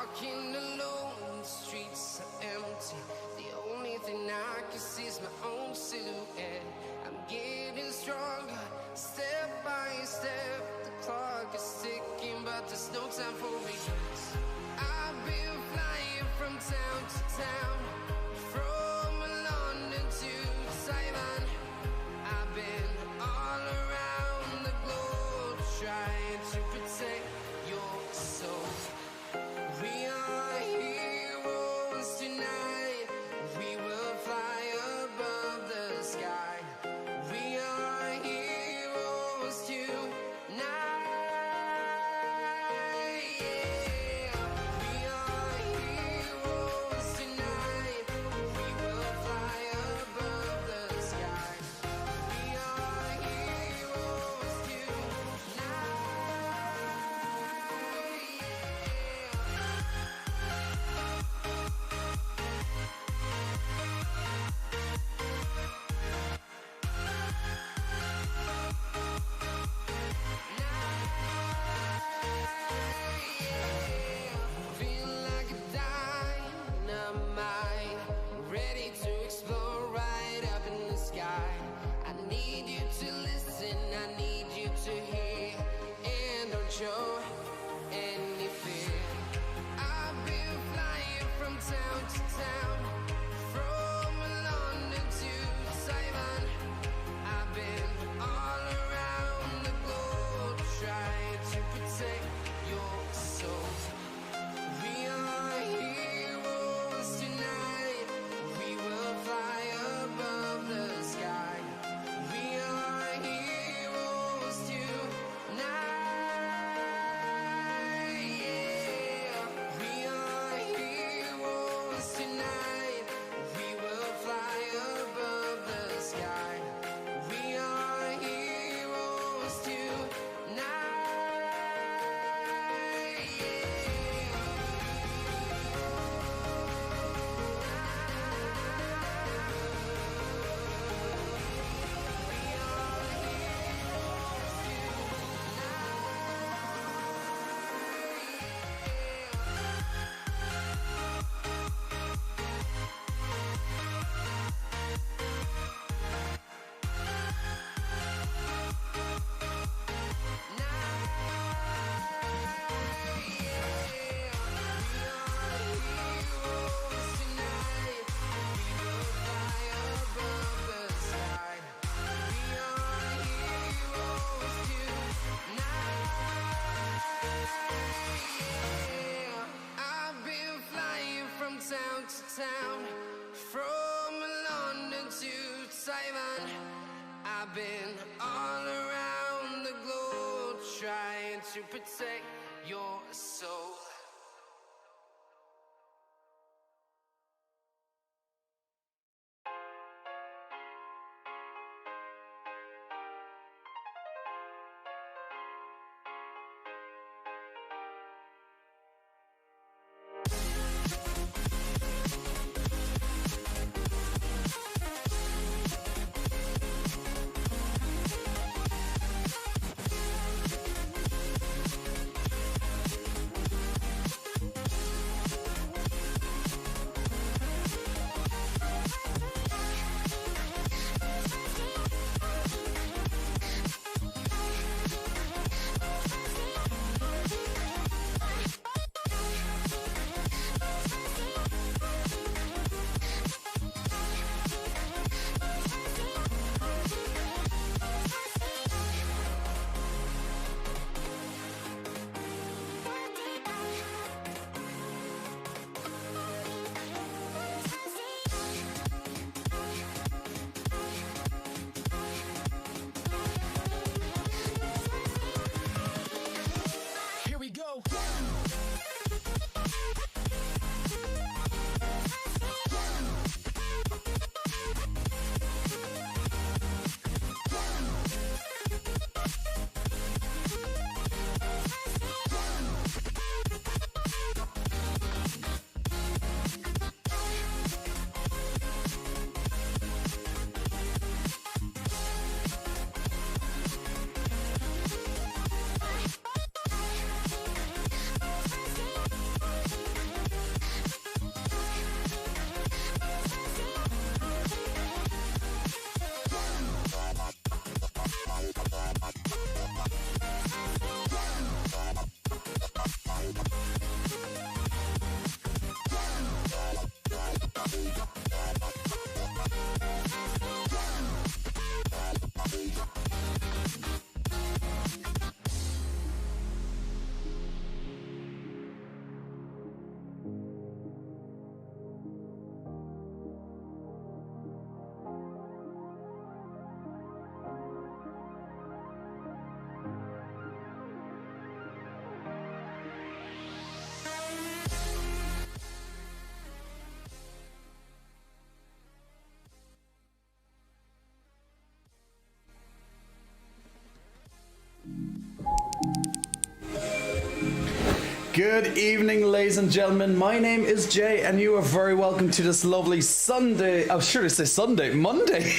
walking alone, the streets are empty. The only thing I can see is my own silhouette. I'm getting stronger, step by step. The clock is ticking, but there's no time for regrets. I've been flying from town to town, from London to Taiwan. I've been all around the globe, trying to protect your soul. We are heroes tonight. We will fly above the sky. We are heroes tonight. Yeah. We are heroes tonight. We will fly above the sky. We are heroes tonight. Feel like a dynamite, ready to explode right up in the sky. I need you to listen, I need you to hear, and don't show any fear. I've been flying from town to town, from London to Taiwan. I've been all around the globe, trying to protect your soul. We are heroes tonight. We will fly above the sky. We are heroes tonight. Yeah. We are heroes tonight. We will fly above the sky. We are heroes tonight. I've been flying from town to town, from London to Taiwan. I've been all around the globe, trying to protect your soul. Good evening, ladies and gentlemen. My name is Jay, and you are very welcome to this lovely Sunday. I'm sure to say Sunday, Monday.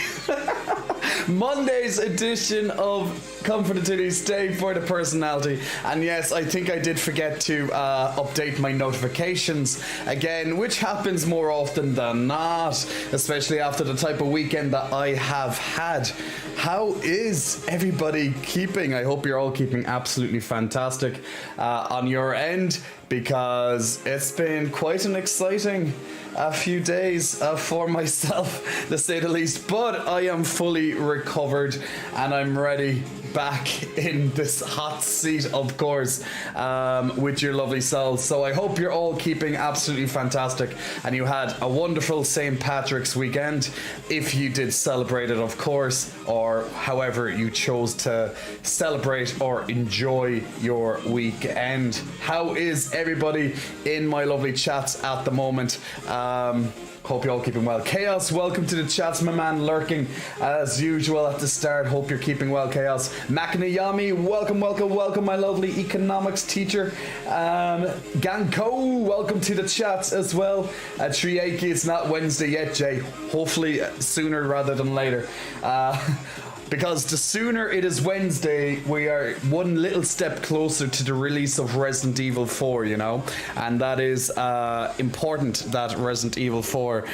Monday's edition of Comfort and Titties Stay for the Personality. And yes, I think I did forget to update my notifications again, which happens more often than not, especially after the type of weekend that I have had. How is everybody keeping? I hope you're all keeping absolutely fantastic on your end, because it's been quite an exciting few days for myself, to say the least. But I am fully recovered and I'm ready back in this hot seat, of course, with your lovely selves. So I hope you're all keeping absolutely fantastic and you had a wonderful St. Patrick's weekend, if you did celebrate it, of course, or however you chose to celebrate or enjoy your weekend. How is everybody in my lovely chats at the moment? Hope you're all keeping well. Chaos, welcome to the chats, my man, lurking as usual at the start. Hope you're keeping well, Chaos. Makanayami, welcome, my lovely economics teacher. Ganko, welcome to the chats as well. Triaki, it's not Wednesday yet, Jay. Hopefully sooner rather than later. Because the sooner it is Wednesday, we are one little step closer to the release of Resident Evil 4, you know? And that is important, that Resident Evil 4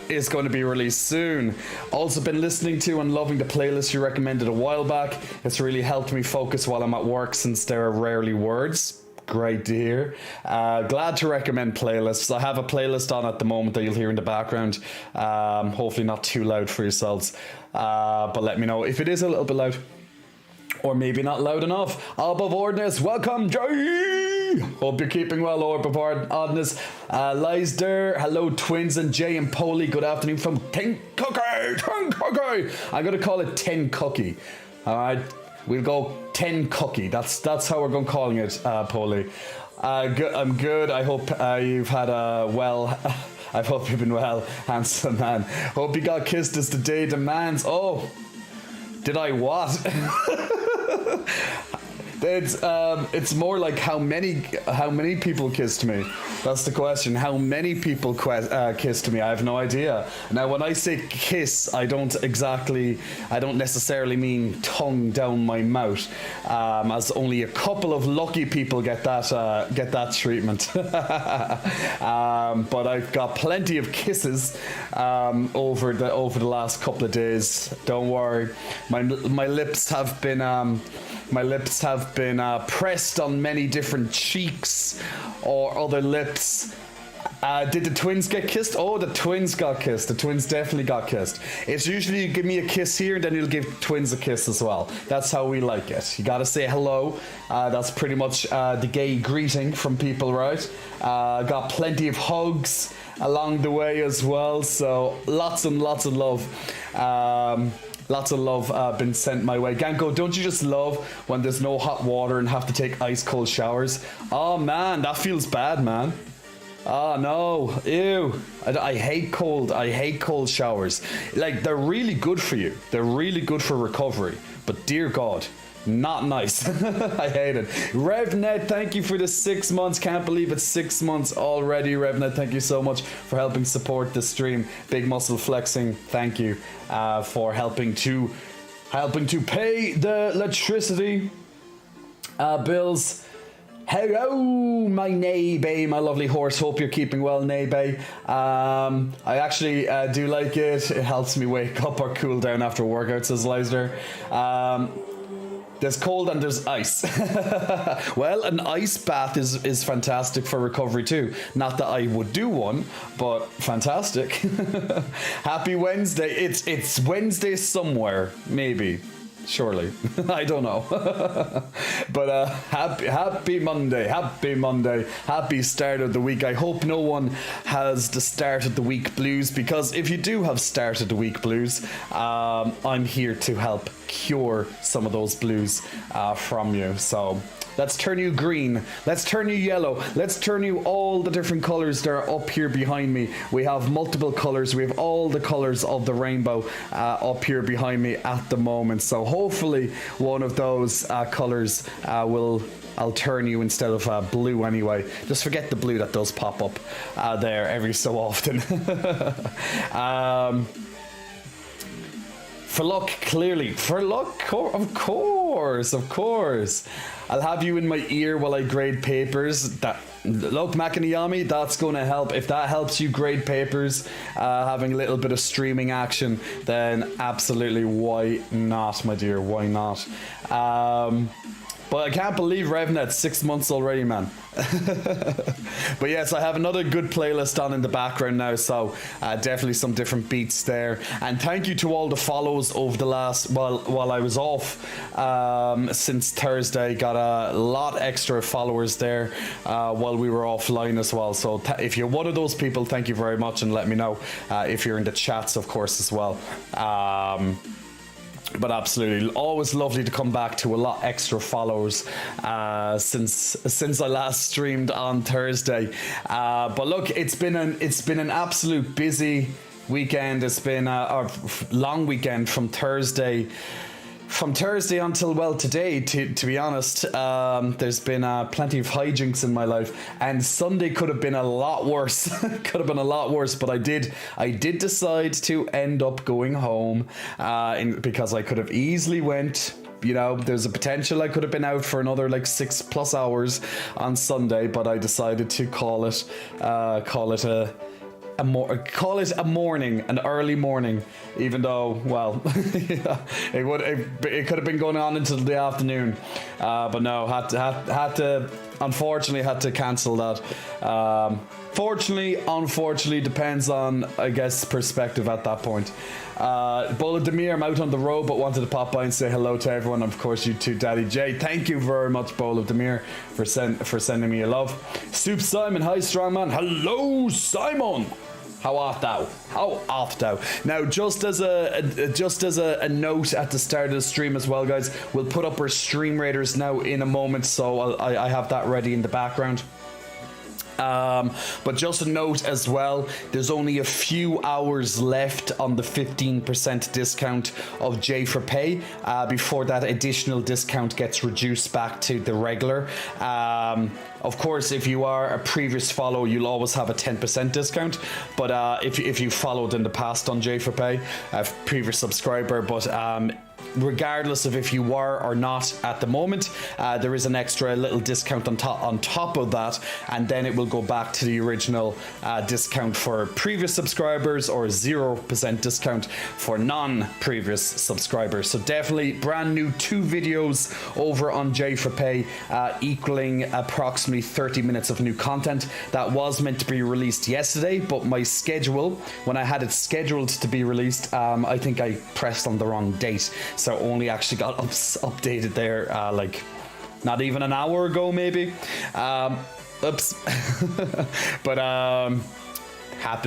is going to be released soon. Also been listening to and loving the playlist you recommended a while back. It's really helped me focus while I'm at work, since there are rarely words. Great to hear. Glad to recommend playlists. I have a playlist on at the moment that you'll hear in the background. Hopefully not too loud for yourselves. But let me know if it is a little bit loud. Or maybe not loud enough. Above Ordness, welcome, Jay! Hope you're keeping well, Above Ordness. Leisder, hello, twins, and Jay and Polly. Good afternoon from Tenkucky. I'm going to call it Tenkucky. Alright, we'll go 10 cookie. That's how we're going to calling it, Polly. I'm good. I hope you've had a well. I hope you've been well, handsome man. Hope you got kissed as the day demands. Oh, did I what? It's more like how many people kissed me. That's the question. How many people kissed me? I have no idea. Now, when I say kiss, I don't necessarily mean tongue down my mouth, as only a couple of lucky people get that treatment. But I've got plenty of kisses over the last couple of days. Don't worry, my lips have been pressed on many different cheeks or other lips. Did the twins get kissed? Oh, the twins got kissed. The twins definitely got kissed. It's usually you give me a kiss here, and then you'll give twins a kiss as well. That's how we like it. You gotta say hello. That's pretty much the gay greeting from people, right? Got plenty of hugs along the way as well. So lots and lots of love. Lots of love been sent my way. Ganko, don't you just love when there's no hot water and have to take ice cold showers? Oh man, that feels bad, man. Oh no, ew. I hate cold showers. Like, they're really good for you. They're really good for recovery. But dear God, not nice. I hate it. RevNet, thank you for the 6 months. Can't believe it's 6 months already. RevNet, thank you so much for helping support the stream. Big muscle flexing, thank you for helping to pay the electricity bills. Hello, my Nebe, my lovely horse. Hope you're keeping well, Nebe. I actually do like it. It helps me wake up or cool down after workouts, says Leisner. There's cold and there's ice. Well, an ice bath is fantastic for recovery too. Not that I would do one, but fantastic. Happy Wednesday. It's Wednesday somewhere, maybe. Surely. I don't know. But happy Monday. Happy start of the week. I hope no one has the start of the week blues, because if you do have start of the week blues, I'm here to help cure some of those blues from you. So Let's turn you green. Let's turn you yellow. Let's turn you all the different colors that are up here behind me. We have multiple colors. We have all the colors of the rainbow up here behind me at the moment. So hopefully one of those colors I'll turn you instead of blue anyway. Just forget the blue that does pop up there every so often. For luck, clearly. For luck, of course. I'll have you in my ear while I grade papers. Look, Makaniyami, that's going to help. If that helps you grade papers, having a little bit of streaming action, then absolutely, why not, my dear? Why not? But I can't believe RevNet's 6 months already, man. But yes, I have another good playlist on in the background now, so definitely some different beats there. And thank you to all the follows over the last, while I was off since Thursday. Got a lot extra followers there while we were offline as well. So if you're one of those people, thank you very much, and let me know if you're in the chats, of course, as well. But absolutely, always lovely to come back to a lot extra followers since I last streamed on Thursday. But look, it's been an absolute busy weekend. It's been a long weekend from Thursday until, well, today, to be honest. There's been plenty of hijinks in my life, and Sunday could have been a lot worse. But I did decide to end up going home because I could have easily went. You know, there's a potential I could have been out for another like 6+ hours on Sunday, but I decided to call it a morning, an early morning, even though, well, it could have been going on until the afternoon, but no, unfortunately had to cancel that. Fortunately, unfortunately, depends on, I guess, perspective at that point. Bola Demir, I'm out on the road, but wanted to pop by and say hello to everyone. Of course, you too, Daddy J. Thank you very much, Bola Demir, for sending me your love. Soup Simon, hi, strongman. Hello, Simon. How art thou? Now, just as a note at the start of the stream as well, guys, we'll put up our Stream Raiders now in a moment, so I have that ready in the background. But just a note as well, there's only a few hours left on the 15% discount of J4Pay before that additional discount gets reduced back to the regular. Of course, if you are a previous follow, you'll always have a 10% discount. But if you followed in the past on J4Pay, a previous subscriber, but regardless of if you were or not at the moment, there is an extra little discount on top of that, and then it will go back to the original discount for previous subscribers, or 0% discount for non-previous subscribers. So definitely brand new 2 videos over on J4Pay, equaling approximately 30 minutes of new content. That was meant to be released yesterday, but my schedule, when I had it scheduled to be released, I think I pressed on the wrong date. So only actually got updated there like not even an hour ago, maybe. Oops. But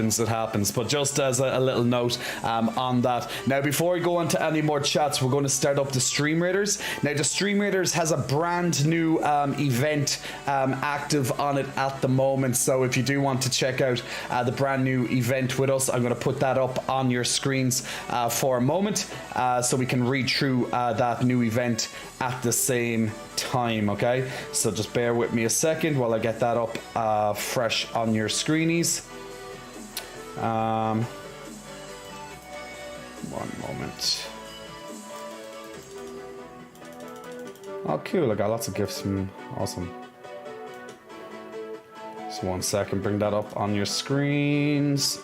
it happens. But just as a little note on that. Now, before we go into any more chats, we're going to start up the Stream Raiders. Now, the Stream Raiders has a brand new event active on it at the moment. So if you do want to check out the brand new event with us, I'm going to put that up on your screens for a moment, so we can read through that new event at the same time. Okay, so just bear with me a second while I get that up fresh on your screenies. One moment. Oh, cool. I got lots of gifts from... Awesome. Just 1 second. Bring that up on your screens.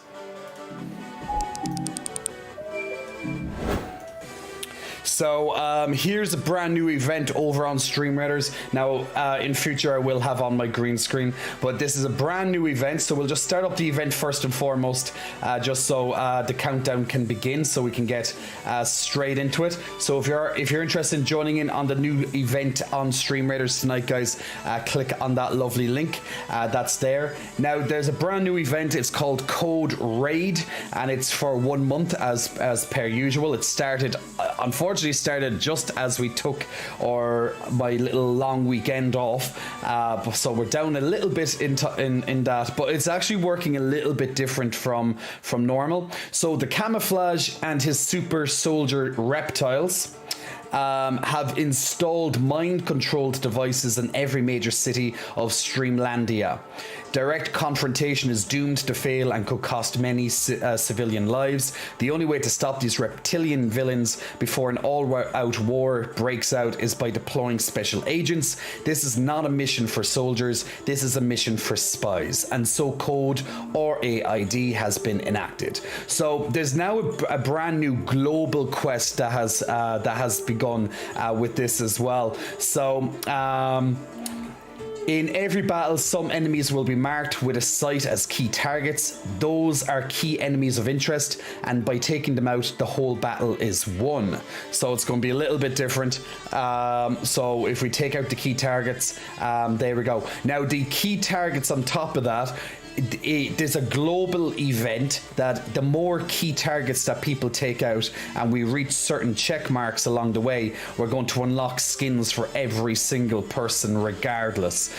So here's a brand new event over on Stream Raiders. Now, in future, I will have on my green screen, but this is a brand new event. So we'll just start up the event first and foremost, just so the countdown can begin, so we can get straight into it. So if you're interested in joining in on the new event on Stream Raiders tonight, guys, click on that lovely link that's there. Now, there's a brand new event. It's called Code Raid, and it's for 1 month as per usual. It started unfortunately started just as we took my little long weekend off. So we're down a little bit in that, but it's actually working a little bit different from normal. So the camouflage and his super soldier reptiles have installed mind-controlled devices in every major city of Streamlandia. Direct confrontation is doomed to fail and could cost many civilian lives. The only way to stop these reptilian villains before an all-out war breaks out is by deploying special agents. This is not a mission for soldiers, this is a mission for spies. And so Code, or AID, has been enacted. So there's now a brand new global quest that has begun with this as well. So in every battle, some enemies will be marked with a sight as key targets. Those are key enemies of interest, and by taking them out, the whole battle is won. So it's going to be a little bit different. So if we take out the key targets, there we go. Now the key targets on top of that, there's a global event that the more key targets that people take out and we reach certain check marks along the way, we're going to unlock skins for every single person regardless.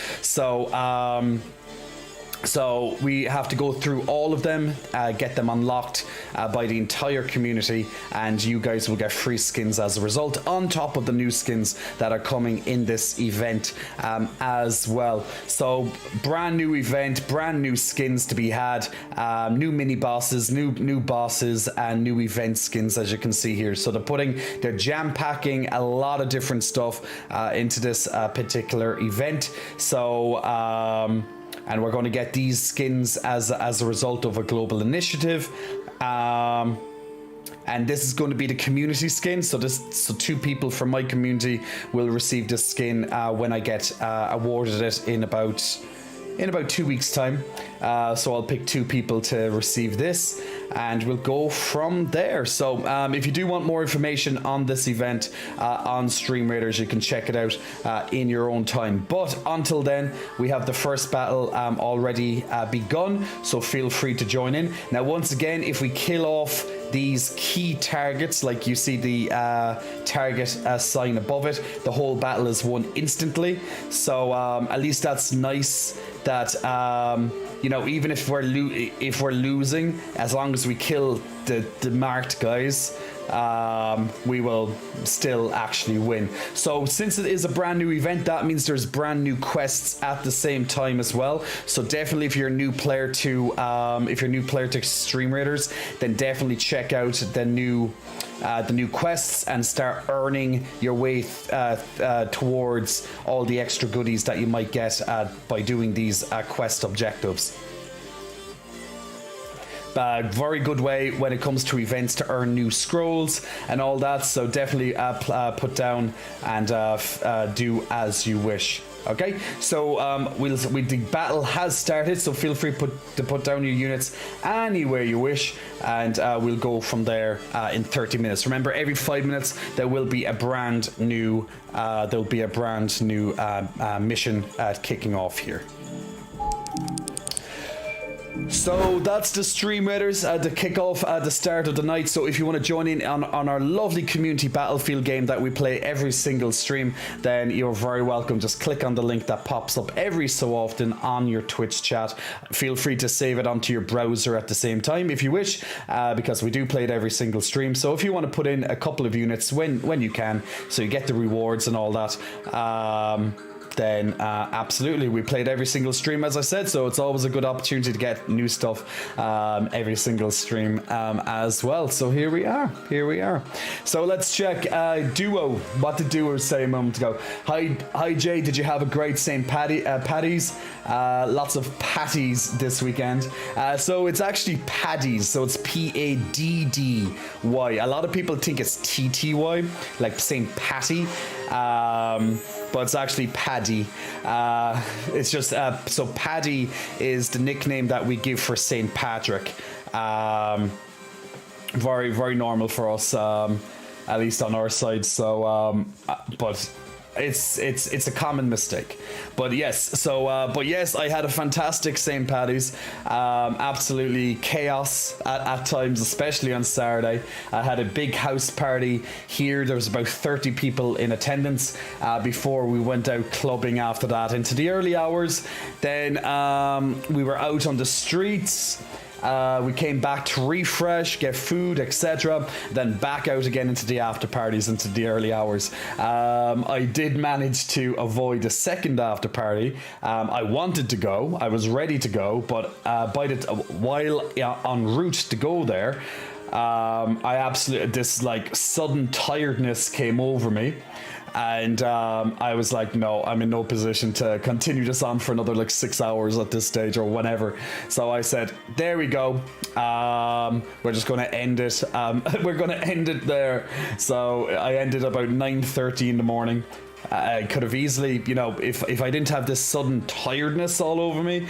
So we have to go through all of them, get them unlocked by the entire community, and you guys will get free skins as a result, on top of the new skins that are coming in this event as well. So brand new event, brand new skins to be had, new mini bosses, new bosses, and new event skins, as you can see here. So they're jam packing a lot of different stuff into this particular event. So and we're going to get these skins as a result of a global initiative. And this is going to be the community skin. So 2 people from my community will receive this skin when I get awarded it in about 2 weeks' time. So I'll pick 2 people to receive this, and we'll go from there. So if you do want more information on this event on Stream Raiders, you can check it out in your own time. But until then, we have the first battle already begun, so feel free to join in. Now, once again, if we kill off these key targets, like you see the target sign above it, the whole battle is won instantly. So at least that's nice that even if we're losing, as long as we kill the marked guys, we will still actually win. So since it is a brand new event, that means there's brand new quests at the same time as well. So definitely, if you're a new player to Stream Raiders, then definitely check out the new quests and start earning your way towards all the extra goodies that you might get by doing these quest objectives. Very good way when it comes to events to earn new scrolls and all that, so definitely put down and do as you wish. Okay, so the battle has started, so feel free to put down your units anywhere you wish, and we'll go from there in 30 minutes. Remember, every 5 minutes there will be a brand new mission kicking off here. So that's the Stream Raiders, the kickoff at the start of the night. So if you want to join in on our lovely community Battlefield game that we play every single stream, then you're very welcome. Just click on the link that pops up every so often on your Twitch chat. Feel free to save it onto your browser at the same time if you wish, because we do play it every single stream. So if you want to put in a couple of units when you can, so you get the rewards and all that, then absolutely, we played every single stream, as I said, so it's always a good opportunity to get new stuff every single stream as well. So here we are. So let's check Duo. What did Duo say a moment ago? Hi Jay, did you have a great St. Paddy's? Lots of patties this weekend. So it's actually Paddy's, so it's Paddy. A lot of people think it's TTY, like St. Patty, but it's actually Paddy. It's just so Paddy is the nickname that we give for St. Patrick. Very, very normal for us, at least on our side. So, but it's a common mistake. But yes, but yes, I had a fantastic St. Paddy's. Absolutely chaos at times, especially on Saturday. I had a big house party here. There was about 30 people in attendance before we went out clubbing after that into the early hours. Then we were out on the streets. We came back to refresh, get food, etc. Then back out again into the after parties, into the early hours. I did manage to avoid a second after party. I wanted to go, I was ready to go, but while en route to go there, this like sudden tiredness came over me. And I was like, no, I'm in no position to continue this on for another like 6 hours at this stage or whenever. So I said, there we go. We're just going to end it. We're going to end it there. So I ended about 9:30 in the morning. I could have easily, you know, if I didn't have this sudden tiredness all over me,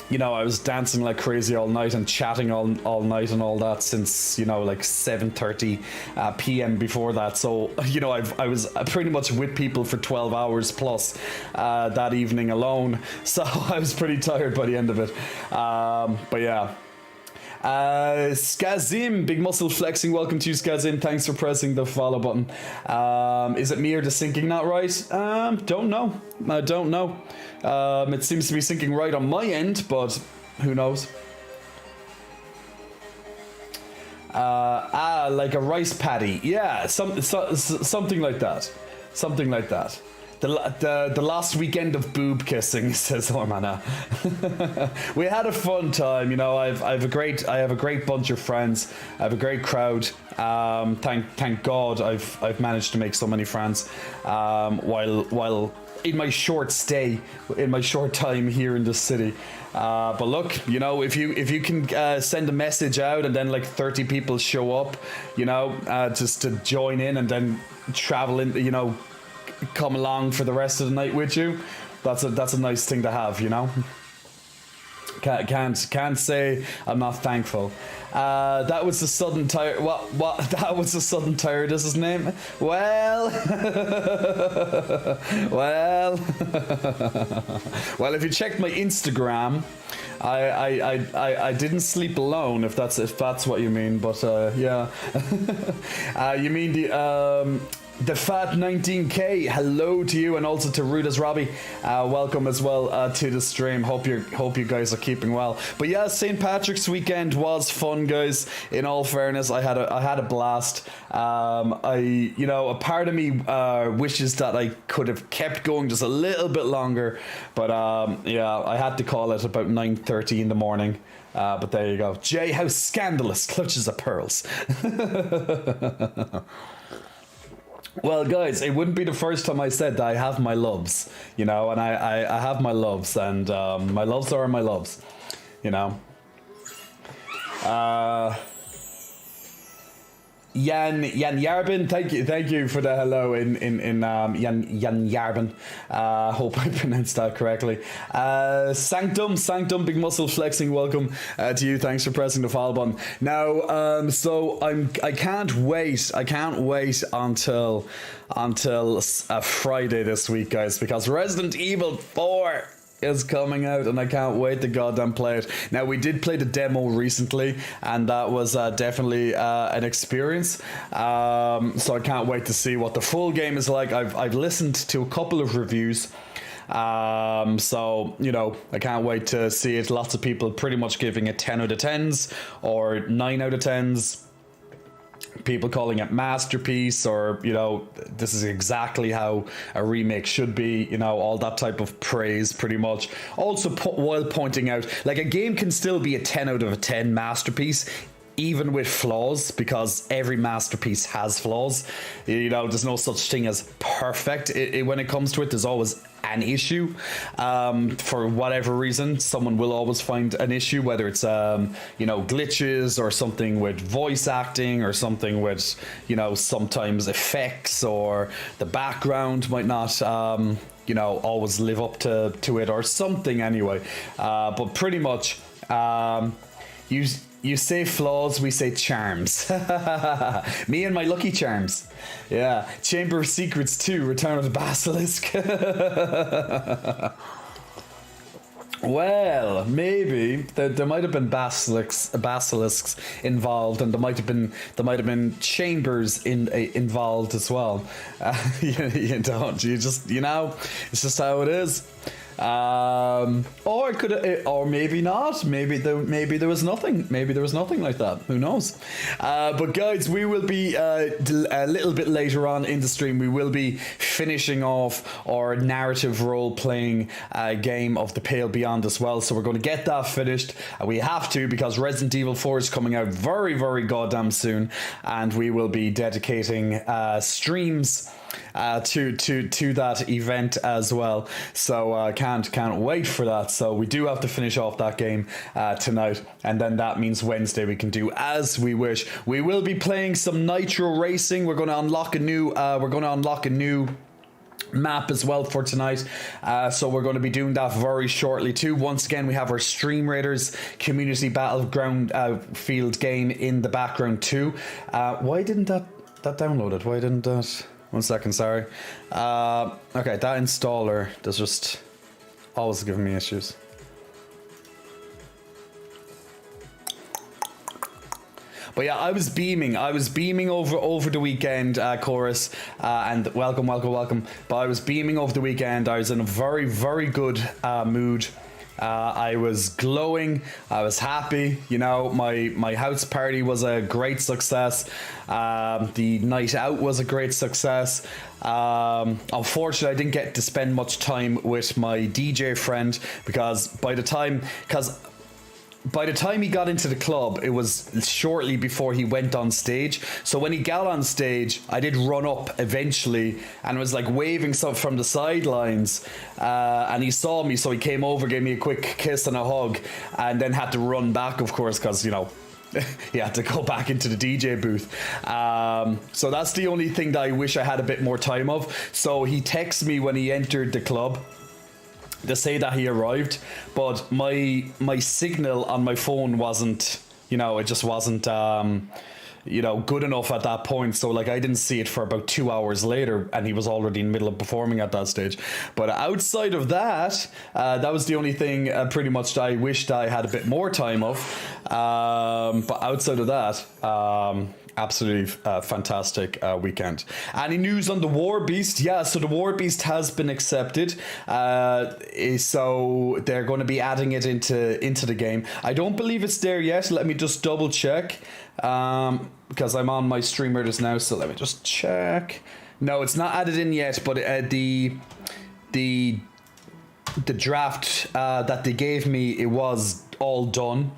you know, I was dancing like crazy all night and chatting all night and all that since, you know, like 7:30 p.m. before that. So, you know, I was pretty much with people for 12 hours plus that evening alone. So I was pretty tired by the end of it. But yeah. Skazim, big muscle flexing. Welcome to you, Skazim. Thanks for pressing the follow button. Is it me or the syncing not right? Don't know. I don't know. It seems to be syncing right on my end, but who knows? Like a rice patty. Yeah, something like that. Something like that. The last weekend of boob kissing, says Ormana. We had a fun time, you know. I have a great bunch of friends. I have a great crowd. Thank God I've managed to make so many friends. While in my short stay, in my short time here in the city. But look, you know, if you can send a message out and then like 30 people show up, you know, just to join in and then travel in, you know, come along for the rest of the night with you, that's a nice thing to have, you know. Can't say I'm not thankful. That was the sudden tire. What? That was the sudden tired. Is his name? Well, well. If you checked my Instagram, I didn't sleep alone. If that's what you mean. But yeah, you mean the Fat 19K, hello to you, and also to Rudas Robbie, welcome as well to the stream. Hope you guys are keeping well. But yeah, St. Patrick's weekend was fun, guys. In all fairness, I had a blast. You know, a part of me wishes that I could have kept going just a little bit longer, but yeah, I had to call it about 9:30 in the morning. But there you go. Jay, how scandalous! Clutches of pearls. Well, guys, it wouldn't be the first time I said that I have my loves, you know, and I have my loves, and my loves are my loves, you know. Jan Yarbin, thank you for the hello in Jan Yarbin. Hope I pronounced that correctly. Sanctum, big muscle flexing. Welcome to you. Thanks for pressing the follow button. Now, so I can't wait until Friday this week, guys, because Resident Evil 4 is coming out and I can't wait to goddamn play it. Now, we did play the demo recently and that was definitely an experience, so I can't wait to see what the full game is like. I've listened to a couple of reviews, so you know, I can't wait to see it. Lots of people pretty much giving it 10 out of 10s or 9 out of 10s. People calling it masterpiece, or you know, this is exactly how a remake should be, you know, all that type of praise pretty much. Also while pointing out, like, a game can still be a 10 out of 10 masterpiece even with flaws, because every masterpiece has flaws. You know, there's no such thing as perfect. When it comes to it, there's always an issue. For whatever reason, someone will always find an issue, whether it's you know, glitches or something with voice acting or something with, you know, sometimes effects, or the background might not you know, always live up to it or something anyway. But pretty much You say flaws, we say charms. Me and my Lucky Charms. Yeah. Chamber of Secrets 2, Return of the Basilisk. Well, maybe there might have been basilisks involved, and there might have been chambers involved as well. You don't. It's just how it is. Or maybe not. Maybe there was nothing. Maybe there was nothing like that. Who knows? But guys, we will be a little bit later on in the stream. We will be finishing off our narrative role-playing game of The Pale Beyond as well. So we're going to get that finished. We have to, because Resident Evil 4 is coming out very, very goddamn soon, and we will be dedicating streams to that event as well. So can't wait for that. So we do have to finish off that game tonight, and then that means Wednesday we can do as we wish. We will be playing some Nitro Racing. We're going to unlock a new map as well for tonight, so we're going to be doing that very shortly too. Once again, we have our Stream Raiders Community Battleground field game in the background too. Why didn't that download it? Why didn't that? 1 second, sorry. Okay, that installer does just always giving me issues. But yeah, I was beaming over the weekend, Chorus, and welcome. But I was beaming over the weekend. I was in a very, very good mood. I was glowing. I was happy. My house party was a great success. The night out was a great success. Unfortunately, I didn't get to spend much time with my DJ friend, because by the time he got into the club, it was shortly before he went on stage. So when he got on stage, I did run up eventually and was like waving stuff from the sidelines. And he saw me, so he came over, gave me a quick kiss and a hug, and then had to run back, of course, because, he had to go back into the DJ booth. So that's the only thing that I wish I had a bit more time of. So he texted me when he entered the club to say that he arrived, but my signal on my phone wasn't, it just wasn't good enough at that point. So I didn't see it for about 2 hours later, and he was already in the middle of performing at that stage. But outside of that, that was the only thing pretty much that I wished I had a bit more time of. But outside of that, absolutely fantastic weekend. Any news on the War Beast? Yeah, so the War Beast has been accepted. So they're going to be adding it into the game. I don't believe it's there yet. Let me just double check, because I'm on my Stream Raiders now. So let me just check. No, it's not added in yet. But the draft that they gave me, it was all done,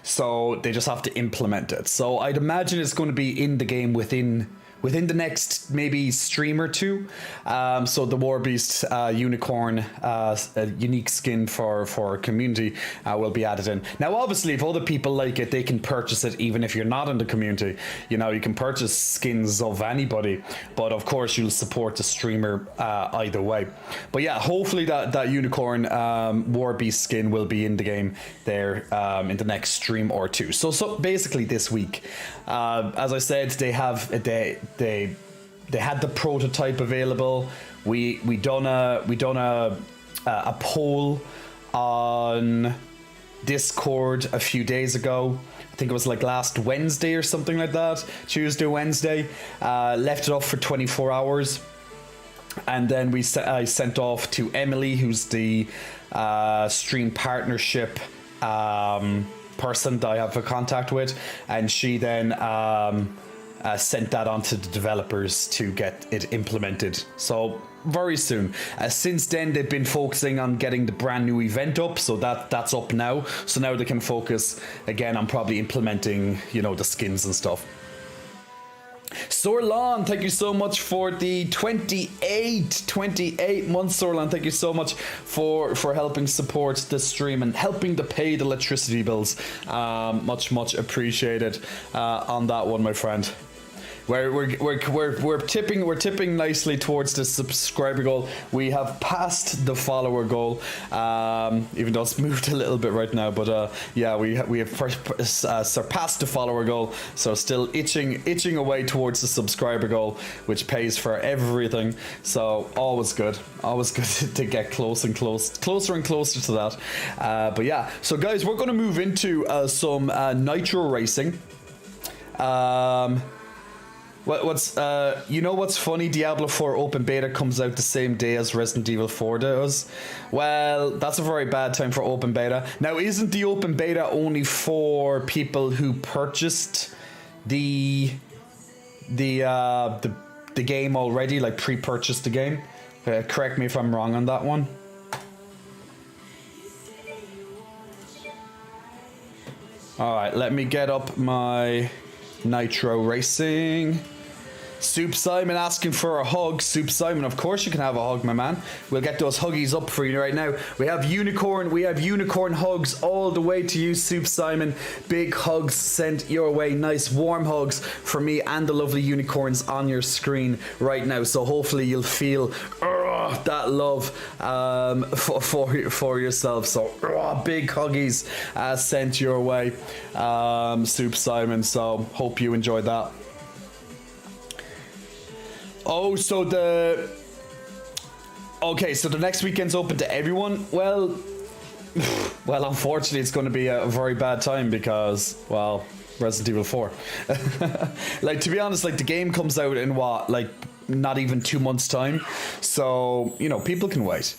so they just have to implement it. So I'd imagine it's going to be in the game within the next maybe stream or two. So the War Beast unicorn, a unique skin for community, will be added in. Now obviously, if other people like it, they can purchase it even if you're not in the community. You can purchase skins of anybody, but of course you'll support the streamer either way. But yeah, hopefully that unicorn War Beast skin will be in the game there in the next stream or two. So basically this week, as I said, they had the prototype available. We done a poll on Discord a few days ago. I think it was last Wednesday or something like that. Tuesday, Wednesday. Left it off for 24 hours. And then I sent off to Emily, who's the stream partnership person that I have a contact with. And she then sent that on to the developers to get it implemented. So very soon. Since then, they've been focusing on getting the brand new event up, so that's up now. So now they can focus again on probably implementing, the skins and stuff. Sorlan, thank you so much for the 28 months, Sorlan. Thank you so much for helping support the stream and helping to pay the electricity bills. Much appreciated on that one, my friend. we're tipping nicely towards the subscriber goal. We have passed the follower goal, even though it's moved a little bit right now. But yeah, we have surpassed the follower goal, so still itching away towards the subscriber goal, which pays for everything. So always good to get closer and closer to that. But yeah, so guys, we're going to move into some Nitro racing. What's you know what's funny? Diablo 4 open beta comes out the same day as Resident Evil 4 does. Well, that's a very bad time for open beta. Now, isn't the open beta only for people who purchased the game already, like pre-purchased the game? Correct me if I'm wrong on that one. All right, let me get up my Nitro Racing. Soup Simon asking for a hug. Soup Simon, of course you can have a hug, my man. We'll get those huggies up for you right now. We have unicorn hugs all the way to you, Soup Simon. Big hugs sent your way. Nice warm hugs for me and the lovely unicorns on your screen right now. So hopefully you'll feel that love for yourself. So big huggies sent your way, Soup Simon. So hope you enjoyed that. Oh, so the next weekend's open to everyone. Well, unfortunately, it's going to be a very bad time because, well, Resident Evil 4. Like, to be honest, like the game comes out in what, like, not even 2 months' time. So, you know, people can wait.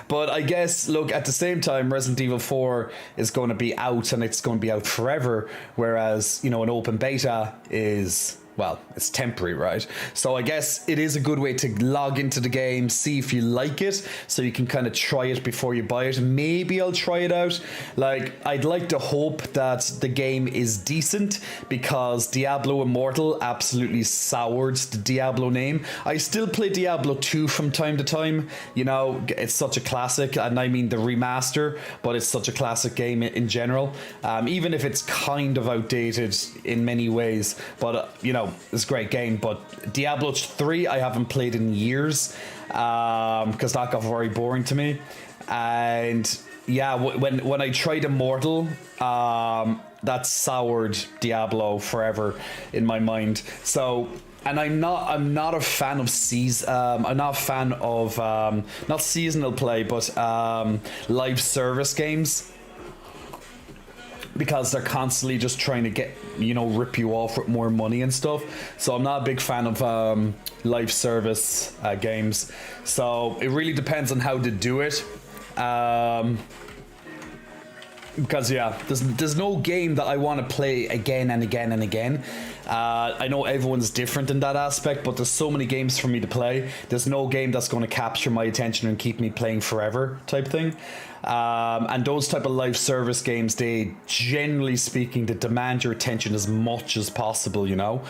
But I guess, look, at the same time, Resident Evil 4 is going to be out and it's going to be out forever. Whereas, you know, an open beta is, well, it's temporary, right? So I guess it is a good way to log into the game, see if you like it, so you can kind of try it before you buy it. Maybe I'll try it out. Like, I'd like to hope that the game is decent, because Diablo Immortal absolutely soured the Diablo name. I still play Diablo 2 from time to time. You know, it's such a classic, and I mean the remaster, but it's such a classic game in general. Even if it's kind of outdated in many ways, but you know, it's a great game. But Diablo 3 I haven't played in years, because that got very boring to me. And yeah, when I tried Immortal, that soured Diablo forever in my mind. So, and I'm not a fan of not seasonal play, but live service games, because they're constantly just trying to get, you know, rip you off with more money and stuff. So I'm not a big fan of live service games. So it really depends on how to do it. Because yeah, there's no game that I want to play again and again and again. I know everyone's different in that aspect, but there's so many games for me to play. There's no game that's going to capture my attention and keep me playing forever type thing. And those type of live service games, they generally speaking, they demand your attention as much as possible, you know.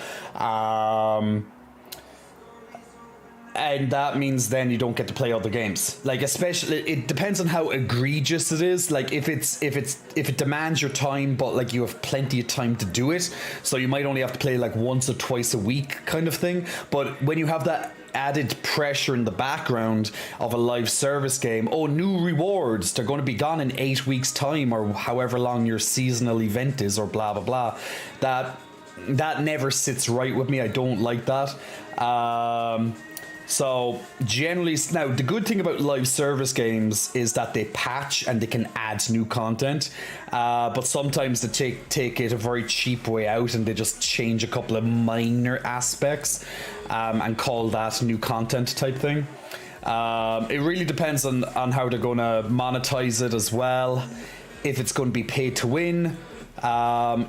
And that means then you don't get to play other games. Like, especially, it depends on how egregious it is. Like, if it demands your time, but like you have plenty of time to do it, so you might only have to play like once or twice a week kind of thing. But when you have that added pressure in the background of a live service game, oh, new rewards, they're going to be gone in 8 weeks time, or however long your seasonal event is, or blah blah blah, that never sits right with me. I don't like that. So generally, now the good thing about live service games is that they patch and they can add new content, but sometimes they take it a very cheap way out, and they just change a couple of minor aspects and call that new content type thing. It really depends on how they're going to monetize it as well, if it's going to be pay to win,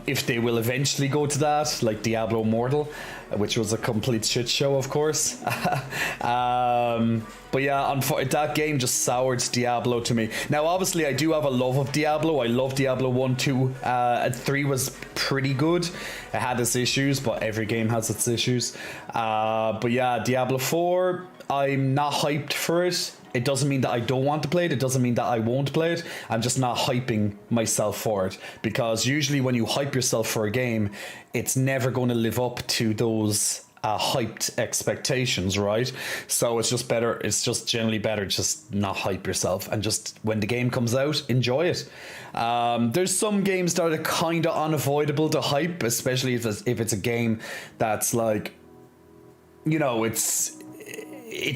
if they will eventually go to that, like Diablo Immortal, which was a complete shit show, of course. But yeah, that game just soured Diablo to me. Now, obviously, I do have a love of Diablo. I love Diablo 1, 2, and 3 was pretty good. It had its issues, but every game has its issues. But yeah, Diablo 4, I'm not hyped for it. It doesn't mean that I don't want to play it. It doesn't mean that I won't play it. I'm just not hyping myself for it, because usually when you hype yourself for a game, it's never going to live up to those hyped expectations, right? So it's just better. It's just generally better just not hype yourself, and just when the game comes out, enjoy it. There's some games that are kind of unavoidable to hype, especially if it's a game that's like, you know, it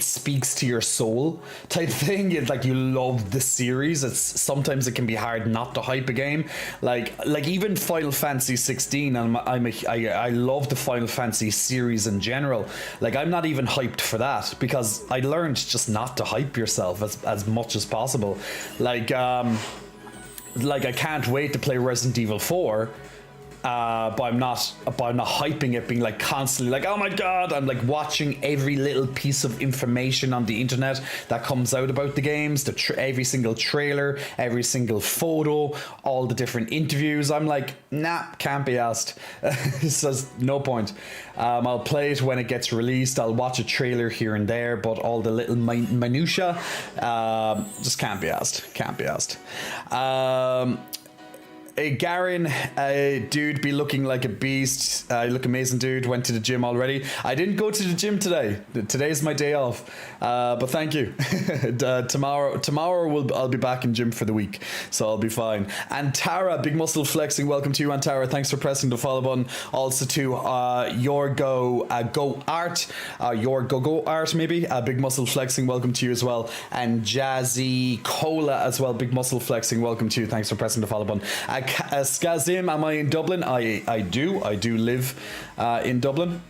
speaks to your soul type thing. Like, you love the series. Sometimes it can be hard not to hype a game. Like even Final Fantasy 16. I love the Final Fantasy series in general. Like, I'm not even hyped for that, because I learned just not to hype yourself as much as possible. Like I can't wait to play Resident Evil 4. But I'm not hyping it, being like constantly like, oh my god, I'm like watching every little piece of information on the internet that comes out about the games, every single trailer, every single photo, all the different interviews. I'm like, nah, can't be asked. There's no point. I'll play it when it gets released. I'll watch a trailer here and there, but all the little minutia, just can't be asked. Can't be asked. Hey, Garen, dude, be looking like a beast. You look amazing, dude. Went to the gym already. I didn't go to the gym today. Today's my day off. But thank you. Tomorrow I'll be back in gym for the week, so I'll be fine. And Tara, big muscle flexing. Welcome to you, and Tara. Thanks for pressing the follow button. Also to your go art, your art maybe. Big muscle flexing. Welcome to you as well. And Jazzy Cola as well. Big muscle flexing. Welcome to you. Thanks for pressing the follow button. Skazim, am I in Dublin? I do live in Dublin.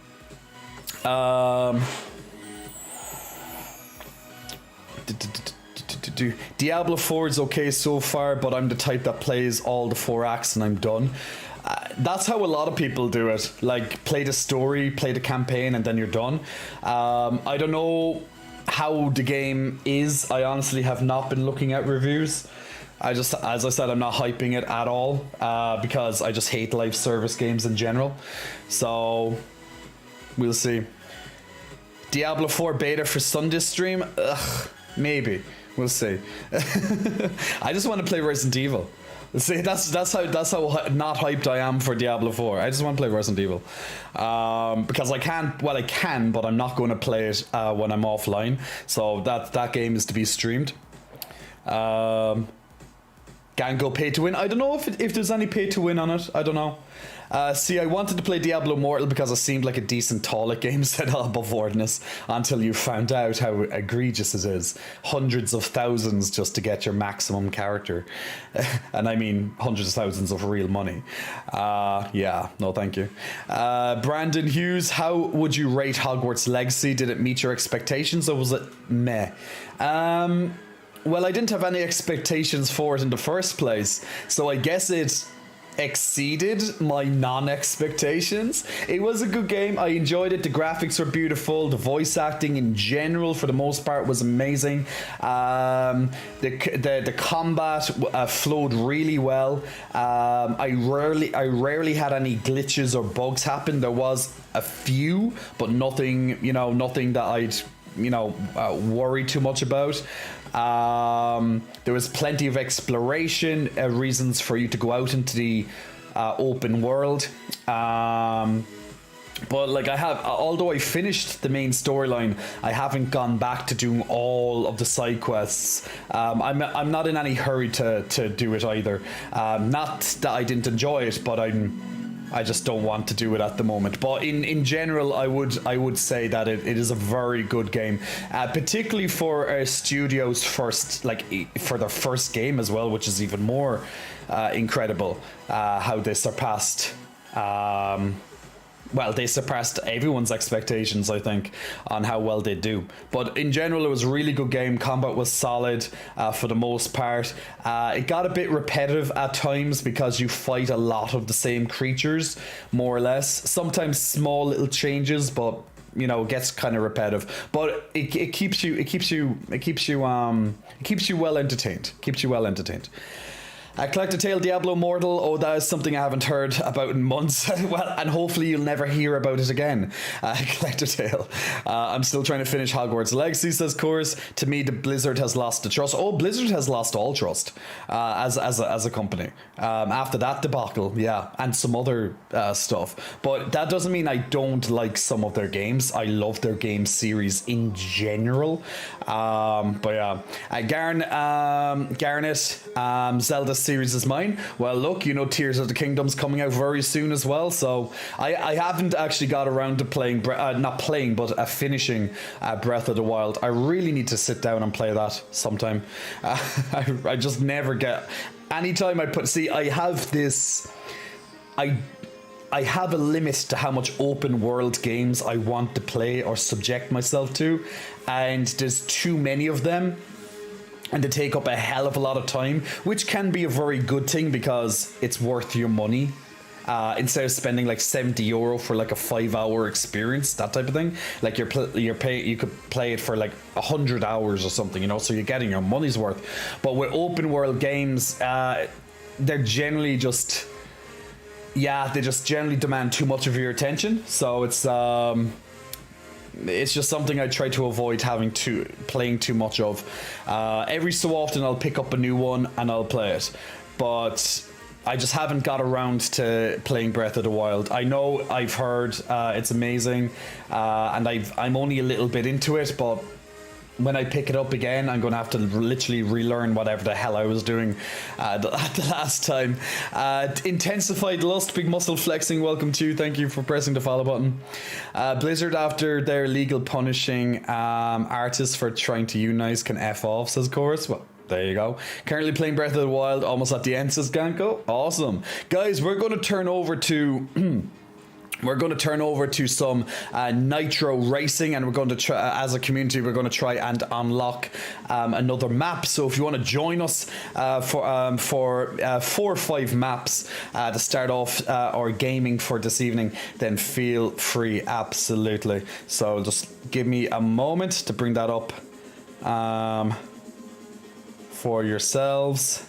Diablo 4 is okay so far, but I'm the type that plays all the 4 acts and I'm done. That's how a lot of people do it. Like, play the story, play the campaign, and then you're done. I don't know how the game is. I honestly have not been looking at reviews. As I said, I'm not hyping it at all, because I just hate live service games in general. So, we'll see. Diablo 4 beta for Sunday stream? Ugh, maybe. We'll see. I just want to play Resident Evil. See, that's how not hyped I am for Diablo 4. I just want to play Resident Evil. Because I can, but I'm not going to play it when I'm offline. So that game is to be streamed. Can go pay to win. I don't know if there's any pay to win on it. I don't know. See, I wanted to play Diablo Immortal because it seemed like a decent Tolic game setup above Ordness, until you found out how egregious it is. Hundreds of thousands just to get your maximum character. And I mean hundreds of thousands of real money. Yeah, no thank you. Brandon Hughes, how would you rate Hogwarts Legacy? Did it meet your expectations, or was it meh? Well, I didn't have any expectations for it in the first place, so I guess it exceeded my non-expectations. It was a good game. I enjoyed it. The graphics were beautiful. The voice acting in general, for the most part, was amazing. The combat flowed really well. I rarely had any glitches or bugs happen. There was a few, but nothing that I'd worry too much about. There was plenty of exploration, reasons for you to go out into the open world. But like, although I finished the main storyline, I haven't gone back to doing all of the side quests. I'm not in any hurry to do it either. Not that I didn't enjoy it, but I just don't want to do it at the moment. But in general, I would say that it is a very good game, particularly for studio's first, for their first game as well, which is even more incredible. How they surpassed. They surpassed everyone's expectations, I think, on how well they do. But in general, it was a really good game. Combat was solid for the most part. It got a bit repetitive at times because you fight a lot of the same creatures, more or less. Sometimes small little changes, but it gets kind of repetitive. But it keeps you well entertained. Collector Tale Diablo Immortal. Oh, that is something I haven't heard about in months. Well, and hopefully you'll never hear about it again. Collector Tale. I'm still trying to finish Hogwarts Legacy, says Course. To me, the Blizzard has lost the trust. Oh, Blizzard has lost all trust as a company. After that debacle, yeah, and some other stuff. But that doesn't mean I don't like some of their games. I love their game series in general. But yeah, Garnet, Zelda series is mine. Well, look, you know, Tears of the Kingdom's coming out very soon as well. So I haven't actually got around to playing, finishing Breath of the Wild. I really need to sit down and play that sometime. I just never get. Anytime I have this. I have a limit to how much open world games I want to play or subject myself to, and there's too many of them, and they take up a hell of a lot of time, which can be a very good thing because it's worth your money. Instead of spending like €70 for like a 5-hour experience, that type of thing, like you could play it for like 100 hours or something, you know, so you're getting your money's worth. But with open world games, they're generally just. Yeah, they just generally demand too much of your attention, so it's just something I try to avoid playing too much of. Every so often I'll pick up a new one and I'll play it, but I just haven't got around to playing Breath of the Wild. I know I've heard it's amazing, and I'm only a little bit into it, but when I pick it up again, I'm going to have to literally relearn whatever the hell I was doing the last time. Intensified Lust, Big Muscle Flexing, welcome to you. Thank you for pressing the follow button. Blizzard, after their legal punishing artists for trying to unite, can F off, says Chorus. Well, there you go. Currently playing Breath of the Wild, almost at the end, says Ganko. Awesome. Guys, we're going to turn over to... We're going to turn over to some Nitro Racing, and we're going to try, as a community, we're going to try and unlock another map. So if you want to join us for 4 or 5 maps to start off our gaming for this evening, then feel free, absolutely. So just give me a moment to bring that up for yourselves.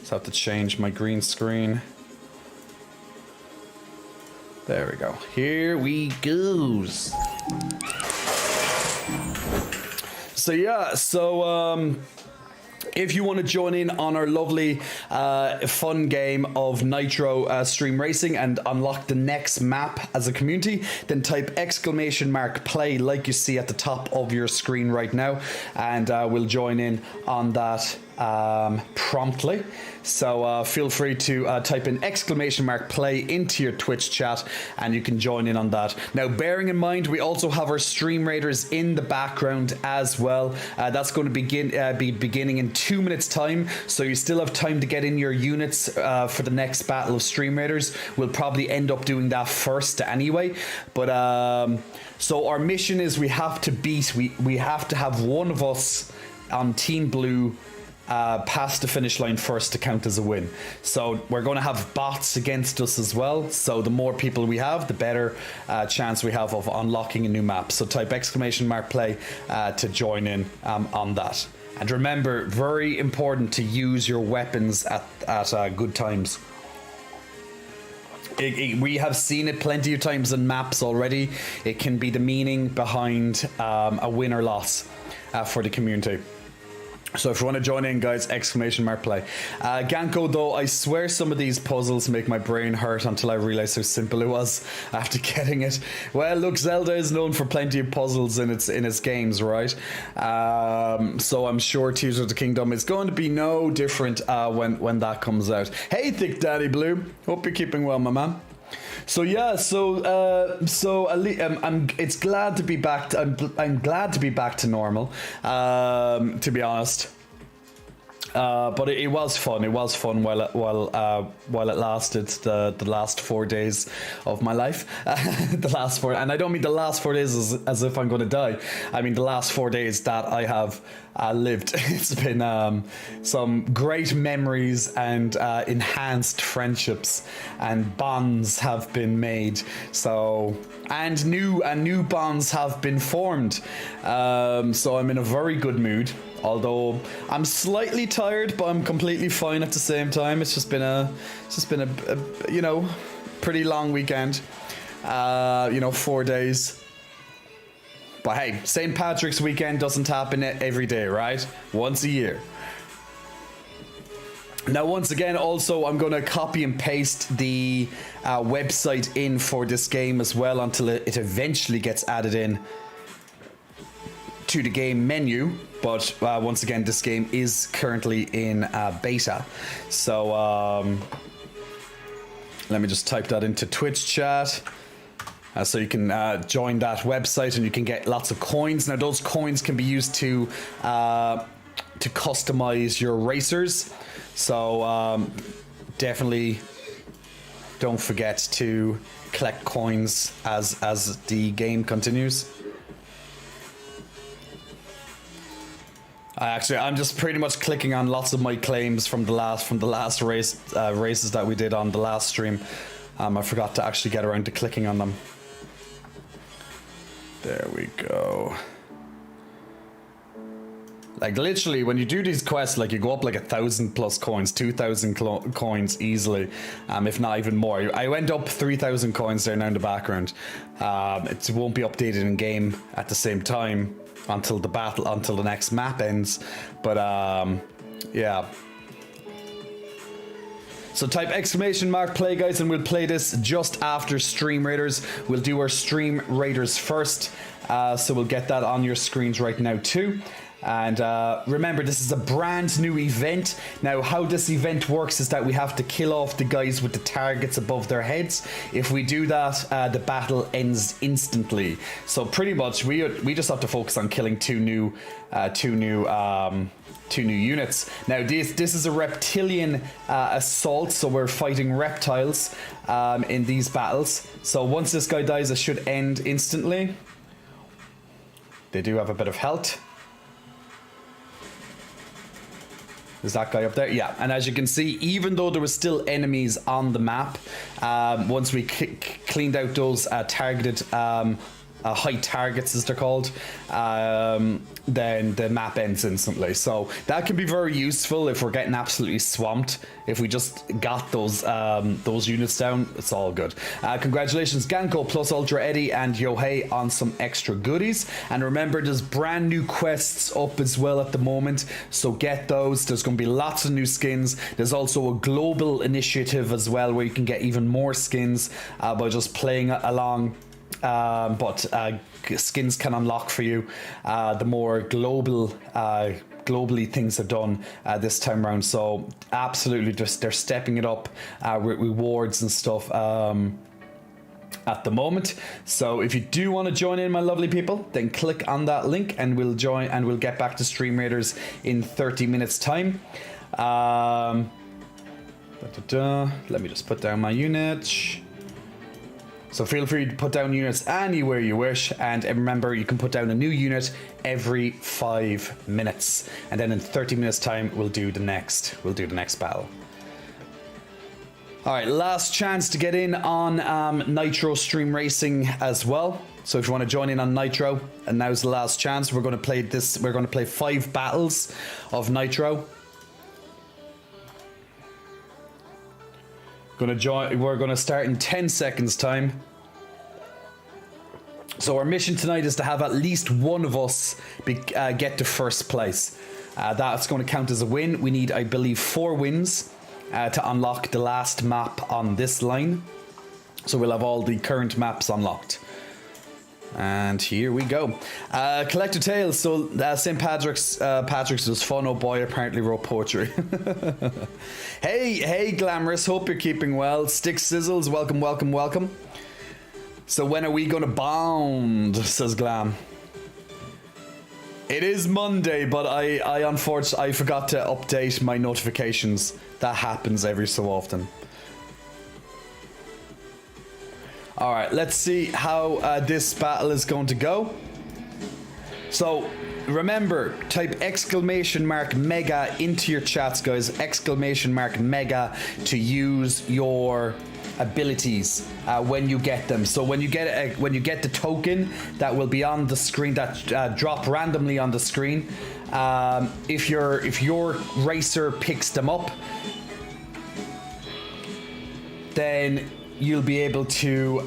Just have to change my green screen. There we go. Here we goes. So yeah, if you want to join in on our lovely fun game of Nitro Stream Racing and unlock the next map as a community, then type !play like you see at the top of your screen right now, and we'll join in on that promptly. So feel free to type in !play into your Twitch chat, and you can join in on that. Now, bearing in mind, we also have our Stream Raiders in the background as well. That's going to be beginning in 2 minutes time, so you still have time to get in your units for the next battle of Stream Raiders. We'll probably end up doing that first anyway, but so our mission is we have to have one of us on Team Blue past the finish line first to count as a win. So we're going to have bots against us as well, so the more people we have, the better chance we have of unlocking a new map. So type !play to join in on that. And remember, very important to use your weapons at good times. We have seen it plenty of times in maps already. It can be the meaning behind a win or loss for the community. So if you want to join in, guys, !play. Ganko, though, I swear some of these puzzles make my brain hurt until I realize how simple it was after getting it. Well, look, Zelda is known for plenty of puzzles in its games, right? So I'm sure Tears of the Kingdom is going to be no different when that comes out. Hey, Thick Daddy Blue. Hope you're keeping well, my man. So yeah, it's glad to be back. I'm glad to be back to normal. To be honest. But it was fun. It was fun while it lasted. The last 4 days of my life. The last 4, and I don't mean the last 4 days as if I'm going to die. I mean the last 4 days that I have lived. It's been some great memories and enhanced friendships and bonds have been made. So new bonds have been formed. So I'm in a very good mood. Although I'm slightly tired, but I'm completely fine at the same time. It's just been a you know, pretty long weekend. You know, 4 days. But hey, St. Patrick's weekend doesn't happen every day, right? Once a year. Now, once again, also, I'm going to copy and paste the website in for this game as well until it eventually gets added in to the game menu. But once again, this game is currently in beta. So let me just type that into Twitch chat. So you can join that website and you can get lots of coins. Now, those coins can be used to customize your racers. So definitely don't forget to collect coins as the game continues. I'm just pretty much clicking on lots of my claims from the last races that we did on the last stream. I forgot to actually get around to clicking on them. There we go. Like literally, when you do these quests, like you go up like 1,000+ coins, 2,000 coins easily, if not even more. I went up 3,000 coins there now in the background. It won't be updated in game at the same time until the next map ends. But yeah. So type !play, guys, and we'll play this just after Stream Raiders. We'll do our Stream Raiders first, so we'll get that on your screens right now too. And remember, this is a brand new event. Now, how this event works is that we have to kill off the guys with the targets above their heads. If we do that, the battle ends instantly. So pretty much, we just have to focus on killing two new units. Now this is a reptilian assault, so we're fighting reptiles in these battles. So once this guy dies, it should end instantly. They do have a bit of health. Is that guy up there? Yeah, and as you can see, even though there were still enemies on the map, once we cleaned out those targeted high targets, as they're called, then the map ends instantly. So that can be very useful if we're getting absolutely swamped. If we just got those units down, it's all good. Congratulations, Ganko plus Ultra Eddie and Yohei on some extra goodies. And remember, there's brand new quests up as well at the moment, so get those. There's going to be lots of new skins. There's also a global initiative as well where you can get even more skins by just playing along. But skins can unlock for you the more globally things are done this time around. So absolutely, just they're stepping it up with rewards and stuff at the moment. So if you do want to join in, my lovely people, then click on that link and we'll join, and we'll get back to Stream Raiders in 30 minutes time. Let me just put down my unit. So feel free to put down units anywhere you wish, and remember, you can put down a new unit every 5 minutes, and then in 30 minutes time we'll do the next battle. All right, last chance to get in on Nitro Stream Racing as well. So if you want to join in on Nitro, and now's the last chance. We're going to play this. We're going to play 5 battles of Nitro. We're gonna start in 10 seconds time. So our mission tonight is to have at least one of us get to first place. That's going to count as a win. We need, I believe, 4 wins to unlock the last map on this line. So we'll have all the current maps unlocked. And here we go. Collector Tales. So St. Patrick's was fun. Oh boy, apparently wrote poetry. Hey, Glamorous. Hope you're keeping well. Stick Sizzles. Welcome. So when are we gonna bond? Says Glam. It is Monday, but I unfortunately forgot to update my notifications. That happens every so often. Alright, let's see how this battle is going to go. So, remember, type !mega into your chats, guys. !mega to use your abilities when you get them. So when you get the token that will be on the screen, that drop randomly on the screen, If your racer picks them up, then you'll be able to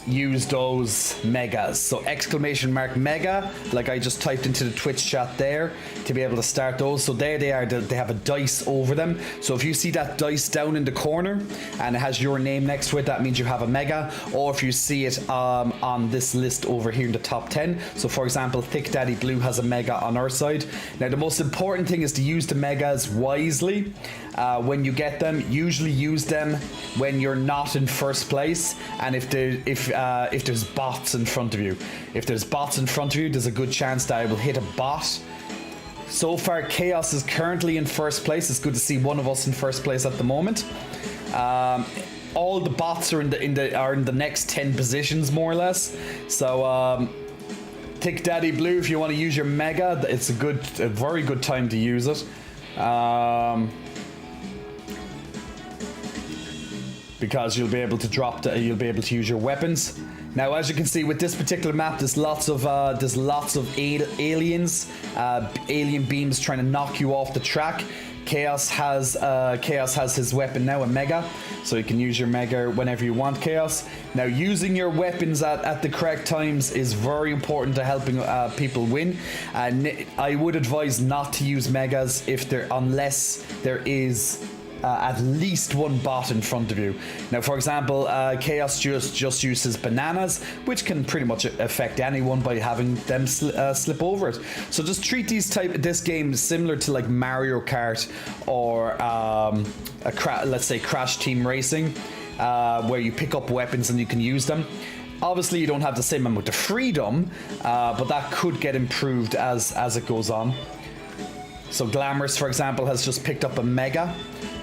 use those megas. So exclamation mark mega, like I just typed into the Twitch chat there, to be able to start those. So there they are, they have a dice over them. So if you see that dice down in the corner and it has your name next to it, that means you have a mega. Or if you see it on this list over here in the top 10, so for example Thick Daddy Blue has a mega on our side. Now the most important thing is to use the megas wisely. When you get them, usually use them when you're not in first place, and if there's bots in front of you. If there's bots in front of you, there's a good chance that I will hit a bot. So far, Chaos is currently in first place. It's good to see one of us in first place at the moment. All the bots are in the next 10 positions, more or less. So Thick Daddy Blue, if you want to use your mega, it's a very good time to use it. Because you'll be able to you'll be able to use your weapons. Now, as you can see with this particular map, there's lots of aliens, alien beams trying to knock you off the track. Chaos has his weapon now, a mega, so you can use your mega whenever you want, Chaos. Now, using your weapons at the correct times is very important to helping people win. And I would advise not to use megas unless there is at least one bot in front of you. Now, for example, Chaos just uses bananas, which can pretty much affect anyone by having them slip over it. So just treat this game similar to like Mario Kart or let's say Crash Team Racing, where you pick up weapons and you can use them. Obviously, you don't have the same amount of freedom, but that could get improved as it goes on. So Glamorous, for example, has just picked up a mega.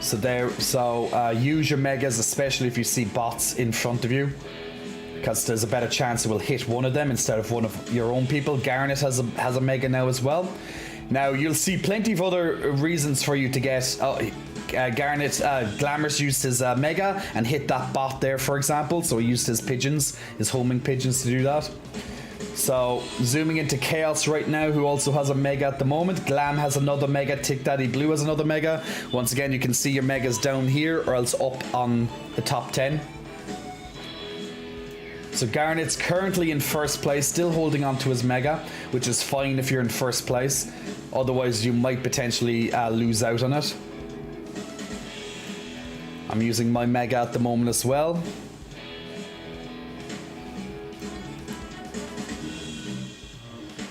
So use your megas, especially if you see bots in front of you, because there's a better chance it will hit one of them instead of one of your own people. Garnet has a mega now as well. Now you'll see plenty of other reasons for you to get. Glamorous used his mega and hit that bot there, for example. So he used his homing pigeons to do that. So zooming into Chaos right now, who also has a mega at the moment. Glam has another mega. Thick Daddy Blue has another mega. Once again, you can see your megas down here or else up on the top 10. So Garnet's currently in first place, still holding on to his mega, which is fine if you're in first place. Otherwise, you might potentially lose out on it. I'm using my mega at the moment as well.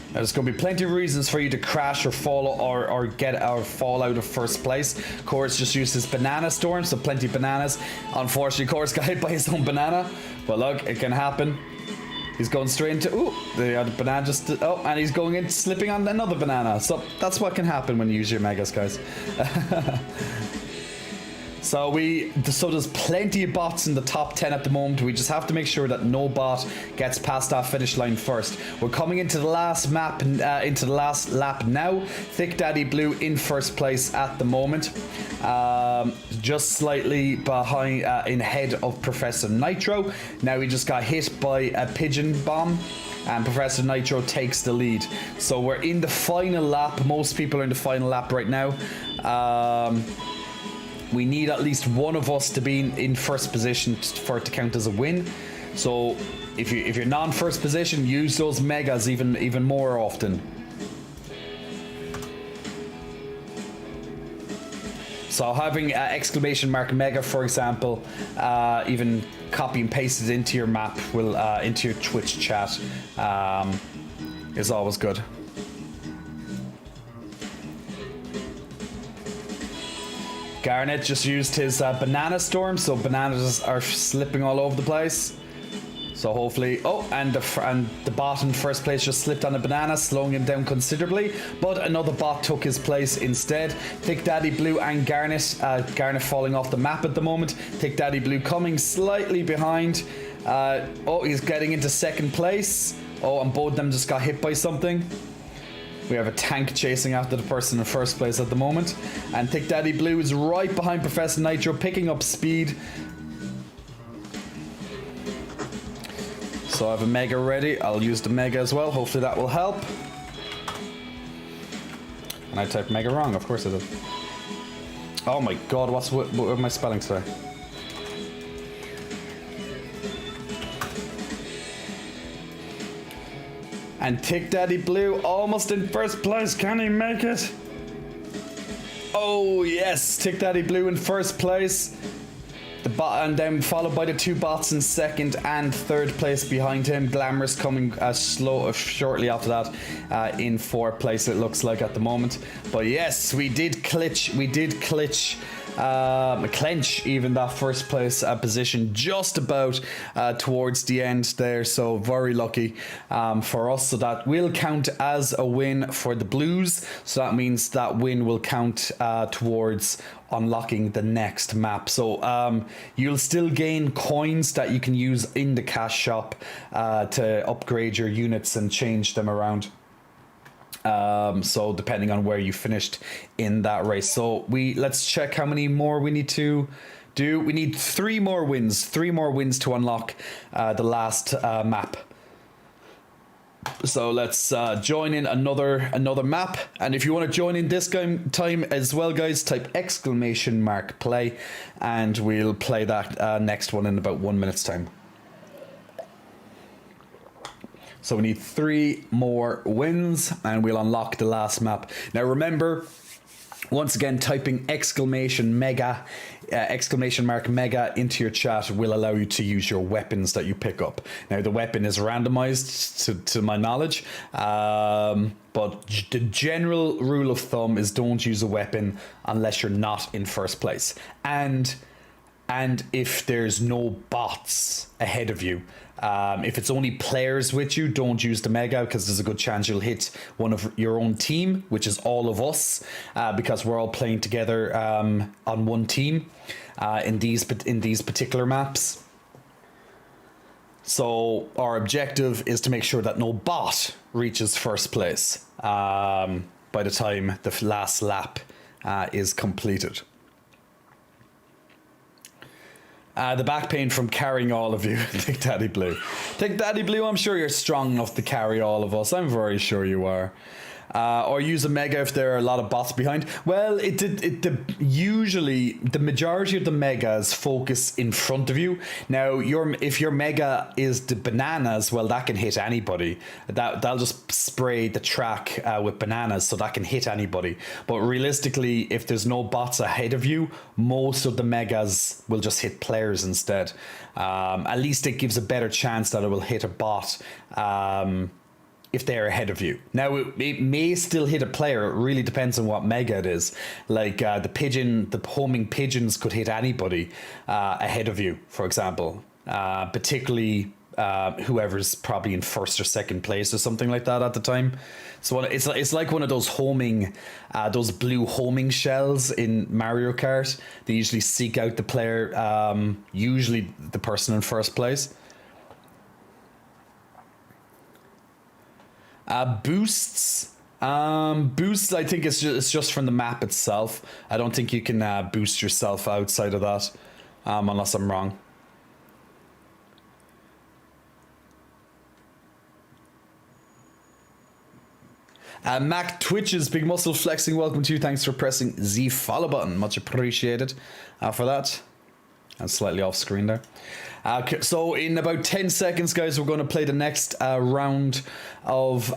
Now, there's going to be plenty of reasons for you to crash or fall or fall out of first place. Chorus just used his banana storm, so plenty of bananas. Unfortunately, Chorus got hit by his own banana, but look, it can happen. He's going straight into the banana and he's going in, slipping on another banana. So that's what can happen when you use your megas, guys. So there's plenty of bots in the top 10 at the moment. We just have to make sure that no bot gets past that finish line first. We're coming into the last map, into the last lap now. Thick Daddy Blue in first place at the moment, just slightly behind, in head of Professor Nitro. Now he just got hit by a pigeon bomb, and Professor Nitro takes the lead. So we're in the final lap. Most people are in the final lap right now. We need at least one of us to be in first position for it to count as a win. So if you're not in first position, use those megas even more often. So having exclamation mark mega, for example, even copy and paste it into your map, into your Twitch chat, is always good. Garnet just used his banana storm, so bananas are slipping all over the place. So hopefully, and the bot in first place just slipped on a banana, slowing him down considerably. But another bot took his place instead. Thick Daddy Blue and Garnet falling off the map at the moment. Thick Daddy Blue coming slightly behind. He's getting into second place. And both of them just got hit by something. We have a tank chasing after the person in first place at the moment. And Thick Daddy Blue is right behind Professor Nitro, picking up speed. So I have a mega ready. I'll use the mega as well. Hopefully that will help. And I typed mega wrong. Of course I did. Oh my god, what am I spelling today? And Tick Daddy Blue almost in first place. Can he make it? Oh yes, Tick Daddy Blue in first place. And then followed by the two bots in second and third place behind him. Glamorous coming shortly after that in fourth place, it looks like at the moment. But yes, we did clinch even that first place position just about towards the end there. So very lucky for us. So that will count as a win for the Blues. So that means that win will count towards unlocking the next map. So you'll still gain coins that you can use in the cash shop to upgrade your units and change them around. So depending on where you finished in that race. So let's check how many more we need to do. We need 3 more wins to unlock the last map. So let's join in another map, and if you want to join in this time as well, guys, type !play, and we'll play that next one in about 1 minute's time. So we need 3 more wins, and we'll unlock the last map. Now remember, once again, typing !mega into your chat will allow you to use your weapons that you pick up. Now the weapon is randomized to my knowledge, but the general rule of thumb is don't use a weapon unless you're not in first place, and if there's no bots ahead of you. If it's only players with you, don't use the mega, because there's a good chance you'll hit one of your own team, which is all of us, because we're all playing together on one team in these particular maps. So our objective is to make sure that no bot reaches first place by the time the last lap is completed. The back pain from carrying all of you. Tick Daddy Blue. Tick Daddy Blue, I'm sure you're strong enough to carry all of us. I'm very sure you are. Or use a mega if there are a lot of bots behind. Well, usually the majority of the megas focus in front of you. Now, if your mega is the bananas, well, that can hit anybody. That'll just spray the track with bananas, so that can hit anybody. But realistically, if there's no bots ahead of you, most of the megas will just hit players instead. At least it gives a better chance that it will hit a bot. If they're ahead of you. Now, it may still hit a player. It really depends on what mega it is. Like the homing pigeons could hit anybody ahead of you, for example. Particularly whoever's probably in first or second place or something like that at the time. So it's like one of those those blue homing shells in Mario Kart. They usually seek out the player, usually the person in first place. Boosts. Boosts, I think it's just from the map itself. I don't think you can boost yourself outside of that, unless I'm wrong. Mac Twitches, big muscle flexing, welcome to you. Thanks for pressing the follow button. Much appreciated for that. And slightly off screen there. So in about 10 seconds, guys, we're going to play the next round of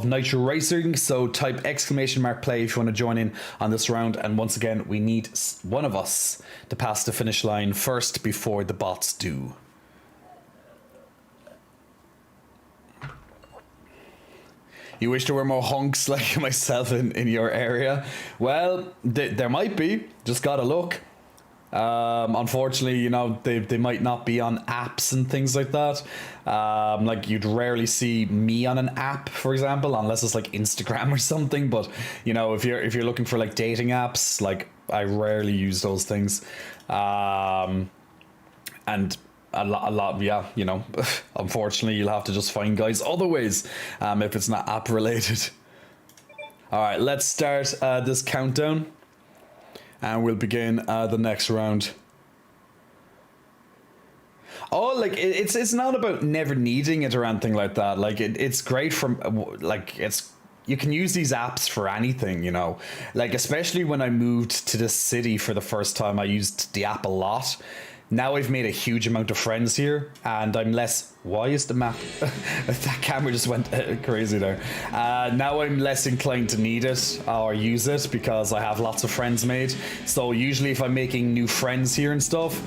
Nitro Racing. So type !play if you want to join in on this round. And once again, we need one of us to pass the finish line first before the bots do. You wish there were more hunks like myself in your area? Well, there might be. Just gotta look. Unfortunately, you know, they might not be on apps and things like that. Like you'd rarely see me on an app, for example, unless it's like Instagram or something. But you know, if you're looking for like dating apps, like I rarely use those things. And a lot, yeah, you know, unfortunately, you'll have to just find guys other ways if it's not app related. All right, let's start this countdown. And we'll begin the next round. Oh, like it's not about never needing it or anything like that. Like it's great from like it's you can use these apps for anything, you know. Like especially when I moved to this city for the first time, I used the app a lot. Now I've made a huge amount of friends here, and I'm less. Why is the map? That camera just went crazy there. Now I'm less inclined to need it or use it because I have lots of friends made. So usually, if I'm making new friends here and stuff,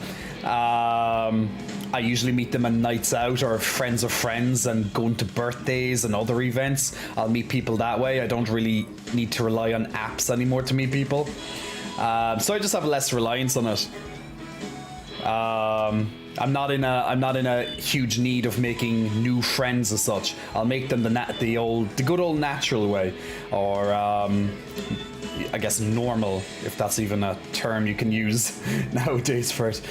I usually meet them on nights out or friends of friends and going to birthdays and other events. I'll meet people that way. I don't really need to rely on apps anymore to meet people. So I just have less reliance on it. I'm not in a huge need of making new friends as such. I'll make them the good old natural way, or I guess normal, if that's even a term you can use nowadays for it.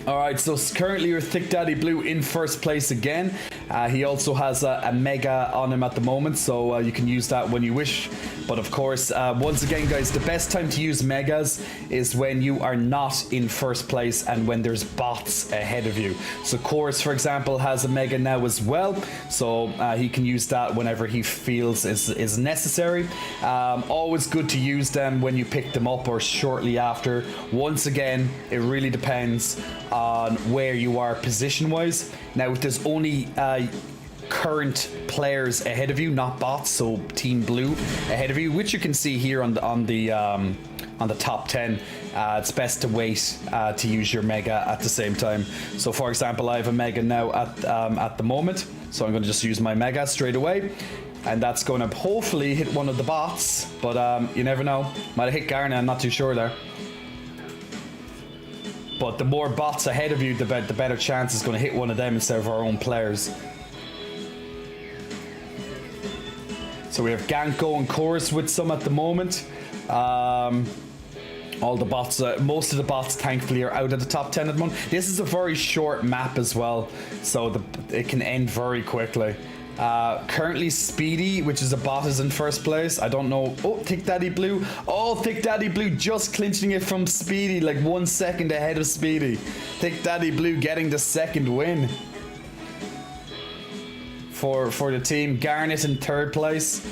Alright, so currently you're Thick Daddy Blue in first place again. He also has a mega on him at the moment, so you can use that when you wish. But of course, once again, guys, the best time to use megas is when you are not in first place and when there's bots ahead of you. So Chorus, for example, has a mega now as well, so he can use that whenever he feels is necessary. Always good to use them when you pick them up or shortly after. Once again, it really depends on where you are position-wise. Now, if there's only current players ahead of you, not bots, so Team Blue ahead of you, which you can see here on the top 10, it's best to wait to use your mega at the same time. So, for example, I have a mega now at the moment, so I'm going to just use my mega straight away. And that's going to hopefully hit one of the bots, but you never know. Might have hit Garnet, I'm not too sure there. But the more bots ahead of you, the better chance it's going to hit one of them instead of our own players. So we have Ganko and Chorus with some at the moment. All the bots, most of the bots, thankfully, are out of the top 10 at the moment. This is a very short map as well, so it can end very quickly. Currently Speedy, which is a bot, is in first place. I don't know. Oh, Thick Daddy Blue. Oh, Thick Daddy Blue just clinching it from Speedy, like 1 second ahead of Speedy. Thick Daddy Blue getting the second win for the team. Garnet in third place.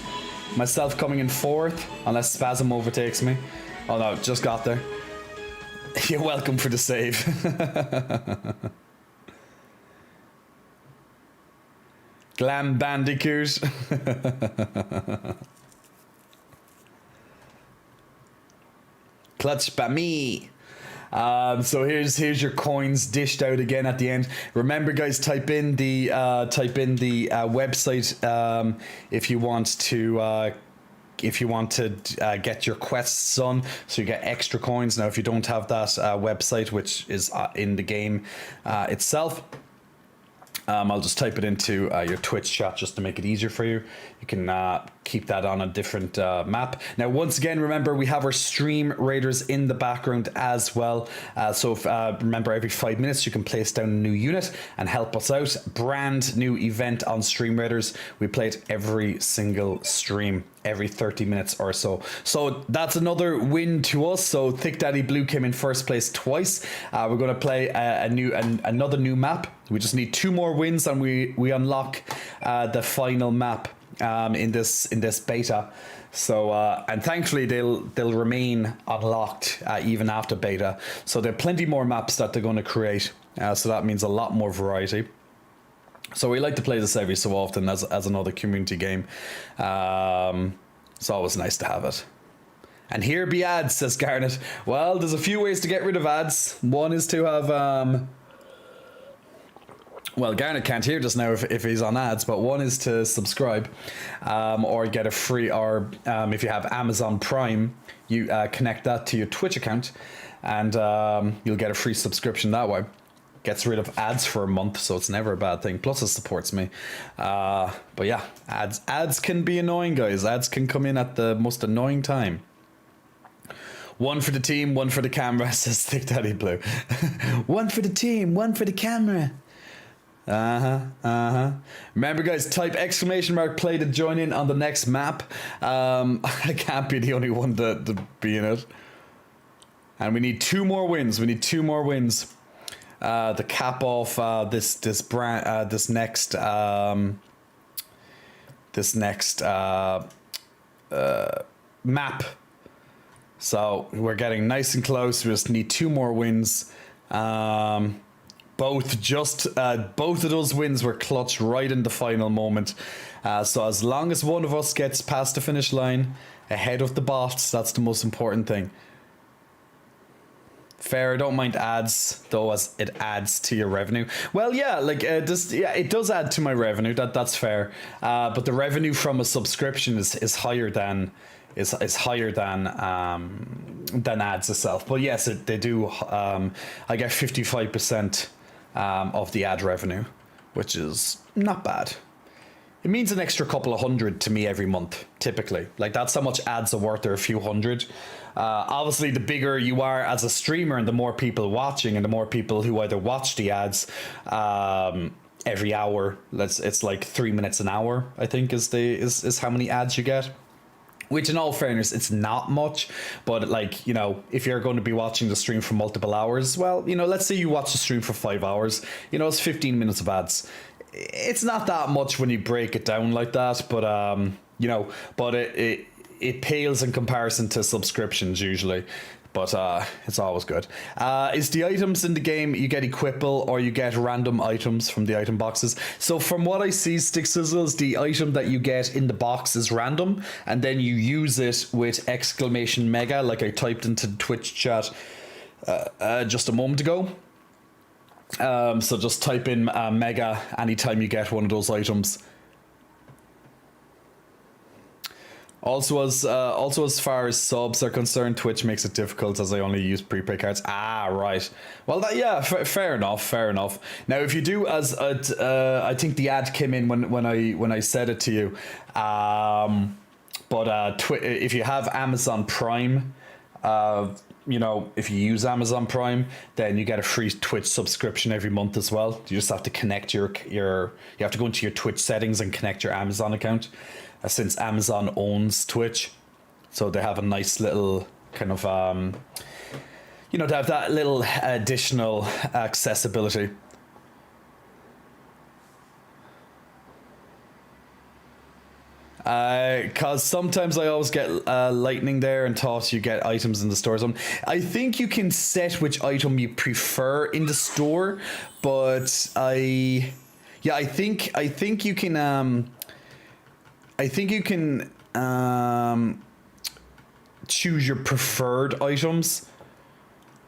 Myself coming in fourth, unless Spasm overtakes me. Oh no, just got there. You're welcome for the save. Glam Bandicoot. Clutch by me. So here's your coins dished out again at the end. Remember, guys, type in the website if you want to get your quests done, so you get extra coins. Now, if you don't have that website, which is in the game itself, I'll just type it into your Twitch chat just to make it easier for you. You can keep that on a different map. Now, once again, remember, we have our Stream Raiders in the background as well. So remember, every 5 minutes you can place down a new unit and help us out. Brand new event on Stream Raiders. We play it every single stream, every 30 minutes or so. So that's another win to us. So Thick Daddy Blue came in first place twice. We're going to play another new map. We just need 2 more wins and we unlock the final map in this beta. So and thankfully they'll remain unlocked even after beta. So there are plenty more maps that they're going to create. So that means a lot more variety. So we like to play this every so often as another community game. It's always nice to have it. And here be ads, says Garnet. Well, there's a few ways to get rid of ads. One is to have well, Garnet can't hear just now if he's on ads, but one is to subscribe or get a free, or if you have Amazon Prime, you connect that to your Twitch account and you'll get a free subscription that way. Gets rid of ads for a month, so it's never a bad thing. Plus it supports me. But yeah, ads can be annoying, guys. Ads can come in at the most annoying time. One for the team, one for the camera, says Thick Daddy Blue. One for the team, one for the camera. Remember, guys, type !play to join in on the next map. I can't be the only one to be in it. And we need 2 more wins. We need 2 more wins. the cap off this brand this next map. So we're getting nice and close. We just need 2 more wins. Both of those wins were clutch right in the final moment. So as long as one of us gets past the finish line ahead of the bots, that's the most important thing. Fair, I don't mind ads though, as it adds to your revenue. Well, yeah, like it does add to my revenue. That's fair. But the revenue from a subscription is higher than higher than ads itself. But yes, they do. I get 55% of the ad revenue, which is not bad. It means an extra couple of hundred to me every month, typically. Like, that's how much ads are worth. They're a few hundred. Obviously, the bigger you are as a streamer and the more people watching and the more people who either watch the ads every hour, it's like 3 minutes an hour, I think, is how many ads you get. Which, in all fairness, it's not much, but like, you know, if you're going to be watching the stream for multiple hours, well, you know, let's say you watch the stream for 5 hours, you know, it's 15 minutes of ads. It's not that much when you break it down like that, but you know, but it pales in comparison to subscriptions usually. But it's always good. Is the items in the game, you get equipable or you get random items from the item boxes? So from what I see, Stick Sizzles, the item that you get in the box is random, and then you use it with exclamation mega, like I typed into the Twitch chat just a moment ago. So just type in mega anytime you get one of those items. Also, as far as subs are concerned, Twitch makes it difficult as I only use prepaid cards. Ah, right. Well, fair enough. Now, if you do, as I think the ad came in when I said it to you. If you have Amazon Prime, you know, if you use Amazon Prime, then you get a free Twitch subscription every month as well. You just have to connect you have to go into your Twitch settings and connect your Amazon account. Since Amazon owns Twitch, so they have a nice little kind of you know, to have that little additional accessibility. Cause sometimes I always get lightning there and thought you get items in the store zone. I think you can set which item you prefer in the store, but I think you can choose your preferred items,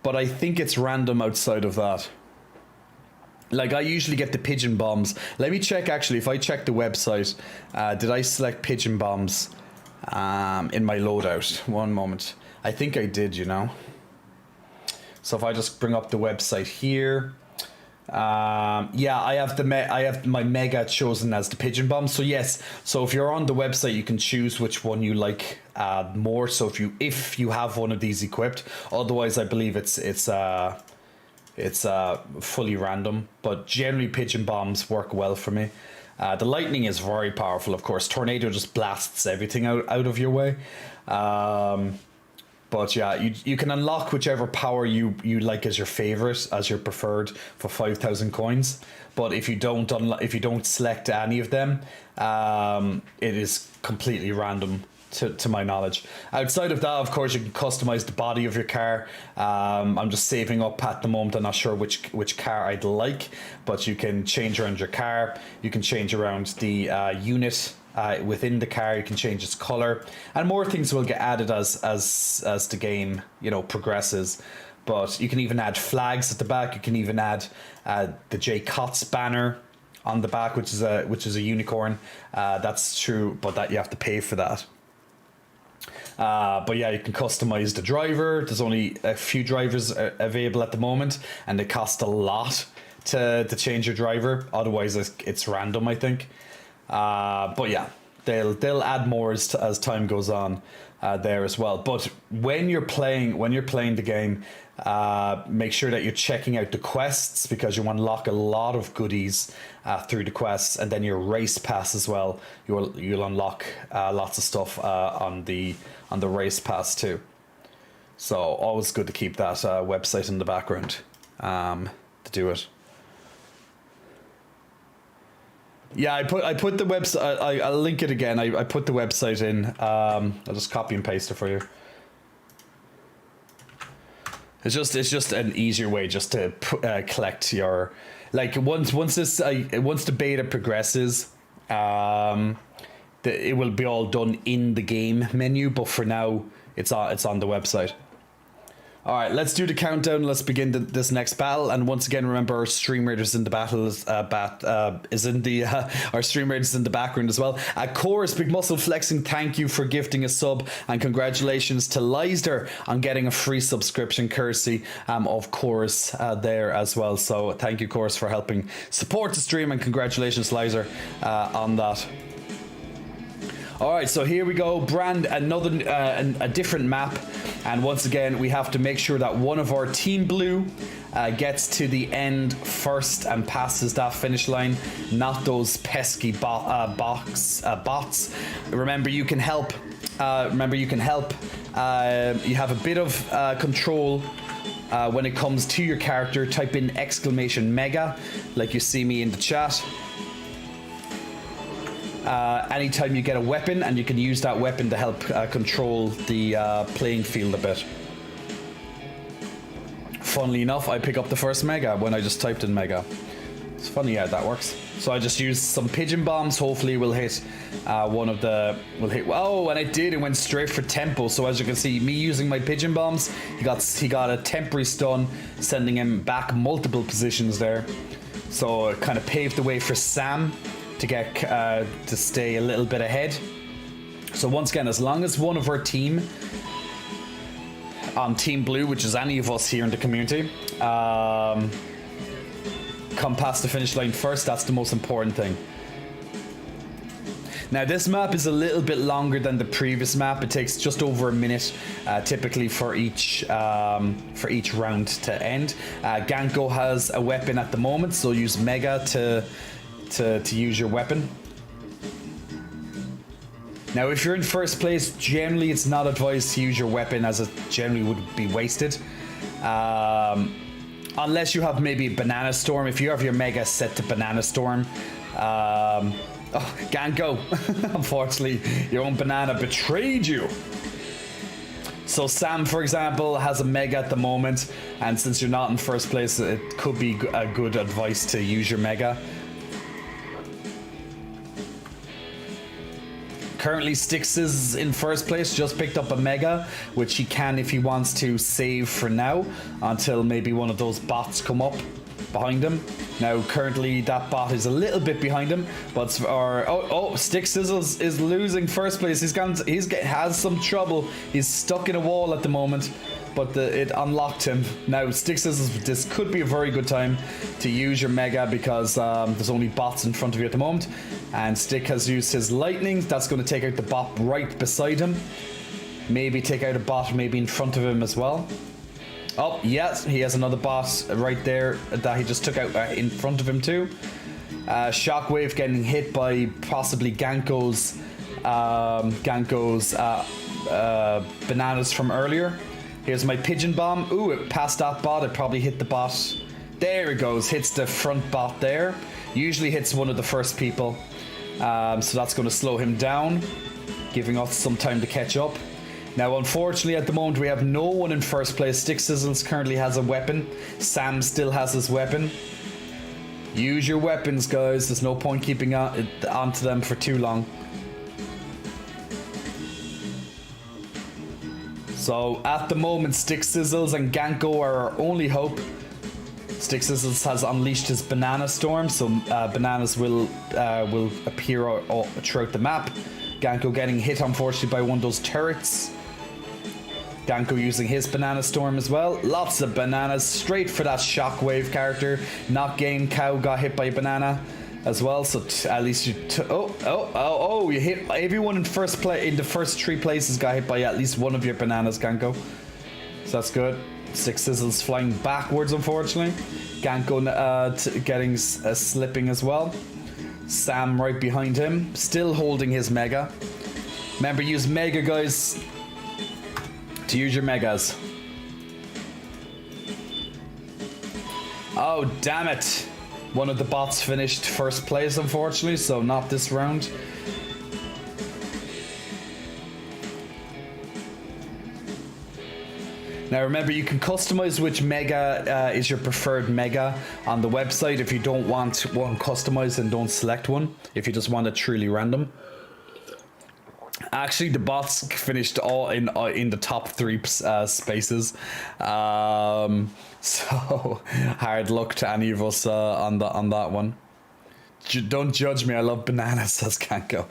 but I think it's random outside of that. Like, I usually get the pigeon bombs. Let me check, actually, if I check the website, did I select pigeon bombs in my loadout? One moment. I think I did, you know. So if I just bring up the website here, yeah, I have my mega chosen as the pigeon bomb. So yes, so if you're on the website, you can choose which one you like more. So if you have one of these equipped, otherwise I believe it's fully random. But generally, pigeon bombs work well for me. The lightning is very powerful, of course. Tornado just blasts everything out of your way. But yeah, you can unlock whichever power you like as your favorite, as your preferred, for 5,000 coins. But if you don't select any of them, it is completely random to my knowledge. Outside of that, of course, you can customize the body of your car. I'm just saving up at the moment. I'm not sure which car I'd like, but you can change around your car. You can change around the unit within the car. You can change its color, and more things will get added as the game, you know, progresses. But you can even add flags at the back. You can even add the J Cots banner on the back, which is a unicorn. That's true, but that you have to pay for that. But yeah, you can customize the driver. There's only a few drivers available at the moment, and they cost a lot to change your driver. Otherwise, it's random, I think. But yeah, they'll add more as time goes on there as well. But when you're playing the game, make sure that you're checking out the quests, because you unlock a lot of goodies through the quests, and then your race pass as well. You'll unlock lots of stuff on the race pass too. So always good to keep that website in the background. to do it. Yeah, I put the website. I'll link it again. I put the website in. I'll just copy and paste it for you. It's just an easier way just to collect your, like, once the beta progresses, it will be all done in the game menu. But for now, it's on the website. All right, let's do the countdown. Let's begin this next battle. And once again, remember our Stream Raiders in the battle is in the our Stream Raiders in the background as well. Chorus, Big Muscle Flexing, thank you for gifting a sub, and congratulations to Leisder on getting a free subscription courtesy of Chorus there as well. So thank you, Chorus, for helping support the stream, and congratulations, Leisder, on that. All right, so here we go. A different map, and once again we have to make sure that one of our Team Blue gets to the end first and passes that finish line, not those pesky bots. Remember, you can help. You have a bit of control when it comes to your character. Type in !mega, like you see me in the chat. Anytime you get a weapon, and you can use that weapon to help control the playing field a bit. Funnily enough, I pick up the first mega when I just typed in mega. It's funny how that works. So I just used some pigeon bombs. Hopefully we'll hit one of the... Oh, and it did. It went straight for tempo. So as you can see, me using my pigeon bombs, he got a temporary stun, sending him back multiple positions there. So it kind of paved the way for Sam to get to stay a little bit ahead. So once again, as long as one of our team on Team Blue, which is any of us here in the community, come past the finish line first, that's the most important thing. Now this map is a little bit longer than the previous map. It takes just over a minute typically for each round to end. Ganko has a weapon at the moment, so use Mega to use your weapon. Now if you're in first place, generally it's not advised to use your weapon, as it generally would be wasted, unless you have maybe Banana Storm. If you have your Mega set to Banana Storm, oh, Ganko, unfortunately your own banana betrayed you. So Sam, for example, has a Mega at the moment, and since you're not in first place, it could be a good advice to use your Mega. Currently, Styx is in first place, just picked up a Mega, which he can, if he wants to, save for now, until maybe one of those bots come up behind him. Now, currently, that bot is a little bit behind him, but Styx Sizzles is losing first place. Has some trouble. He's stuck in a wall at the moment, but it unlocked him. Now, Styx Sizzles, this could be a very good time to use your Mega, because there's only bots in front of you at the moment. And Stick has used his lightning. That's going to take out the bot right beside him. Maybe take out a bot maybe in front of him as well. Oh, yes, he has another bot right there that he just took out in front of him too. Shockwave getting hit by possibly Ganko's bananas from earlier. Here's my pigeon bomb. Ooh, it passed that bot. It probably hit the bot. There it goes. Hits the front bot there. Usually hits one of the first people. So that's going to slow him down, giving us some time to catch up. Now, unfortunately, at the moment, we have no one in first place. Styx Sizzles currently has a weapon. Sam still has his weapon. Use your weapons, guys. There's no point keeping onto them for too long. So, at the moment, Styx Sizzles and Ganko are our only hope. Styx Sizzles has unleashed his Banana Storm, so bananas will appear throughout the map. Ganko getting hit, unfortunately, by one of those turrets. Ganko using his Banana Storm as well. Lots of bananas, straight for that Shockwave character. Not Game Cow got hit by a banana as well, so at least you... you hit everyone in first in the first 3 places got hit by at least one of your bananas, Ganko. So that's good. Styx Sizzles flying backwards, unfortunately. Ganko getting slipping as well. Sam right behind him, still holding his Mega. Remember, use Mega, guys, to use your Megas. Oh, damn it. One of the bots finished first place, unfortunately, so not this round. Now remember, you can customize which mega is your preferred mega on the website. If you don't want one customized, then don't select one. If you just want it truly random. Actually, the bots finished all in the top 3 spaces. So hard luck to any of us on that one. Don't judge me. I love bananas, says Ganko.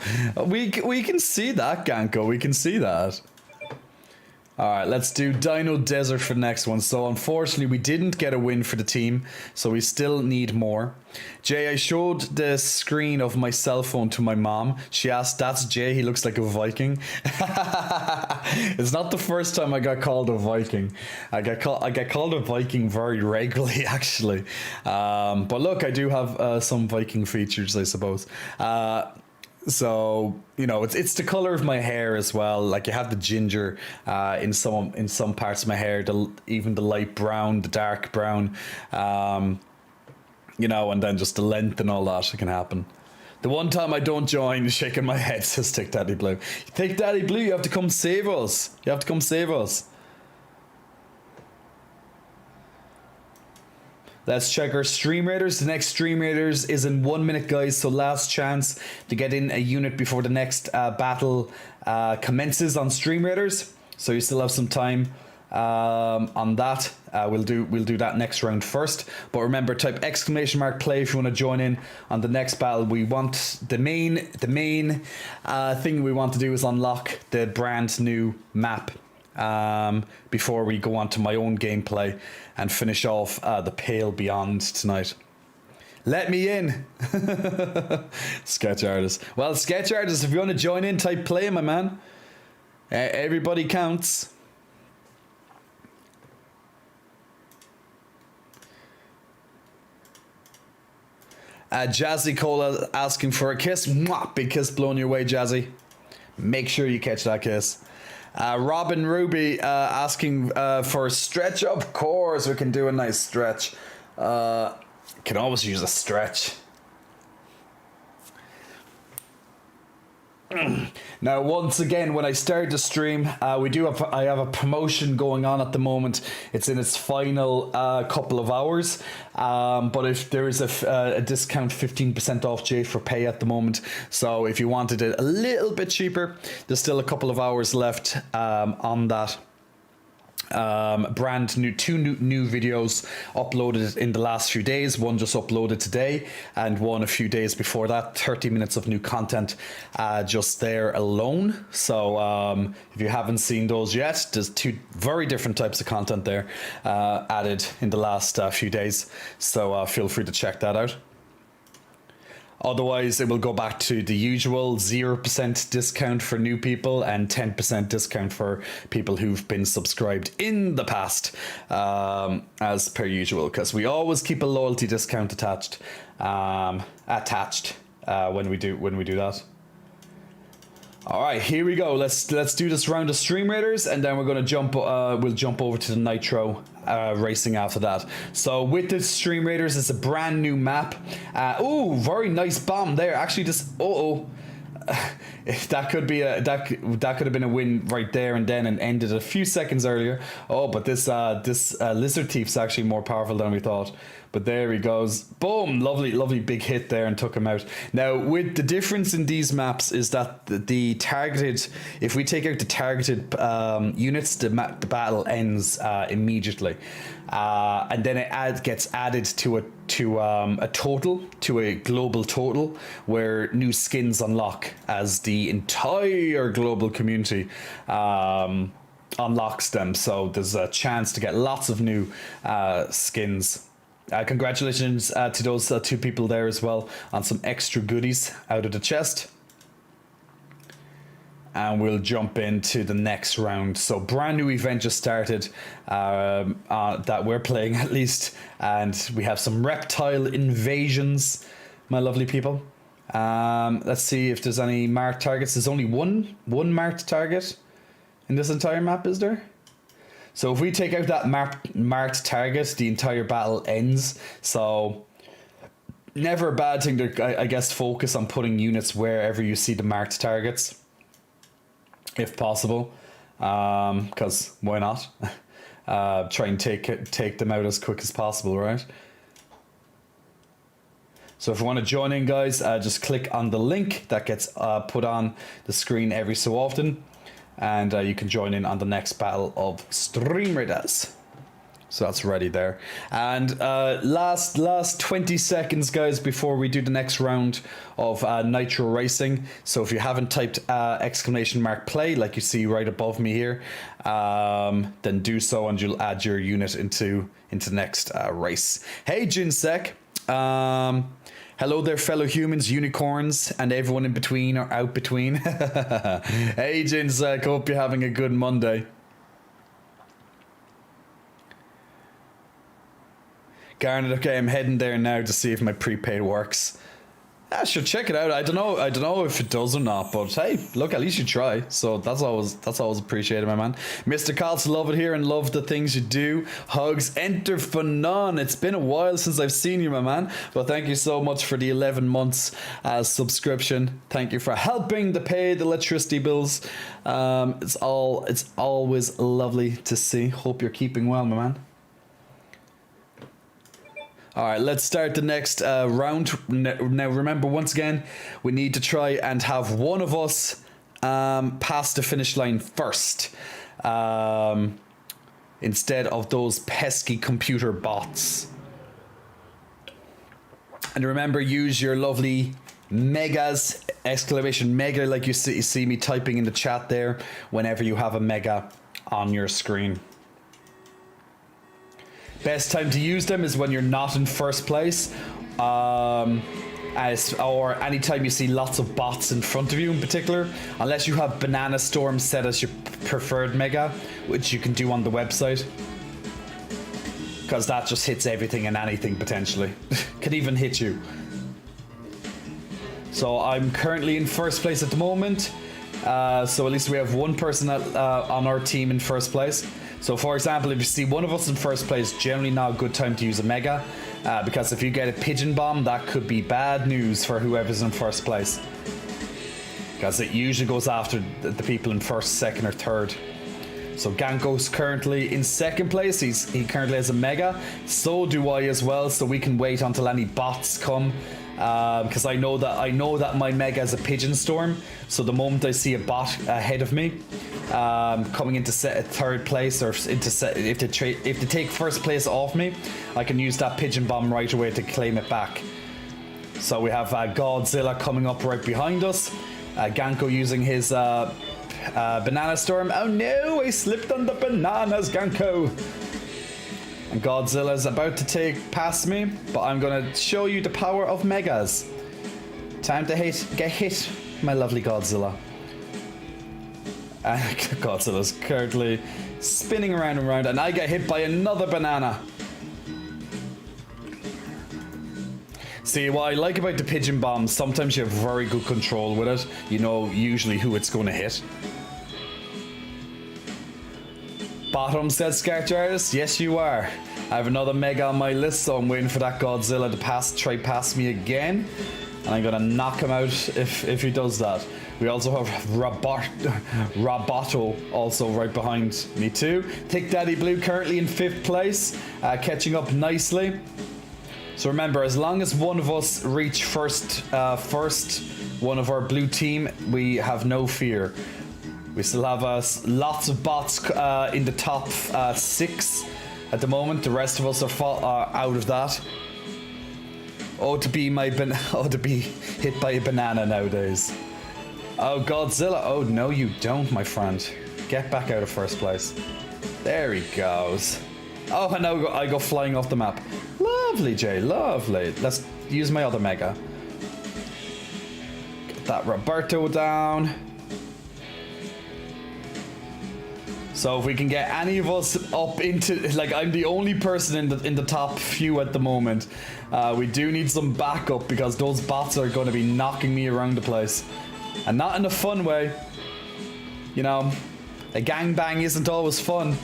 We can see that, Ganko. We can see that. Alright, let's do Dino Desert for the next one. So unfortunately we didn't get a win for the team, so we still need more. Jay, I showed the screen of my cell phone to my mom. She asked, that's Jay, he looks like a Viking. It's not the first time I got called a Viking. I get called a Viking very regularly, actually. But look, I do have some Viking features, I suppose. So, you know, it's the color of my hair as well. Like, you have the ginger in some parts of my hair, even the light brown, the dark brown, you know, and then just the length and all that can happen. The one time I don't join, shaking my head, says Thick Daddy Blue. Thick Daddy Blue, you have to come save us. You have to come save us. Let's check our Stream Raiders. The next Stream Raiders is in 1 minute, guys. So last chance to get in a unit before the next battle commences on Stream Raiders. So you still have some time on that. We'll do that next round first. But remember, type !play if you want to join in on the next battle. We want the main thing we want to do is unlock the brand new map. Before we go on to my own gameplay and finish off the Pale Beyond tonight. Let me in. Sketch artist. Well, sketch artist, if you want to join in, type play, my man. Everybody counts. Jazzy Cola asking for a kiss. Mwah, big kiss blown your way, Jazzy. Make sure you catch that kiss. Robin Ruby asking for a stretch. Of course, we can do a nice stretch. Can always use a stretch. Now, once again, when I started the stream, I have a promotion going on at the moment. It's in its final couple of hours, but if there is a discount, 15% off J for Pay at the moment. So if you wanted it a little bit cheaper, there's still a couple of hours left on that. Brand new, two new videos uploaded in the last few days. One just uploaded today and one a few days before that. 30 minutes of new content just there alone. So if you haven't seen those yet, there's 2 very different types of content there added in the last few days. So feel free to check that out. Otherwise, it will go back to the usual 0% discount for new people and 10% discount for people who've been subscribed in the past, as per usual, because we always keep a loyalty discount attached when we do that. All right, here we go. Let's do this round of Stream Raiders, and then we're going to jump. We'll jump over to the Nitro racing after that. So with the Stream Raiders, it's a brand new map. Oh, very nice bomb there. Actually, just that could be that could have been a win right there and then, and ended a few seconds earlier. Oh, but this Lizard Thief's actually more powerful than we thought. But there he goes. Boom! Lovely big hit there and took him out. Now, with the difference in these maps is that the targeted, if we take out the targeted units, the battle ends immediately. And then it gets added to a global total, where new skins unlock as the entire global community unlocks them. So there's a chance to get lots of new skins. Congratulations to those 2 people there as well on some extra goodies out of the chest. And we'll jump into the next round. So brand new event just started that we're playing at least. And we have some reptile invasions, my lovely people. Let's see if there's any marked targets. There's only one marked target in this entire map, is there? So if we take out that marked target, the entire battle ends. So never a bad thing to, I guess, focus on putting units wherever you see the marked targets, if possible. Because why not? Try and take them out as quick as possible, right? So if you want to join in, guys, just click on the link that gets put on the screen every so often, and you can join in on the next battle of Stream Raiders. So that's ready there. And last 20 seconds, guys, before we do the next round of Nitro Racing. So if you haven't typed !play like you see right above me here, then do so, and you'll add your unit into the next race. Hey, Jinsek. Hello there, fellow humans, unicorns, and everyone in between or out between. Hey, Jinsek, hope you're having a good Monday. Garnet, okay, I'm heading there now to see if my prepaid works. I should check it out. I don't know if it does or not, but hey, look, at least you try. So that's always appreciated, my man. Mr. Carlson, love it here and love the things you do. Hugs, enter Fanon. It's been a while since I've seen you, my man. But thank you so much for the 11 months subscription. Thank you for helping to pay the electricity bills. It's always lovely to see. Hope you're keeping well, my man. All right, let's start the next round. Now, remember, once again, we need to try and have one of us pass the finish line first, instead of those pesky computer bots. And remember, use your lovely megas, exclamation mega, like you see me typing in the chat there, whenever you have a mega on your screen. Best time to use them is when you're not in first place, or anytime you see lots of bots in front of you in particular, unless you have Banana Storm set as your preferred mega, which you can do on the website, because that just hits everything and anything potentially. Could even hit you. So I'm currently in first place at the moment, so at least we have one person on our team in first place. So for example, if you see one of us in first place, generally not a good time to use a mega, because if you get a pigeon bomb, that could be bad news for whoever's in first place, because it usually goes after the people in first, second or third. So Ganko's currently in second place. He currently has a mega. So do I as well, so we can wait until any bots come, because I know that my mega is a pigeon storm. So the moment I see a bot ahead of me, coming into third place, or if they take first place off me, I can use that pigeon bomb right away to claim it back. So we have Godzilla coming up right behind us. Ganko using his banana storm. Oh no, I slipped on the bananas, Ganko. And Godzilla's about to take past me, but I'm gonna show you the power of megas. Time to get hit, my lovely Godzilla. And Godzilla's currently spinning around and around, and I get hit by another banana. See, what I like about the pigeon bombs, sometimes you have very good control with it. You know usually who it's going to hit. Bottom, said Scarjartis. Yes, you are. I have another mega on my list, so I'm waiting for that Godzilla to try pass me again. And I'm going to knock him out if he does that. We also have Roboto also right behind me too. Thick Daddy Blue currently in 5th place, catching up nicely. So remember, as long as one of us reach first, one of our blue team, we have no fear. We still have lots of bots in the top 6 at the moment. The rest of us are out of that. To be hit by a banana nowadays. Oh, Godzilla. Oh, no, you don't, my friend. Get back out of first place. There he goes. Oh, and now I go flying off the map. Lovely, Jay. Lovely. Let's use my other mega. Get that Roberto down. So if we can get any of us up into... Like, I'm the only person in the top few at the moment. We do need some backup, because those bots are going to be knocking me around the place. And not in a fun way. You know, a gangbang isn't always fun.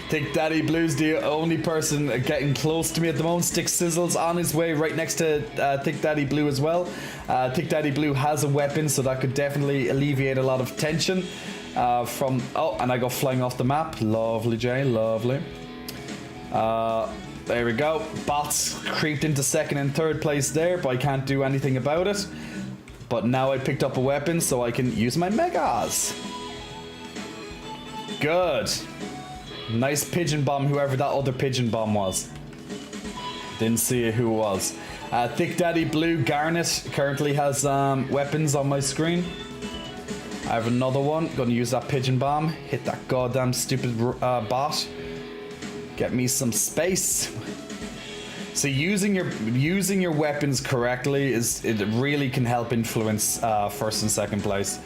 Thick Daddy Blue's the only person getting close to me at the moment. Stick Sizzle's on his way right next to Thick Daddy Blue as well. Thick Daddy Blue has a weapon, so that could definitely alleviate a lot of tension from... Oh, and I go flying off the map. Lovely, Jay, lovely. There we go. Bots creeped into second and third place there, but I can't do anything about it. But now I picked up a weapon, so I can use my megas. Good. Nice pigeon bomb, whoever that other pigeon bomb was. Didn't see who it was. Thick Daddy Blue Garnet currently has weapons on my screen. I have another one. Gonna use that pigeon bomb. Hit that goddamn stupid bot. Get me some space. So using your weapons correctly it really can help influence first and second place.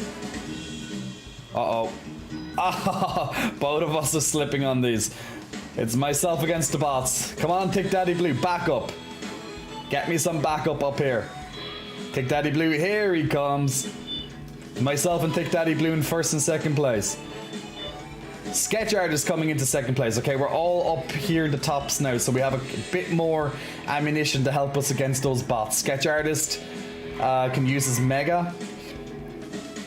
Uh-oh. Both of us are slipping on these. It's myself against the bots. Come on, Thick Daddy Blue, back up. Get me some backup up here. Thick Daddy Blue, here he comes. Myself and Thick Daddy Blue in first and second place. Sketch Artist coming into second place. Okay, we're all up here in the tops now, so we have a bit more ammunition to help us against those bots. Sketch Artist can use his mega.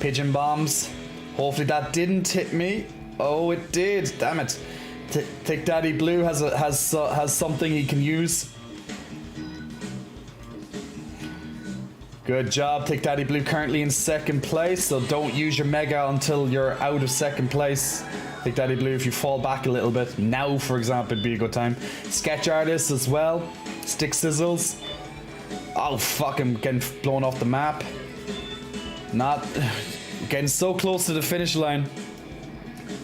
Pigeon bombs. Hopefully that didn't hit me. Oh, it did. Damn it. Thick Daddy Blue has something he can use. Good job. Thick Daddy Blue currently in second place, so don't use your mega until you're out of second place. Thick Daddy Blue, if you fall back a little bit, now for example, would be a good time. Sketch Artist as well. Stick Sizzles. Oh, fuck, I'm getting blown off the map. Not... Getting so close to the finish line.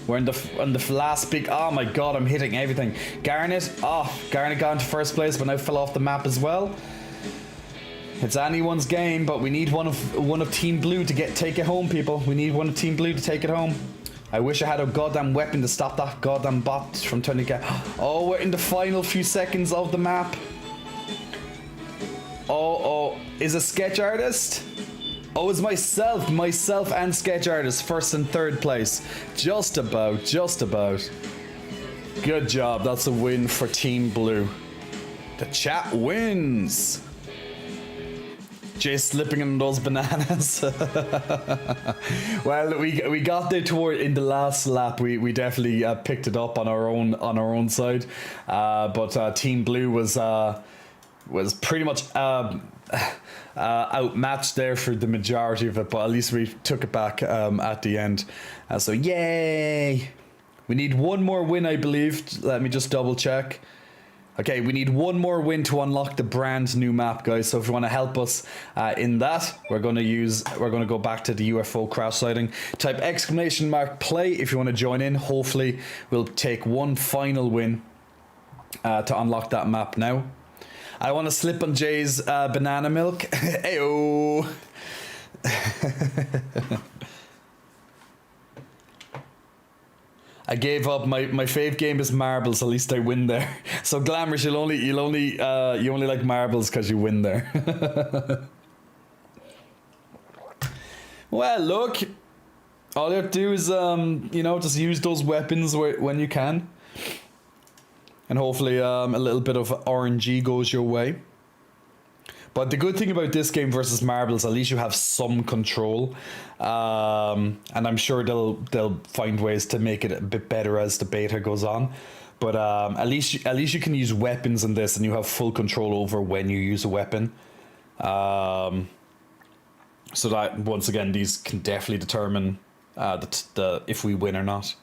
We're in the last big... Oh my god, I'm hitting everything. Garnet. Oh, Garnet got into first place, but now fell off the map as well. It's anyone's game, but we need one of Team Blue to take it home, people. We need one of Team Blue to take it home. I wish I had a goddamn weapon to stop that goddamn bot from turning it. Oh, we're in the final few seconds of the map. Oh, is a Sketch Artist? Oh, it's myself and Sketch Artist, first and third place. Just about. Good job, that's a win for Team Blue. The chat wins. Jay slipping in those bananas. Well, we got there toward in the last lap. We definitely picked it up on our own side, but Team Blue was pretty much outmatched there for the majority of it, but at least we took it back at the end. So yay! We need one more win, I believe. Let me just double check. Okay, we need one more win to unlock the brand new map, guys. So if you want to help us in that, we're going to go back to the UFO crash sighting. Type !play if you want to join in. Hopefully we'll take one final win to unlock that map now. I want to slip on Jay's banana milk. Ayo. I gave up. My fave game is marbles. At least I win there. So Glamorous, you only like marbles because you win there. Well, look, all you have to do is just use those weapons when you can, and hopefully a little bit of RNG goes your way. But the good thing about this game versus marbles, at least you have some control, and I'm sure they'll find ways to make it a bit better as the beta goes on. But at least you can use weapons in this, and you have full control over when you use a weapon. So that once again, these can definitely determine the if we win or not.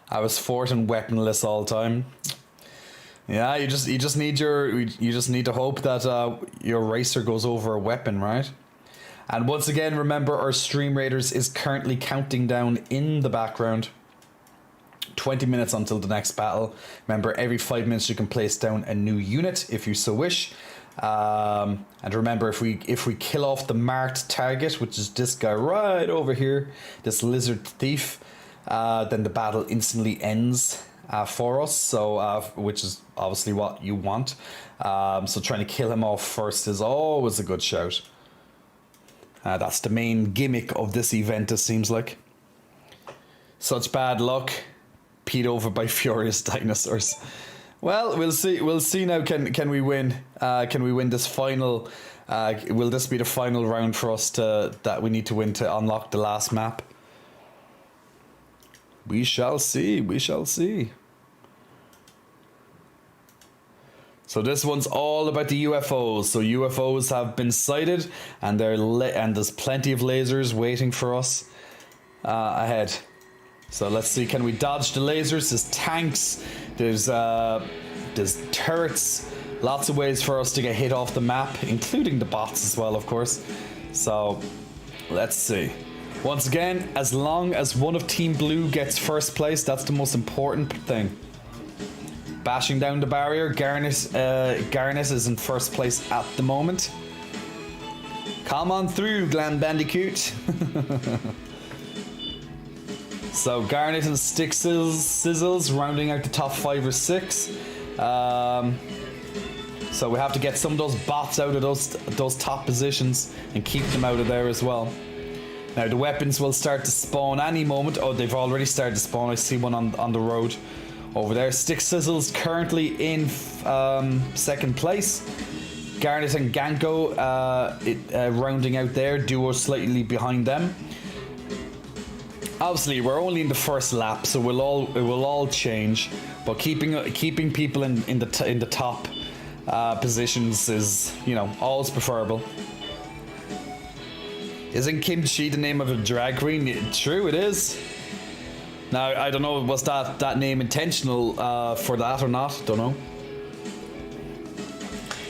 I was fort and weaponless all the time. Yeah, you just need to hope that your racer goes over a weapon, right? And once again, remember our Stream Raiders is currently counting down in the background. 20 minutes until the next battle. Remember, every 5 minutes you can place down a new unit if you so wish. And remember, if we kill off the marked target, which is this guy right over here, this lizard thief, then the battle instantly ends. For us, so which is obviously what you want. So trying to kill him off first is always a good shout. That's the main gimmick of this event, it seems like. Such bad luck. Peed over by furious dinosaurs. Well, we'll see. We'll see now. Can we win? Can we win this final? Will this be the final round for us that we need to win to unlock the last map? We shall see. We shall see. So this one's all about the UFOs. So UFOs have been sighted, and and there's plenty of lasers waiting for us ahead. So let's see, can we dodge the lasers? There's tanks, there's turrets, lots of ways for us to get hit off the map, including the bots as well, of course. So let's see. Once again, as long as one of Team Blue gets first place, that's the most important thing. Bashing down the barrier, Garnet is in first place at the moment. Come on through, Glam Bandicoot. So Garnet and Stick Sizzles rounding out the top 5 or 6. So we have to get some of those bots out of those top positions and keep them out of there as well. Now the weapons will start to spawn any moment. Oh, they've already started to spawn. I see one on the road over there. Stick Sizzles currently in second place. Garnet and Ganko rounding out there. Duo slightly behind them. Obviously, we're only in the first lap, so it will all change. But keeping people in the top positions is, you know, always preferable. Isn't Kimchi the name of a drag queen? True, it is. Now, I don't know, was that name intentional for that or not? Don't know.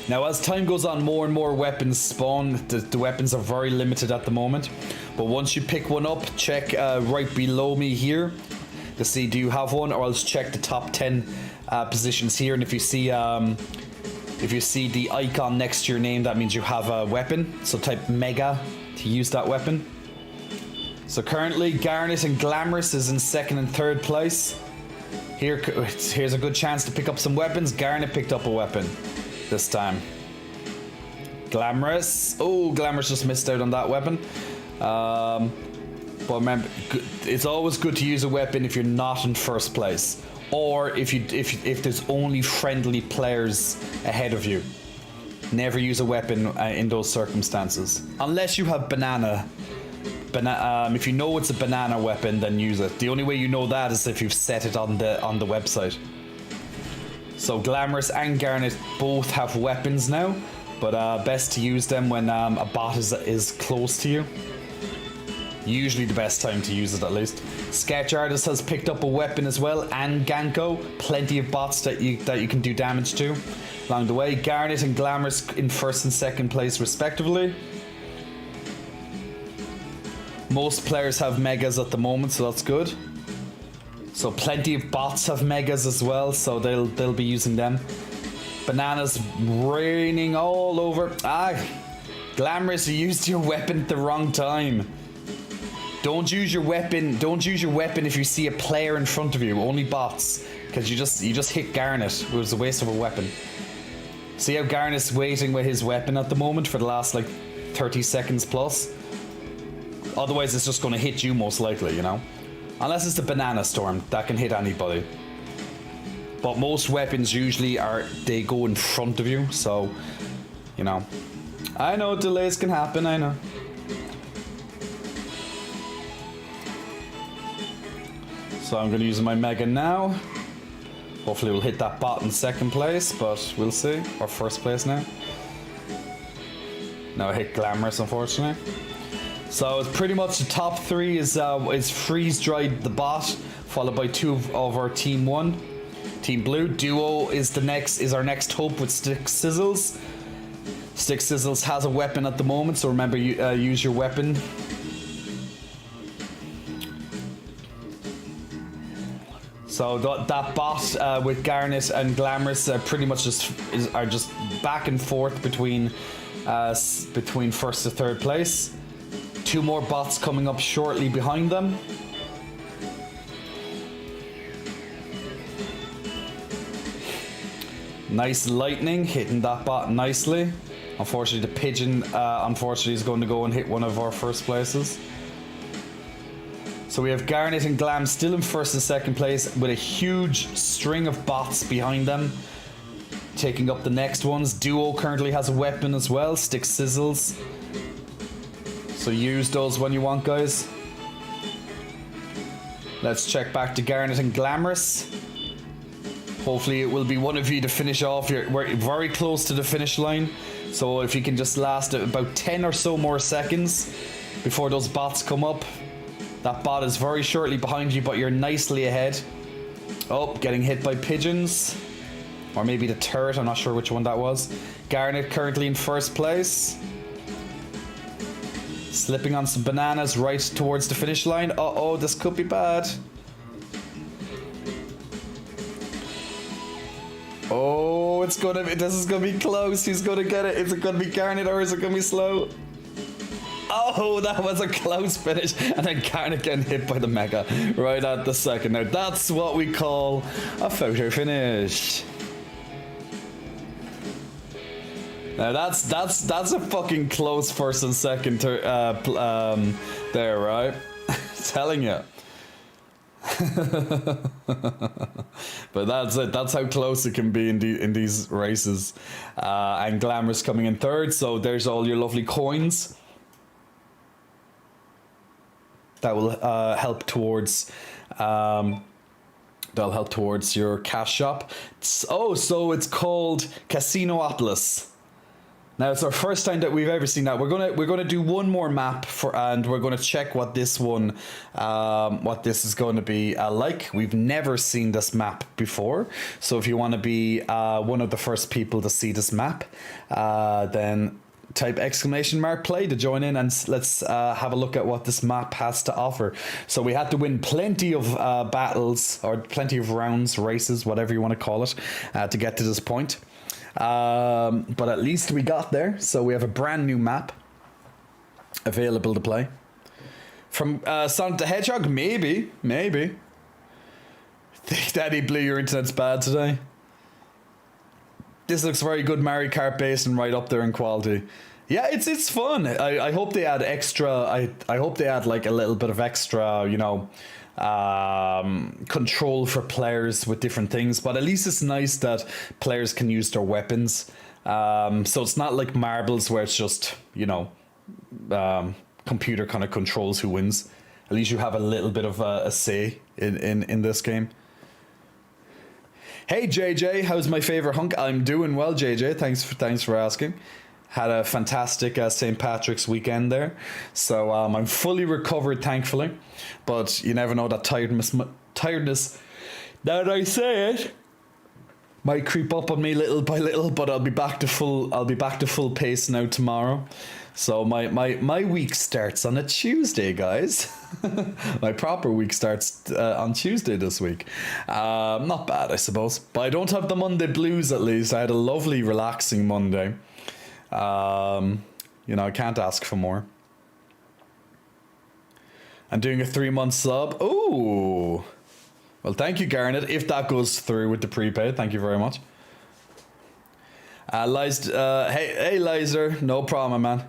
Now, as time goes on, more and more weapons spawn. The weapons are very limited at the moment. But once you pick one up, check right below me here to see do you have one, or else check the top 10 positions here. And if you see the icon next to your name, that means you have a weapon. So type Mega to use that weapon. So currently, Garnet and Glamorous is in second and third place. Here's a good chance to pick up some weapons. Garnet picked up a weapon this time. Glamorous. Oh, Glamorous just missed out on that weapon. But remember, it's always good to use a weapon if you're not in first place, or if there's only friendly players ahead of you. Never use a weapon in those circumstances, unless you have banana. If you know it's a banana weapon, then use it. The only way you know that is if you've set it on the website. So Glamorous and Garnet both have weapons now, but best to use them when a bot is close to you. Usually the best time to use it, at least. Sketch Artist has picked up a weapon as well, and Ganko. Plenty of bots that you can do damage to along the way. Garnet and Glamorous in first and second place respectively. Most players have megas at the moment, so that's good. So plenty of bots have megas as well, so they'll be using them. Bananas raining all over. Glamorous, you used your weapon at the wrong time. Don't use your weapon if you see a player in front of you. Only bots, because you just hit Garnet. It was a waste of a weapon. See how Garnet's waiting with his weapon at the moment for the last like 30 seconds plus. Otherwise, it's just going to hit you most likely, you know. Unless it's the Banana Storm, that can hit anybody. But most weapons usually they go in front of you, so you know. I know delays can happen. I know. So I'm going to use my Mega now. Hopefully we'll hit that bot in second place, but we'll see. Or first place now. No, I hit Glamorous, unfortunately. So it's pretty much the top 3 is Freeze Dried the bot, followed by 2 of our Team 1. Team Blue. Duo is our next hope with Stick Sizzles. Stick Sizzles has a weapon at the moment, so remember, use your weapon. So that bot with Garnet and Glamorous pretty much are just back and forth between first to third place. 2 more bots coming up shortly behind them. Nice lightning hitting that bot nicely. Unfortunately, the pigeon, unfortunately, is going to go and hit one of our first places. So we have Garnet and Glam still in first and second place with a huge string of bots behind them, taking up the next ones. Duo currently has a weapon as well, Stick Sizzles. So use those when you want, guys. Let's check back to Garnet and Glamorous. Hopefully it will be one of you to finish off. We're very close to the finish line. So if you can just last about 10 or so more seconds before those bots come up. That bot is very shortly behind you, but you're nicely ahead. Oh, getting hit by pigeons. Or maybe the turret, I'm not sure which one that was. Garnet currently in first place. Slipping on some bananas right towards the finish line. Uh-oh, this could be bad. Oh, this is gonna be close. He's gonna get it. Is it gonna be Garnet or is it gonna be Slow? Oh, that was a close finish. And then Garnet getting hit by the Mega right at the second. Now that's what we call a photo finish. Now that's a fucking close first and second there, right? Telling you. But that's it. That's how close it can be in these races. And Glamorous coming in third. So there's all your lovely coins. That will help towards. That'll help towards your cash shop. So it's called Casinopolis. Now it's our first time that we've ever seen that. We're gonna do one more map and we're gonna check what this one, what this is going to be like. We've never seen this map before, so if you want to be one of the first people to see this map, then type !play to join in and let's have a look at what this map has to offer. So we had to win plenty of battles or plenty of rounds, races, whatever you want to call it, to get to this point. But at least we got there. So we have a brand new map available to play. From Sonic the Hedgehog, maybe. Daddy Blue, your internet's bad today. This looks very good Mario Kart based and right up there in quality. Yeah, it's fun. I hope they add extra. I hope they add like a little bit of extra, you know, control for players with different things. But at least it's nice that players can use their weapons. So it's not like Marbles where it's just, you know, computer kind of controls who wins. At least you have a little bit of a say in this game. Hey JJ, how's my favorite hunk? I'm doing well, JJ. Thanks for asking. Had a fantastic St. Patrick's weekend there, so I'm fully recovered, thankfully. But you never know, that tiredness. Now that I say it, might creep up on me little by little. But I'll be back to full pace now tomorrow. So my week starts on a Tuesday, guys. My proper week starts on Tuesday this week. Not bad, I suppose. But I don't have the Monday blues, at least. I had a lovely, relaxing Monday. You know, I can't ask for more. I'm doing a 3-month sub. Ooh. Well, thank you, Garnet. If that goes through with the prepaid, thank you very much. Hey, Lizer. No problem, man.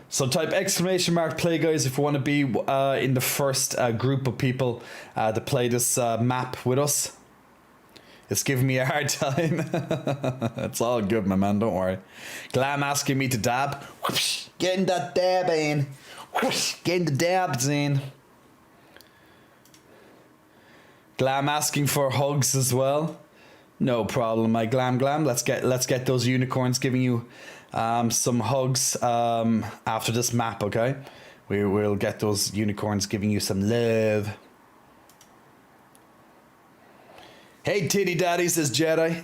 So type !play, guys, if you want to be in the first group of people to play this map with us. It's giving me a hard time. It's all good, my man, don't worry. Glam asking me to dab. Whoosh, getting that dab in. Whoosh, getting the dabs in. Glam asking for hugs as well. No problem, my Glam. Let's get those unicorns giving you some hugs after this map, okay? We'll get those unicorns giving you some love. Hey, titty daddy, says Jedi.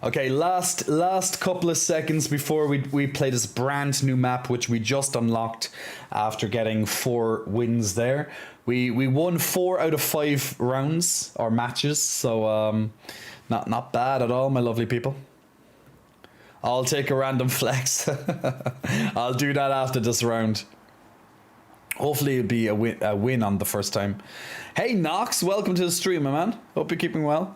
Okay, last couple of seconds before we play this brand new map, which we just unlocked after getting 4 wins there. We won 4 out of 5 rounds or matches, so not bad at all, my lovely people. I'll take a random flex. I'll do that after this round. Hopefully it'll be a win on the first time. Hey Nox, welcome to the stream, my man. Hope you're keeping well.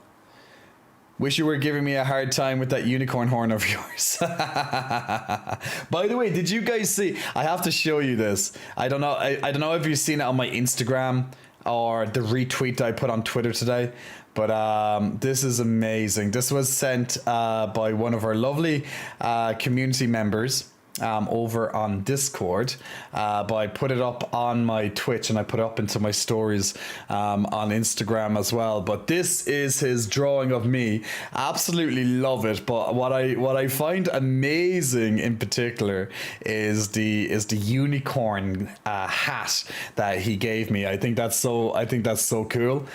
Wish you were giving me a hard time with that unicorn horn of yours. By the way, did you guys see? I have to show you this. I don't know. I don't know if you've seen it on my Instagram or the retweet that I put on Twitter today. But this is amazing. This was sent by one of our lovely community members. Over on Discord, but I put it up on my Twitch and I put it up into my stories on Instagram as well. But this is his drawing of me. Absolutely love it. But what I find amazing in particular is the unicorn hat that he gave me. I think that's so cool.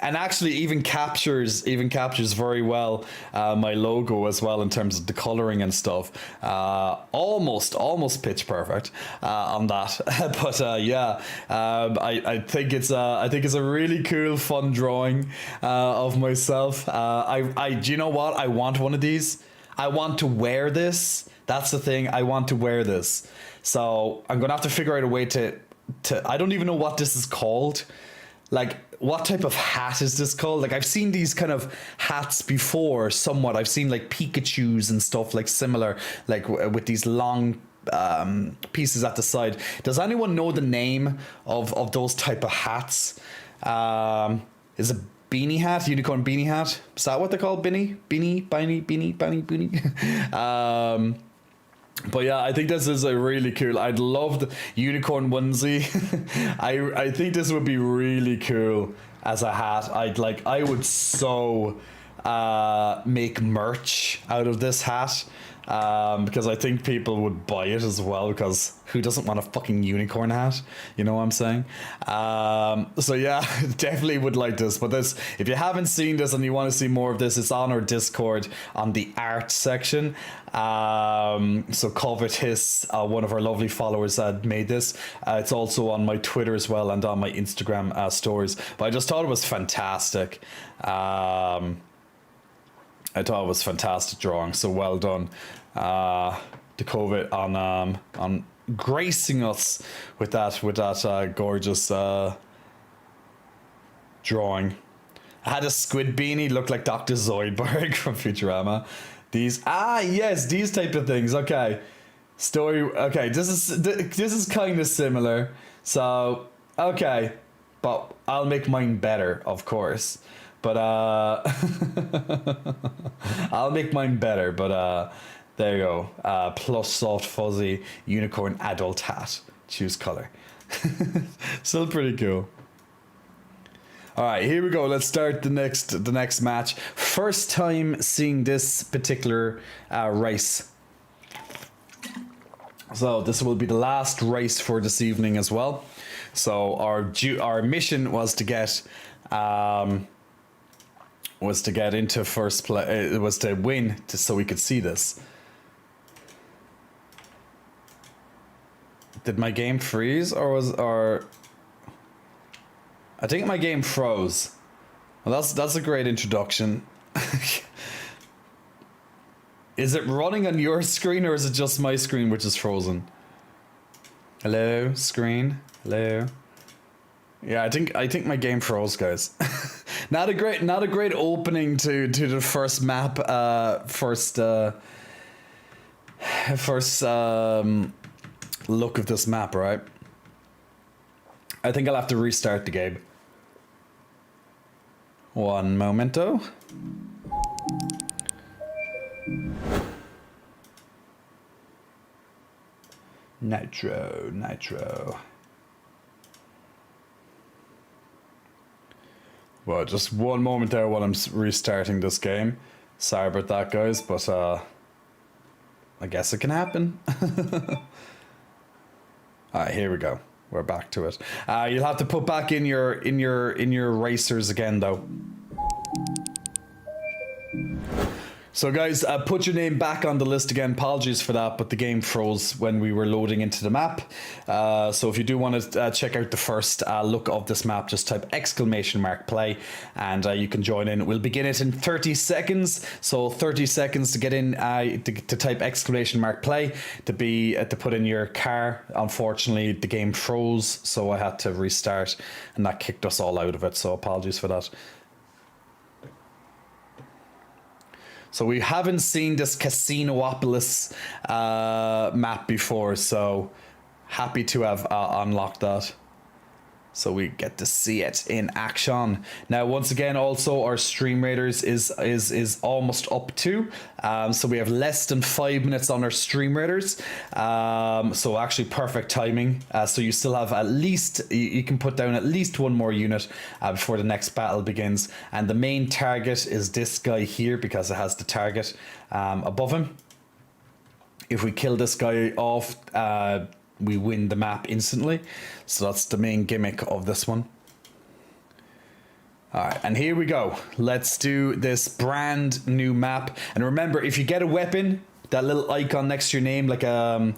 And actually even captures very well my logo as well in terms of the coloring and stuff. Almost pitch perfect on that. But I think it's a really cool, fun drawing of myself. Do you know what? I want one of these. I want to wear this. That's the thing. I want to wear this. So I'm gonna have to figure out a way to. I don't even know what this is called. Like, what type of hat is this called? Like, I've seen these kind of hats before, somewhat. I've seen like Pikachus and stuff like similar, like with these long pieces at the side. Does anyone know the name of those type of hats? Is a beanie hat, unicorn beanie hat? Is that what they're called? Beanie. But yeah, I think this is a really cool. I'd love the unicorn onesie. I think this would be really cool as a hat. I would so make merch out of this hat. Because I think people would buy it as well, because who doesn't want a fucking unicorn hat? You know what I'm saying? So yeah, definitely would like this. But this, if you haven't seen this and you want to see more of this, it's on our Discord on the art section. So Covet Hiss, one of our lovely followers, had made this. It's also on my Twitter as well and on my Instagram stories. But I just thought it was fantastic. I thought it was fantastic drawing, so well done to Covet on gracing us with that gorgeous drawing. I had a squid beanie, looked like Dr. Zoidberg from Futurama. These type of things. Okay, story. Okay, this is kind of similar. So okay, but I'll make mine better, of course. But I'll make mine better. But there you go. Plus soft fuzzy unicorn adult hat. Choose color. Still pretty cool. All right, here we go. Let's start the next match. First time seeing this particular race. So this will be the last race for this evening as well. So our mission was to get into first place. It was to win, so we could see this. Did my game freeze or I think my game froze. Well, that's a great introduction. Is it running on your screen or is it just my screen which is frozen? Hello, screen. Hello. Yeah, I think my game froze, guys. Not a great opening to the first map. First look of this map, right? I think I'll have to restart the game. One momento. Nitro. Well, just one moment there while I'm restarting this game. Sorry about that, guys, but I guess it can happen. Alright, here we go. We're back to it. You'll have to put back in your racers again, though. So guys, put your name back on the list again. Apologies for that, but the game froze when we were loading into the map. So if you do want to check out the first look of this map, just type !play and you can join in. We'll begin it in 30 seconds. So 30 seconds to get in, to type !play to put in your car. Unfortunately, the game froze, so I had to restart and that kicked us all out of it. So apologies for that. So we haven't seen this Casinopolis map before, so happy to have unlocked that. So we get to see it in action. Now, once again, also our stream raters is almost up to. So we have less than 5 minutes on our stream raters. So actually perfect timing. So you still have at least, you can put down at least one more unit before the next battle begins. And the main target is this guy here because it has the target above him. If we kill this guy off, we win the map instantly. So that's the main gimmick of this one. Alright, and here we go. Let's do this brand new map. And remember, if you get a weapon, that little icon next to your name, like a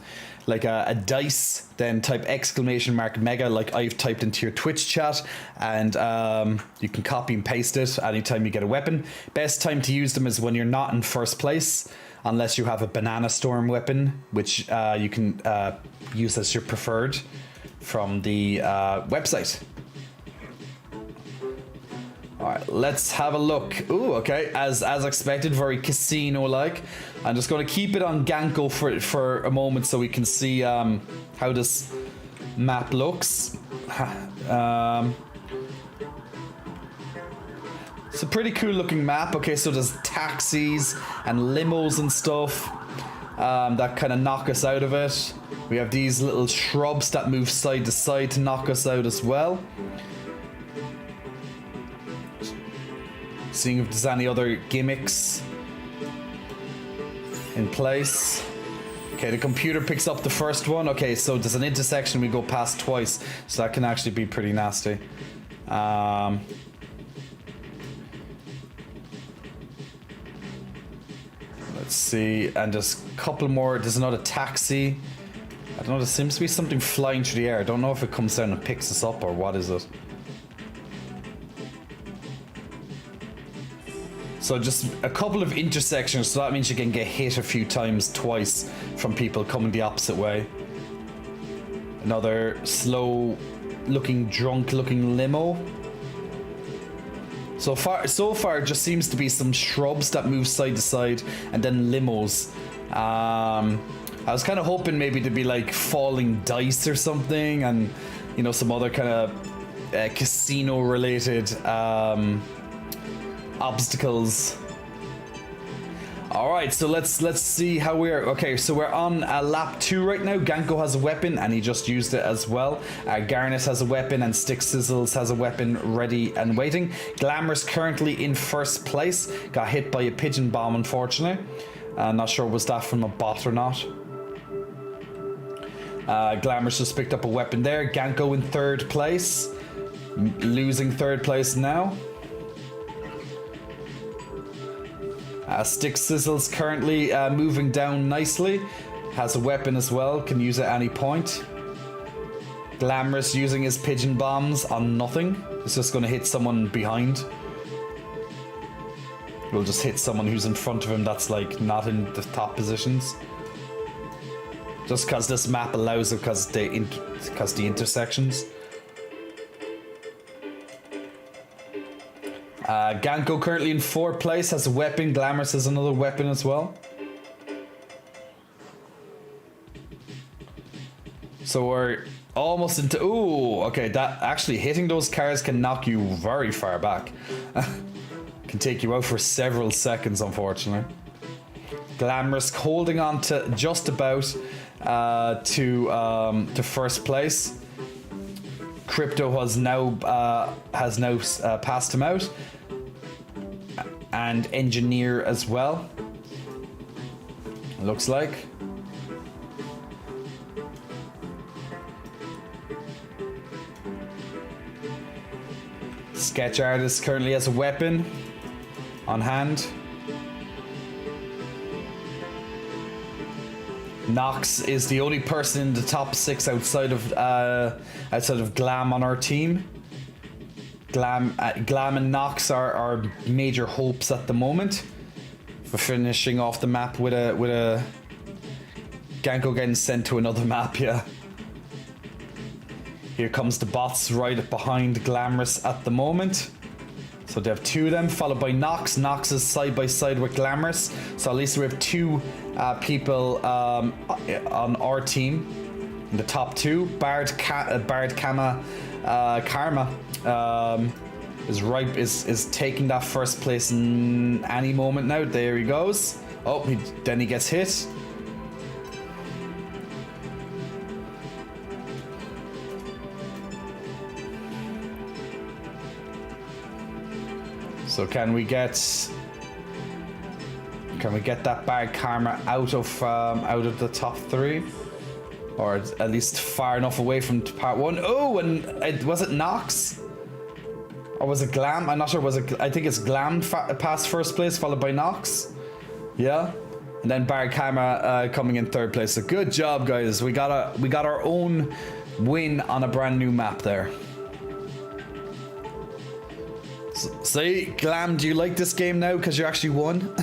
dice, then type !mega like I've typed into your Twitch chat, and you can copy and paste it anytime you get a weapon. Best time to use them is when you're not in first place, unless you have a Banana Storm weapon, which you can use as your preferred from the website. Alright, let's have a look. Ooh, okay, as expected, very casino-like. I'm just going to keep it on Ganko for a moment so we can see how this map looks. It's a pretty cool looking map. Okay, so there's taxis and limos and stuff that kind of knock us out of it. We have these little shrubs that move side to side to knock us out as well. Seeing if there's any other gimmicks in place. Okay, the computer picks up the first one. Okay, so there's an intersection we go past twice, so that can actually be pretty nasty. Let's see, and there's a couple more. There's another taxi. I don't know, there seems to be something flying through the air. I don't know if it comes down and picks us up or what is it. So just a couple of intersections, so that means you can get hit a few times, twice, from people coming the opposite way. Another slow looking, drunk looking limo. So far it just seems to be some shrubs that move side to side and then limos. I was kind of hoping maybe to be like falling dice or something, and you know, some other kind of casino related obstacles. All right, so let's see how we're okay. So we're on lap 2 right now. Ganko has a weapon and he just used it as well. Garnet has a weapon and Stick Sizzles has a weapon ready and waiting. Glamorous currently in first place. Got hit by a pigeon bomb, unfortunately. Not sure was that from a bot or not. Glamorous just picked up a weapon there. Ganko in third place, losing third place now. Stick Sizzles currently moving down nicely. Has a weapon as well, can use at any point. Glamorous using his pigeon bombs on nothing. It's just going to hit someone behind. We'll just hit someone who's in front of him that's like not in the top positions. Just because this map allows it, because the intersections. Ganko currently in 4th place, has a weapon. Glamorous has another weapon as well. So we're almost into... Ooh, okay, that actually hitting those cars can knock you very far back. Can take you out for several seconds, unfortunately. Glamorous holding on to just about to first place. Crypto has now passed him out, and Engineer as well. Looks like. Sketch Artist currently has a weapon on hand. Nox is the only person in the top 6 outside of Glam on our team. Glam and Nox are our major hopes at the moment for finishing off the map with a Ganko getting sent to another map. Yeah. Here comes the bots right behind Glamorous at the moment. So So they have two of them, followed by Nox. Nox is side by side with Glamorous. So at least we have two people on our team. In the top two, Karma is taking that first place in any moment now. There he goes. Oh, then he gets hit. So can we get that Bard Karma out of the top three, or at least far enough away from part one? Oh, and was it Nox? Or was it Glam? I'm not sure. I think it's Glam past first place, followed by Nox. Yeah, and then Bard Karma coming in third place. So good job, guys. We got our own win on a brand new map there. See, Glam, do you like this game now because you actually won?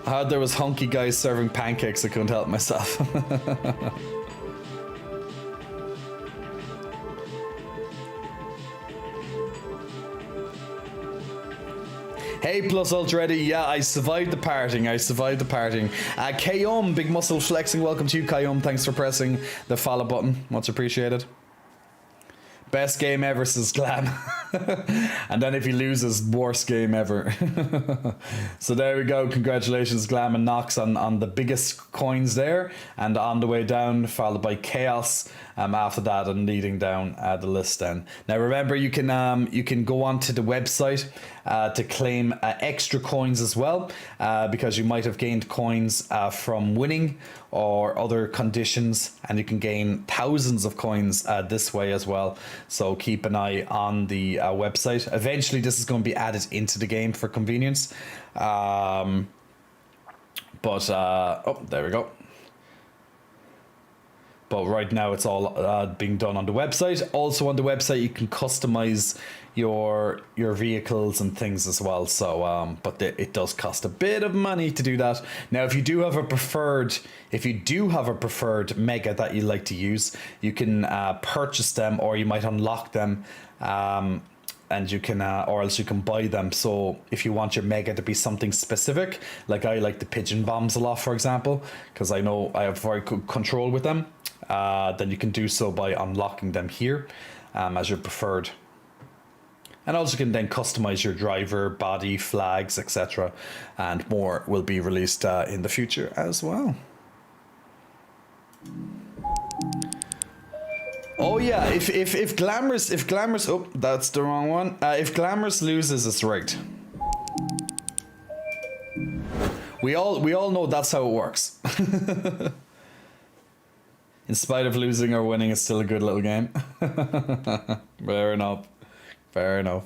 I heard there was hunky guys serving pancakes. I couldn't help myself. Hey, Plus Ultra Ready. Yeah, I survived the parting. Kayom, Big Muscle Flexing. Welcome to you, Kayom. Thanks for pressing the follow button. Much appreciated. Best game ever, says Glam. And then if he loses, worst game ever. So there we go. Congratulations, Glam and Nox on the biggest coins there. And on the way down, followed by Chaos after that, and leading down the list then. Now remember, you can go onto the website to claim extra coins as well, because you might have gained coins from winning or other conditions, and you can gain thousands of coins this way as well. So keep an eye on the website. Eventually this is going to be added into the game for convenience, oh, there we go. But right now it's all being done on the website. Also on the website you can customize your vehicles and things as well. So but it does cost a bit of money to do that. Now if you do have a preferred mega that you like to use, you can purchase them, or you might unlock them, and you can or else you can buy them. So if you want your mega to be something specific, like I like the pigeon bombs a lot, for example, because I know I have very good control with them, then you can do so by unlocking them here as your preferred. And also you can then customize your driver, body, flags, etc. And more will be released in the future as well. Oh yeah, if Glamorous, oh, that's the wrong one. If Glamorous loses, it's rigged. We all know that's how it works. In spite of losing or winning, it's still a good little game. Fair enough. Fair enough.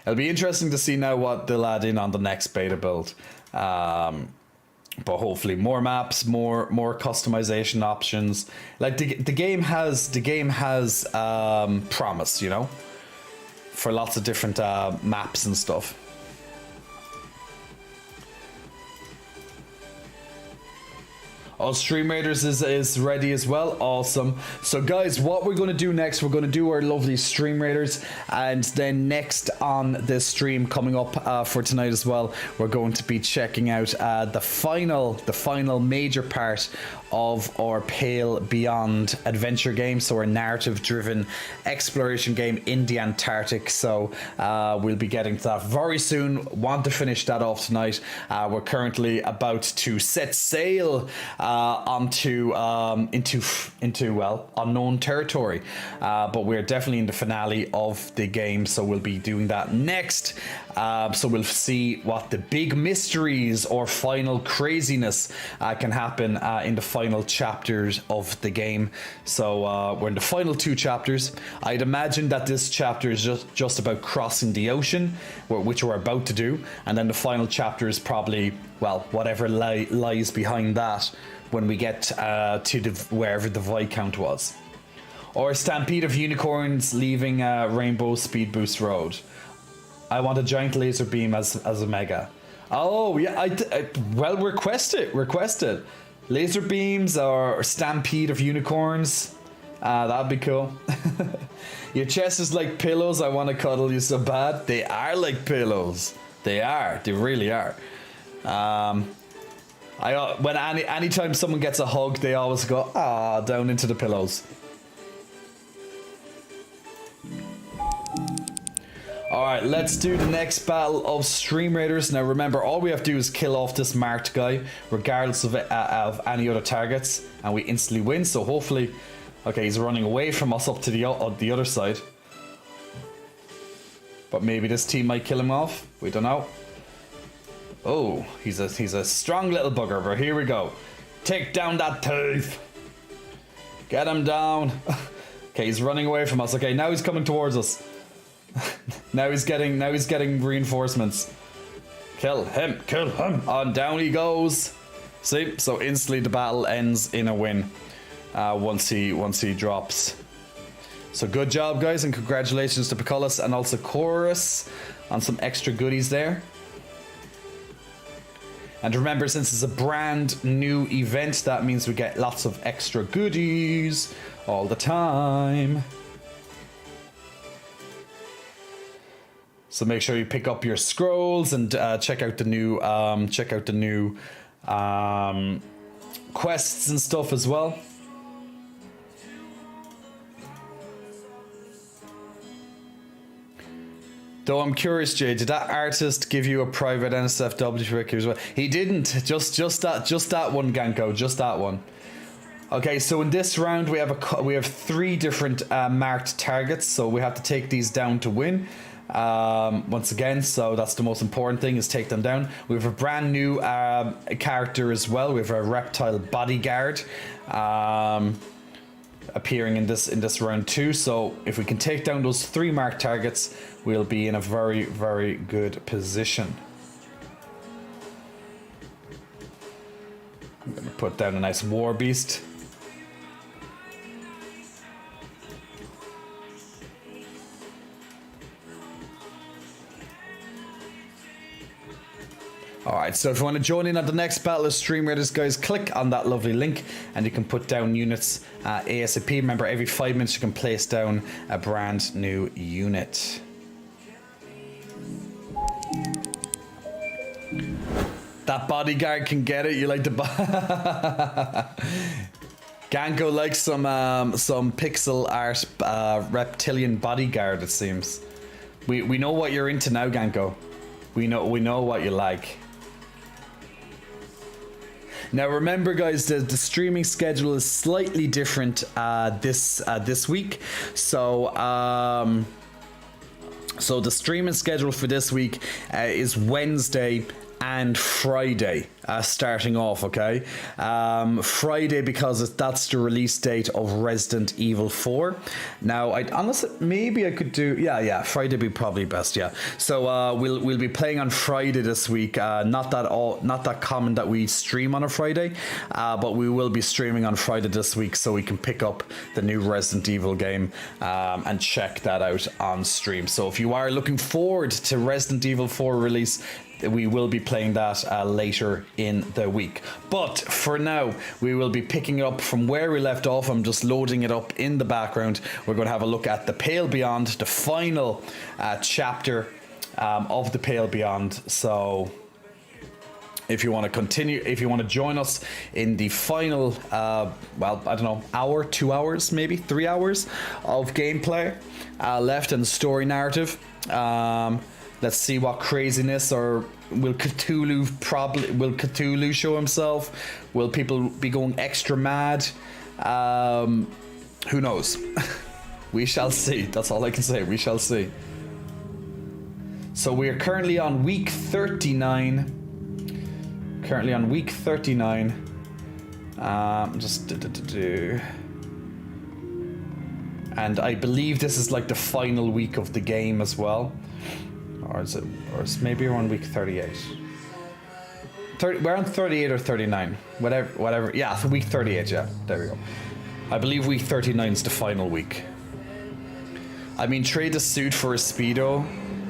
It'll be interesting to see now what they'll add in on the next beta build. But hopefully more maps, more customization options. Like the game has promise, you know, for lots of different maps and stuff. All Stream Raiders is ready as well. Awesome. So guys, what we're going to do next, we're going to do our lovely Stream Raiders, and then next on this stream coming up for tonight as well, we're going to be checking out the final major part of our Pale Beyond adventure game. So our narrative driven exploration game in the Antarctic. So we'll be getting to that very soon. Want to finish that off tonight. We're currently about to set sail into well, unknown territory, but we're definitely in the finale of the game, so we'll be doing that next. So we'll see what the big mysteries or final craziness can happen in the final chapters of the game. So we're in the final 2 chapters. I'd imagine that this chapter is just about crossing the ocean, which we're about to do, and then the final chapter is probably, well, whatever lies behind that when we get to wherever the Viscount was. Or Stampede of Unicorns leaving Rainbow Speed Boost Road. I want a giant laser beam as a mega. Oh yeah, well, request it. Laser beams or Stampede of Unicorns. That'd be cool. Your chest is like pillows. I want to cuddle you so bad. They are like pillows. They are. They really are. Anytime someone gets a hug, they always go down into the pillows. Alright, let's do the next battle of Stream Raiders. Now remember, all we have to do is kill off this marked guy, regardless of any other targets, and we instantly win. So hopefully... Okay, he's running away from us up to the other side. But maybe this team might kill him off. We don't know. Oh, he's a strong little bugger, but here we go. Take down that thief. Get him down. Okay, he's running away from us. Okay, now he's coming towards us. Now he's getting reinforcements. Kill him, kill him. On down he goes. See, so instantly the battle ends in a win. Once he drops. So good job, guys, and congratulations to Picolis and also Chorus on some extra goodies there. And remember, since it's a brand new event, that means we get lots of extra goodies all the time. So make sure you pick up your scrolls and check out the new quests and stuff as well. Though I'm curious, Jay, did that artist give you a private NSFW for it as well? He didn't. Just that one, Ganko. Just that one. Okay, so in this round we have 3 different marked targets, so we have to take these down to win. Once again, so that's the most important thing, is take them down. We have a brand new character as well. We have a reptile bodyguard appearing in this round too. So if we can take down those 3 marked targets, we'll be in a very, very good position. I'm gonna put down a nice war beast. Alright, so if you want to join in on the next battle of Stream Raiders, guys, click on that lovely link and you can put down units ASAP. Remember, every 5 minutes you can place down a brand new unit. That bodyguard can get it. You like the Ganko likes some pixel art reptilian bodyguard, it seems. We know what you're into now, Ganko. We know what you like. Now remember, guys, the streaming schedule is slightly different this week. So the streaming schedule for this week is Wednesday and Friday, starting off, okay? Friday, because that's the release date of Resident Evil 4. Now, honestly, maybe I could do... Yeah, Friday would be probably best, yeah. So, we'll be playing on Friday this week. Not that common that we stream on a Friday, but we will be streaming on Friday this week so we can pick up the new Resident Evil game and check that out on stream. So, if you are looking forward to Resident Evil 4 release, we will be playing that later in the week. But for now, we will be picking up from where we left off. I'm just loading it up in the background. We're going to have a look at The Pale Beyond, the final chapter of The Pale Beyond. So if you want to continue, if you want to join us in the final, well, I don't know, hour, 2 hours, maybe 3 hours of gameplay left in the story narrative. Let's see what craziness, or will Cthulhu show himself? Will people be going extra mad? Who knows? We shall see. That's all I can say. We shall see. So we are currently on week 39. And I believe this is like the final week of the game as well. Or is maybe we're on week 38. We're on 38 or 39. Whatever. Yeah, for week 38, yeah. There we go. I believe week 39 is the final week. I mean, trade the suit for a Speedo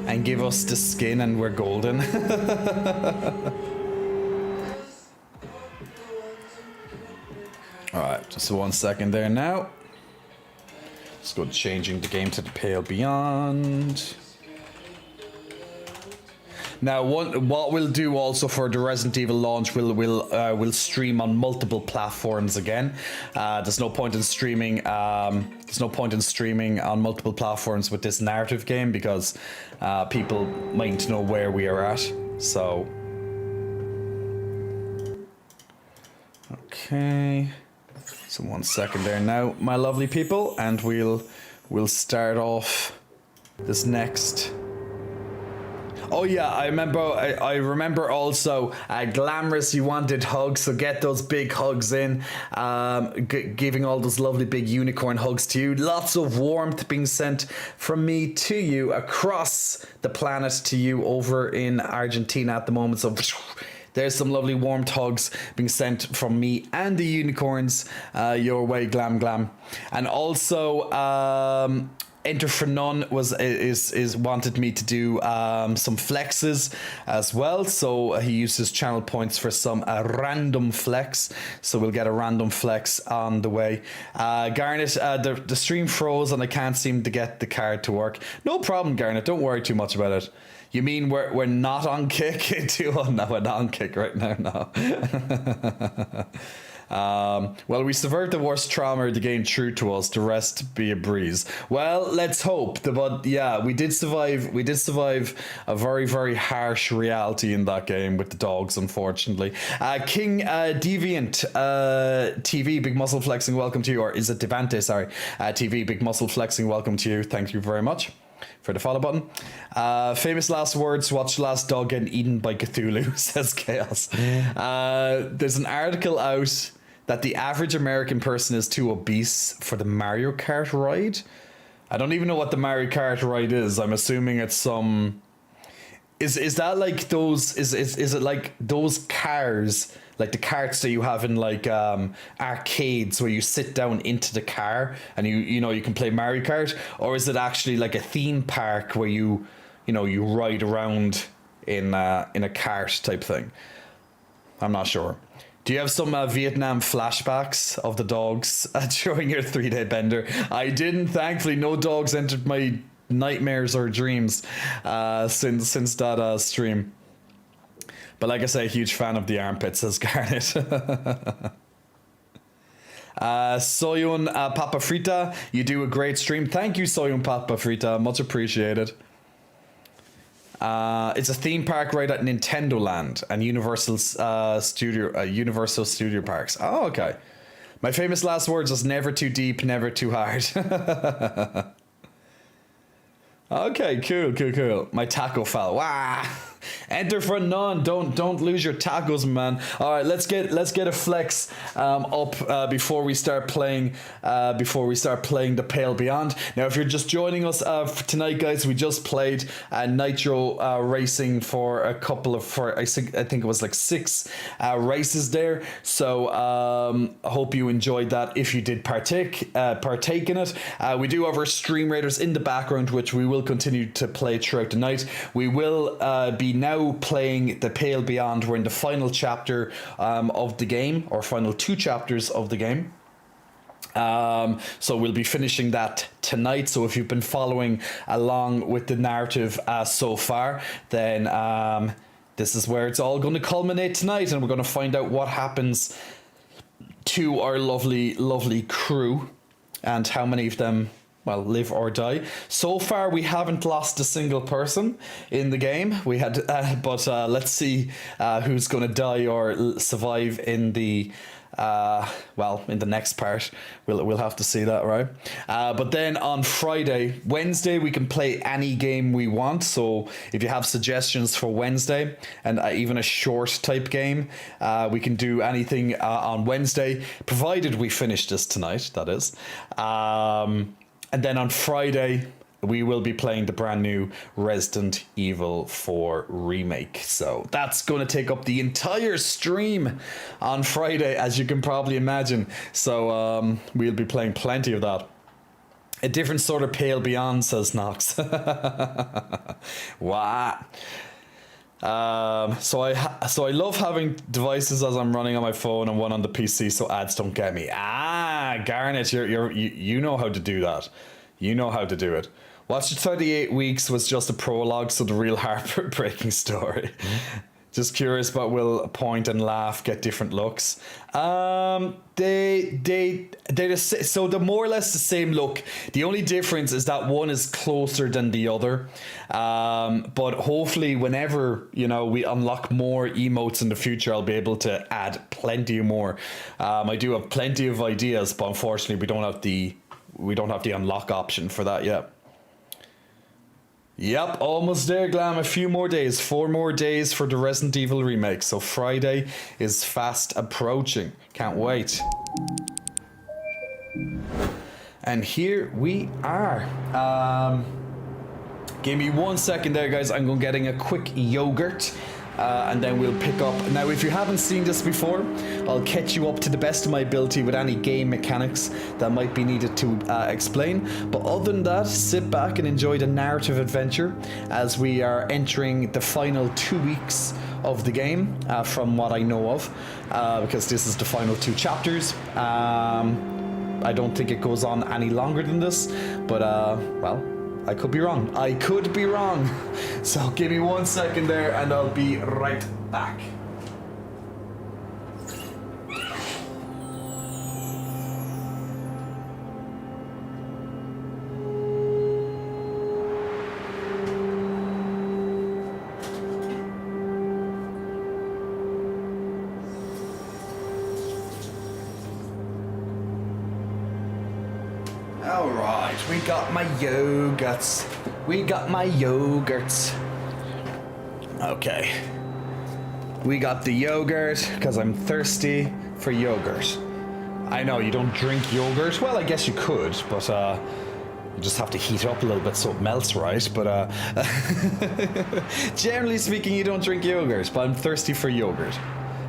and give us the skin and we're golden. Alright, just 1 second there now. Let's go changing the game to the Pale Beyond. Now, what we'll do also for the Resident Evil launch, we'll stream on multiple platforms again. There's no point in streaming. There's no point in streaming on multiple platforms with this narrative game because people might know where we are at. So, okay. So 1 second there now, my lovely people, and we'll start off this next. Oh yeah, I remember also, Glamorous, you wanted hugs, so get those big hugs in. Giving all those lovely big unicorn hugs to you. Lots of warmth being sent from me to you across the planet to you over in Argentina at the moment. So there's some lovely warmth hugs being sent from me and the unicorns your way, Glam. And also, Enter for None is wanted me to do some flexes as well, so he uses channel points for some random flex, so we'll get a random flex on the way. Garnet, the stream froze and I can't seem to get the card to work. No problem, Garnet, don't worry too much about it. You mean we're not on Kick? Oh no, we're not on Kick right now, no. Well, we survived the worst trauma of the game true to us, the rest be a breeze. Well, let's hope. But yeah, we did survive a very, very harsh reality in that game with the dogs, unfortunately. King Deviant TV, Big Muscle Flexing, welcome to you. Or is it Devante, sorry. TV, Big Muscle Flexing, welcome to you. Thank you very much for the follow button. Famous last words, watch Last Dog getting eaten by Cthulhu, says Chaos. There's an article out that the average American person is too obese for the Mario Kart ride. I don't even know what the Mario Kart ride is. I'm assuming it's some... Is that like those... Is it like those cars, like the carts that you have in like arcades where you sit down into the car and you can play Mario Kart? Or is it actually like a theme park where you ride around in a cart type thing? I'm not sure. Do you have some Vietnam flashbacks of the dogs during your 3-day bender? I didn't, thankfully. No dogs entered my nightmares or dreams since that stream. But like I say, huge fan of the armpits, says Garnet. Soyun Papa Frita, you do a great stream. Thank you, Soyun Papa Frita. Much appreciated. It's a theme park right at Nintendo Land and Universal Studio Parks. Oh, okay. My famous last words was never too deep, never too hard. Okay, cool. My taco fell. Wow. Enter for None. Don't lose your tacos, man. All right, let's get a flex up before we start playing the Pale Beyond. Now, if you're just joining us tonight, guys, we just played Nitro Racing for I think it was like 6 races there. So I hope you enjoyed that. If you did partake in it, we do have our Stream Raiders in the background, which we will continue to play throughout the night. We will be now playing the Pale Beyond. We're in the final chapter of the game, or final 2 chapters of the game. So we'll be finishing that tonight. So if you've been following along with the narrative so far, then this is where it's all going to culminate tonight, and we're going to find out what happens to our lovely crew and how many of them, well, live or die. So far, we haven't lost a single person in the game. We had, but let's see who's going to die or survive in the, in the next part. We'll have to see that, right? But then on Wednesday, we can play any game we want. So if you have suggestions for Wednesday and even a short type game, we can do anything on Wednesday, provided we finish this tonight, that is. And then on Friday, we will be playing the brand new Resident Evil 4 remake. So that's going to take up the entire stream on Friday, as you can probably imagine. So we'll be playing plenty of that. A different sort of Pale Beyond, says Nox. Wow. So I love having devices as I'm running on my phone and one on the PC, so ads don't get me. Garnet, you know how to do that. You know how to do it. Watch the 38 Weeks was just a prologue, so the real heartbreaking story. Just curious, but will Point and Laugh get different looks? They just, so they're more or less the same look. The only difference is that one is closer than the other. But hopefully, whenever we unlock more emotes in the future, I'll be able to add plenty more. I do have plenty of ideas, but unfortunately, we don't have the unlock option for that yet. Yep, almost there, Glam. A few more days. 4 more days for the Resident Evil remake. So Friday is fast approaching. Can't wait. And here we are. Give me 1 second there, guys. I'm going getting a quick yogurt. And then we'll pick up. Now, if you haven't seen this before, I'll catch you up to the best of my ability with any game mechanics that might be needed to explain. But other than that, sit back and enjoy the narrative adventure as we are entering the final 2 weeks of the game, from what I know of, because this is the final 2 chapters. I don't think it goes on any longer than this, but well, I could be wrong. I could be wrong. So give me 1 second there and I'll be right back. Alright, we got my yogurts. Okay. We got the yogurt, because I'm thirsty for yogurt. I know, you don't drink yogurt. Well, I guess you could, but you just have to heat it up a little bit so it melts right. But generally speaking, you don't drink yogurt, but I'm thirsty for yogurt.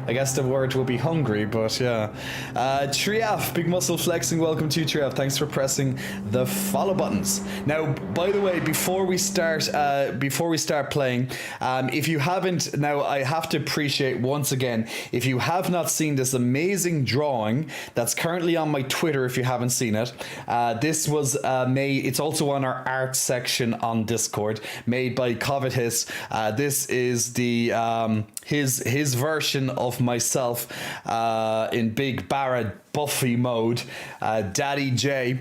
I guess the word will be hungry, but yeah. Triaf, Big Muscle Flexing, welcome to you, Triaf. Thanks for pressing the follow buttons. Now, by the way, before we start playing, if you haven't, now I have to appreciate once again, if you have not seen this amazing drawing that's currently on my Twitter, if you haven't seen it, this was made, it's also on our art section on Discord, made by Covetous. This is the his version of myself in Big Barra Buffy mode, Daddy J,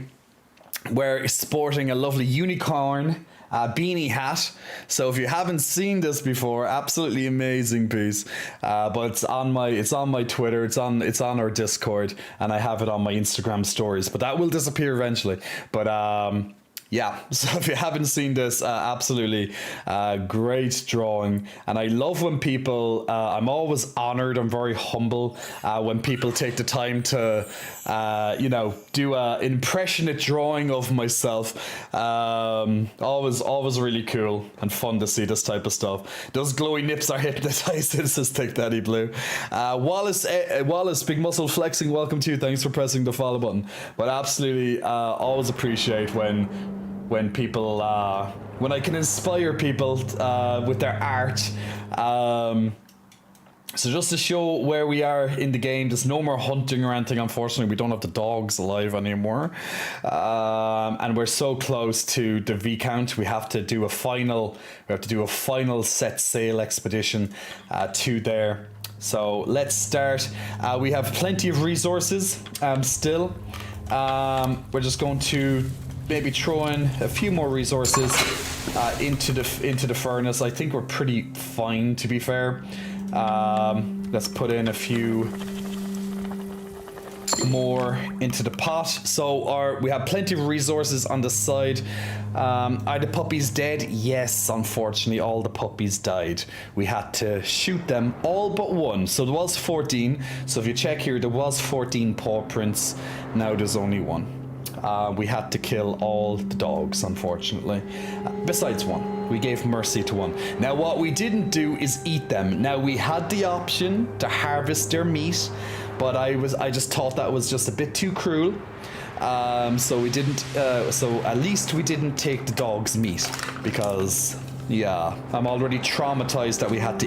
where sporting a lovely unicorn beanie hat. So if you haven't seen this before, absolutely amazing piece. But it's on my Twitter, it's on our Discord, and I have it on my Instagram stories. But that will disappear eventually. But yeah, so if you haven't seen this, absolutely great drawing. And I love when people, I'm always honored, I'm very humble when people take the time to, do a impressionate drawing of myself. Always really cool and fun to see this type of stuff. Those glowy nips are hypnotizing, says Thick Daddy Blue. Wallace, Big Muscle Flexing, welcome to you. Thanks for pressing the follow button. But absolutely always appreciate when people, when I can inspire people with their art. So just to show where we are in the game, there's no more hunting or anything. Unfortunately, we don't have the dogs alive anymore. And we're so close to the V count. We have to do a final set sail expedition to there. So let's start. We have plenty of resources still. We're just going to maybe throw in a few more resources into the furnace. I think we're pretty fine, to be fair. Let's put in a few more into the pot. So we have plenty of resources on the side. Are the puppies dead? Yes, unfortunately, all the puppies died. We had to shoot them, all but one. So there was 14. So if you check here, there was 14 paw prints. Now there's only one. We had to kill all the dogs, unfortunately. Besides one. We gave mercy to one. Now, what we didn't do is eat them. Now, we had the option to harvest their meat, but I just thought that was just a bit too cruel. So we didn't. So at least we didn't take the dog's meat, because yeah, I'm already traumatized that we had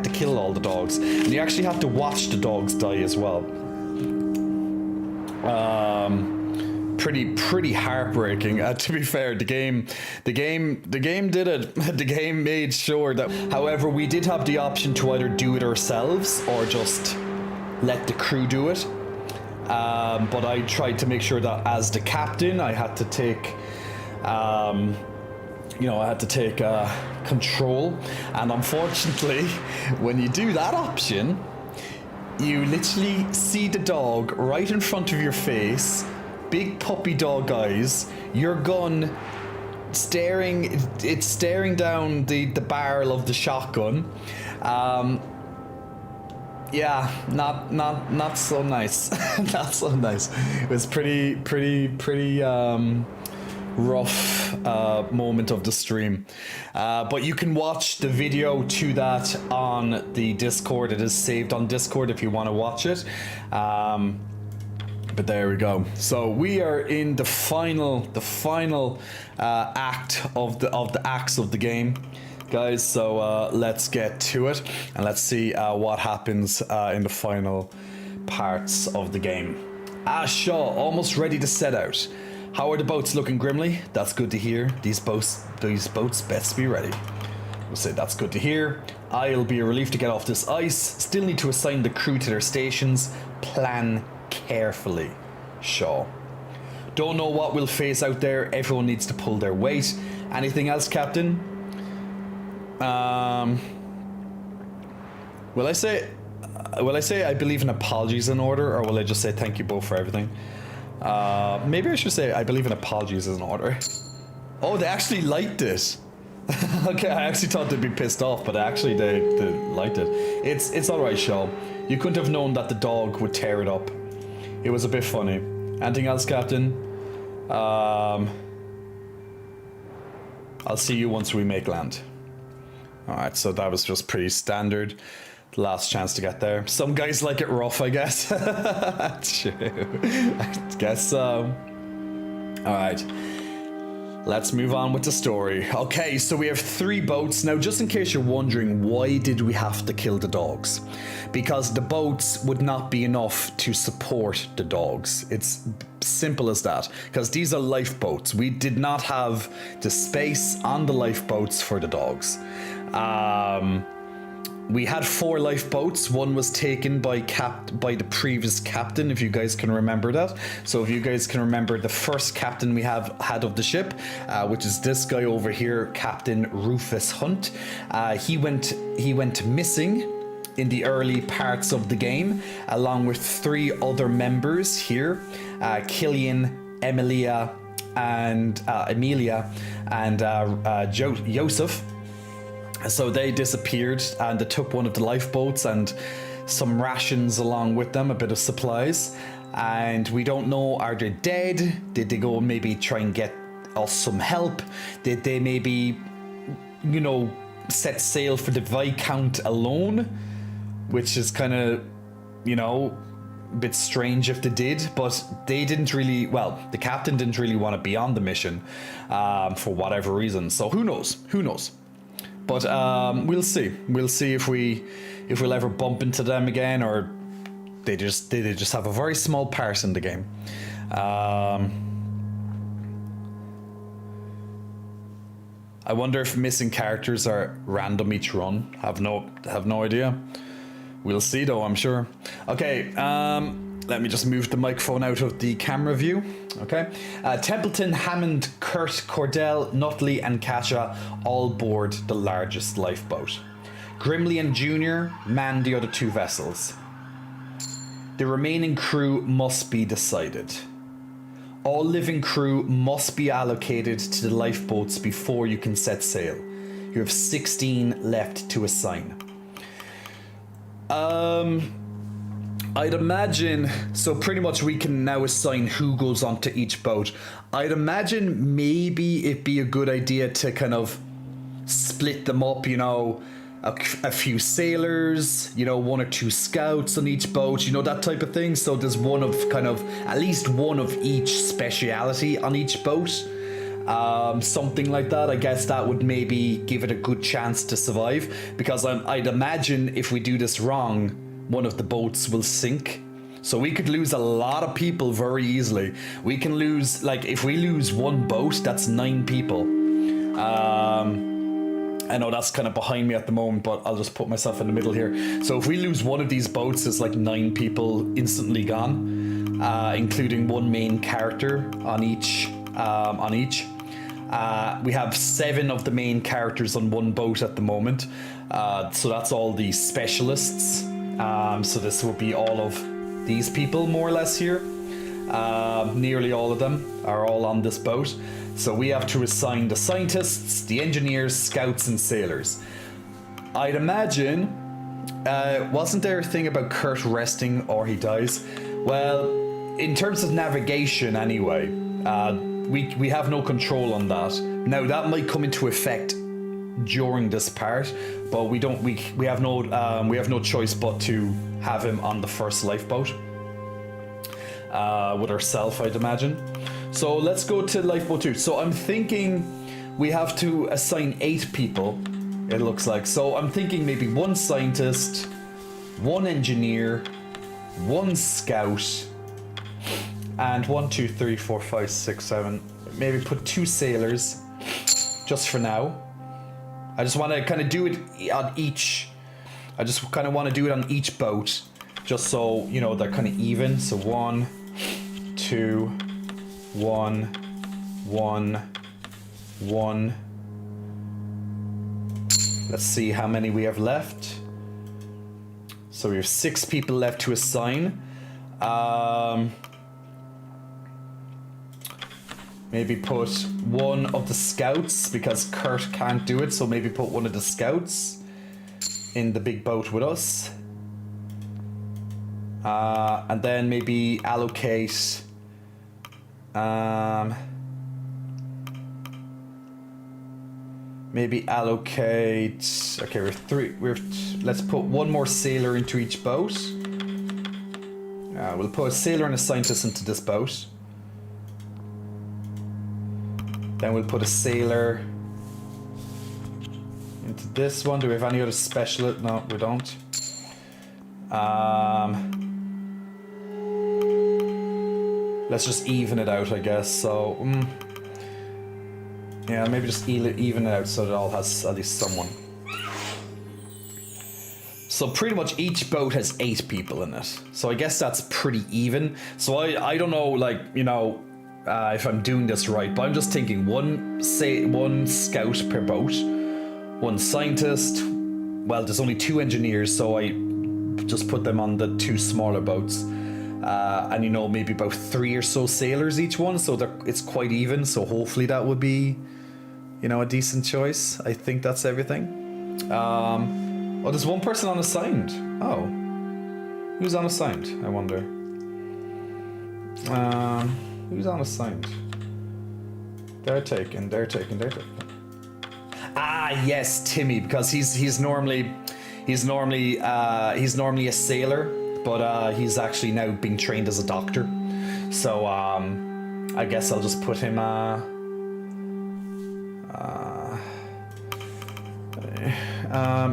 to kill all the dogs, and you actually have to watch the dogs die as well. pretty heartbreaking. To be fair, the game did it. The game made sure that. However, we did have the option to either do it ourselves or just let the crew do it. But I tried to make sure that as the captain, I had to take, control. And unfortunately, when you do that option, you literally see the dog right in front of your face, big puppy dog eyes, your gun staring down the barrel of the shotgun. Yeah, not so nice. Not so nice. It was pretty rough moment of the stream. But you can watch the video to that on the Discord. It is saved on Discord if you want to watch it. But there we go. So we are in the final act of the acts of the game, guys. So let's get to it and let's see what happens in the final parts of the game. Shaw, almost ready to set out. How are the boats looking, Grimly? That's good to hear. These boats best be ready. We'll say that's good to hear. I'll be a relief to get off this ice. Still need to assign the crew to their stations. Plan carefully, Shaw. Don't know what we'll face out there. Everyone needs to pull their weight. Anything else, Captain? Will I say I believe in apologies in order, or will I just say thank you both for everything? Maybe I should say I believe in apologies in order. Oh, they actually liked it. Okay, I actually thought they'd be pissed off, but actually they liked it. It's alright, Shaw. You couldn't have known that the dog would tear it up. It was a bit funny. Anything else, Captain? I'll see you once we make land. Alright, so that was just pretty standard. Last chance to get there. Some guys like it rough, I guess. True. I guess so. Alright. Let's move on with the story. Okay, so we have 3 boats. Now, just in case you're wondering, why did we have to kill the dogs? Because the boats would not be enough to support the dogs. It's simple as that. Because these are lifeboats. We did not have the space on the lifeboats for the dogs. We had 4 lifeboats. One was taken by the previous captain, if you guys can remember that. So if you guys can remember the first captain we had of the ship, which is this guy over here, Captain Rufus Hunt. He went missing in the early parts of the game, along with 3 other members here, Killian, Emilia, and Joseph. So they disappeared, and they took one of the lifeboats and some rations along with them, a bit of supplies. And we don't know, are they dead? Did they go maybe try and get us some help? Did they maybe, set sail for the Viscount alone? Which is kind of, a bit strange if they did, but they didn't really, the captain didn't really want to be on the mission for whatever reason. So who knows? But we'll see. We'll see if we'll ever bump into them again, or they just have a very small part in the game. I wonder if missing characters are random each run. Have no idea. We'll see though, I'm sure. Okay, let me just move the microphone out of the camera view. Okay. Templeton, Hammond, Kurt, Cordell, Nutley, and Kasha all board the largest lifeboat. Grimly and Junior man the other 2 vessels. The remaining crew must be decided. All living crew must be allocated to the lifeboats before you can set sail. You have 16 left to assign. I'd imagine, so pretty much we can now assign who goes onto each boat. I'd imagine maybe it'd be a good idea to kind of split them up, a few sailors, 1 or 2 scouts on each boat, that type of thing. So there's at least one of each speciality on each boat. Something like that. I guess that would maybe give it a good chance to survive, because I'd imagine if we do this wrong, one of the boats will sink. So we could lose a lot of people very easily. We can lose, like, if we lose one boat, that's 9 people. I know that's kind of behind me at the moment, but I'll just put myself in the middle here. So if we lose one of these boats, it's like 9 people instantly gone, including one main character on each. We have 7 of the main characters on one boat at the moment. So that's all the specialists. So this will be all of these people more or less here. Nearly all of them are all on this boat. So we have to assign the scientists, the engineers, scouts, and sailors. I'd imagine, wasn't there a thing about Kurt resting or he dies? Well, in terms of navigation anyway, we have no control on that. Now that might come into effect during this part, but we have no choice but to have him on the first lifeboat with ourselves, I'd imagine. So let's go to lifeboat 2. So I'm thinking we have to assign 8 people, it looks like. So I'm thinking maybe 1 scientist, 1 engineer, 1 scout, and 1, 2, 3, 4, 5, 6, 7. Maybe put 2 sailors, just for now. I just want to kind of do it on each. I just kind of want to do it on each boat, just so you know they're kind of even. So 1, 2, 1, 1, 1. Let's see how many we have left. So we have 6 people left to assign. Maybe put 1 of the scouts, because Kurt can't do it, so maybe put 1 of the scouts in the big boat with us. And then maybe allocate... maybe allocate... Okay, we're 3... let's put 1 more sailor into each boat. We'll put a sailor and a scientist into this boat. Then we'll put a sailor into this one. Do we have any other specialist? No, we don't. Let's just even it out, I guess. So, yeah, maybe just even it out so that it all has at least someone. So pretty much each boat has 8 people in it. So I guess that's pretty even. So I don't know, like, you know, if I'm doing this right, but I'm just thinking 1 scout per boat, 1 scientist. Well, there's only 2 engineers, so I just put them on the 2 smaller boats, and you know, maybe about 3 or so sailors each one, so it's quite even. So hopefully that would be, you know, a decent choice. I think that's everything. Oh, there's 1 person unassigned. Oh, who's unassigned? I wonder. Who's unassigned? They're taken. Ah, yes, Timmy, because he's normally a sailor, but he's actually now being trained as a doctor. So I guess I'll just put him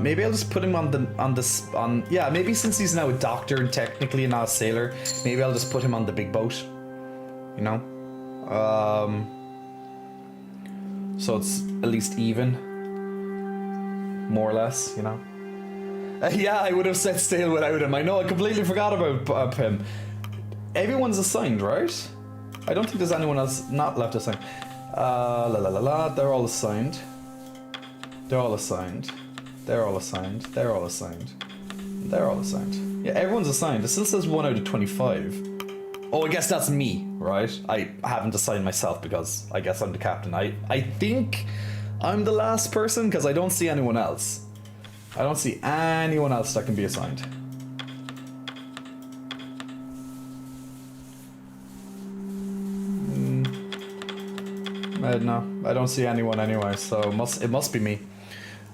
maybe I'll just put him on yeah, maybe since he's now a doctor and technically not a sailor, maybe I'll just put him on the big boat. You know, so it's at least even, more or less, you know. Yeah, I would have said sail without him. I know, I completely forgot about him. Everyone's assigned, right? I don't think there's anyone else not left assigned. They're all assigned. They're all assigned. They're all assigned. They're all assigned. They're all assigned. Yeah, everyone's assigned. It still says 1 out of 25. Oh, I guess that's me, right? I haven't assigned myself because I guess I'm the captain. I think I'm the last person because I don't see anyone else. I don't see anyone else that can be assigned. No, I don't see anyone anyway, so it must be me.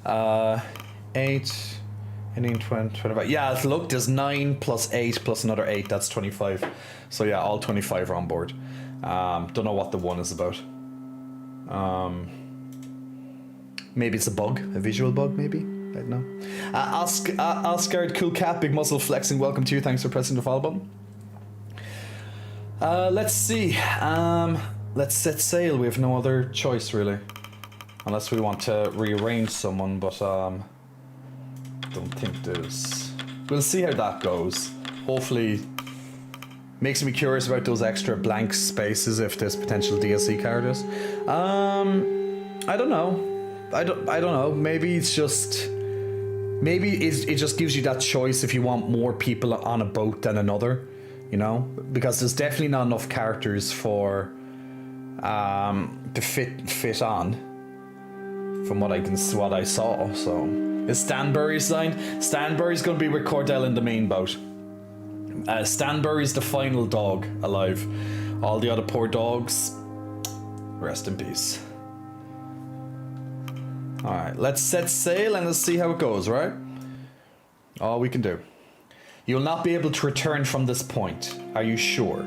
8, 18, 20, 25. Yeah, look, there's 9 plus 8 plus another 8, that's 25. So yeah, all 25 are on board. Don't know what the 1 is about. Maybe it's a bug, a visual bug, maybe? I don't know. Asgard Cool Cat, Big Muscle Flexing, welcome to you. Thanks for pressing the follow button. Let's see. Let's set sail. We have no other choice, really. Unless we want to rearrange someone, but don't think there's... We'll see how that goes. Hopefully... Makes me curious about those extra blank spaces if there's potential DLC characters. I don't know. I don't know. Maybe it's just... Maybe it just gives you that choice if you want more people on a boat than another. You know? Because there's definitely not enough characters for... to fit on. From what I saw, so... Is Stanbury signed? Stanbury's gonna be with Cordell in the main boat. Stanbury's the final dog alive. All the other poor dogs, rest in peace. Alright, let's set sail and let's see how it goes, right? All we can do. You'll not be able to return from this point. Are you sure?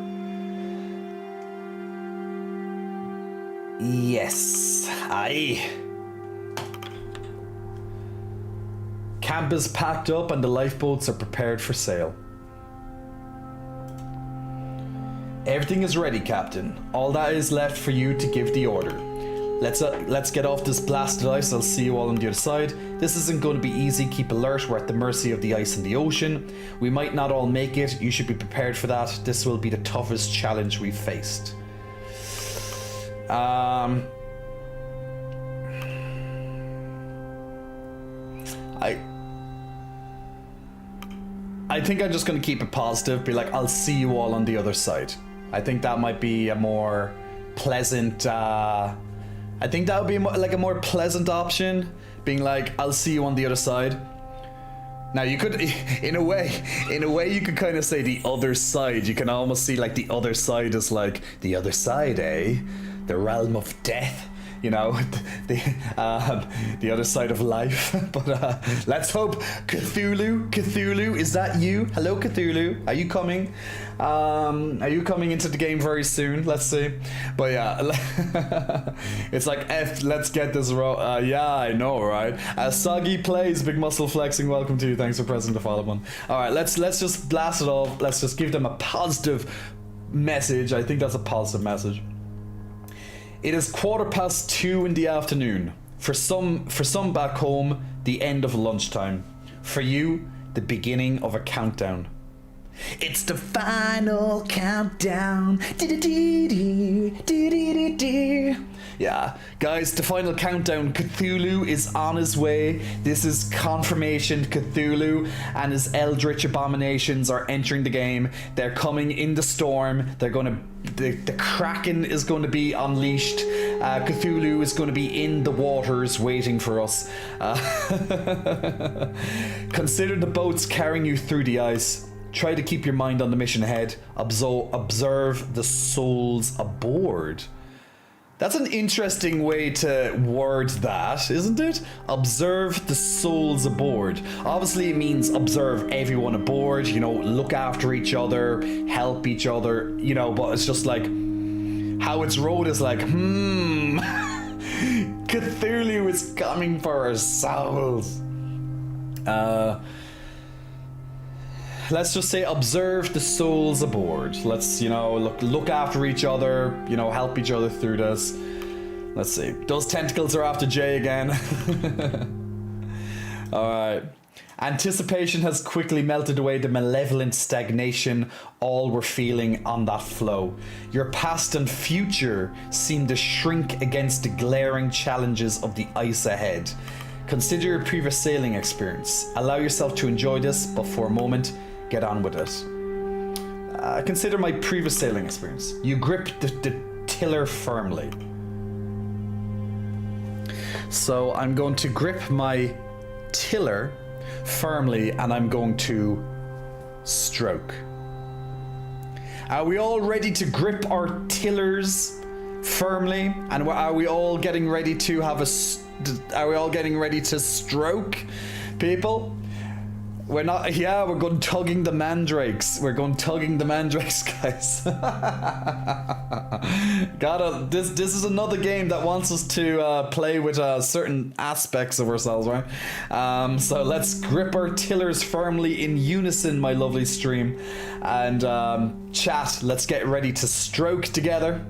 Yes. Aye. Camp is packed up and the lifeboats are prepared for sail. Everything is ready, Captain. All that is left for you to give the order. Let's get off this blasted ice. I'll see you all on the other side. This isn't going to be easy. Keep alert. We're at the mercy of the ice and the ocean. We might not all make it. You should be prepared for that. This will be the toughest challenge we've faced. I think I'm just going to keep it positive. Be like, I'll see you all on the other side. I think that might be a more pleasant... I think that would be like a more pleasant option. Being like, I'll see you on the other side. Now you could, in a way you could kind of say the other side. You can almost see like the other side is like, the other side, eh? The realm of death. You know, the other side of life. But let's hope. Cthulhu, is that you? Hello, Cthulhu. Are you coming? Are you coming into the game very soon? Let's see. But yeah, it's like let's get this yeah, I know, right? Soggy plays, big muscle flexing. Welcome to you. Thanks for pressing the follow button. All right, let's just blast it off. Let's just give them a positive message. I think that's a positive message. It is 2:15 in the afternoon. For some back home, the end of lunchtime. For you, the beginning of a countdown. It's the final countdown. Yeah, guys, the final countdown. Cthulhu is on his way. This is confirmation. Cthulhu and his eldritch abominations are entering the game. They're coming in the storm. They're gonna... The Kraken is going to be unleashed. Cthulhu is going to be in the waters waiting for us. Consider the boats carrying you through the ice. Try to keep your mind on the mission ahead. Observe the souls aboard. That's an interesting way to word that, isn't it? Observe the souls aboard. Obviously, it means observe everyone aboard, you know, look after each other, help each other, you know, but it's just like, how it's wrote is like, Cthulhu is coming for our souls. Let's just say observe the souls aboard. Let's, you know, look after each other, you know, help each other through this. Let's see. Those tentacles are after Jay again. Alright. Anticipation has quickly melted away the malevolent stagnation all were feeling on that flow. Your past and future seem to shrink against the glaring challenges of the ice ahead. Consider your previous sailing experience. Allow yourself to enjoy this, but for a moment, get on with it. Consider my previous sailing experience. You grip the tiller firmly. So I'm going to grip my tiller firmly and I'm going to stroke. Are we all ready to grip our tillers firmly? And are we all getting ready to have are we all getting ready to stroke, people? We're not, yeah, we're going tugging the mandrakes. We're going tugging the mandrakes, guys. This is another game that wants us to play with certain aspects of ourselves, right? So let's grip our tillers firmly in unison, my lovely stream. And chat, let's get ready to stroke together.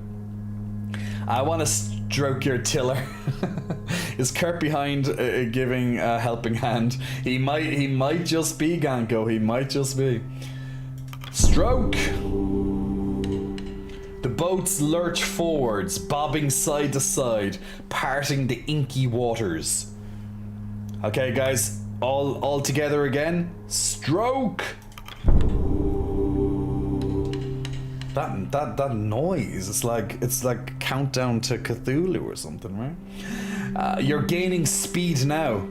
I want to stroke your tiller. Is Kurt behind giving a helping hand? He might just be, Ganko. He might just be. Stroke. The boats lurch forwards, bobbing side to side, parting the inky waters. Okay, guys, all together again. Stroke. That noise. It's like countdown to Cthulhu or something, right? You're gaining speed now.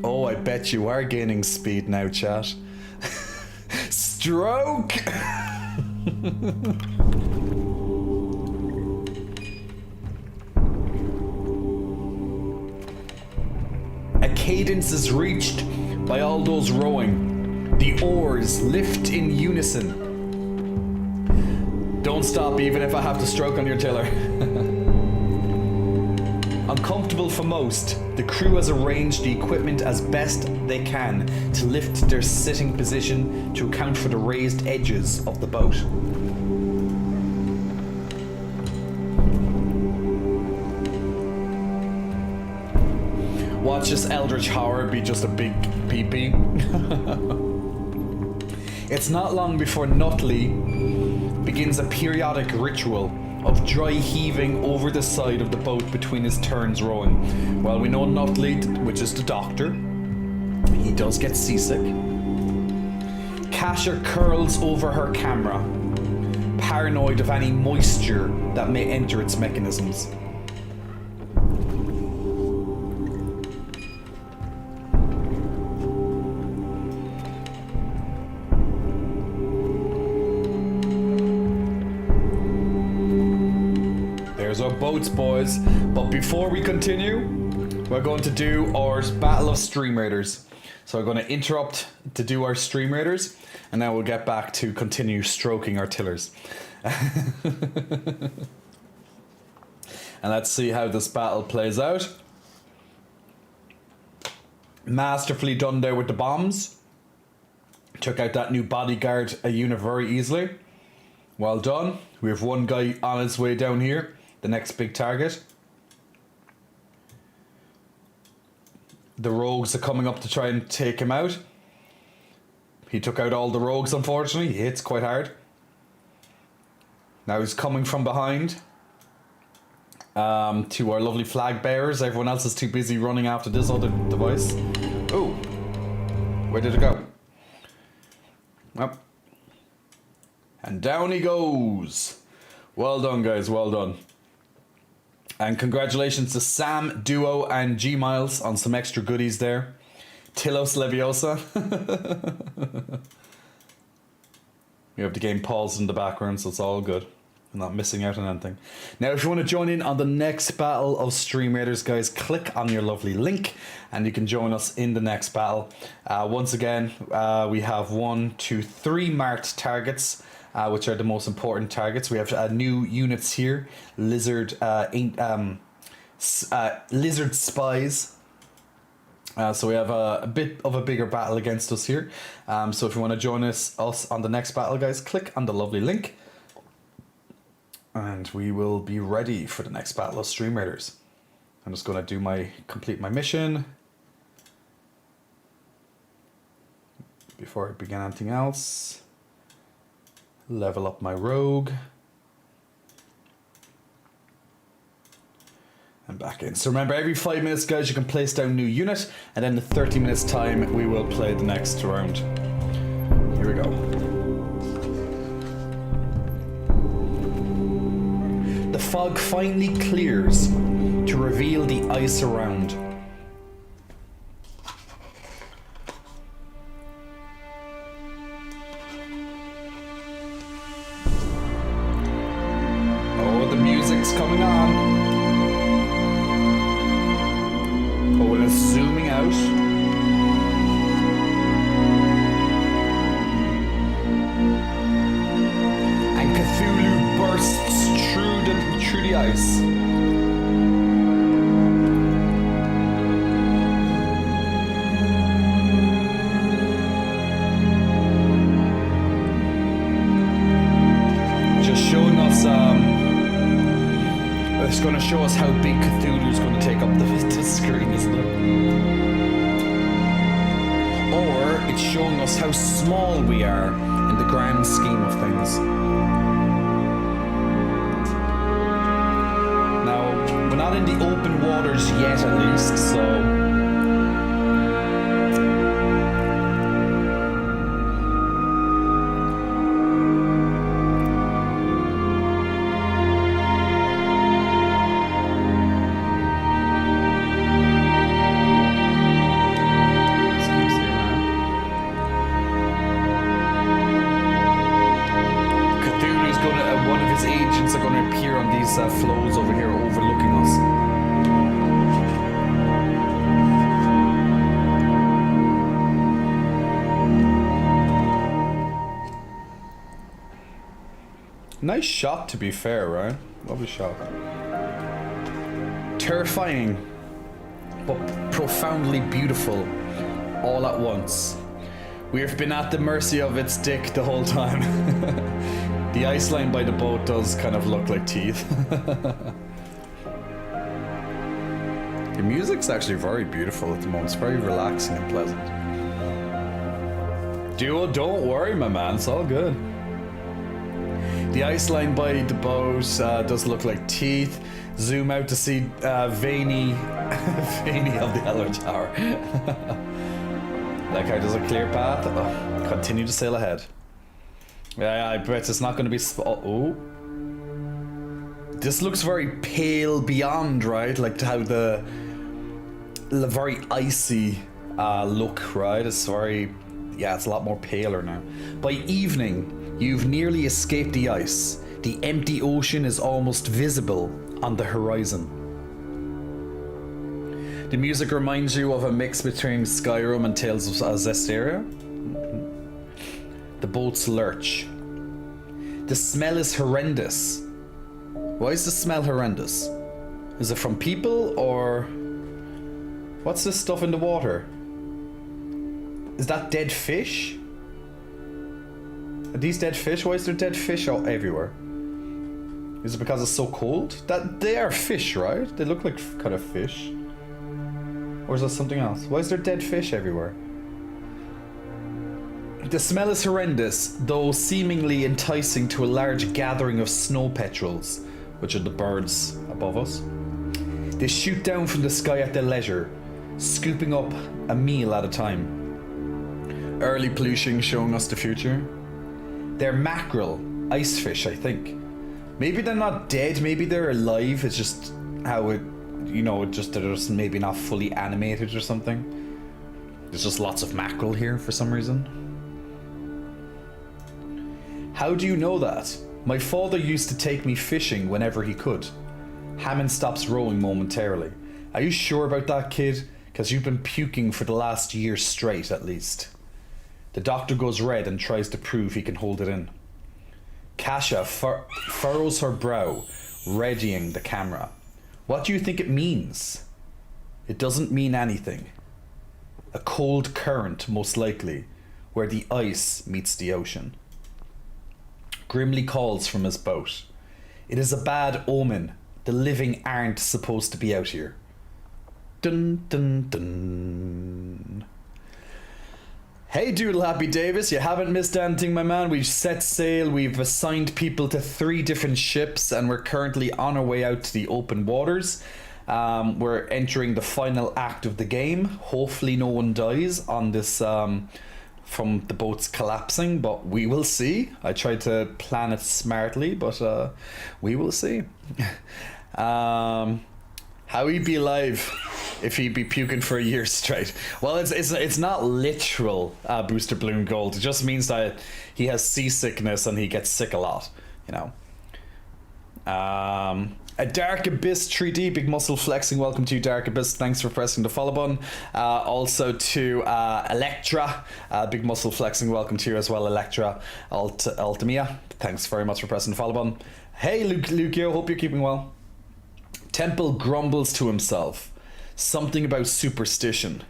Oh, I bet you are gaining speed now, chat. Stroke! A cadence is reached by all those rowing. The oars lift in unison. Don't stop even if I have to stroke on your tiller. Uncomfortable for most, the crew has arranged the equipment as best they can to lift their sitting position to account for the raised edges of the boat. Watch this eldritch horror be just a big pee-pee. It's not long before Nutley begins a periodic ritual of dry heaving over the side of the boat between his turns rowing. Well, we know Nutley, which is the doctor, he does get seasick. Kasha curls over her camera, paranoid of any moisture that may enter its mechanisms. Our boats, boys. But before we continue, we're going to do our Battle of Stream Raiders. So we're going to interrupt to do our Stream Raiders, and then we'll get back to continue stroking our tillers. And let's see how this battle plays out. Masterfully done there with the bombs. Took out that new bodyguard unit very easily. Well done. We have one guy on his way down here. The next big target. The rogues are coming up to try and take him out. He took out all the rogues, unfortunately. He hits quite hard. Now he's coming from behind to our lovely flag bearers. Everyone else is too busy running after this other device. Oh, where did it go? Up. And down he goes. Well done, guys, well done. And congratulations to Sam, Duo, and G Miles on some extra goodies there. Tilos Leviosa. We have the game paused in the background, so it's all good. I'm not missing out on anything. Now, if you want to join in on the next battle of Stream Raiders, guys, click on your lovely link and you can join us in the next battle. Once again, we have 1, 2, 3 marked targets. Which are the most important targets. We have new units here. Lizard spies. So we have a bit of a bigger battle against us here. So if you want to join us on the next battle, guys, click on the lovely link. And we will be ready for the next battle of Stream Raiders. I'm just going to complete my mission. Before I begin anything else. Level up my rogue. And back in. So remember, every 5 minutes, guys, you can place down new unit, and then in 30 minutes time, we will play the next round. Here we go. The fog finally clears to reveal the ice around. Coming on. Oh, and it's zooming out. ice. Just showing us, it's going to show us how big Cthulhu's going to take up the screen, isn't it? Or it's showing us how small we are in the grand scheme of things. Now, we're not in the open waters yet, at least, so... flows over here overlooking us. Nice shot, to be fair, right? Lovely shot. Terrifying, but profoundly beautiful all at once. We have been at the mercy of its dick the whole time. The ice line by the boat does kind of look like teeth. The music's actually very beautiful at the moment. It's very relaxing and pleasant. Duo, don't worry, my man. It's all good. The ice line by the boat does look like teeth. Zoom out to see veiny of the Eller Tower. Like how there's a clear path. Oh, continue to sail ahead. Yeah, I bet it's not going to be... oh. This looks very pale beyond, right? Like how the very icy look, right? It's very... yeah, it's a lot more paler now. By evening, you've nearly escaped the ice. The empty ocean is almost visible on the horizon. The music reminds you of a mix between Skyrim and Tales of Zestiria. The boats lurch. The smell is horrendous. Why is the smell horrendous? Is it from people or... what's this stuff in the water? Is that dead fish? Are these dead fish? Why is there dead fish all everywhere? Is it because it's so cold? That they are fish, right? They look like kind of fish. Or is that something else? Why is there dead fish everywhere? The smell is horrendous, though seemingly enticing to a large gathering of snow petrels, which are the birds above us. They shoot down from the sky at their leisure, scooping up a meal at a time. Early pollution showing us the future. They're mackerel, ice fish, I think. Maybe they're not dead, maybe they're alive, it's just how it, you know, just they're just maybe not fully animated or something. There's just lots of mackerel here for some reason. How do you know that? My father used to take me fishing whenever he could. Hammond stops rowing momentarily. Are you sure about that, kid? Because you've been puking for the last year straight, at least. The doctor goes red and tries to prove he can hold it in. Kasia furrows her brow, readying the camera. What do you think it means? It doesn't mean anything. A cold current, most likely, where the ice meets the ocean. Grimly calls from his boat. It is a bad omen. The living aren't supposed to be out here. Dun dun dun. Hey Doodle Happy Davis, you haven't missed anything, my man. We've set sail, we've assigned people to 3 different ships, and we're currently on our way out to the open waters. We're entering the final act of the game. Hopefully no one dies on this from the boats collapsing, but we will see. I tried to plan it smartly, but we will see. How he'd be alive if he'd be puking for a year straight. Well, it's not literal Booster Balloon Gold. It just means that he has seasickness and he gets sick a lot, you know. A Dark Abyss 3D, big muscle flexing. Welcome to you, Dark Abyss. Thanks for pressing the follow button. Also to Electra, big muscle flexing. Welcome to you as well, Electra. Altamia, thanks very much for pressing the follow button. Hey, Lucio, hope you're keeping well. Temple grumbles to himself. Something about superstition.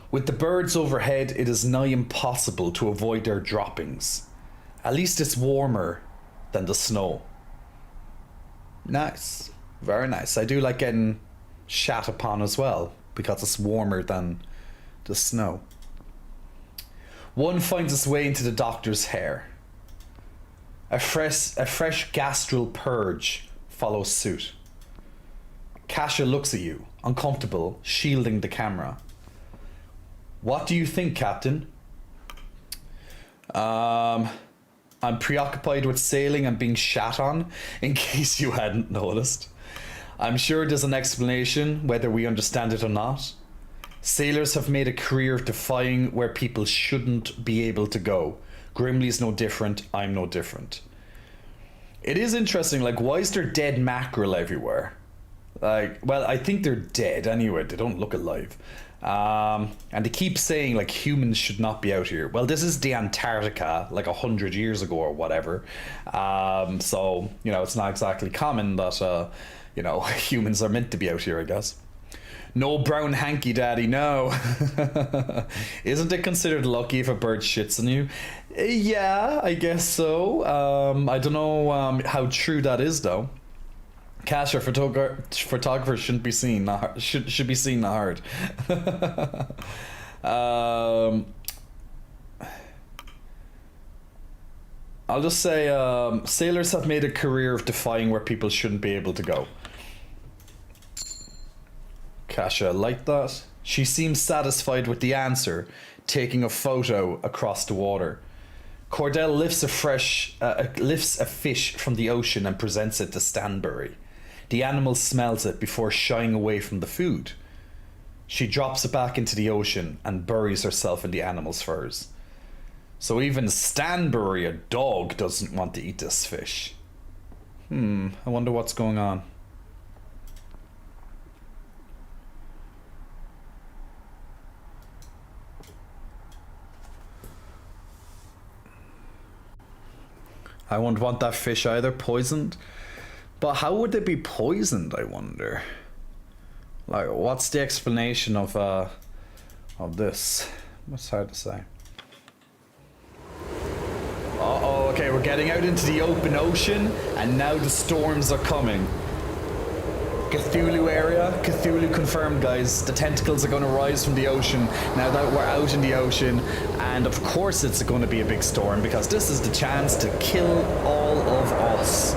With the birds overhead, it is nigh impossible to avoid their droppings. At least it's warmer than the snow. Nice. Very nice. I do like getting shat upon as well, because it's warmer than the snow. One finds its way into the doctor's hair. A fresh gastral purge follows suit. Kasia looks at you, uncomfortable, shielding the camera. What do you think, Captain? I'm preoccupied with sailing and being shat on, in case you hadn't noticed. I'm sure there's an explanation, whether we understand it or not. Sailors have made a career of defying where people shouldn't be able to go. Grimley's no different, I'm no different. It is interesting, like, why is there dead mackerel everywhere? Like, well, I think they're dead anyway, they don't look alive. And they keep saying, like, humans should not be out here. Well, this is the Antarctica, like 100 years ago or whatever. So, you know, it's not exactly common that, you know, humans are meant to be out here, I guess. No brown hanky daddy, no. Isn't it considered lucky if a bird shits on you? Yeah, I guess so. I don't know how true that is, though. Kasia, photographer shouldn't be seen, not should be seen, not heard. I'll just say sailors have made a career of defying where people shouldn't be able to go. Kasia liked that. She seems satisfied with the answer, taking a photo across the water. Cordell lifts a fish from the ocean and presents it to Stanbury. The animal smells it before shying away from the food. She drops it back into the ocean and buries herself in the animal's furs. So even Stanbury, a dog, doesn't want to eat this fish. I wonder what's going on. I wouldn't want that fish either, poisoned. But how would they be poisoned, I wonder? Like, what's the explanation of this? It's hard to say. Uh-oh, okay, we're getting out into the open ocean, and now the storms are coming. Cthulhu area, Cthulhu confirmed, guys. The tentacles are going to rise from the ocean now that we're out in the ocean, and of course it's going to be a big storm because this is the chance to kill all of us.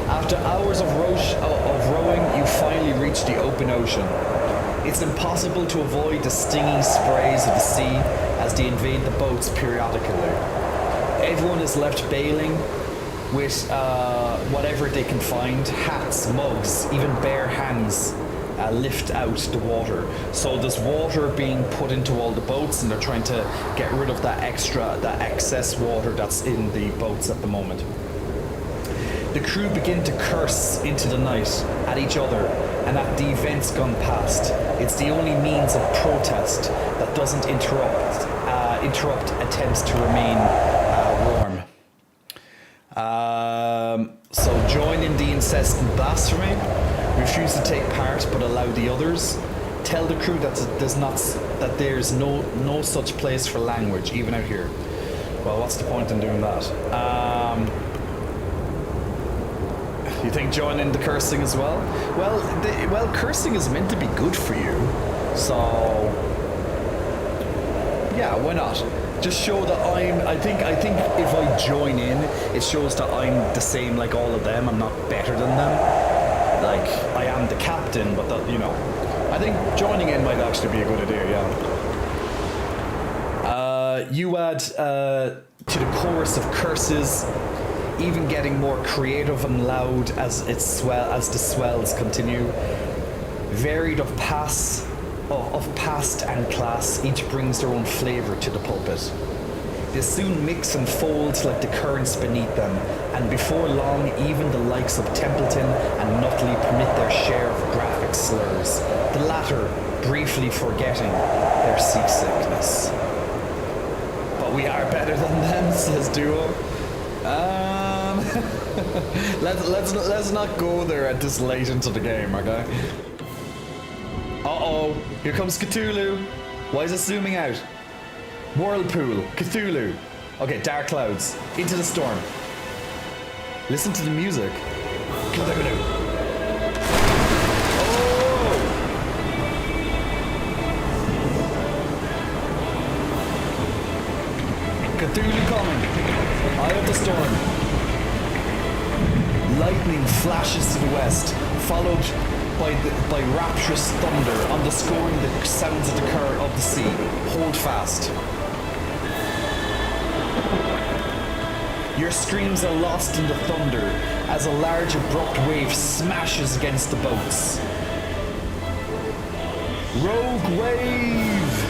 After hours of rowing, you finally reach the open ocean. It's impossible to avoid the stinging sprays of the sea as they invade the boats periodically. Everyone is left bailing with whatever they can find, hats, mugs, even bare hands lift out the water. So there's water being put into all the boats and they're trying to get rid of that excess water that's in the boats at the moment. The crew begin to curse into the night at each other and at the events gone past. It's the only means of protest that doesn't interrupt attempts to remain warm. So join in the incessant blasphemy, refuse to take part but allow the others. Tell the crew that there's no such place for language, even out here. Well, what's the point in doing that? You think join in the cursing as well? Well, cursing is meant to be good for you, so yeah, why not? Just show that I think if I join in, it shows that I'm the same like all of them. I'm not better than them. Like, I am the captain, but that, you know, I think joining in might actually be a good idea, yeah. You add to the chorus of curses, even getting more creative and loud as the swells continue. Varied of past and class, each brings their own flavour to the pulpit. They soon mix and fold like the currents beneath them, and before long even the likes of Templeton and Nutley permit their share of graphic slurs, the latter briefly forgetting their seasickness. But we are better than them, says Duo. let's not go there at this late into the game, okay? Uh-oh, here comes Cthulhu. Why is it zooming out? Whirlpool, Cthulhu. Okay, dark clouds, into the storm. Listen to the music. Cthulhu. Oh! Cthulhu coming. Eye of the storm. Lightning flashes to the west, followed by rapturous thunder, underscoring the sounds of the current of the sea. Hold fast. Your screams are lost in the thunder as a large abrupt wave smashes against the boats. Rogue wave!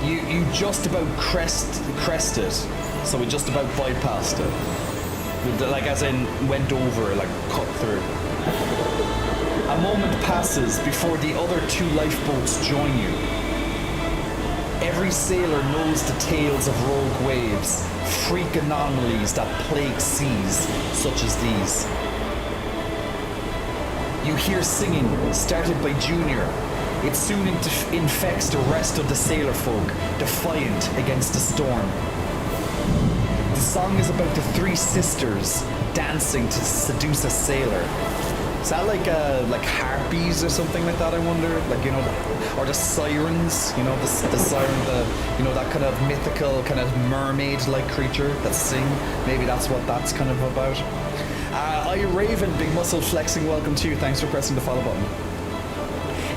You just about crested, so we just about bypassed it. Like as in went over, like cut through. A moment passes before the other two lifeboats join you. Every sailor knows the tales of rogue waves, freak anomalies that plague seas such as these. You hear singing, started by Junior. It soon infects the rest of the sailor folk, defiant against the storm. The song is about the three sisters dancing to seduce a sailor. Is that like harpies or something like that, I wonder? Like, you know, or the sirens, you know, the siren, you know, that kind of mythical, kind of mermaid-like creature that sing. Maybe that's what that's kind of about. Raven, big muscle flexing, welcome to you. Thanks for pressing the follow button.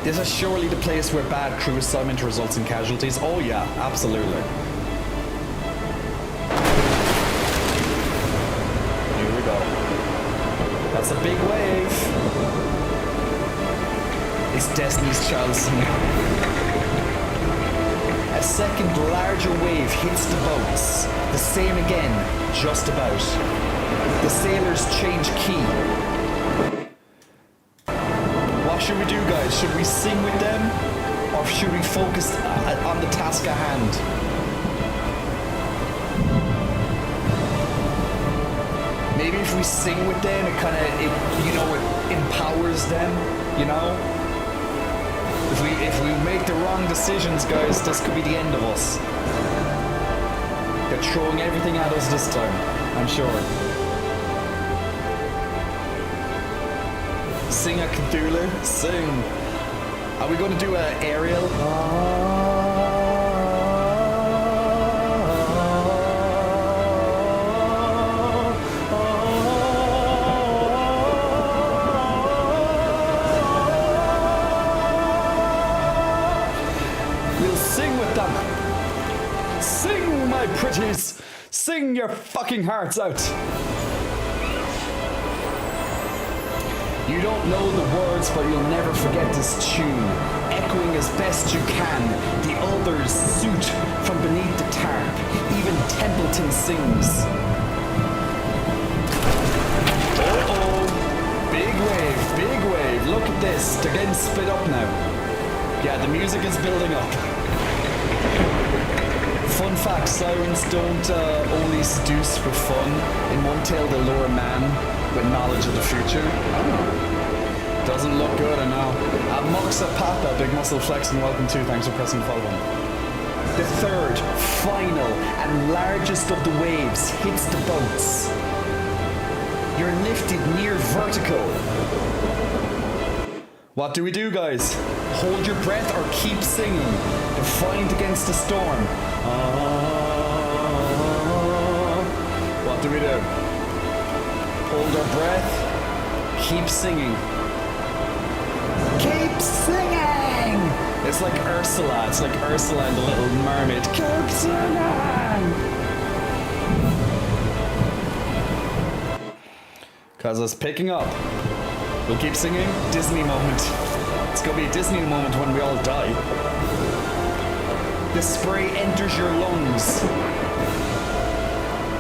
This is surely the place where bad crew assignment results in casualties. Oh yeah, absolutely. Here we go. That's a big wave. It's Destiny's Child singing. A second larger wave hits the boats. The same again, just about. The sailors change key. What should we do, guys? Should we sing with them? Or should we focus on the task at hand? Maybe if we sing with them, it empowers them, you know? If we make the wrong decisions, guys, this could be the end of us. They're throwing everything at us this time, I'm sure. Sing a Cthulhu, sing. Are we going to do an aerial? We'll sing with them. Sing, my pretties. Sing your fucking hearts out. You don't know the words, but you'll never forget this tune. Echoing as best you can, the others suit from beneath the tarp. Even Templeton sings. Uh-oh. Big wave, big wave. Look at this. They're getting split up now. Yeah, the music is building up. Fun fact, sirens don't only seduce for fun. In one tale, they lure a man with knowledge of the future. Doesn't look good, I know. Moxa Papa, big muscle flexing, welcome to. Thanks for pressing the follow button. The third, final, and largest of the waves hits the boats. You're lifted near vertical. What do we do, guys? Hold your breath or keep singing. Defiant against the storm. What do we do? Hold our breath. Keep singing. Keep singing! It's like Ursula. It's like Ursula and the Little Mermaid. Keep singing! Because it's picking up. We'll keep singing. Disney moment. It's going to be a Disney moment when we all die. The spray enters your lungs.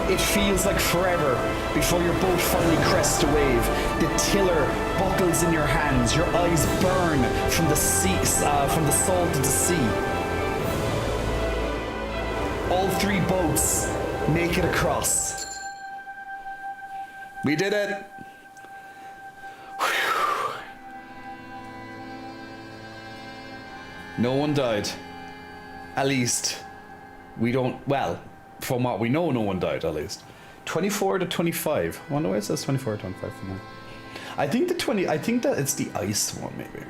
It feels like forever before your boat finally crests a wave. The tiller buckles in your hands. Your eyes burn from the from the salt of the sea. All three boats make it across. We did it! Whew. No one died. At least, we don't, well, from what we know, no one died, at least. 24 to 25. I wonder why it says 24 to 25 for now. I think that it's the ice one, maybe.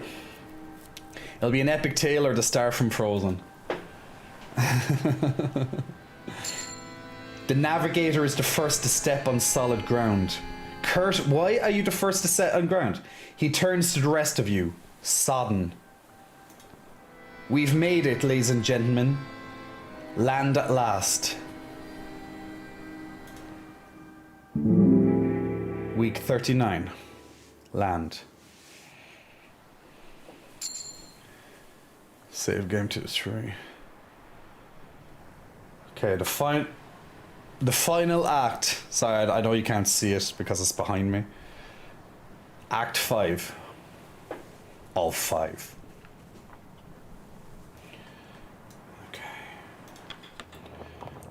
It'll be an epic tale or the star from Frozen. The navigator is the first to step on solid ground. Kurt, why are you the first to set on ground? He turns to the rest of you, sodden. We've made it, ladies and gentlemen. Land at last. Week 39. Land. Save game to the tree. Okay, the final act. Sorry, I know you can't see it because it's behind me. Act 5. All 5. Okay.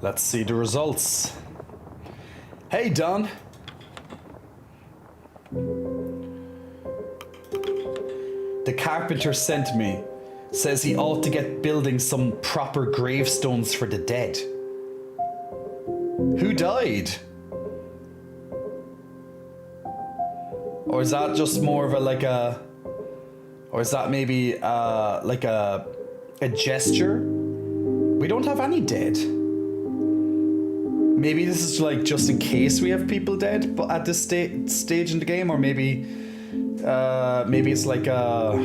Let's see the results. Hey, Don. The carpenter sent me. Says he ought to get building some proper gravestones for the dead. Who died? Or is that just more of a or is that maybe like a gesture? We don't have any dead. Maybe this is like just in case we have people dead, but at this stage in the game, or maybe it's like a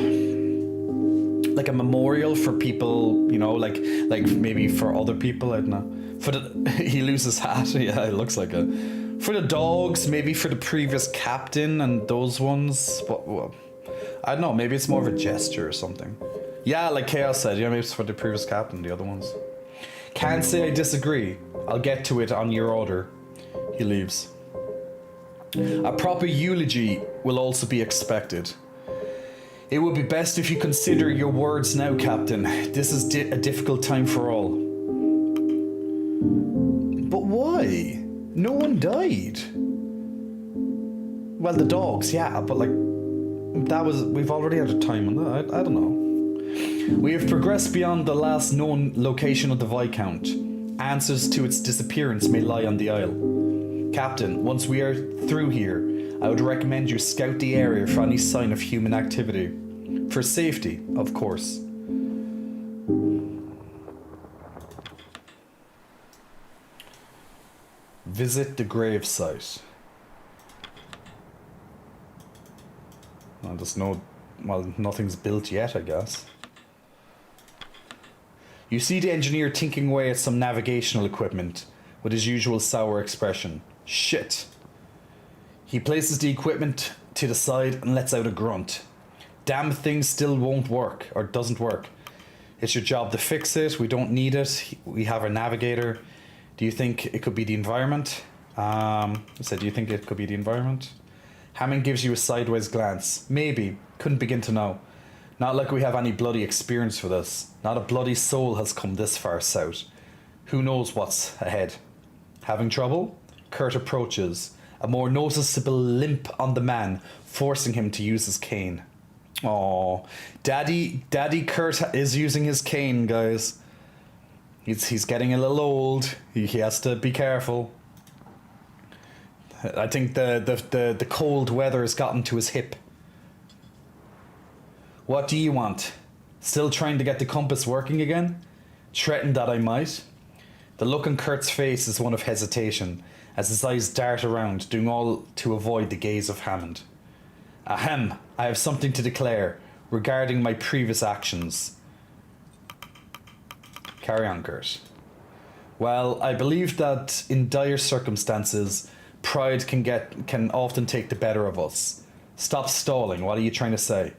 memorial for people, you know, like maybe for other people. I don't know. He loses hat. Yeah, it looks like a. For the dogs, maybe for the previous captain and those ones. But well, I don't know. Maybe it's more of a gesture or something. Yeah, like Chaos said. Yeah, maybe it's for the previous captain. The other ones. Can't say I disagree. I'll get to it on your order. He leaves. A proper eulogy will also be expected. It would be best if you consider your words now, Captain. This is a difficult time for all. But why? No one died. Well, the dogs, yeah, but like, we've already had a time on that. I don't know. We have progressed beyond the last known location of the Viscount. Answers to its disappearance may lie on the Isle. Captain, once we are through here, I would recommend you scout the area for any sign of human activity. For safety, of course. Visit the grave site. Well, nothing's built yet, I guess. You see the engineer tinkering away at some navigational equipment with his usual sour expression. Shit. He places the equipment to the side and lets out a grunt. Damn thing still won't work, or doesn't work. It's your job to fix it. We don't need it. We have our navigator. Do you think it could be the environment? I said, do you think it could be the environment? Hammond gives you a sideways glance. Maybe. Couldn't begin to know. Not like we have any bloody experience for this. Not a bloody soul has come this far south. Who knows what's ahead? Having trouble? Kurt approaches. A more noticeable limp on the man, forcing him to use his cane. Oh, Daddy Kurt is using his cane, guys. He's getting a little old. He has to be careful. I think the cold weather has gotten to his hip. What do you want? Still trying to get the compass working again? Threatened that I might? The look on Kurt's face is one of hesitation, as his eyes dart around, doing all to avoid the gaze of Hammond. Ahem, I have something to declare regarding my previous actions. Carry on, Kurt. Well, I believe that in dire circumstances, pride can often take the better of us. Stop stalling, what are you trying to say?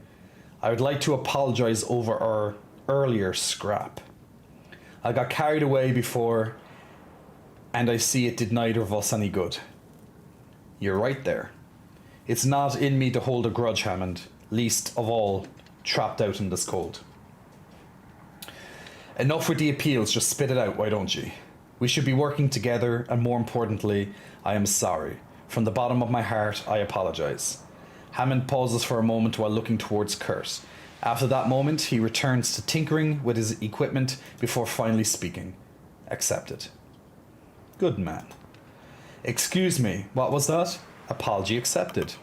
I would like to apologize over our earlier scrap. I got carried away before, and I see it did neither of us any good. You're right there. It's not in me to hold a grudge, Hammond, least of all trapped out in this cold. Enough with the appeals, just spit it out, why don't you? We should be working together, and more importantly, I am sorry. From the bottom of my heart, I apologize. Hammond pauses for a moment while looking towards Kurt. After that moment, he returns to tinkering with his equipment before finally speaking. Accepted. Good man. Excuse me, what was that? Apology accepted.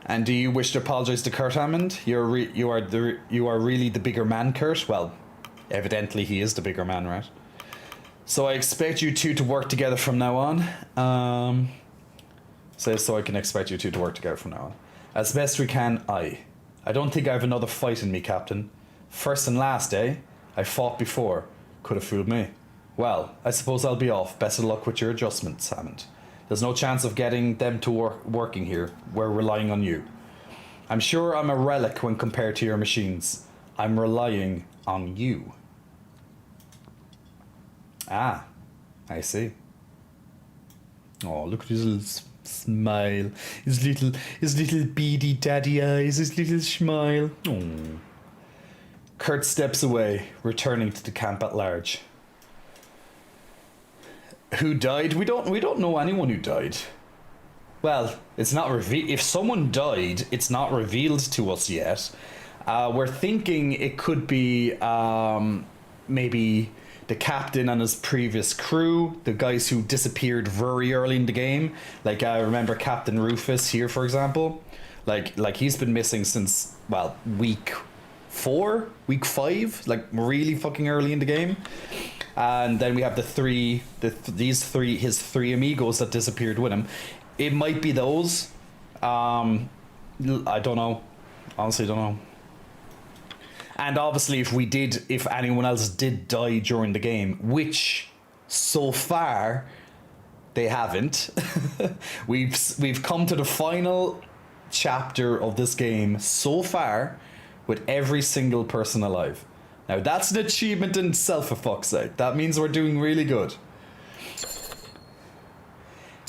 And do you wish to apologize to Kurt Hammond? You are really the bigger man, Kurt? Well, evidently he is the bigger man, right? So I expect you two to work together from now on. So I can expect you two to work together from now on. As best we can, I don't think I have another fight in me, Captain. First and last, eh? I fought before. Could have fooled me. Well, I suppose I'll be off. Best of luck with your adjustments, Hammond. There's no chance of getting them to working here. We're relying on you. I'm sure I'm a relic when compared to your machines. I'm relying on you. Ah, I see. Oh, look at his little smile. His little beady daddy eyes. His little smile. Oh. Kurt steps away, returning to the camp at large. Who died? We don't know anyone who died. Well, it's not revealed. If someone died, it's not revealed to us yet. We're thinking it could be maybe the captain and his previous crew, the guys who disappeared very early in the game. Like I remember Captain Rufus here, for example. Like he's been missing since week 4, week 5, like really fucking early in the game. And then we have his three amigos that disappeared with him. It might be those. I don't know. Honestly, don't know. And obviously, if anyone else did die during the game, which so far they haven't, we've come to the final chapter of this game so far with every single person alive. Now that's an achievement in itself, for fuck's sake. That means we're doing really good.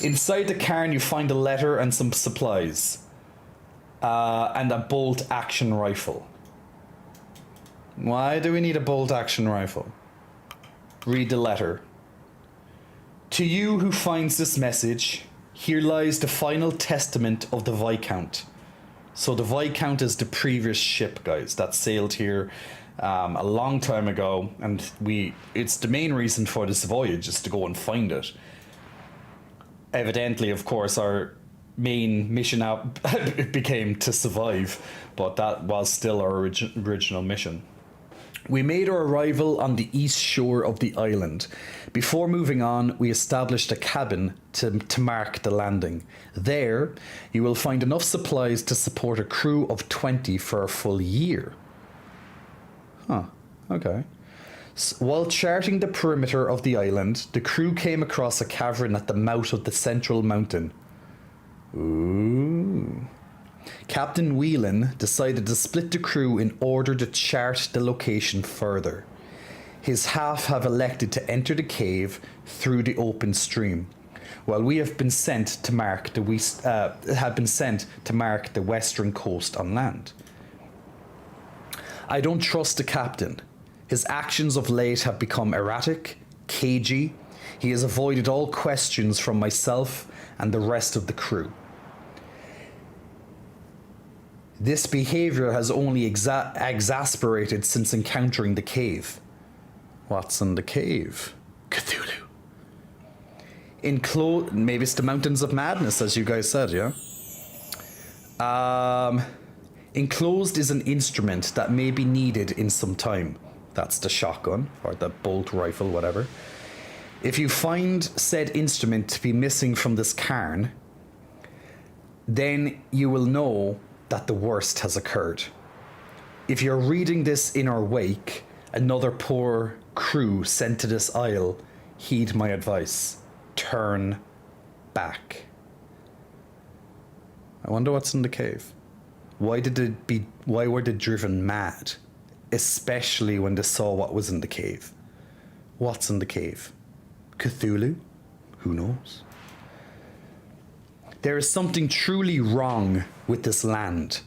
Inside the cairn you find a letter and some supplies. And a bolt action rifle. Why do we need a bolt action rifle? Read the letter. To you who finds this message, here lies the final testament of the Viscount. So the Viscount is the previous ship, guys, that sailed here a long time ago, and it's the main reason for this voyage is to go and find it. Evidently, of course, our main mission out became to survive, but that was still our original mission. We made our arrival on the east shore of the island. Before moving on, we established a cabin to mark the landing. There, you will find enough supplies to support a crew of 20 for a full year. Huh, okay. While charting the perimeter of the island, the crew came across a cavern at the mouth of the central mountain. Ooh. Captain Whelan decided to split the crew in order to chart the location further. His half have elected to enter the cave through the open stream, while we have been sent to mark the western coast on land. I don't trust the captain. His actions of late have become erratic, cagey. He has avoided all questions from myself and the rest of the crew. This behavior has only exasperated since encountering the cave. What's in the cave? Cthulhu. Maybe it's the Mountains of Madness, as you guys said, yeah? Enclosed is an instrument that may be needed in some time. That's the shotgun, or the bolt rifle, whatever. If you find said instrument to be missing from this cairn, then you will know that the worst has occurred. If you're reading this in our wake, another poor crew sent to this isle, heed my advice. Turn back. I wonder what's in the cave. Why were they driven mad? Especially when they saw what was in the cave. What's in the cave? Cthulhu? Who knows? There is something truly wrong with this land.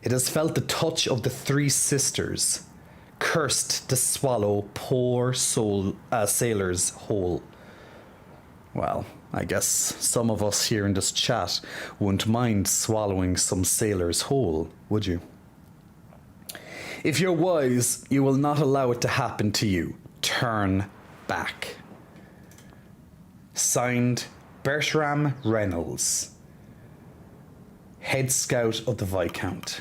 It has felt the touch of the three sisters, cursed to swallow poor sailors whole. Well, I guess some of us here in this chat wouldn't mind swallowing some sailors whole, would you? If you're wise, you will not allow it to happen to you. Turn back. Signed, Bertram Reynolds, head scout of the Viscount.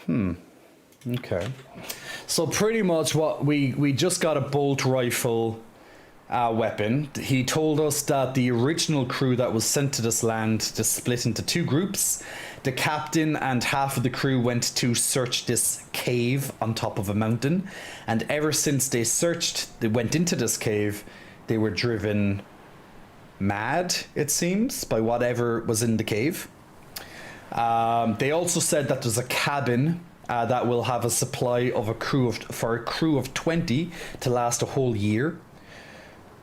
Okay. So pretty much what we just got a bolt rifle weapon. He told us that the original crew that was sent to this land just split into two groups. The captain and half of the crew went to search this cave on top of a mountain, and ever since they went into this cave, they were driven mad, it seems, by whatever was in the cave. They also said that there's a cabin that will have a supply of for a crew of 20 to last a whole year.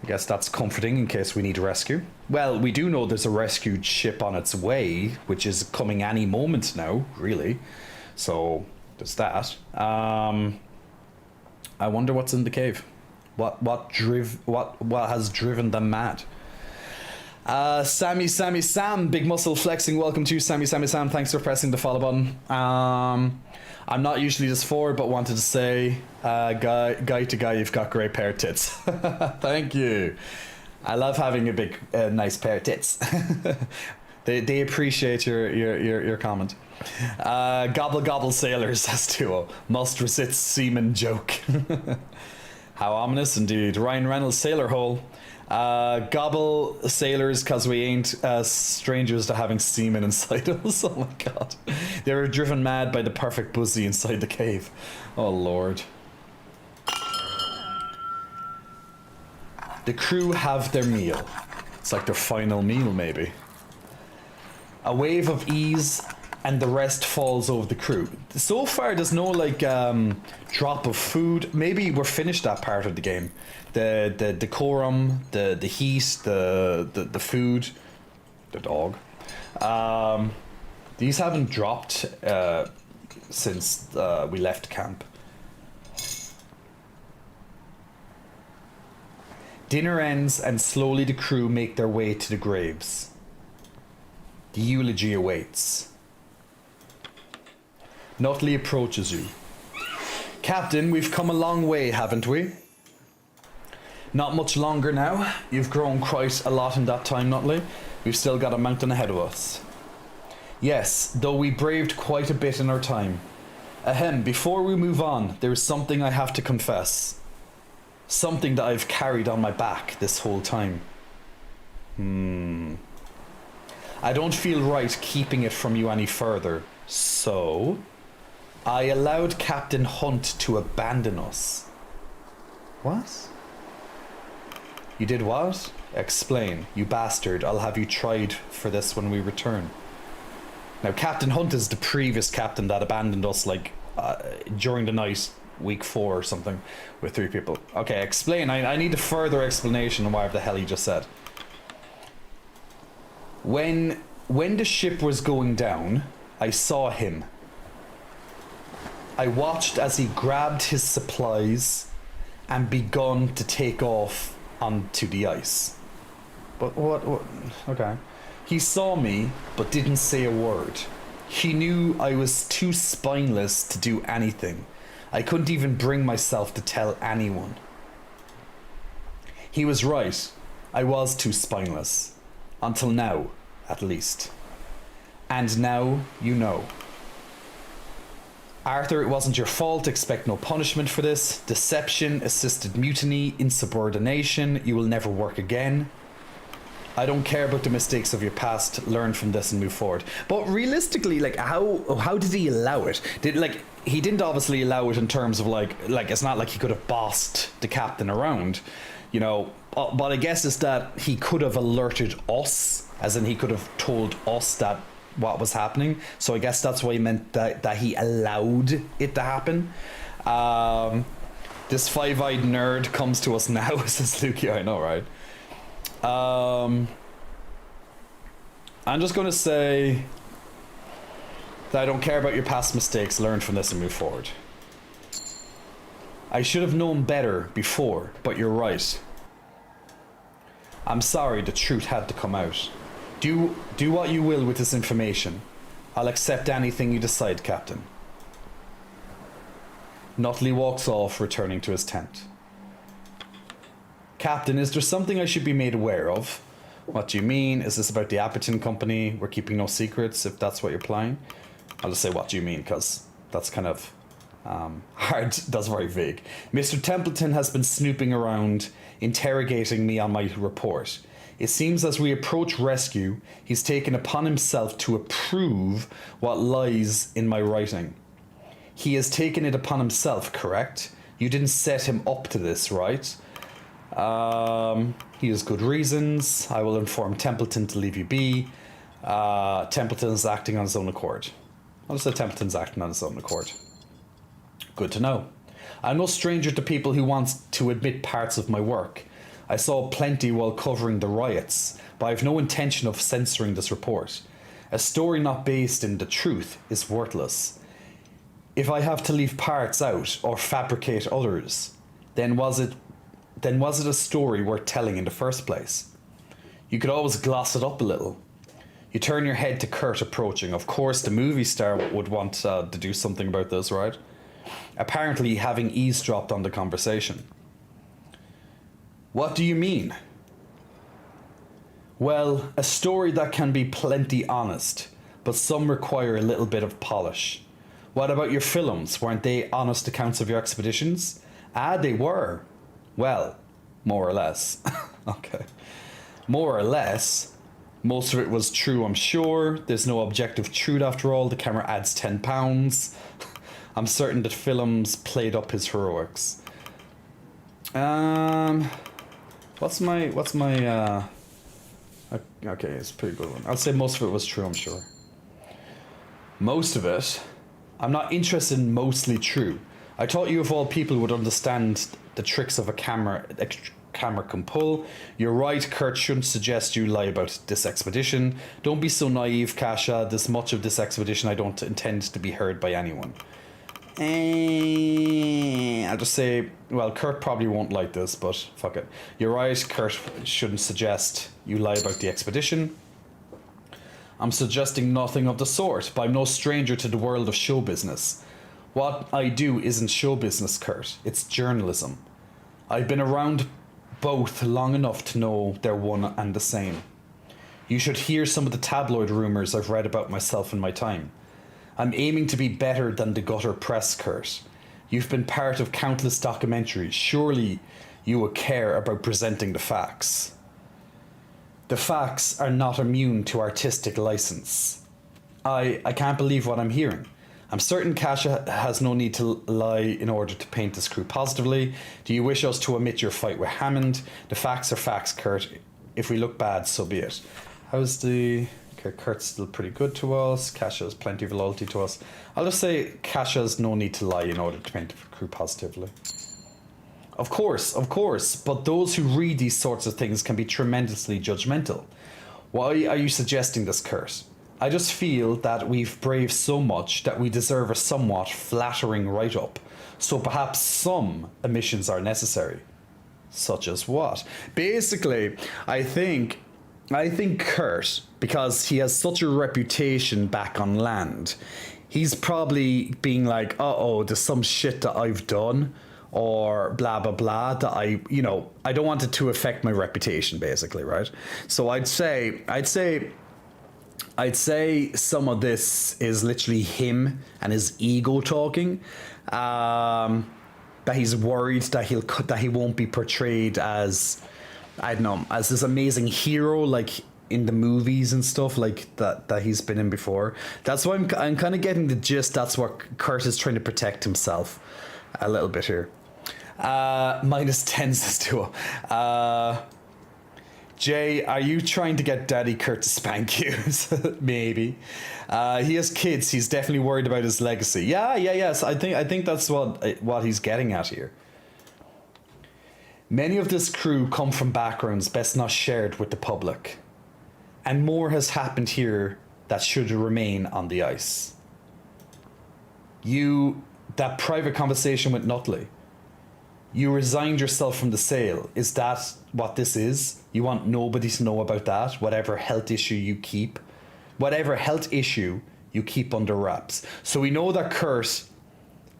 I guess that's comforting in case we need rescue. Well, we do know there's a rescued ship on its way, which is coming any moment now, really. So there's that. I wonder what's in the cave. What has driven them mad? Sammy Sam, big muscle flexing. Welcome to Sammy Sam. Thanks for pressing the follow button. I'm not usually this forward, but wanted to say, guy to guy, you've got great pair of tits. Thank you. I love having a big, nice pair of tits. They appreciate your comment. Gobble sailors, says Duo. Must resist seaman joke. How ominous indeed. Ryan Reynolds, sailor hole. Gobble sailors because we ain't strangers to having semen inside us. Oh my god. They were driven mad by the perfect buzzy inside the cave. Oh lord. The crew have their meal. It's like their final meal, maybe. A wave of ease and the rest falls over the crew. So far there's no like drop of food. Maybe we're finished that part of the game. The decorum, the heat, the food, the dog. These haven't dropped since we left camp. Dinner ends and slowly the crew make their way to the graves. The eulogy awaits. Nutley approaches you. Captain, we've come a long way, haven't we? Not much longer now. You've grown quite a lot in that time, Nutley. We've still got a mountain ahead of us. Yes, though we braved quite a bit in our time. Ahem, before we move on, there is something I have to confess. Something that I've carried on my back this whole time. I don't feel right keeping it from you any further, so I allowed Captain Hunt to abandon us. What? You did what? Explain, you bastard. I'll have you tried for this when we return. Now, Captain Hunt is the previous captain that abandoned us, like, during the night, week 4 or something, with 3 people. Okay, explain. I need a further explanation of whatever the hell he just said. When the ship was going down, I saw him. I watched as he grabbed his supplies and begun to take off onto the ice. But what? Okay. He saw me, but didn't say a word. He knew I was too spineless to do anything. I couldn't even bring myself to tell anyone. He was right. I was too spineless. Until now, at least. And now, you know. Arthur, it wasn't your fault. Expect no punishment for this. Deception, assisted mutiny, insubordination. You will never work again. I don't care about the mistakes of your past. Learn from this and move forward. But realistically, like, how did he allow it? He didn't obviously allow it in terms of like it's not like he could have bossed the captain around, you know. But I guess it's that he could have alerted us, as in he could have told us that what was happening. So I guess that's why he meant that he allowed it to happen. This five-eyed nerd comes to us now, says Luki. I know, right? I'm just going to say that I don't care about your past mistakes. Learn from this and move forward. I should have known better before, but you're right. I'm sorry, the truth had to come out. Do what you will with this information. I'll accept anything you decide, Captain. Nutley walks off, returning to his tent. Captain, is there something I should be made aware of? What do you mean? Is this about the Apperton Company? We're keeping no secrets, if that's what you're implying. I'll just say, what do you mean? Because that's kind of hard. That's very vague. Mr. Templeton has been snooping around, interrogating me on my report. It seems as we approach rescue, he's taken upon himself to approve what lies in my writing. He has taken it upon himself, correct? You didn't set him up to this, right? He has good reasons. I will inform Templeton to leave you be. Templeton is acting on his own accord. I'll just say Templeton's acting on his own accord. Good to know. I'm no stranger to people who want to admit parts of my work. I saw plenty while covering the riots, but I have no intention of censoring this report. A story not based in the truth is worthless. If I have to leave parts out or fabricate others, then was it a story worth telling in the first place? You could always gloss it up a little. You turn your head to Kurt approaching. Of course, the movie star would want to do something about this, right? Apparently having eavesdropped on the conversation. What do you mean? Well, a story that can be plenty honest, but some require a little bit of polish. What about your films? Weren't they honest accounts of your expeditions? Ah, they were. Well, more or less. Okay. More or less. Most of it was true, I'm sure. There's no objective truth after all. The camera adds £10. I'm certain that films played up his heroics. What's my okay, it's a pretty good one. I'll say most of it was true, I'm sure. Most of it? I'm not interested in mostly true. I thought you of all people would understand the tricks of a camera can pull. You're right, Kurt shouldn't suggest you lie about this expedition. Don't be so naive, Kasha. This much of this expedition I don't intend to be heard by anyone. I'll just say, well, Kurt probably won't like this, but fuck it. You're right, Kurt shouldn't suggest you lie about the expedition. I'm suggesting nothing of the sort, but I'm no stranger to the world of show business. What I do isn't show business, Kurt. It's journalism. I've been around both long enough to know they're one and the same. You should hear some of the tabloid rumours I've read about myself in my time. I'm aiming to be better than the gutter press, Kurt. You've been part of countless documentaries. Surely you would care about presenting the facts. The facts are not immune to artistic license. I can't believe what I'm hearing. I'm certain Kasha has no need to lie in order to paint this crew positively. Do you wish us to omit your fight with Hammond? The facts are facts, Kurt. If we look bad, so be it. How's the... Okay, Kurt's still pretty good to us. Kasha has plenty of loyalty to us. I'll just say Kasha has no need to lie in order to paint the crew positively. Of course, but those who read these sorts of things can be tremendously judgmental. Why are you suggesting this, Kurt? I just feel that we've braved so much that we deserve a somewhat flattering write-up. So perhaps some omissions are necessary. Such as what? Basically, I think Kurt, because he has such a reputation back on land, he's probably being like, uh-oh, there's some shit that I've done, or blah, blah, blah, that I don't want it to affect my reputation, basically, right? So I'd say some of this is literally him and his ego talking. That he's worried that he won't be portrayed as, I don't know, as this amazing hero like in the movies and stuff like that he's been in before. That's why I'm kind of getting the gist. That's what Kurt is trying to protect himself a little bit here. -10 says Duo. Jay, are you trying to get Daddy Kurt to spank you? Maybe. He has kids. He's definitely worried about his legacy. Yes. I think that's what he's getting at here. Many of this crew come from backgrounds best not shared with the public. And more has happened here that should remain on the ice. That private conversation with Nutley. You resigned yourself from the sale. Is that what this is? You want nobody to know about that? Whatever health issue you keep under wraps. So we know that Kurt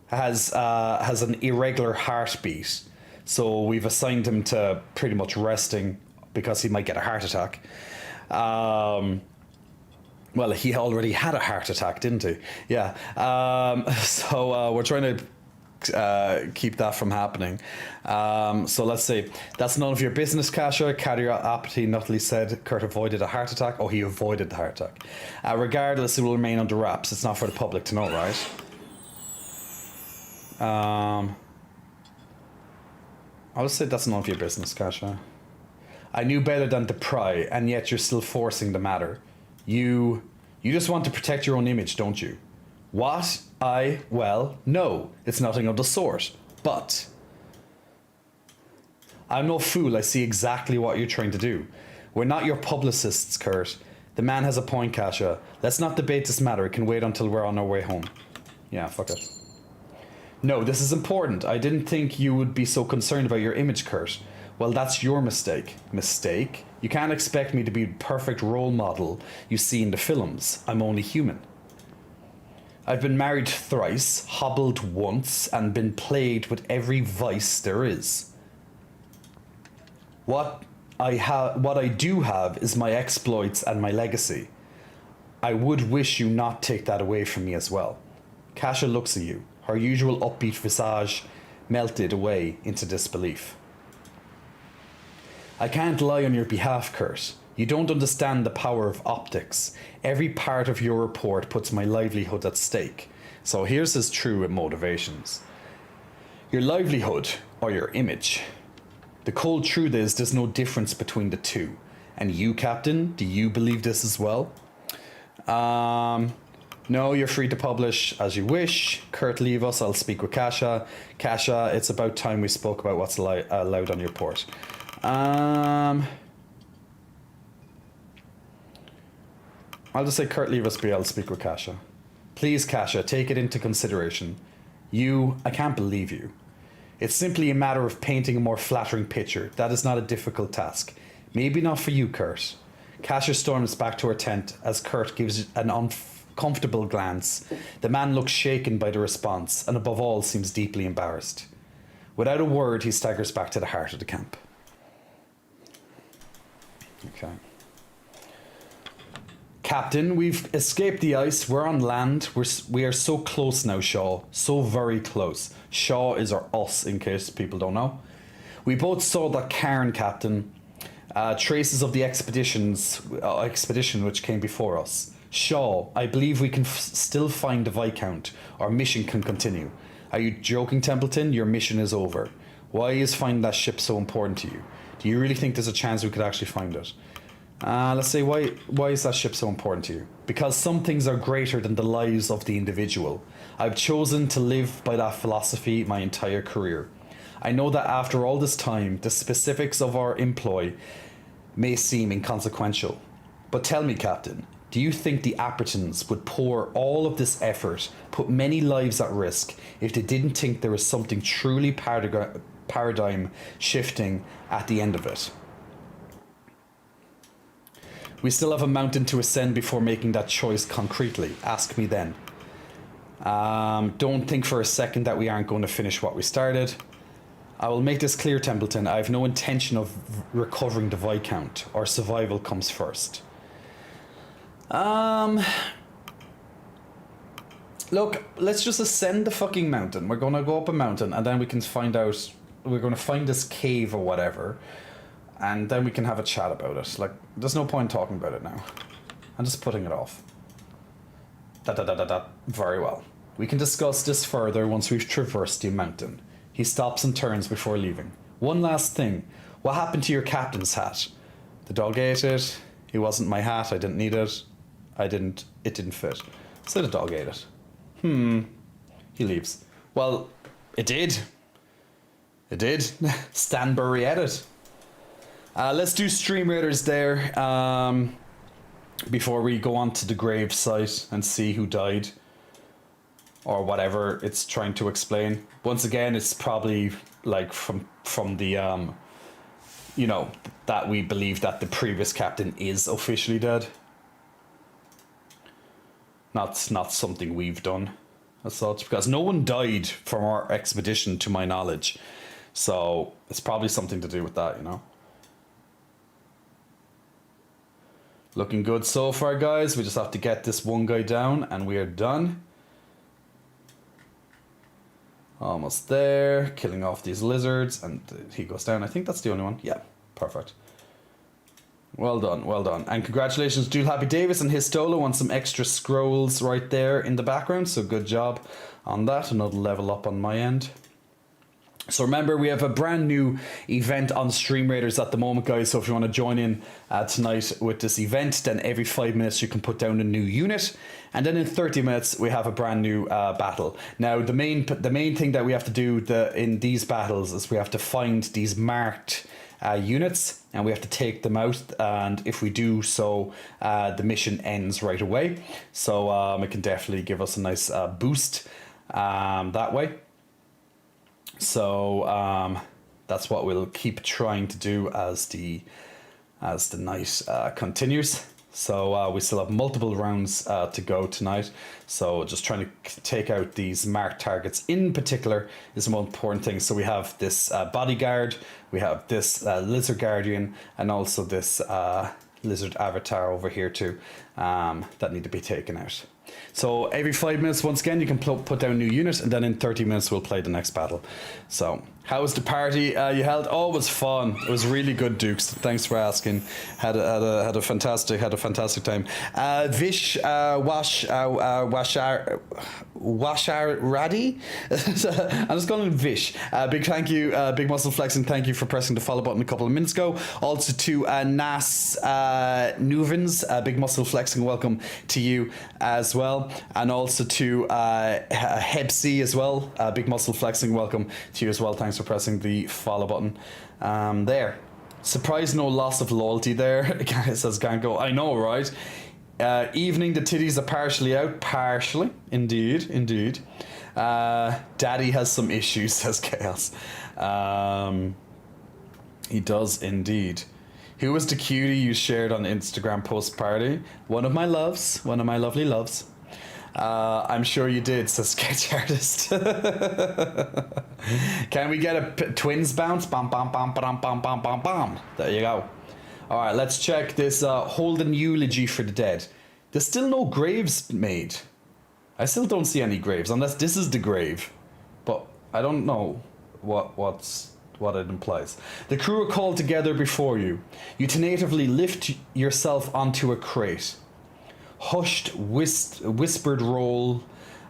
has an irregular heartbeat. So we've assigned him to pretty much resting because he might get a heart attack. Well, he already had a heart attack, didn't he? Yeah. So we're trying to keep that from happening. So let's see. That's none of your business, Kasha. Cardiopathy, Nutley said. Kurt avoided a heart attack. Oh, he avoided the heart attack. Regardless, it will remain under wraps. It's not for the public to know, right? I'll say that's none of your business, Kasha. I knew better than to pry, and yet you're still forcing the matter. You just want to protect your own image, don't you? What? Well, no, it's nothing of the sort. But I'm no fool. I see exactly what you're trying to do. We're not your publicists, Kurt. The man has a point, Kasha. Let's not debate this matter. It can wait until we're on our way home. Yeah, fuck it. No, this is important. I didn't think you would be so concerned about your image, Kurt. Well, that's your mistake. Mistake? You can't expect me to be the perfect role model you see in the films. I'm only human. I've been married thrice, hobbled once, and been plagued with every vice there is. What I do have is my exploits and my legacy. I would wish you not take that away from me as well. Kasha looks at you, her usual upbeat visage melted away into disbelief. I can't lie on your behalf, Kurt. You don't understand the power of optics. Every part of your report puts my livelihood at stake. So here's his true motivations. Your livelihood or your image. The cold truth is there's no difference between the two. And you, Captain, do you believe this as well? No, you're free to publish as you wish. Kurt, leave us. I'll speak with Kasha. Kasha, it's about time we spoke about what's allowed on your report. I'll just say Kurt, leave us be. I'll speak with Kasha. Please, Kasha, take it into consideration. I can't believe you. It's simply a matter of painting a more flattering picture. That is not a difficult task. Maybe not for you, Kurt. Kasha storms back to her tent as Kurt gives an uncomfortable glance. The man looks shaken by the response and above all seems deeply embarrassed. Without a word, he staggers back to the heart of the camp. Okay. Captain, we've escaped the ice. We're on land. We are so close now, Shaw. So very close. Shaw is our us, in case people don't know. We both saw that cairn, Captain. Traces of the expedition which came before us. Shaw, I believe we can still find the Viscount. Our mission can continue. Are you joking, Templeton? Your mission is over. Why is finding that ship so important to you? Do you really think there's a chance we could actually find it? Let's say, why is that ship so important to you? Because some things are greater than the lives of the individual. I've chosen to live by that philosophy my entire career. I know that after all this time, the specifics of our employ may seem inconsequential. But tell me, Captain, do you think the Appertons would pour all of this effort, put many lives at risk, if they didn't think there was something truly paradigm shifting at the end of it? We still have a mountain to ascend before making that choice concretely. Ask me then. Don't think for a second that we aren't going to finish what we started. I will make this clear, Templeton. I have no intention of recovering the Viscount. Our survival comes first. Look, let's just ascend the fucking mountain. We're going to go up a mountain and then we can find out... We're going to find this cave or whatever. And then we can have a chat about it. Like, there's no point talking about it now. I'm just putting it off. Very well. We can discuss this further once we've traversed the mountain. He stops and turns before leaving. One last thing. What happened to your captain's hat? The dog ate it. It wasn't my hat. I didn't need it. It didn't fit. So the dog ate it. He leaves. Well, it did. It did. Stanbury ate it. Let's do Stream Raiders there before we go on to the grave site and see who died or whatever it's trying to explain. Once again, it's probably like from the you know, that we believe that the previous captain is officially dead. Not something we've done as such, because no one died from our expedition to my knowledge. So it's probably something to do with that, you know. Looking good so far, guys. We just have to get this one guy down and we are done. Almost there. Killing off these lizards and he goes down. I think that's the only one. Yeah, perfect. Well done, well done. And congratulations, Jules Happy Davis and Histolo on some extra scrolls right there in the background. So good job on that. Another level up on my end. So remember, we have a brand new event on Stream Raiders at the moment, guys. So if you want to join in tonight with this event, then every 5 minutes you can put down a new unit. And then in 30 minutes, we have a brand new battle. Now, the main thing that we have to do in these battles is we have to find these marked units and we have to take them out. And if we do so, the mission ends right away. So it can definitely give us a nice boost that way. So that's what we'll keep trying to do as the night continues. So we still have multiple rounds to go tonight. So just trying to take out these marked targets in particular is the most important thing. So we have this bodyguard, we have this lizard guardian, and also this lizard avatar over here too that need to be taken out. So every 5 minutes, once again, you can put down new units, and then in 30 minutes we'll play the next battle. So how was the party you held? Oh, it was fun. It was really good, Dukes. Thanks for asking. Had a fantastic time. Vish Washaradi. I'm just calling him Vish. Big thank you, Big Muscle Flexing. Thank you for pressing the follow button a couple of minutes ago. Also to Nas Nuvens, Big Muscle Flexing. Welcome to you as well, and also to Hebsy as well. Big Muscle Flexing. Welcome to you as well. Thanks for pressing the follow button there. Surprised no loss of loyalty there, says Gango. I know, right? Evening, the titties are partially out. Partially, indeed. Daddy has some issues, says Chaos. He does indeed. Who was the cutie you shared on Instagram post party? One of my lovely loves. I'm sure you did, says Sketch Artist. Can we get a twins bounce? Bam, bam, bam, bam, bam, bam, bam, bam. There you go. All right, let's check this Holden eulogy for the dead. There's still no graves made. I still don't see any graves, unless this is the grave. But I don't know what it implies. The crew are called together before you. You tentatively lift yourself onto a crate. Hushed, whispered roll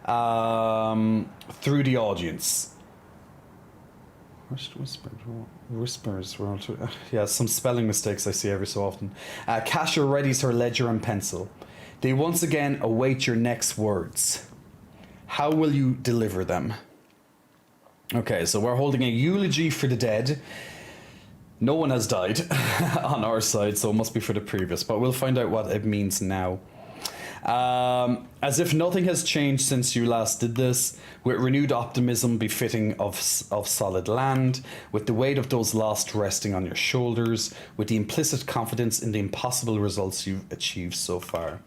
through the audience. Hushed, whispered roll. Whispers roll through. Yeah, some spelling mistakes I see every so often. Kasha readies her ledger and pencil. They once again await your next words. How will you deliver them? Okay, so we're holding a eulogy for the dead. No one has died on our side, so it must be for the previous, but we'll find out what it means now. As if nothing has changed since you last did this, with renewed optimism befitting of solid land, with the weight of those lost resting on your shoulders, with the implicit confidence in the impossible results you've achieved so far.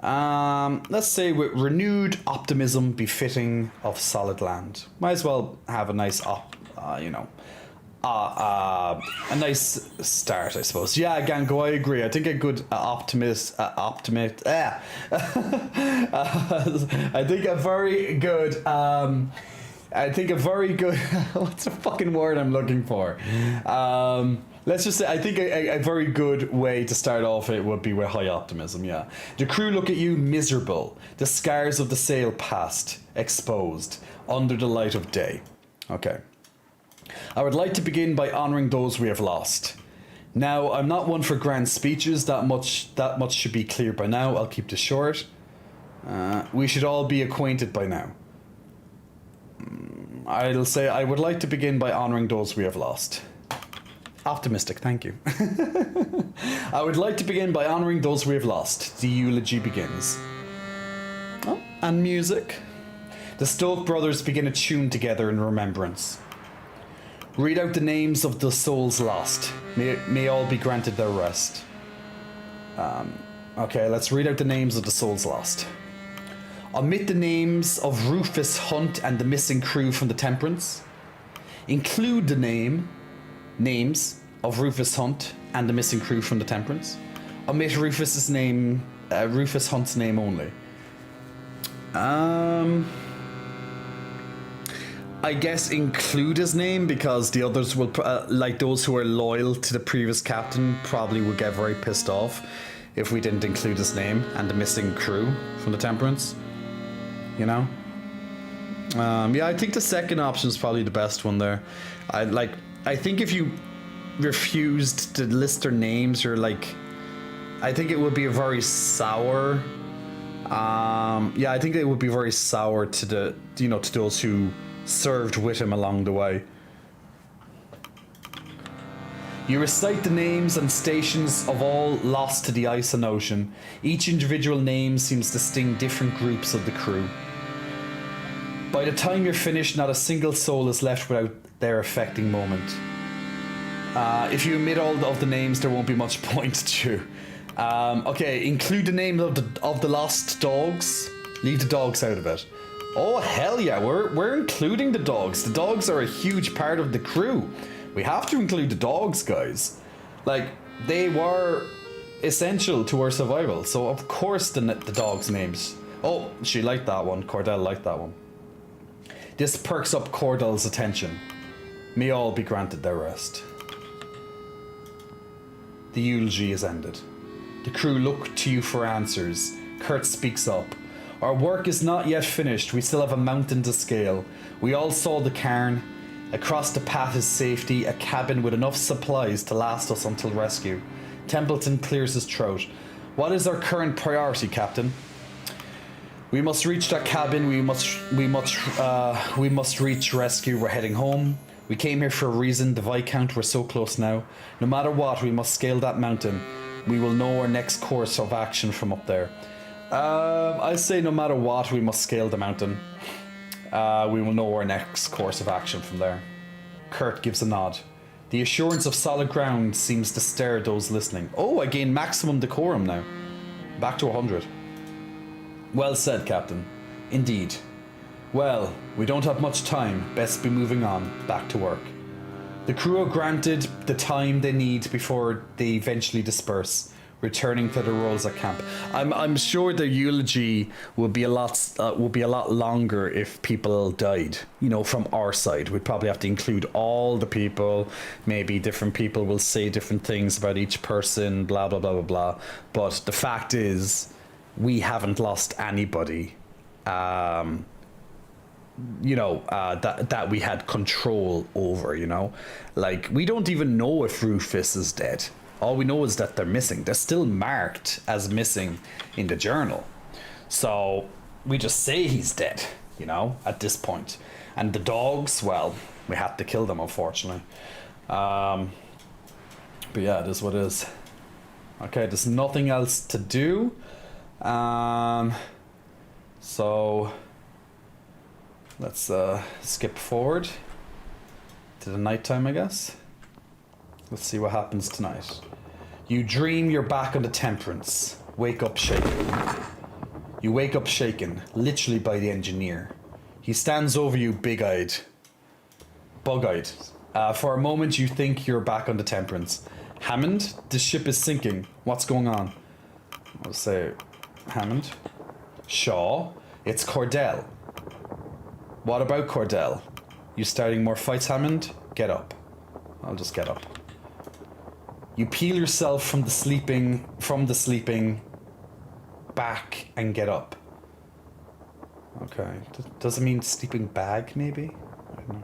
Let's say with renewed optimism befitting of solid land. Might as well have a nice a nice start, I suppose. Yeah, Gango, I agree. I think a good optimist. I think a very good. What's the fucking word I'm looking for? Let's just say, I think a very good way to start off it would be with high optimism, yeah. The crew look at you miserable, the scars of the sail past, exposed, under the light of day. Okay. I would like to begin by honouring those we have lost. Now, I'm not one for grand speeches, that much should be clear by now. I'll keep this short. We should all be acquainted by now. I'll say I would like to begin by honouring those we have lost. Optimistic, thank you. I would like to begin by honouring those we have lost. The eulogy begins. Oh, and music. The Stoke brothers begin a tune together in remembrance. Read out the names of the souls lost. May all be granted their rest. Okay, let's read out the names of the souls lost. Omit the names of Rufus Hunt and the missing crew from the Temperance. Include the names of Rufus Hunt and the missing crew from the Temperance. Omit Rufus Hunt's name only. I guess include his name, because the others will, like those who are loyal to the previous captain, probably would get very pissed off if we didn't include his name and the missing crew from the Temperance. You know? Yeah, I think the second option is probably the best one there. I think if you refused to list their names, you're like, I think it would be a very sour. Yeah, I think it would be very sour to the, you know, to those who served with him along the way. You recite the names and stations of all lost to the ice and ocean. Each individual name seems to sting different groups of the crew. By the time you're finished, not a single soul is left without their affecting moment. If you omit all of the names, there won't be much point to. Okay, include the name of the lost dogs. Leave the dogs out of it. Oh hell yeah, we're including the dogs. The dogs are a huge part of the crew. We have to include the dogs, guys. Like, they were essential to our survival, so of course the dogs' names. Oh, she liked that one. Cordell liked that one. This perks up Cordell's attention. May all be granted their rest. The eulogy is ended. The crew look to you for answers. Kurt speaks up. Our work is not yet finished. We still have a mountain to scale. We all saw the cairn. Across the path is safety, a cabin with enough supplies to last us until rescue. Templeton clears his throat. What is our current priority, Captain? We must reach that cabin. We must reach rescue. We're heading home. We came here for a reason. The Viscount, we're so close now. No matter what, we must scale that mountain. We will know our next course of action from up there. I say no matter what, we must scale the mountain. We will know our next course of action from there. Kurt gives a nod. The assurance of solid ground seems to stare those listening. Oh, I gain maximum decorum now. Back to 100. Well said, Captain. Indeed. Well, we don't have much time. Best be moving on. Back to work. The crew are granted the time they need before they eventually disperse, returning to their roles at camp. I'm sure the eulogy would be a lot longer if people died. You know, from our side, we'd probably have to include all the people. Maybe different people will say different things about each person. Blah blah blah blah blah. But the fact is, we haven't lost anybody. You know, that we had control over. You know, like we don't even know if Rufus is dead. All we know is that they're missing. They're still marked as missing in the journal. So we just say he's dead, you know, at this point. And the dogs, well, we had to kill them, unfortunately. But yeah, it is what it is. Okay, there's nothing else to do. So let's skip forward to the nighttime, I guess. Let's see what happens tonight. You dream you're back on the Temperance. Wake up shaken. You wake up shaken, literally by the engineer. He stands over you big-eyed. Bug-eyed. For a moment you think you're back on the Temperance. Hammond, the ship is sinking. What's going on? I'll say Hammond. Shaw, it's Cordell. What about Cordell? You starting more fights, Hammond? Get up. I'll just get up. You peel yourself from the sleeping back and get up. Okay. Does it mean sleeping bag, maybe? I don't know.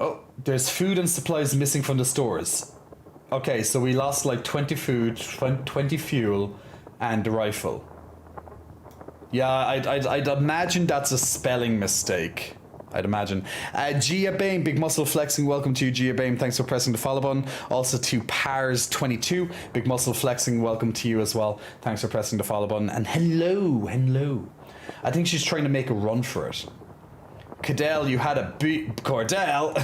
Oh, there's food and supplies missing from the stores. Okay, so we lost like 20 food, 20 fuel, and the rifle. Yeah, I'd imagine that's a spelling mistake. I'd imagine. Gia Bame, Big Muscle Flexing, welcome to you, Gia Bame. Thanks for pressing the follow button. Also to Pars22, Big Muscle Flexing, welcome to you as well. Thanks for pressing the follow button. And hello. I think she's trying to make a run for it. Cordell, you had a Cordell?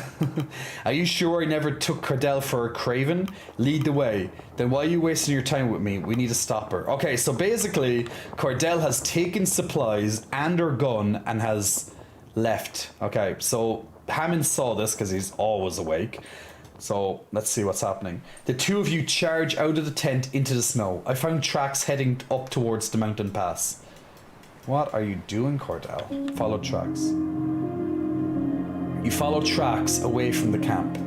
Are you sure I never took Cordell for a craven? Lead the way. Then why are you wasting your time with me? We need to stop her. Okay, so basically, Cordell has taken supplies and her gun and has left. Okay, so Hammond saw this because he's always awake. So let's see what's happening. The two of you charge out of the tent into the snow. I found tracks heading up towards the mountain pass. What are you doing, Cordell? Follow tracks. You follow tracks away from the camp.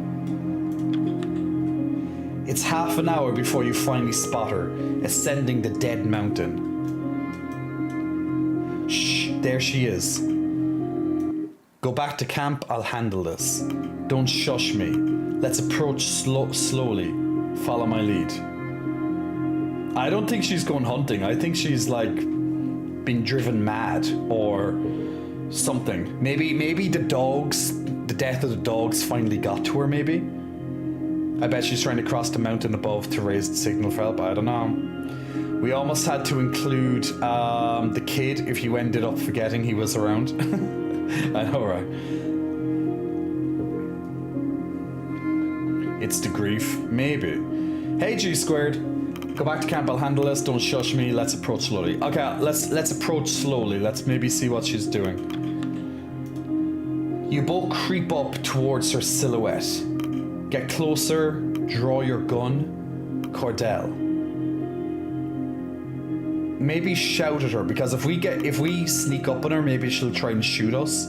It's half an hour before you finally spot her, ascending the dead mountain. Shh, there she is. Go back to camp, I'll handle this. Don't shush me. Let's approach slowly. Follow my lead. I don't think she's going hunting. I think she's like been driven mad or something. Maybe the death of the dogs finally got to her, maybe. I bet she's trying to cross the mountain above to raise the signal for help. I don't know. We almost had to include the kid if you ended up forgetting he was around. I know, right? It's the grief. Maybe. Hey, G squared. Go back to camp, I'll handle this. Don't shush me. Let's approach slowly. Okay, let's approach slowly. Let's maybe see what she's doing. You both creep up towards her silhouette. Get closer. Draw your gun. Cordell. Maybe shout at her, because if we sneak up on her, maybe she'll try and shoot us.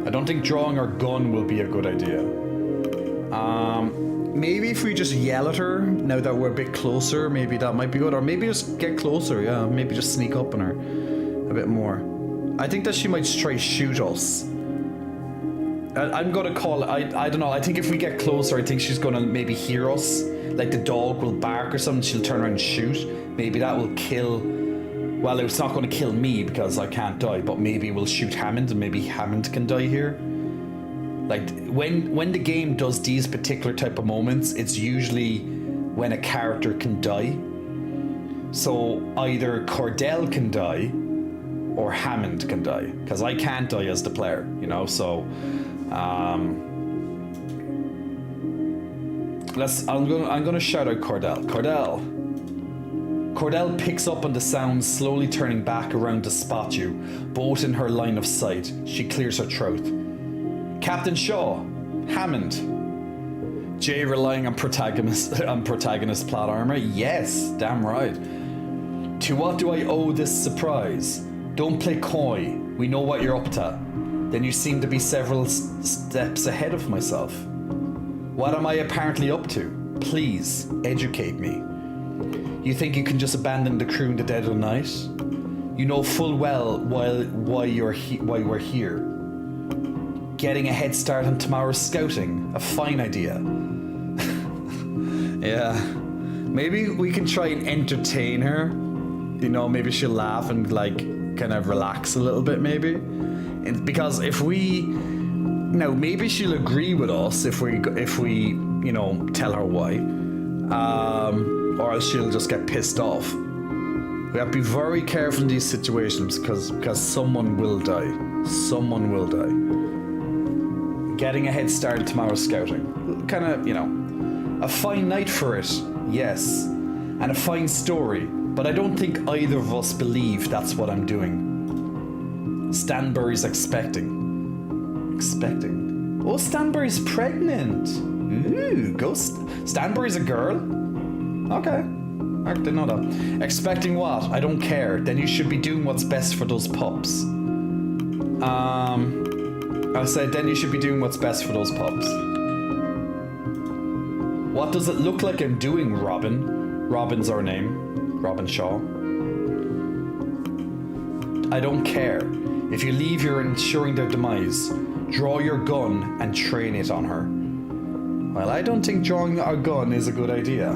I don't think drawing our gun will be a good idea. Maybe if we just yell at her now that we're a bit closer, maybe that might be good. Or maybe just get closer, yeah. Maybe just sneak up on her a bit more. I think that she might try shoot us. I'm gonna call it, I don't know, I think if we get closer, I think she's gonna maybe hear us. Like the dog will bark or something, she'll turn around and shoot. Maybe that will kill, well, it's not gonna kill me because I can't die, but maybe we'll shoot Hammond and maybe Hammond can die here. Like when the game does these particular type of moments, it's usually when a character can die. So either Cordell can die or Hammond can die, because I can't die as the player, you know. So I'm gonna shout out Cordell. Cordell picks up on the sounds, slowly turning back around to spot you, both in her line of sight. She clears her throat. Captain Shaw, Hammond. Jay relying on protagonist plot armor. Yes, damn right. To what do I owe this surprise? Don't play coy. We know what you're up to. Then you seem to be several steps ahead of myself. What am I apparently up to? Please, educate me. You think you can just abandon the crew in the dead of night? You know full well why we're here. Getting a head start on tomorrow's scouting. A fine idea. Yeah. Maybe we can try and entertain her. You know, maybe she'll laugh and like kind of relax a little bit, maybe. And because if we, now maybe she'll agree with us if we you know, tell her why, or else she'll just get pissed off. We have to be very careful in these situations because someone will die. Someone will die. Getting a head start in tomorrow's scouting. Kind of, you know, a fine night for it, yes, and a fine story. But I don't think either of us believe that's what I'm doing. Stanbury's expecting. Oh, Stanbury's pregnant. Ooh, Stanbury's a girl? Okay. I didn't know that. Expecting what? I don't care. Then you should be doing what's best for those pups. I said then you should be doing what's best for those pups. What does it look like I'm doing, Robin? Robin's our name. Robin Shaw. I don't care. If you leave, you're ensuring their demise. Draw your gun and train it on her. Well, I don't think drawing our gun is a good idea.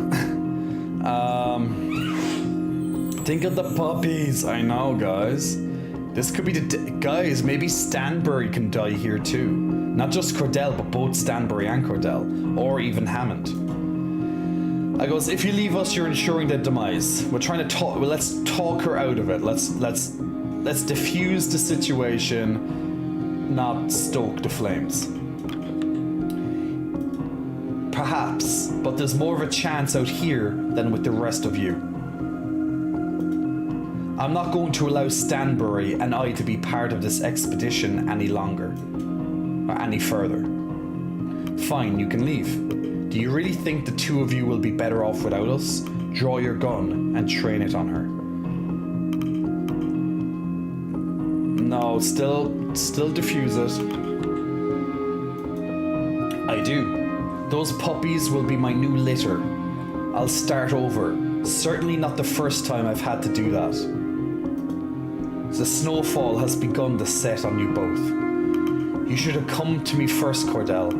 Think of the puppies. I know, guys. This could be guys, maybe Stanbury can die here too. Not just Cordell, but both Stanbury and Cordell. Or even Hammond. I goes, if you leave us, you're ensuring their demise. We're trying to talk, well, let's talk her out of it. Let's let's diffuse the situation, not stoke the flames. Perhaps, but there's more of a chance out here than with the rest of you. I'm not going to allow Stanbury and I to be part of this expedition any longer. Or any further. Fine, you can leave. Do you really think the two of you will be better off without us? Draw your gun and train it on her. No, still diffuse it. I do. Those puppies will be my new litter. I'll start over. Certainly not the first time I've had to do that. The snowfall has begun to set on you both. You should have come to me first, Cordell.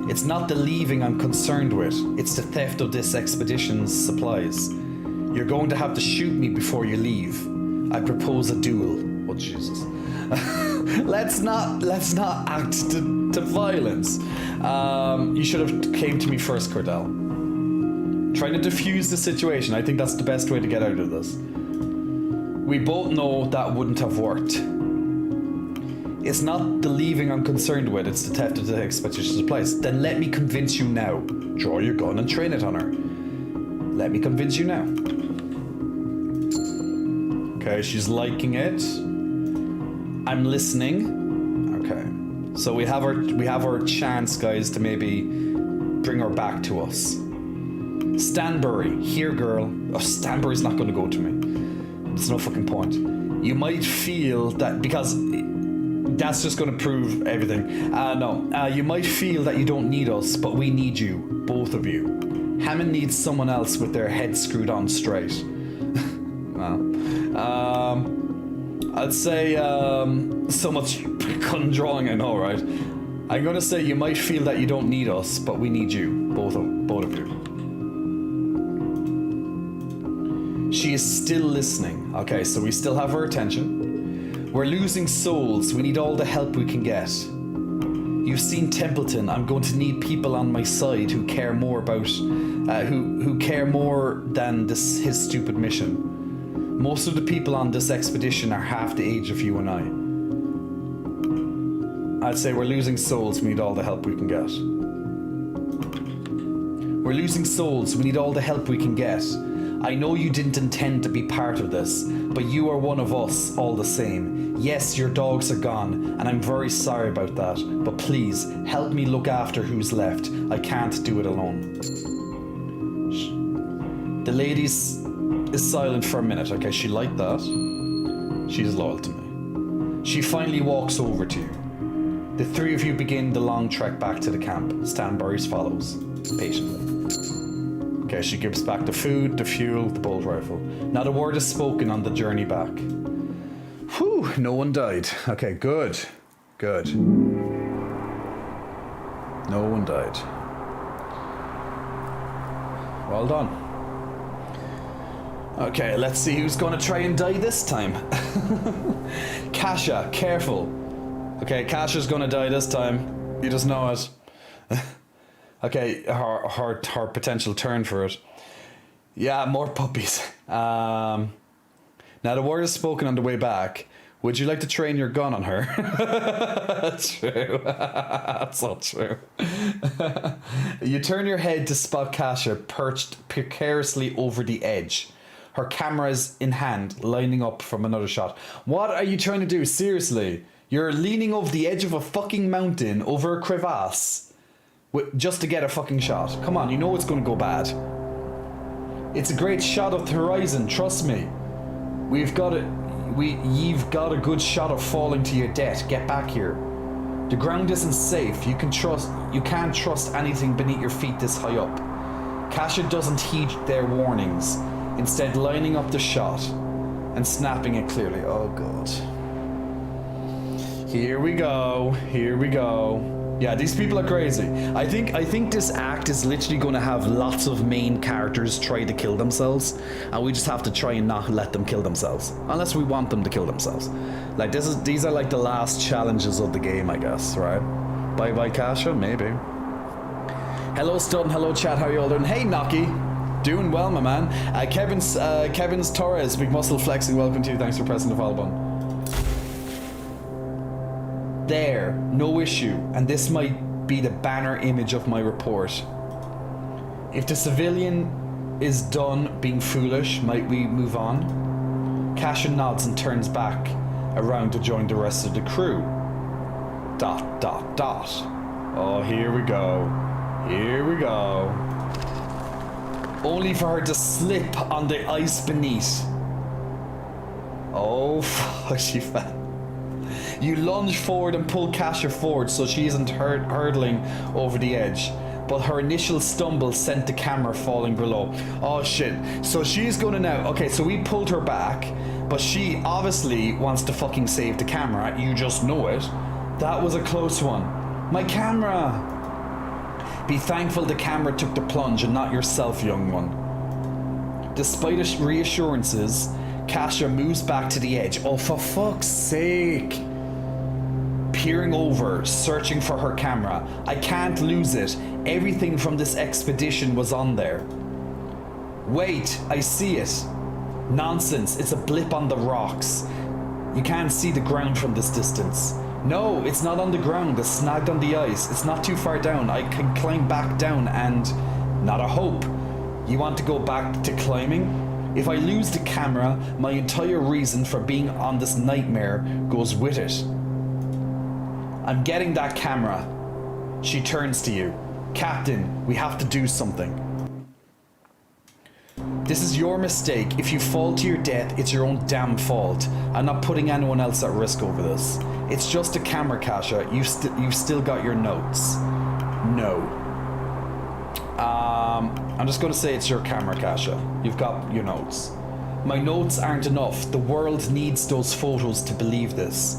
It's not the leaving I'm concerned with. It's the theft of this expedition's supplies. You're going to have to shoot me before you leave. I propose a duel. Oh, Jesus. Let's not act to violence. You should have came to me first, Cordell. Trying to diffuse the situation. I think that's the best way to get out of this. We both know that wouldn't have worked. It's not the leaving I'm concerned with, it's the theft of the expedition's supplies. Then let me convince you now. Draw your gun and train it on her. Let me convince you now. Okay, she's liking it. I'm listening. Okay. So we have our chance, guys, to maybe bring her back to us. Stanbury, here, girl. Oh, Stanbury's not going to go to me. There's no fucking point. You might feel that because that's just going to prove everything. No. You might feel that you don't need us, but we need you, both of you. Hammond needs someone else with their head screwed on straight. Well, I'd say so much gun drawing, I know, right? I'm gonna say you might feel that you don't need us, but we need you, both of you. She is still listening. Okay, so we still have her attention. We're losing souls. We need all the help we can get. You've seen Templeton. I'm going to need people on my side who care more about, who care more than his stupid mission. Most of the people on this expedition are half the age of you and I. I'd say we're losing souls. We need all the help we can get. We're losing souls. We need all the help we can get. I know you didn't intend to be part of this, but you are one of us all the same. Yes, your dogs are gone, and I'm very sorry about that, but please, help me look after who's left. I can't do it alone. The lady is silent for a minute. Okay, she liked that. She's loyal to me. She finally walks over to you. The three of you begin the long trek back to the camp. Stanbury's follows, patiently. Okay, she gives back the food, the fuel, the bolt rifle. Not a word is spoken on the journey back. Whew, no one died. Okay, good. Good. No one died. Well done. Okay, let's see who's gonna try and die this time. Kasha, careful. Okay, Kasha's gonna die this time. You just know it. Okay, her potential turn for it. Yeah, more puppies. Now the word is spoken on the way back. Would you like to train your gun on her? True. That's so true. You turn your head to spot Kasha perched precariously over the edge. Her camera's in hand, lining up from another shot. What are you trying to do? Seriously? You're leaning over the edge of a fucking mountain over a crevasse just to get a fucking shot. Come on, you know it's going to go bad. It's a great shot of the horizon, trust me. You've got a good shot of falling to your death. Get back here. The ground isn't safe. You can't trust anything beneath your feet this high up. Kasha doesn't heed their warnings, instead lining up the shot and snapping it clearly. Oh god. Here we go. Here we go. Yeah, these people are crazy. I think this act is literally going to have lots of main characters try to kill themselves, and we just have to try and not let them kill themselves, unless we want them to kill themselves. Like these are like the last challenges of the game, I guess, right? Bye bye Kasha, maybe. Hello Stun, hello chat, how are you all doing? Hey Nocky, doing well my man. Kevin's Torres, big muscle flexing, welcome to you, thanks for pressing the follow button. There, no issue, and this might be the banner image of my report. If the civilian is done being foolish, might we move on? Kasia nods and turns back around to join the rest of the crew. ... Oh, here we go. Here we go. Only for her to slip on the ice beneath. Oh, fuck, she fell. You lunge forward and pull Kasia forward so she isn't hurtling over the edge. But her initial stumble sent the camera falling below. Oh shit. So she's gonna now. Okay, so we pulled her back, but she obviously wants to fucking save the camera. You just know it. That was a close one. My camera! Be thankful the camera took the plunge and not yourself, young one. Despite reassurances, Kasia moves back to the edge. Oh, for fuck's sake. Peering over, searching for her camera. I can't lose it. Everything from this expedition was on there. Wait, I see it. Nonsense, it's a blip on the rocks. You can't see the ground from this distance. No, it's not on the ground, it's snagged on the ice. It's not too far down. I can climb back down and... Not a hope. You want to go back to climbing? If I lose the camera, my entire reason for being on this nightmare goes with it. I'm getting that camera. She turns to you. Captain, we have to do something. This is your mistake. If you fall to your death, it's your own damn fault. I'm not putting anyone else at risk over this. It's just a camera, Kasia. You've still got your notes. No. I'm just going to say it's your camera, Kasia. You've got your notes. My notes aren't enough. The world needs those photos to believe this.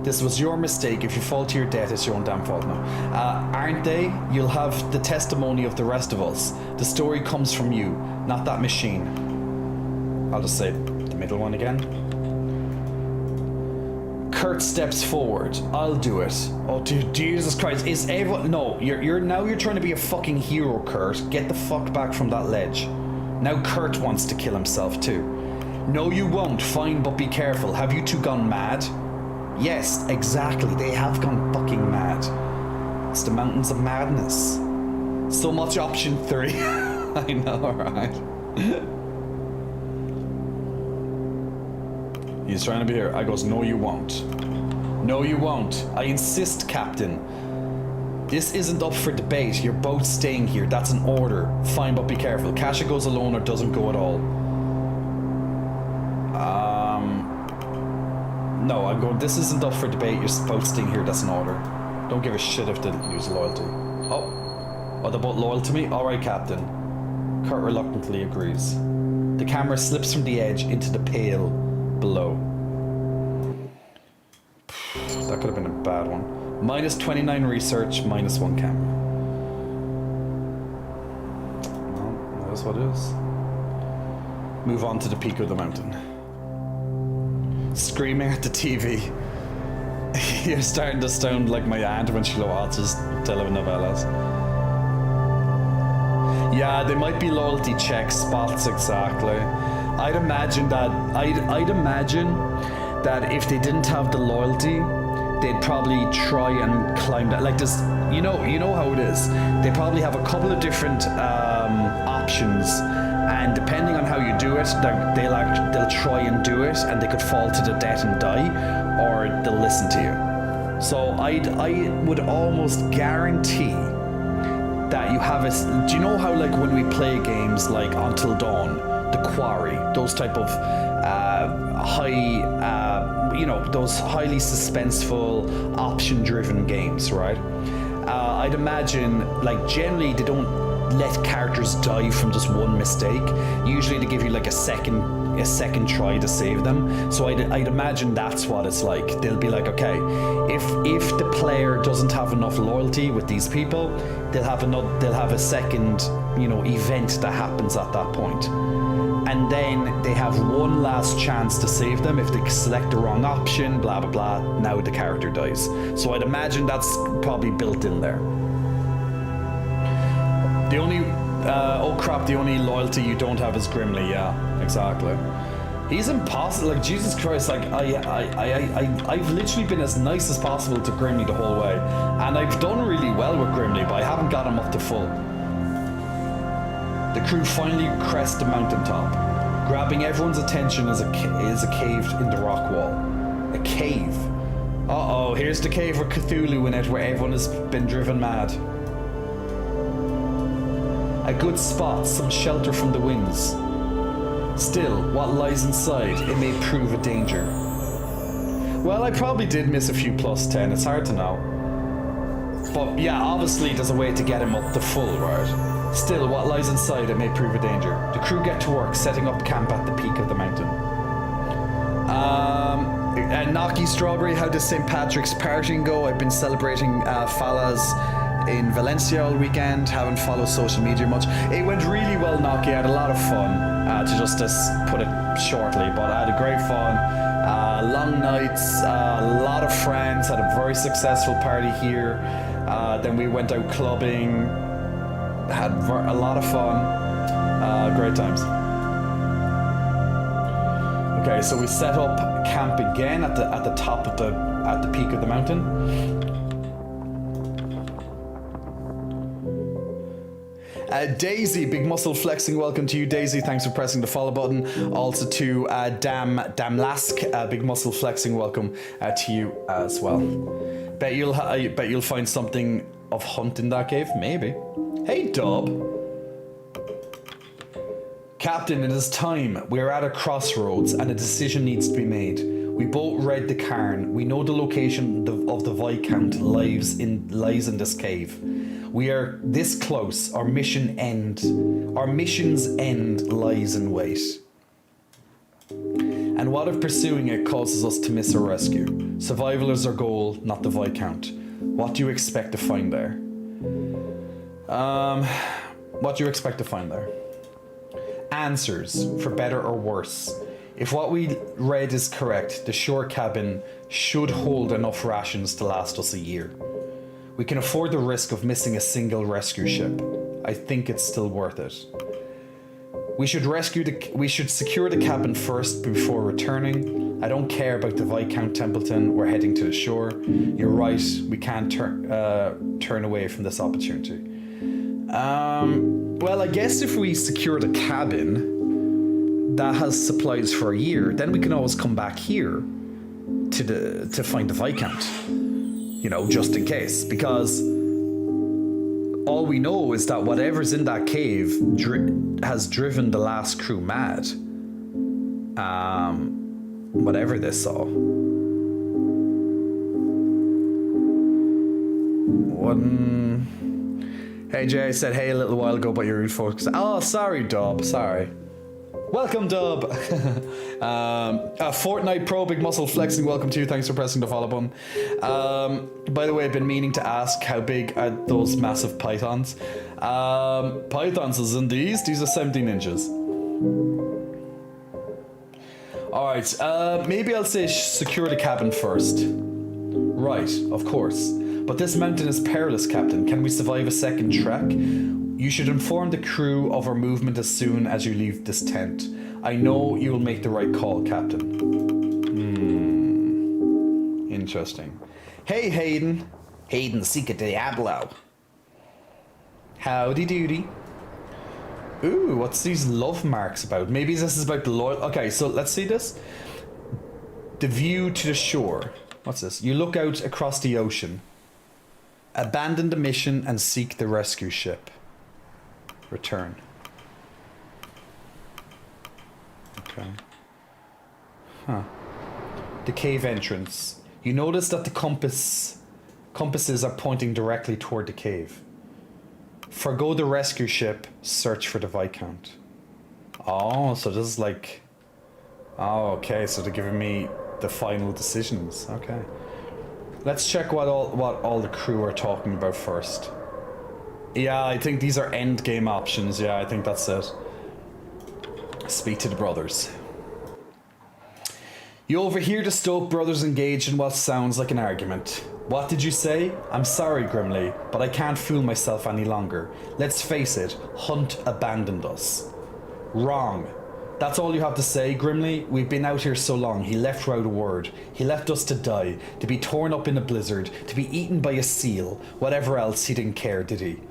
This was your mistake. If you fall to your death, it's your own damn fault now. Aren't they? You'll have the testimony of the rest of us. The story comes from you, not that machine. I'll just say the middle one again. Kurt steps forward. I'll do it. Oh, dude, Jesus Christ. Is everyone... No, you're trying to be a fucking hero, Kurt. Get the fuck back from that ledge. Now Kurt wants to kill himself too. No, you won't. Fine, but be careful. Have you two gone mad? Yes, exactly. They have gone fucking mad. It's the mountains of madness. So much option 3. I know, right? He's trying to be here. I goes, no you won't. No you won't. I insist, Captain. This isn't up for debate. You're both staying here. That's an order. Fine, but be careful. Kasia goes alone or doesn't go at all. No, I'm going, this isn't up for debate. You're both staying here. That's an order. Don't give a shit if they lose loyalty. Oh, they're both loyal to me? Alright, Captain. Kurt reluctantly agrees. The camera slips from the edge into the pale below. That could have been a bad one. Minus 29 research, minus 1 camera. Well, that's what it is. Move on to the peak of the mountain. Screaming at the TV. You're starting to sound like my aunt when she watches telenovelas. Yeah, they might be loyalty check spots, exactly. I'd imagine that if they didn't have the loyalty, they'd probably try and climb that. Like this, you know how it is. They probably have a couple of different options, and depending on how you do it, they'll try and do it, and they could fall to the death and die, or they'll listen to you. So I would almost guarantee that you have a... Do you know how, like, when we play games like Until Dawn, The Quarry, those type of those highly suspenseful, option-driven games, right? I'd imagine, like, generally they don't let characters die from just one mistake. Usually they give you like a second try to save them. So I'd imagine that's what it's like. They'll be like, okay, if the player doesn't have enough loyalty with these people, they'll have a second, event that happens at that point. And then they have one last chance to save them. If they select the wrong option, blah blah blah, now the character dies. So I'd imagine that's probably built in there. The only, the only loyalty you don't have is Grimly, yeah, exactly. He's impossible. Like, Jesus Christ, like, I've literally been as nice as possible to Grimley the whole way. And I've done really well with Grimley, but I haven't got him up to full. The crew finally crest the mountaintop. Grabbing everyone's attention is a cave in the rock wall. A cave. Uh-oh, here's the cave with Cthulhu in it, where everyone has been driven mad. A good spot, some shelter from the winds. Still, what lies inside, it may prove a danger. Well, I probably did miss a few plus 10, it's hard to know. But yeah, obviously there's a way to get him up to full, right? Still, what lies inside, it may prove a danger. The crew get to work, setting up camp at the peak of the mountain. Knocky Strawberry, how does St. Patrick's partying go? I've been celebrating Falas in Valencia all weekend, haven't followed social media much. It went really well, Knocky, I had a lot of fun. To just put it shortly, but I had a great fun. Long nights, a lot of friends, had a very successful party here. Then we went out clubbing, had a lot of fun, great times. Okay, so we set up camp again at the top of at the peak of the mountain. Daisy, big muscle flexing, welcome to you, Daisy. Thanks for pressing the follow button. Also to Damlask, big muscle flexing, welcome to you as well. Bet you'll find something of hunt in that cave, maybe. Hey, Dub. Captain, it is time. We're at a crossroads and a decision needs to be made. We both read the cairn. We know the location of the Viscount lies in this cave. We are this close. Our mission's end lies in wait. And what if pursuing it causes us to miss our rescue? Survival is our goal, not the Viscount. What do you expect to find there? What do you expect to find there? Answers, for better or worse. If what we read is correct, the shore cabin should hold enough rations to last us a year. We can afford the risk of missing a single rescue ship. I think it's still worth it. We should secure the cabin first before returning. I don't care about the Viscount Templeton. We're heading to the shore. You're right. We can't turn away from this opportunity. Well, I guess if we secure the cabin that has supplies for a year, then we can always come back here to find the Viscount. You know, just in case, because all we know is that whatever's in that cave has driven the last crew mad. Whatever they saw. Hey Jay, I said hey a little while ago, but you're rude folks. Oh, sorry, Dub. Sorry. Welcome, Dub. Fortnite Pro, big muscle flexing. Welcome to you. Thanks for pressing the follow button. By the way, I've been meaning to ask how big are those massive pythons. Pythons is in these. These are 17 inches. All right. Maybe I'll say secure the cabin first. Right, of course. But this mountain is perilous, Captain. Can we survive a second trek? You should inform the crew of our movement as soon as you leave this tent. I know you will make the right call, Captain. Interesting. Hey, Hayden. Hayden Seeker Diablo. Howdy doody. Ooh, what's these love marks about? Maybe this is about the loyal... Okay, so let's see this. The view to the shore. What's this? You look out across the ocean. Abandon the mission and seek the rescue ship. Return. Okay. Huh. The cave entrance. You notice that the compasses are pointing directly toward the cave. Forgo the rescue ship. Search for the Viscount. Oh, so this is like... Oh, okay. So they're giving me the final decisions. Okay. Let's check what all the crew are talking about first. Yeah, I think these are end game options. Yeah, I think that's it. Speak to the brothers. You overhear the Stoke brothers engaged in what sounds like an argument. What did you say? I'm sorry, Grimley, but I can't fool myself any longer. Let's face it, Hunt abandoned us. Wrong. That's all you have to say, Grimly? We've been out here so long. He left without a word. He left us to die, to be torn up in a blizzard, to be eaten by a seal. Whatever else, he didn't care, did he?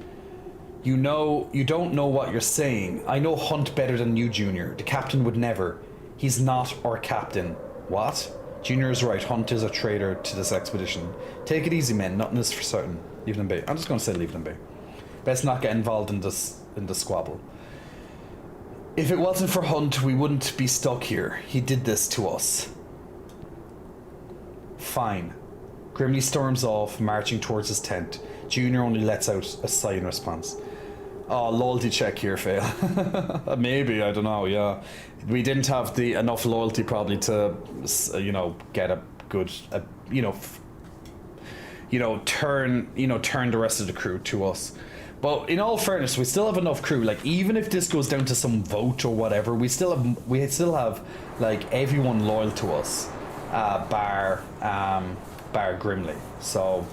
You don't know what you're saying. I know Hunt better than you, Junior. The captain would never. He's not our captain. What? Junior is right. Hunt is a traitor to this expedition. Take it easy, men. Nothing is for certain. Leave them be. I'm just going to say leave them be. Best not get involved in the squabble. If it wasn't for Hunt, we wouldn't be stuck here. He did this to us. Fine. Grimly storms off, marching towards his tent. Junior only lets out a sigh in response. Oh, loyalty check here, fail. Maybe, I don't know, yeah. We didn't have enough loyalty probably to, get a good, turn the rest of the crew to us. But in all fairness, we still have enough crew. Like, even if this goes down to some vote or whatever, we still have like everyone loyal to us, bar Grimly. So,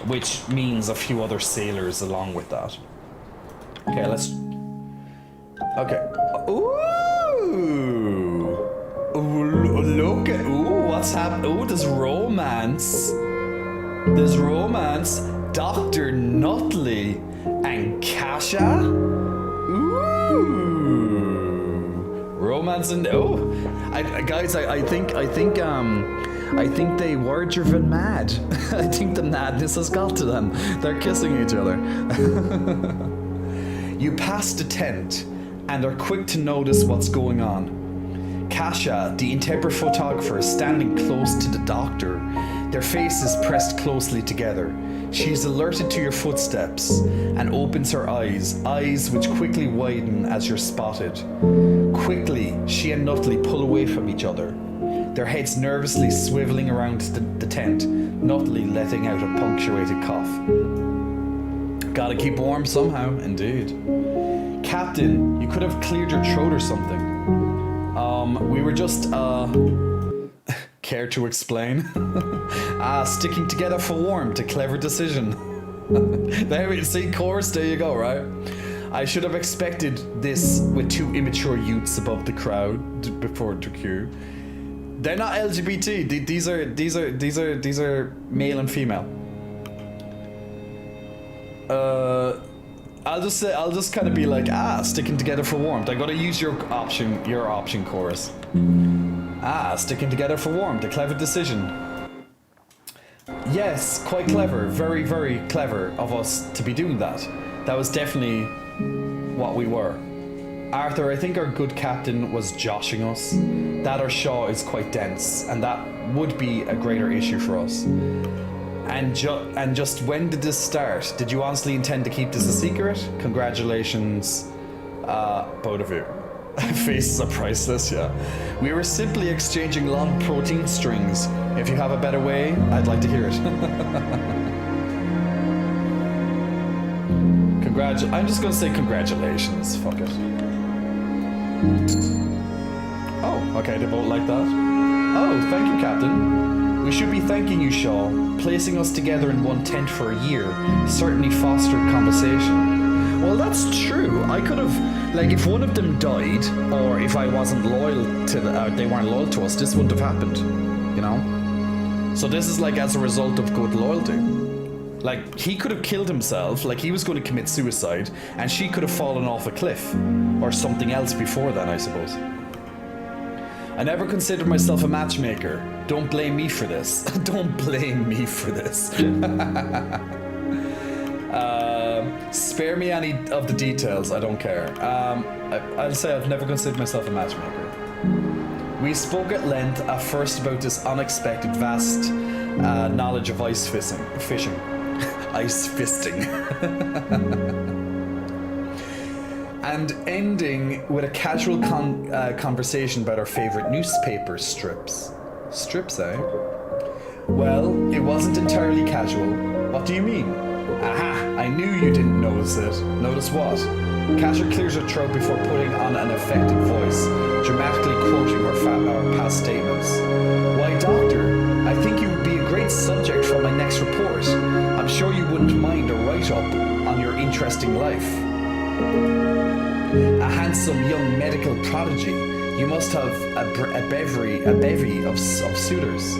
which means a few other sailors along with that. Okay, let's. Okay. Ooh, look at what's happening. Ooh, there's romance. There's romance. Dr. Nutley and Kasha. Ooh, romance and I think they were driven mad. I think the madness has got to them. They're kissing each other. You pass the tent and are quick to notice what's going on. Kasha, the intemperate photographer, is standing close to the doctor, their faces pressed closely together. She is alerted to your footsteps and opens her eyes which quickly widen as you're spotted. Quickly, she and Nutley pull away from each other, their heads nervously swiveling around the tent, Nutley letting out a punctuated cough. Gotta keep warm somehow, indeed. Captain, you could have cleared your throat or something. We were just, care to explain? Sticking together for warmth, a clever decision. There we see, chorus, there you go, right? I should have expected this with two immature youths above the crowd before the queue. They're not LGBT. These are male and female. I'll just kind of be like, sticking together for warmth. I gotta use your option chorus. Sticking together for warmth, a clever decision. Yes, quite clever. Very, very clever of us to be doing that. That was definitely what we were. Arthur, I think our good captain was joshing us. That our Shaw is quite dense, and that would be a greater issue for us. And just when did this start? Did you honestly intend to keep this a secret? Congratulations, both of you. Faces are priceless, yeah. We were simply exchanging long protein strings. If you have a better way, I'd like to hear it. I'm just gonna say congratulations, fuck it. Oh, okay, they both like that. Oh, thank you, Captain. We should be thanking you, Shaw. Placing us together in one tent for a year certainly fostered conversation. Well, that's true. I could have, like, if one of them died, or if I wasn't loyal to they weren't loyal to us, this wouldn't have happened, you know? So this is like as a result of good loyalty. Like, he could have killed himself, like he was going to commit suicide, and she could have fallen off a cliff, or something else before then, I suppose. I never considered myself a matchmaker. Don't blame me for this. Don't blame me for this. Spare me any of the details, I don't care. I'll say I've never considered myself a matchmaker. We spoke at length at first about this unexpected vast knowledge of ice fishing. Ice fisting. And ending with a casual conversation about our favorite newspaper strips. Strips, eh? Well, it wasn't entirely casual. What do you mean? Aha! I knew you didn't notice it. Notice what? Kasha clears her throat before putting on an affected voice, dramatically quoting her past statements. Why, Doctor, I think you would be a great subject for my next report. I'm sure you wouldn't mind a write-up on your interesting life. A handsome young medical prodigy, You must have a bevy of suitors.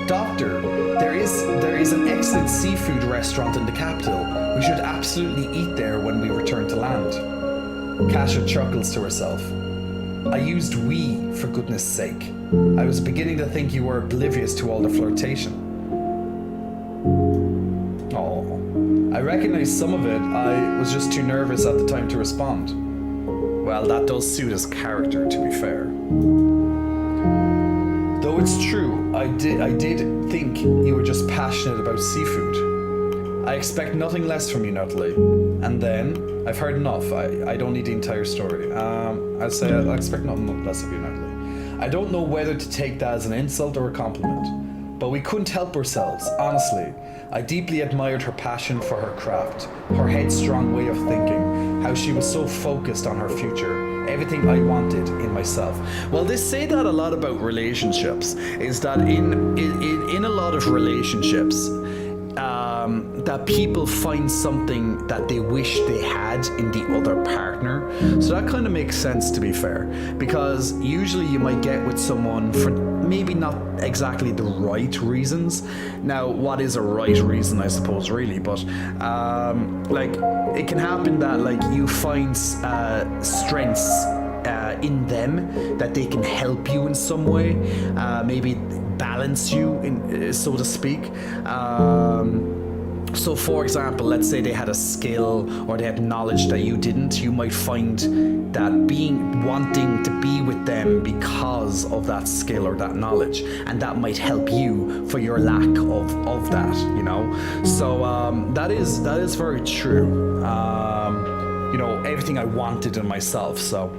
Doctor, there is an excellent seafood restaurant in the capital. We should absolutely eat there when we return to land. Kasia chuckles to herself. I used we, for goodness sake. I was beginning to think you were oblivious to all the flirtation. Oh, I recognized some of it. I was just too nervous at the time to respond. Well, that does suit his character, to be fair. Though it's true, I did think you were just passionate about seafood. I expect nothing less from you, Natalie. And then, I've heard enough. I don't need the entire story. I'd say I expect nothing less of you, Natalie. I don't know whether to take that as an insult or a compliment, but we couldn't help ourselves, honestly. I deeply admired her passion for her craft, her headstrong way of thinking, how she was so focused on her future, everything I wanted in myself. Well, they say that a lot about relationships, is that in a lot of relationships, that people find something that they wish they had in the other partner. So that kind of makes sense, to be fair, because usually you might get with someone for maybe not exactly the right reasons. Now, what is a right reason, I suppose, really, but like it can happen that like you find strengths in them that they can help you in some way, maybe balance you, in, so to speak. So for example, let's say they had a skill or they had knowledge that you didn't, you might find that wanting to be with them because of that skill or that knowledge, and that might help you for your lack of that, you know. So that is very true. You know, everything I wanted in myself, so.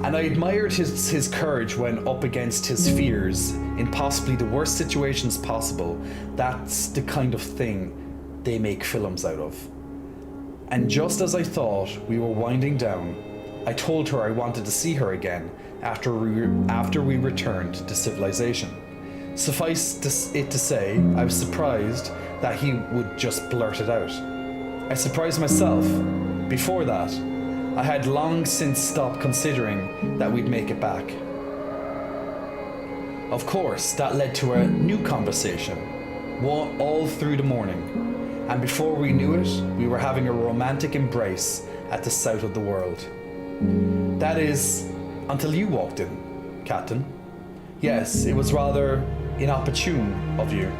And I admired his courage when up against his fears in possibly the worst situations possible. That's the kind of thing they make films out of. And just as I thought we were winding down, I told her I wanted to see her again after we returned to civilization. Suffice it to say, I was surprised that he would just blurt it out. I surprised myself. Before that, I had long since stopped considering that we'd make it back. Of course, that led to a new conversation, all through the morning, and before we knew it, we were having a romantic embrace at the south of the world. That is, until you walked in, Captain. Yes, it was rather inopportune of you.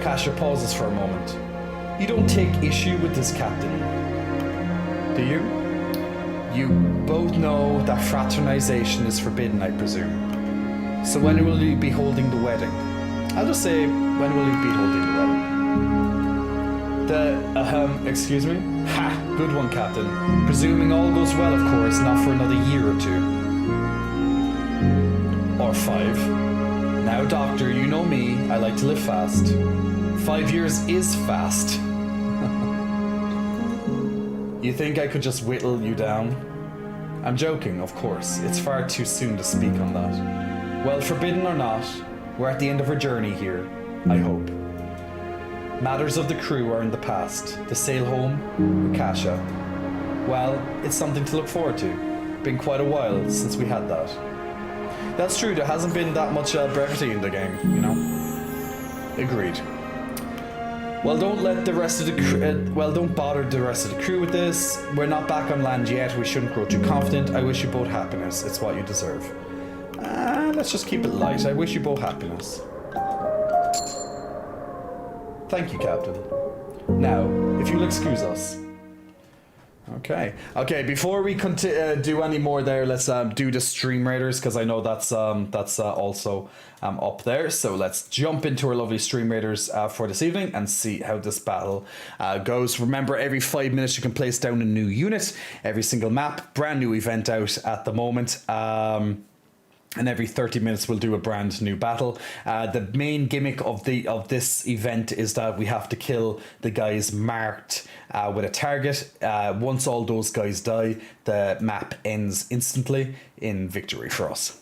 Kasia pauses for a moment. You don't take issue with this, Captain, do you? You both know that fraternization is forbidden, I presume. So when will you be holding the wedding? I'll just say, when will you be holding the wedding? Excuse me? Ha! Good one, Captain. Presuming all goes well, of course, not for another year or 2. Or 5. Now, Doctor, you know me, I like to live fast. 5 years is fast. You think I could just whittle you down? I'm joking, of course. It's far too soon to speak on that. Well, forbidden or not, we're at the end of our journey here, I hope. Matters of the crew are in the past. The sail home with Kasia. Well, it's something to look forward to. Been quite a while since we had that. That's true, there hasn't been that much brevity in the game, you know? Agreed. Well, don't let the rest of the crew, don't bother the rest of the crew with this. We're not back on land yet. We shouldn't grow too confident. I wish you both happiness. It's what you deserve. Let's just keep it light. I wish you both happiness. Thank you, Captain. Now, if you'll excuse us. Okay. Before we do any more there, let's do the Stream Raiders, because I know that's also up there. So let's jump into our lovely Stream Raiders for this evening and see how this battle goes. Remember, every 5 minutes you can place down a new unit. Every single map, brand new event out at the moment. And every 30 minutes we'll do a brand new battle. The main gimmick of this event is that we have to kill the guys marked with a target. Once all those guys die, the map ends instantly in victory for us.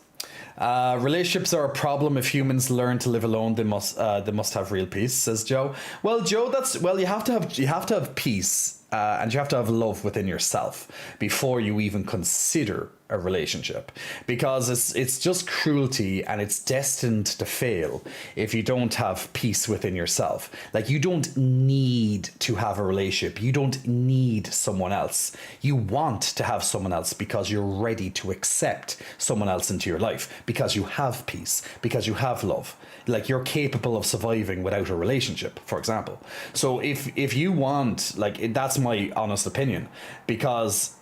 Relationships are a problem. If humans learn to live alone, they must have real peace, says Joe. Well, Joe, you have to have peace and you have to have love within yourself before you even consider a relationship, because it's just cruelty and it's destined to fail if you don't have peace within yourself. Like, you don't need to have a relationship, you don't need someone else. You want to have someone else because you're ready to accept someone else into your life, because you have peace, because you have love. Like, you're capable of surviving without a relationship, for example. So if you want, like, that's my honest opinion, because,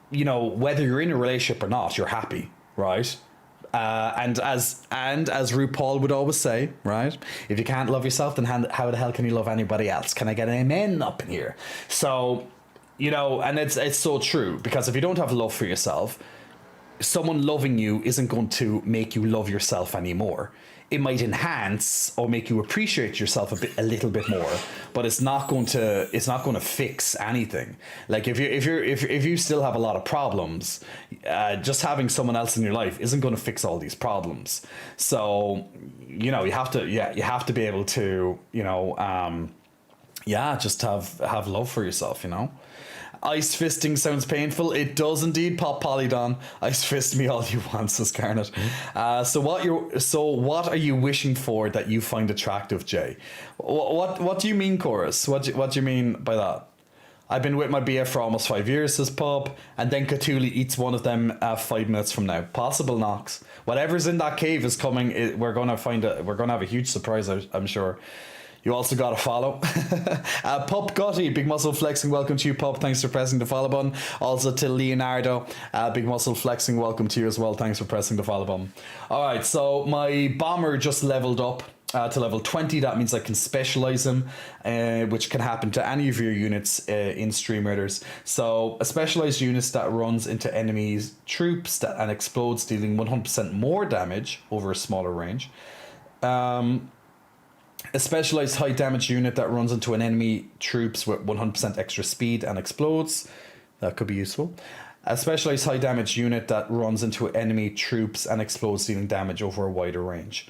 you know, whether you're in a relationship or not, you're happy, right? And as RuPaul would always say, right? If you can't love yourself, then how the hell can you love anybody else? Can I get an amen up in here? So, you know, and it's so true, because if you don't have love for yourself, someone loving you isn't going to make you love yourself anymore. It might enhance or make you appreciate yourself a little bit more, but it's not going to fix anything. Like, if you still have a lot of problems, just having someone else in your life isn't going to fix all these problems. So, you know, you have to be able to, you know, just have love for yourself, you know. Ice fisting sounds painful. It does indeed, Pop Polydon. Ice fist me all you want, says Garnet. So what are you wishing for that you find attractive, Jay? What do you mean, Chorus? What do you mean by that? I've been with my BF for almost 5 years, says Pop, and then Cthulhu eats one of them 5 minutes from now. Possible, Knox. Whatever's in that cave is coming. We're gonna have a huge surprise, I'm sure. You also got to follow. Pup Gotti, Big Muscle Flexing, welcome to you, Pup. Thanks for pressing the follow button. Also to Leonardo, Big Muscle Flexing, welcome to you as well. Thanks for pressing the follow button. All right, so my bomber just leveled up to level 20. That means I can specialize him, which can happen to any of your units in Stream Raiders. So a specialized unit that runs into enemies' troops and explodes, dealing 100% more damage over a smaller range. A specialized high damage unit that runs into an enemy troops with 100% extra speed and explodes. That could be useful. A specialized high damage unit that runs into enemy troops and explodes, dealing damage over a wider range.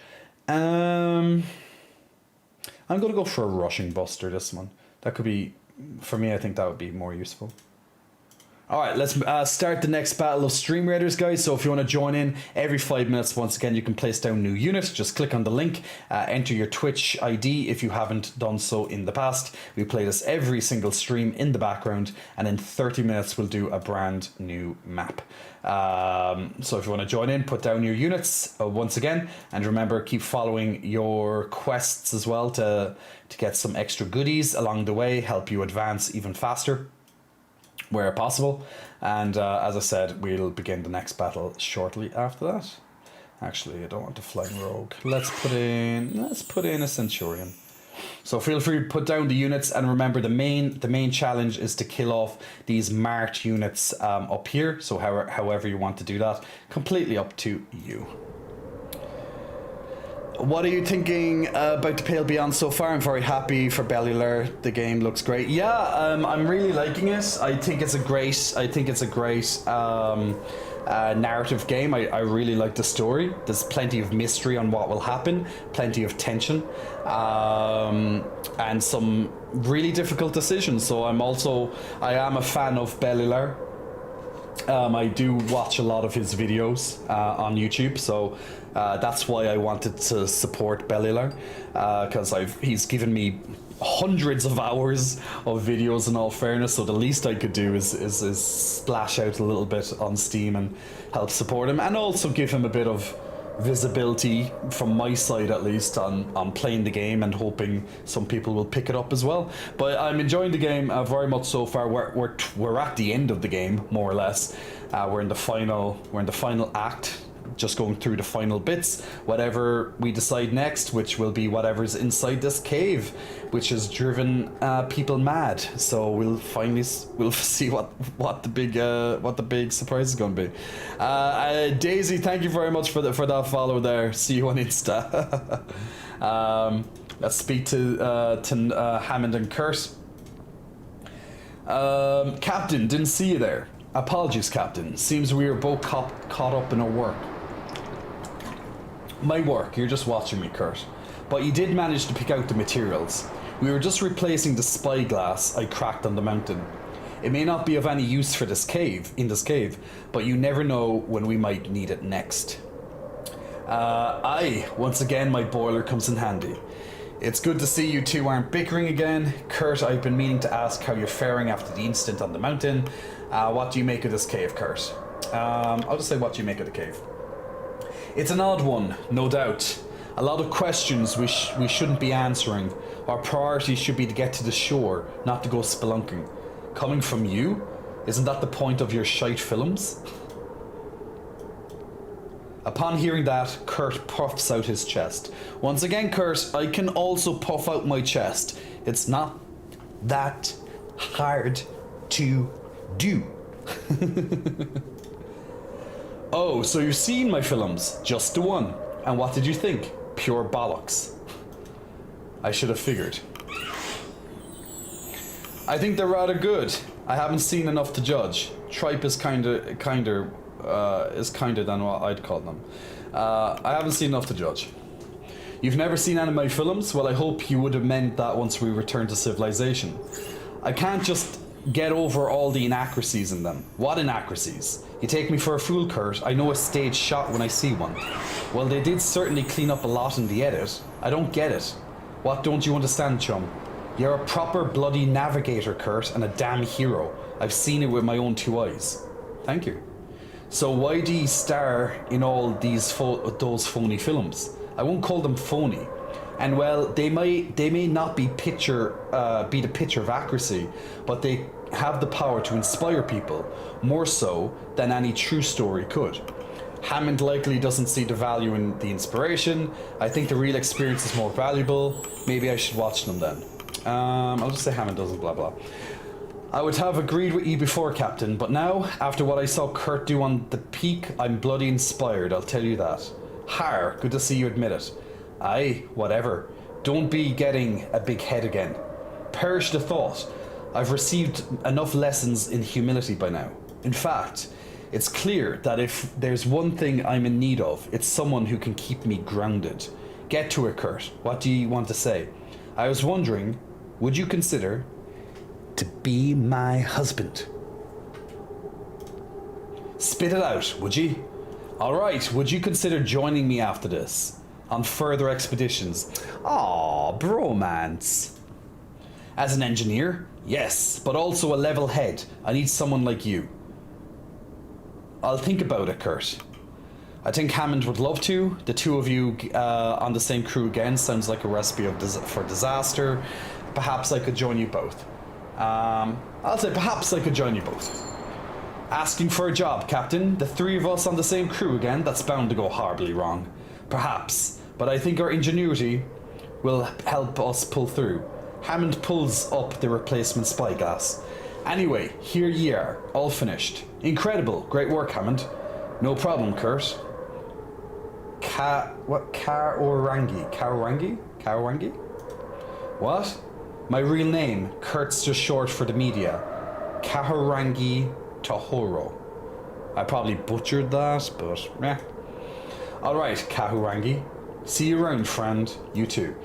I'm going to go for a rushing buster, this one. That could be, for me, I think that would be more useful. Alright, let's start the next battle of Stream Raiders, guys. So if you want to join in every 5 minutes, once again, you can place down new units. Just click on the link, enter your Twitch ID if you haven't done so in the past. We play this every single stream in the background, and in 30 minutes we'll do a brand new map. So if you want to join in, put down your units once again, and remember, keep following your quests as well to get some extra goodies along the way, help you advance even faster where possible. And as I said, we'll begin the next battle shortly after that. Actually, I don't want the flying rogue. Let's put in a centurion. So feel free to put down the units, and remember, the main challenge is to kill off these marked units up here. So however you want to do that, completely up to you. What are you thinking about the Pale Beyond so far? I'm very happy for Bellular. The game looks great. Yeah, I'm really liking it. I think it's a great narrative game. I really like the story. There's plenty of mystery on what will happen, plenty of tension, and some really difficult decisions. So I am a fan of Bellular. I do watch a lot of his videos on YouTube, so that's why I wanted to support Bellular, because he's given me hundreds of hours of videos, in all fairness, so the least I could do is splash out a little bit on Steam and help support him, and also give him a bit of visibility from my side, at least, on playing the game, and hoping some people will pick it up as well. But I'm enjoying the game very much so far. We're at the end of the game, more or less. We're in the final act, just going through the final bits. Whatever we decide next, which will be whatever's inside this cave, which has driven people mad. So we'll see what the big surprise is going to be. Daisy, thank you very much for that follow there. See you on Insta. Let's speak to Hammond and Kurt. Captain, didn't see you there. Apologies, Captain. Seems we were both caught up in our work. My work, you're just watching me, Kurt. But you did manage to pick out the materials. We were just replacing the spyglass I cracked on the mountain. It may not be of any use for in this cave, but you never know when we might need it next. Once again, my boiler comes in handy. It's good to see you two aren't bickering again. Kurt, I've been meaning to ask how you're faring after the incident on the mountain. What do you make of this cave, Kurt? I'll just say, what do you make of the cave? It's an odd one, no doubt. A lot of questions we shouldn't be answering. Our priority should be to get to the shore, not to go spelunking. Coming from you? Isn't that the point of your shite films? Upon hearing that, Kurt puffs out his chest. Once again, Kurt, I can also puff out my chest. It's not that hard to do. Oh, so you've seen my films? Just the one. And what did you think? Pure bollocks. I should have figured. I think they're rather good. I haven't seen enough to judge. Tripe is kinder than what I'd call them. I haven't seen enough to judge. You've never seen any of my films? Well, I hope you would amend that once we return to civilization. I can't just get over all the inaccuracies in them. What inaccuracies? You take me for a fool, Kurt. I know a staged shot when I see one. Well, they did certainly clean up a lot in the edit. I don't get it. What don't you understand, chum? You're a proper bloody navigator, Kurt, and a damn hero. I've seen it with my own 2 eyes. Thank you. So why do you star in all those phony films? I won't call them phony. And well, they may not be the picture of accuracy, but they have the power to inspire people, more so than any true story could. Hammond likely doesn't see the value in the inspiration. I think the real experience is more valuable. Maybe I should watch them then. I'll just say Hammond doesn't, blah blah. I would have agreed with you before, Captain, but now, after what I saw Kurt do on the peak, I'm bloody inspired, I'll tell you that. Har, good to see you admit it. Aye, whatever. Don't be getting a big head again. Perish the thought. I've received enough lessons in humility by now. In fact, it's clear that if there's one thing I'm in need of, it's someone who can keep me grounded. Get to it, Kurt. What do you want to say? I was wondering, would you consider to be my husband? Spit it out, would you? Alright, would you consider joining me after this? On further expeditions? Aw, bromance. As an engineer? Yes, but also a level head. I need someone like you. I'll think about it, Kurt. I think Hammond would love to. The two of you on the same crew again sounds like a recipe for disaster. Perhaps I could join you both. I'll say perhaps I could join you both. Asking for a job, Captain. The 3 of us on the same crew again, that's bound to go horribly wrong. Perhaps, but I think our ingenuity will help us pull through. Hammond pulls up the replacement spyglass. Anyway, here ye are, all finished. Incredible, great work, Hammond. No problem, Kurt. Karangi? What? My real name, Kurt's just short for the media. Kaharangi Tahoro. I probably butchered that, but meh. Alright, Kahurangi. See you around, friend. You too.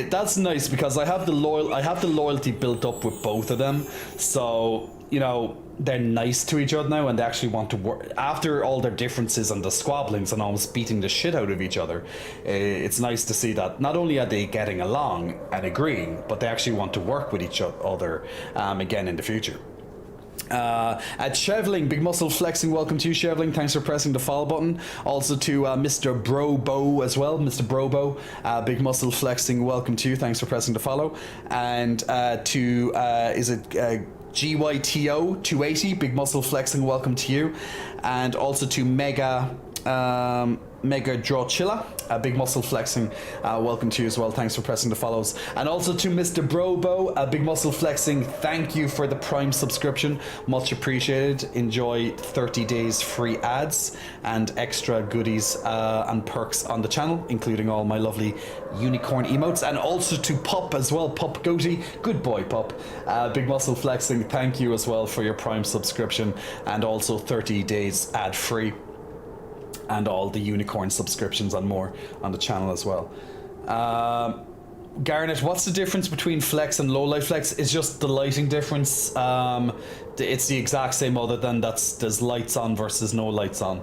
That's nice because I have the loyalty built up with both of them. So, you know, they're nice to each other now and they actually want to work. After all their differences and the squabblings and almost beating the shit out of each other, it's nice to see that not only are they getting along and agreeing, but they actually want to work with each other again in the future. At Chevling, Big Muscle Flexing, welcome to you, Chevling. Thanks for pressing the follow button. Also to Mr. Brobo as well, Mr. Brobo, Big Muscle Flexing, welcome to you. Thanks for pressing the follow. And to GYTO 280, Big Muscle Flexing, welcome to you. And also to Mega Drawchilla, Big Muscle Flexing, welcome to you as well. Thanks for pressing the follows. And also to Mr. Brobo, Big Muscle Flexing, thank you for the Prime subscription, much appreciated. Enjoy 30 days free ads and extra goodies and perks on the channel, including all my lovely unicorn emotes. And also to Pup as well, Pup Goatee, good boy Pup, Big Muscle Flexing, thank you as well for your Prime subscription and also 30 days ad free. And all the unicorn subscriptions and more on the channel as well. Garnet, what's the difference between flex and low light flex? It's just the lighting difference. It's the exact same, other than there's lights on versus no lights on.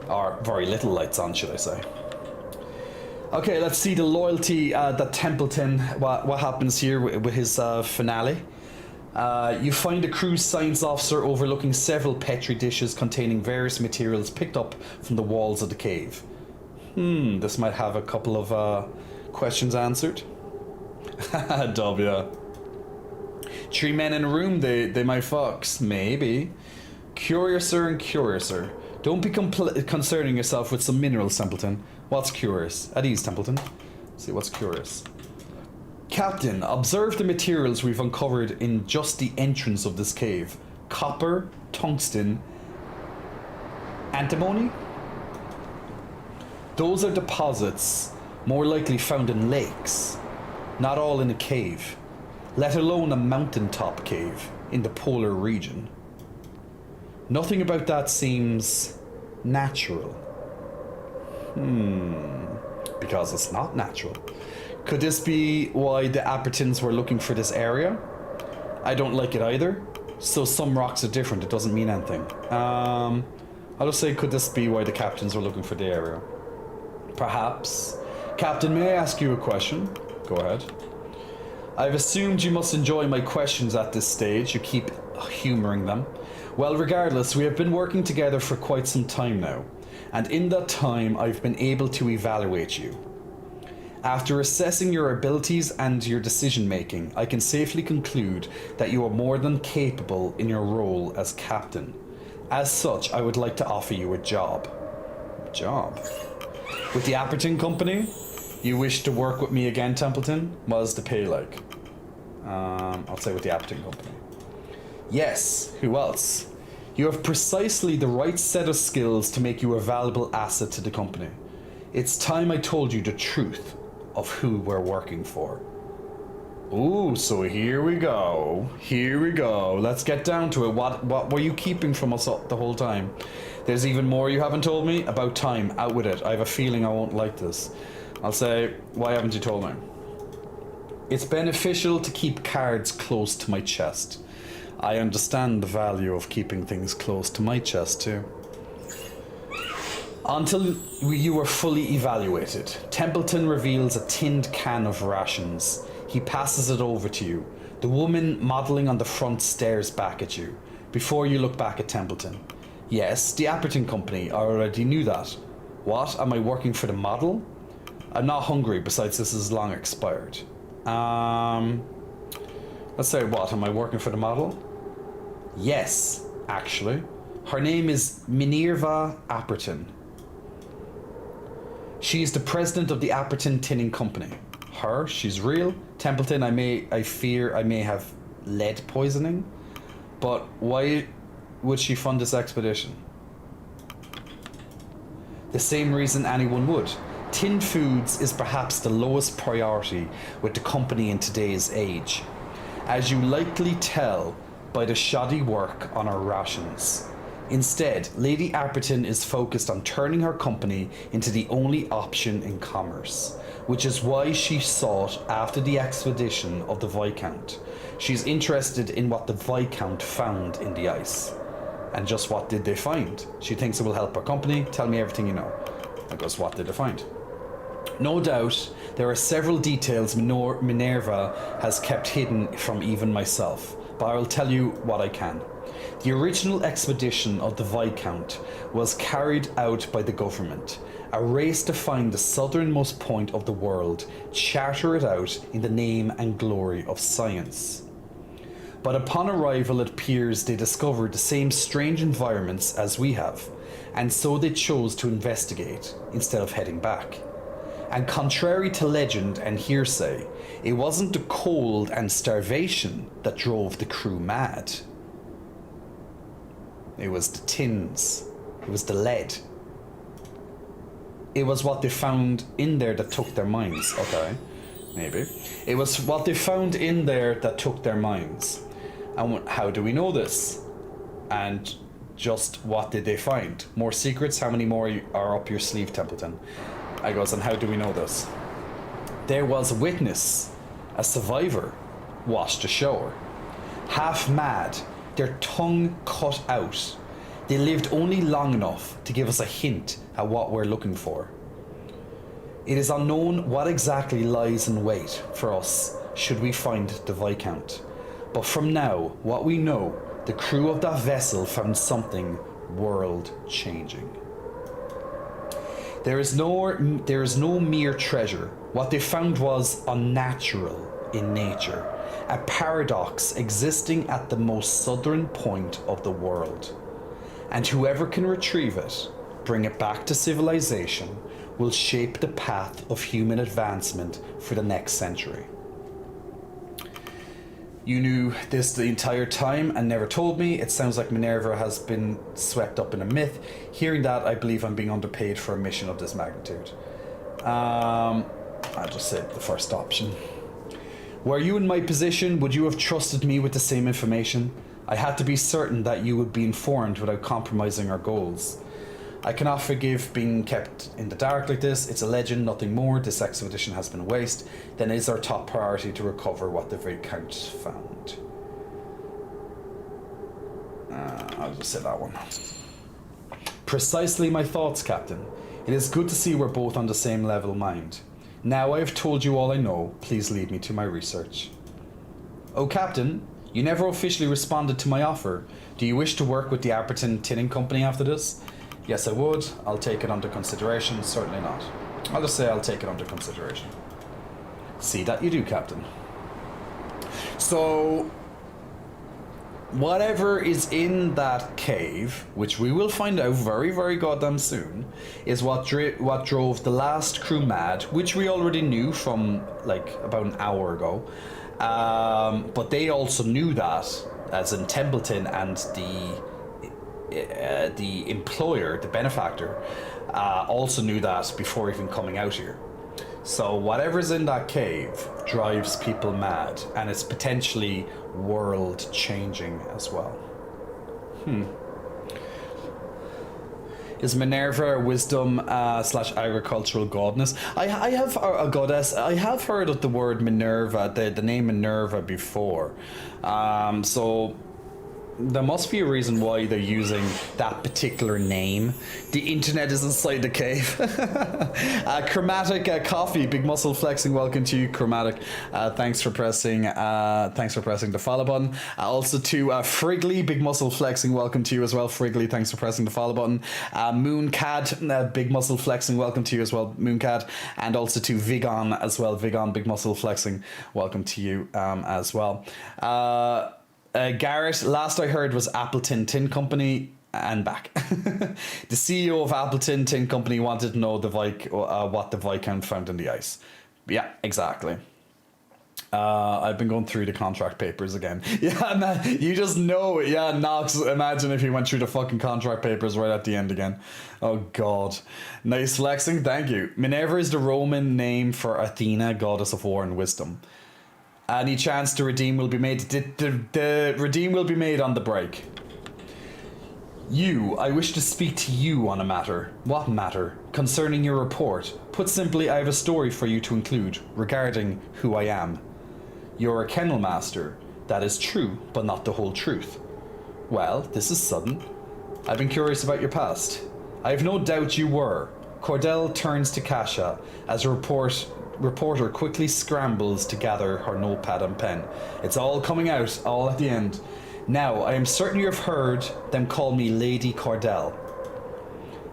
Or very little lights on, should I say. Okay, let's see the loyalty that Templeton, what happens here with his finale. You find a cruise science officer overlooking several petri dishes containing various materials picked up from the walls of the cave. This might have a couple of questions answered. W. 3 men in a room, they might fucks. Maybe. Curiouser and curiouser. Don't be concerning yourself with some minerals, Templeton. What's curious? At ease, Templeton. Let's see what's curious. Captain, observe the materials we've uncovered in just the entrance of this cave. Copper, tungsten, antimony? Those are deposits more likely found in lakes, not all in a cave, let alone a mountaintop cave in the polar region. Nothing about that seems natural. Because it's not natural. Could this be why the Appertons were looking for this area? I don't like it either. So some rocks are different, it doesn't mean anything. I'll just say, could this be why the captains were looking for the area? Perhaps. Captain, may I ask you a question? Go ahead. I've assumed you must enjoy my questions at this stage. You keep humouring them. Well, regardless, we have been working together for quite some time now. And in that time, I've been able to evaluate you. After assessing your abilities and your decision making, I can safely conclude that you are more than capable in your role as captain. As such, I would like to offer you a job. Job? With the Apperton Company? You wish to work with me again, Templeton? What's the pay like? I'll say with the Apperton Company. Yes, who else? You have precisely the right set of skills to make you a valuable asset to the company. It's time I told you the truth of who we're working for. Ooh, so here we go. Here we go. Let's get down to it. What were you keeping from us the whole time? There's even more you haven't told me? About time. Out with it. I have a feeling I won't like this. I'll say, why haven't you told me? It's beneficial to keep cards close to my chest. I understand the value of keeping things close to my chest too. Until you were fully evaluated, Templeton reveals a tinned can of rations. He passes it over to you. The woman modelling on the front stares back at you. Before you look back at Templeton. Yes, the Apperton Company. I already knew that. What? Am I working for the model? I'm not hungry, besides this is long expired. Let's say what? Am I working for the model? Yes, actually. Her name is Minerva Apperton. She is the president of the Apperton Tinning Company. Her? She's real? Templeton, I fear I may have lead poisoning. But why would she fund this expedition? The same reason anyone would. Tinned foods is perhaps the lowest priority with the company in today's age. As you likely tell by the shoddy work on our rations. Instead, Lady Apperton is focused on turning her company into the only option in commerce, which is why she sought after the expedition of the Viscount. She's interested in what the Viscount found in the ice. And just what did they find? She thinks it will help her company. Tell me everything you know. I goes, what did they find? No doubt, there are several details Minerva has kept hidden from even myself, but I will tell you what I can. The original expedition of the Viscount was carried out by the government, a race to find the southernmost point of the world, charter it out in the name and glory of science. But upon arrival it appears they discovered the same strange environments as we have, and so they chose to investigate instead of heading back. And contrary to legend and hearsay, it wasn't the cold and starvation that drove the crew mad. It was the tins. It was the lead. It was what they found in there that took their minds. Okay, maybe. It was what they found in there that took their minds. And how do we know this? And just what did they find? More secrets? How many more are up your sleeve, Templeton? I goes, and how do we know this? There was a witness, a survivor, washed ashore. Half mad, their tongue cut out. They lived only long enough to give us a hint at what we're looking for. It is unknown what exactly lies in wait for us should we find the Viscount. But from now, what we know, the crew of that vessel found something world-changing. There is no mere treasure. What they found was unnatural in nature, a paradox existing at the most southern point of the world. And whoever can retrieve it, bring it back to civilization, will shape the path of human advancement for the next century. You knew this the entire time and never told me. It sounds like Minerva has been swept up in a myth. Hearing that, I believe I'm being underpaid for a mission of this magnitude. I'll just say the first option. Were you in my position, would you have trusted me with the same information? I had to be certain that you would be informed without compromising our goals. I cannot forgive being kept in the dark like this. It's a legend, nothing more. This expedition has been a waste. Then it is our top priority to recover what the Viscount found. I'll just say that one. Precisely my thoughts, Captain. It is good to see we're both on the same level of mind. Now I have told you all I know. Please lead me to my research. Oh, Captain, you never officially responded to my offer. Do you wish to work with the Apperton Tinning Company after this? Yes, I would. I'll take it under consideration. Certainly not. I'll just say I'll take it under consideration. See that you do, Captain. So, whatever is in that cave, which we will find out very, very goddamn soon, is what drove the last crew mad, which we already knew from, like, about an hour ago. But they also knew that, as in Templeton and the employer, the benefactor, also knew that before even coming out here. So whatever's in that cave drives people mad, and it's potentially world-changing as well. Is Minerva a wisdom / agricultural goddess? I have a goddess. I have heard of the word Minerva, the name Minerva before. So there must be a reason why they're using that particular name. The internet is inside the cave. Chromatic Coffee, Big Muscle Flexing, welcome to you, Chromatic. Thanks for pressing the follow button. Also to Frigley, Big Muscle Flexing, welcome to you as well, Frigley. Thanks for pressing the follow button. Mooncad, Big Muscle Flexing, welcome to you as well, Mooncad. And also to Vigon as well, Vigon, Big Muscle Flexing, welcome to you as well. Garrett, last I heard was Appleton Tin Company, and back. The CEO of Appleton Tin Company wanted to know what the Viscount found in the ice. Yeah, exactly. I've been going through the contract papers again. Yeah, man, you just know it. Yeah, Knox, imagine if he went through the fucking contract papers right at the end again. Oh, God. Nice flexing, thank you. Minerva is the Roman name for Athena, goddess of war and wisdom. Any chance to redeem will be made. The redeem will be made on the break. I wish to speak to you on a matter. What matter? Concerning your report. Put simply, I have a story for you to include regarding who I am. You're a kennel master. That is true, but not the whole truth. Well, this is sudden. I've been curious about your past. I have no doubt you were. Cordell turns to Kasha as a reporter quickly scrambles to gather her notepad and pen. It's all coming out, all at the end. Now, I am certain you have heard them call me Lady Cordell.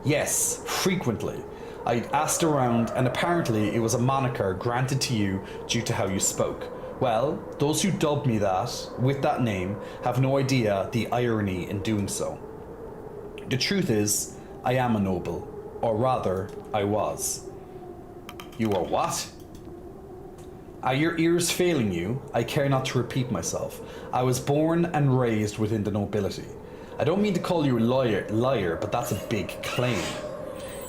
Yes, frequently. I asked around, and apparently it was a moniker granted to you due to how you spoke. Well, those who dubbed me that, with that name, have no idea the irony in doing so. The truth is, I am a noble. Or rather, I was. You are what? Are your ears failing you? I care not to repeat myself. I was born and raised within the nobility. I don't mean to call you a liar, but that's a big claim.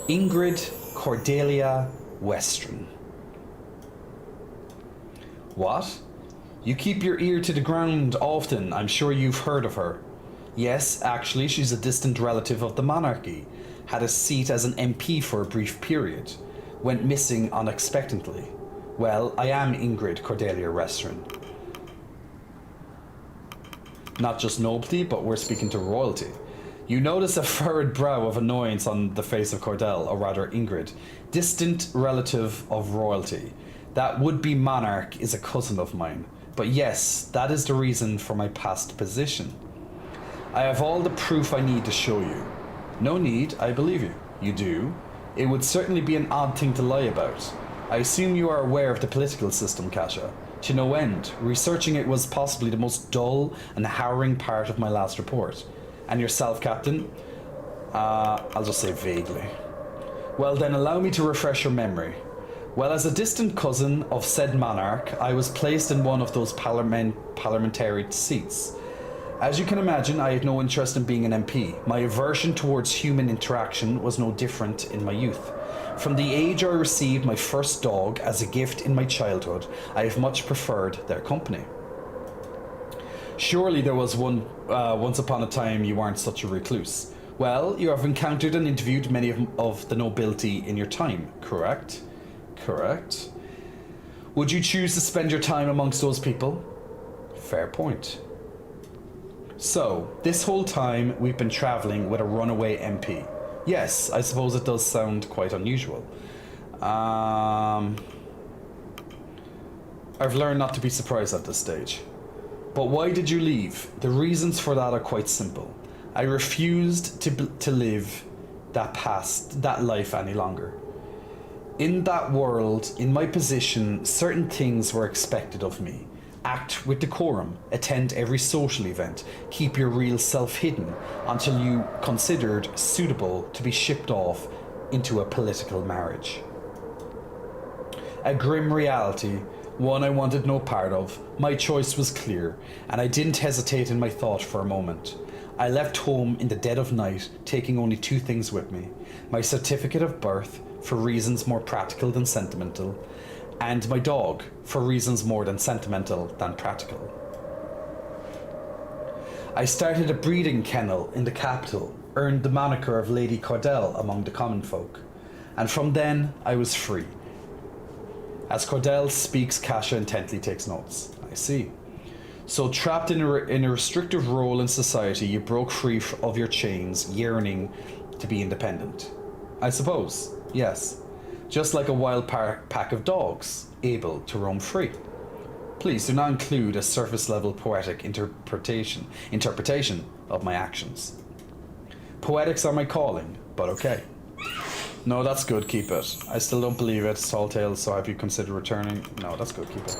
Ingrid Cordelia Western. What? You keep your ear to the ground often. I'm sure you've heard of her. Yes, actually, she's a distant relative of the monarchy. Had a seat as an MP for a brief period. Went missing unexpectedly. Well, I am Ingrid Cordelia Restrin. Not just nobility, but we're speaking to royalty. You notice a furrowed brow of annoyance on the face of Cordell, or rather Ingrid, distant relative of royalty. That would-be monarch is a cousin of mine. But yes, that is the reason for my past position. I have all the proof I need to show you. No need, I believe you. You do? It would certainly be an odd thing to lie about. I assume you are aware of the political system, Kasha. To no end. Researching it was possibly the most dull and harrowing part of my last report. And yourself, Captain? I'll just say vaguely. Well then, allow me to refresh your memory. Well, as a distant cousin of said monarch, I was placed in one of those parliamentary seats. As you can imagine, I had no interest in being an MP. My aversion towards human interaction was no different in my youth. From the age I received my first dog as a gift in my childhood, I have much preferred their company. Surely there was once upon a time you weren't such a recluse. Well, you have encountered and interviewed many of the nobility in your time, correct? Correct. Would you choose to spend your time amongst those people? Fair point. So, this whole time we've been travelling with a runaway MP. Yes, I suppose it does sound quite unusual. I've learned not to be surprised at this stage. But why did you leave? The reasons for that are quite simple. I refused to live that life any longer. In that world, in my position, certain things were expected of me. Act with decorum, attend every social event, keep your real self hidden until you considered suitable to be shipped off into a political marriage. A grim reality, one I wanted no part of. My choice was clear, and I didn't hesitate in my thought for a moment. I left home in the dead of night, taking only two things with me: my certificate of birth, for reasons more practical than sentimental, and my dog, for reasons more than sentimental than practical. I started a breeding kennel in the capital, earned the moniker of Lady Cordell among the common folk, and from then I was free. As Cordell speaks, Kasha intently takes notes. I see. So trapped in a restrictive role in society, you broke free of your chains, yearning to be independent. I suppose, yes. Just like a wild pack of dogs, able to roam free. Please do not include a surface-level poetic interpretation of my actions. Poetics are my calling, but okay. No, that's good, keep it. I still don't believe it, Saltail, so have you considered returning? No, that's good, keep it.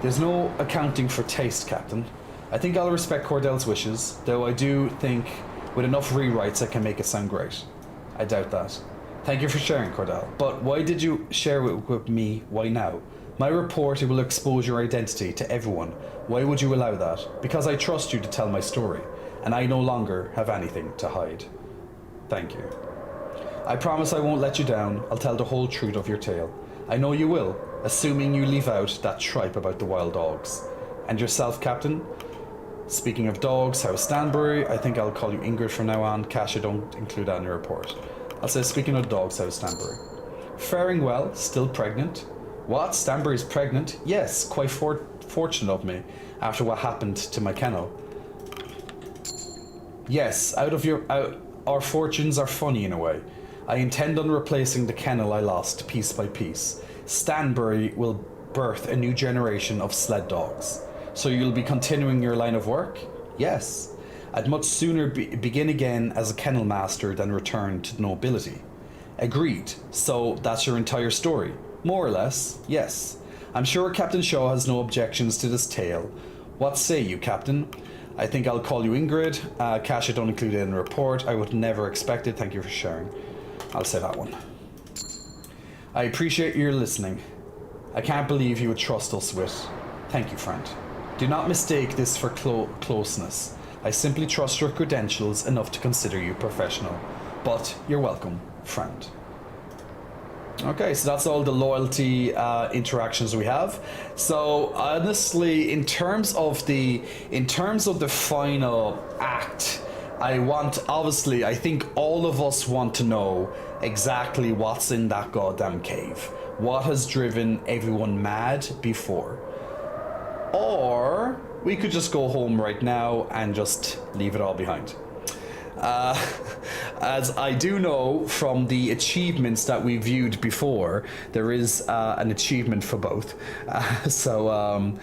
There's no accounting for taste, Captain. I think I'll respect Cordell's wishes, though I do think with enough rewrites I can make it sound great. I doubt that. Thank you for sharing, Cordell. But why did you share it with me? Why now? My report, it will expose your identity to everyone. Why would you allow that? Because I trust you to tell my story, and I no longer have anything to hide. Thank you. I promise I won't let you down. I'll tell the whole truth of your tale. I know you will, assuming you leave out that tripe about the wild dogs. And yourself, Captain? Speaking of dogs, how's Stanbury? I think I'll call you Ingrid from now on. Kasha, don't include that in your report. I'll say, speaking of dogs, how's Stanbury? Faring well, still pregnant. What? Stanbury's pregnant? Yes, quite fortunate of me, after what happened to my kennel. Yes, our fortunes are funny in a way. I intend on replacing the kennel I lost piece by piece. Stanbury will birth a new generation of sled dogs. So you'll be continuing your line of work? Yes. I'd much sooner begin again as a kennel master than return to nobility. Agreed. So that's your entire story? More or less, yes. I'm sure Captain Shaw has no objections to this tale. What say you, Captain? I think I'll call you Ingrid. Kasha, don't include it in the report. I would never expect it. Thank you for sharing. I'll say that one. I appreciate your listening. I can't believe you would trust us with. Thank you, friend. Do not mistake this for closeness. I simply trust your credentials enough to consider you professional. But you're welcome, friend. Okay, so that's all the loyalty interactions we have. So honestly, in terms of the final act, I think all of us want to know exactly what's in that goddamn cave. what has driven everyone mad before. Or we could just go home right now and just leave it all behind. As I do know from the achievements that we viewed before, there is an achievement for both. So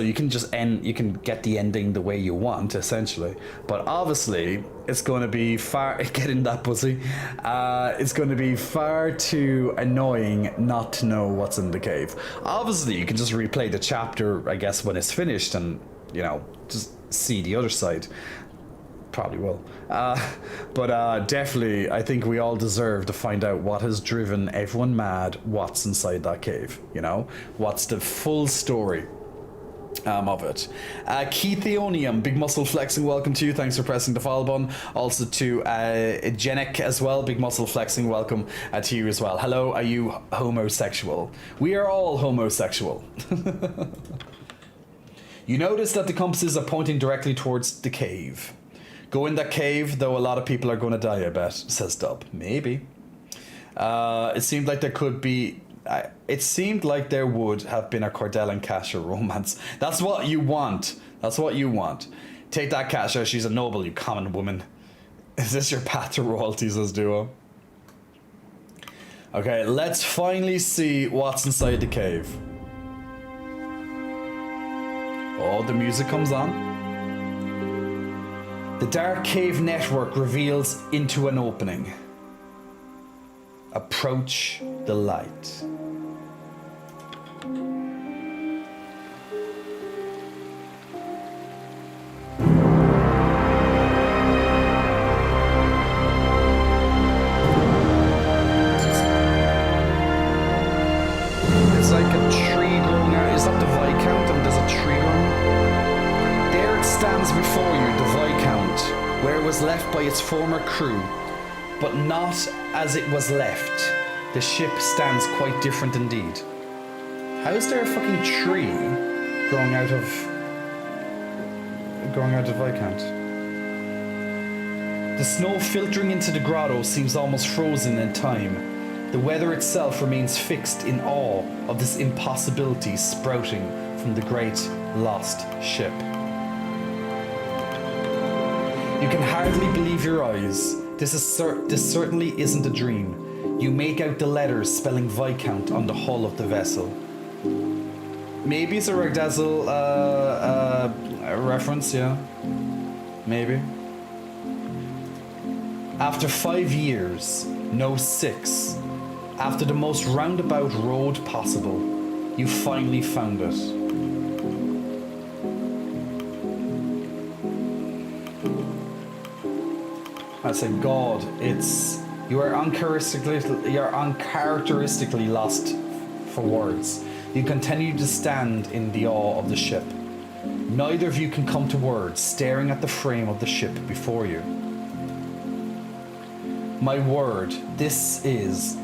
you can just you can get the ending the way you want, essentially. But obviously, it's going to be getting that pussy. It's going to be far too annoying not to know what's in the cave. Obviously, you can just replay the chapter, I guess, when it's finished, and just see the other side. Probably will. But definitely, I think we all deserve to find out what has driven everyone mad, what's inside that cave, What's the full story of it. Keithionium, Big Muscle Flexing, welcome to you. Thanks for pressing the follow button. Also to Genic as well, Big Muscle Flexing, welcome to you as well. Hello, are you homosexual? We are all homosexual. You notice that the compasses are pointing directly towards the cave. Go in that cave, though a lot of people are going to die, I bet, says Dub. Maybe. It seemed like there could be... it seemed like there would have been a Cordell and Kasha romance. That's what you want. That's what you want. Take that, Kasha. She's a noble, you common woman. Is this your path to royalty, says Duo? Okay, let's finally see what's inside the cave. Oh, the music comes on. The dark cave network reveals into an opening. Approach the light. It's like a tree growing out. Is that the Viscount? And there's a tree growing? There it stands before you, the Viscount, where it was left by its former crew. But not as it was left. The ship stands quite different indeed. How is there a fucking tree growing out of Viscount? The snow filtering into the grotto seems almost frozen in time. The weather itself remains fixed in awe of this impossibility sprouting from the great lost ship. You can hardly believe your eyes. This certainly isn't a dream. You make out the letters spelling Viscount on the hull of the vessel. Maybe it's a Ragdazzle reference, yeah. Maybe. After 5 years, no 6, after the most roundabout road possible, you finally found it. I say, God, you are uncharacteristically lost for words. You continue to stand in the awe of the ship. Neither of you can come to words, staring at the frame of the ship before you. My word, this is,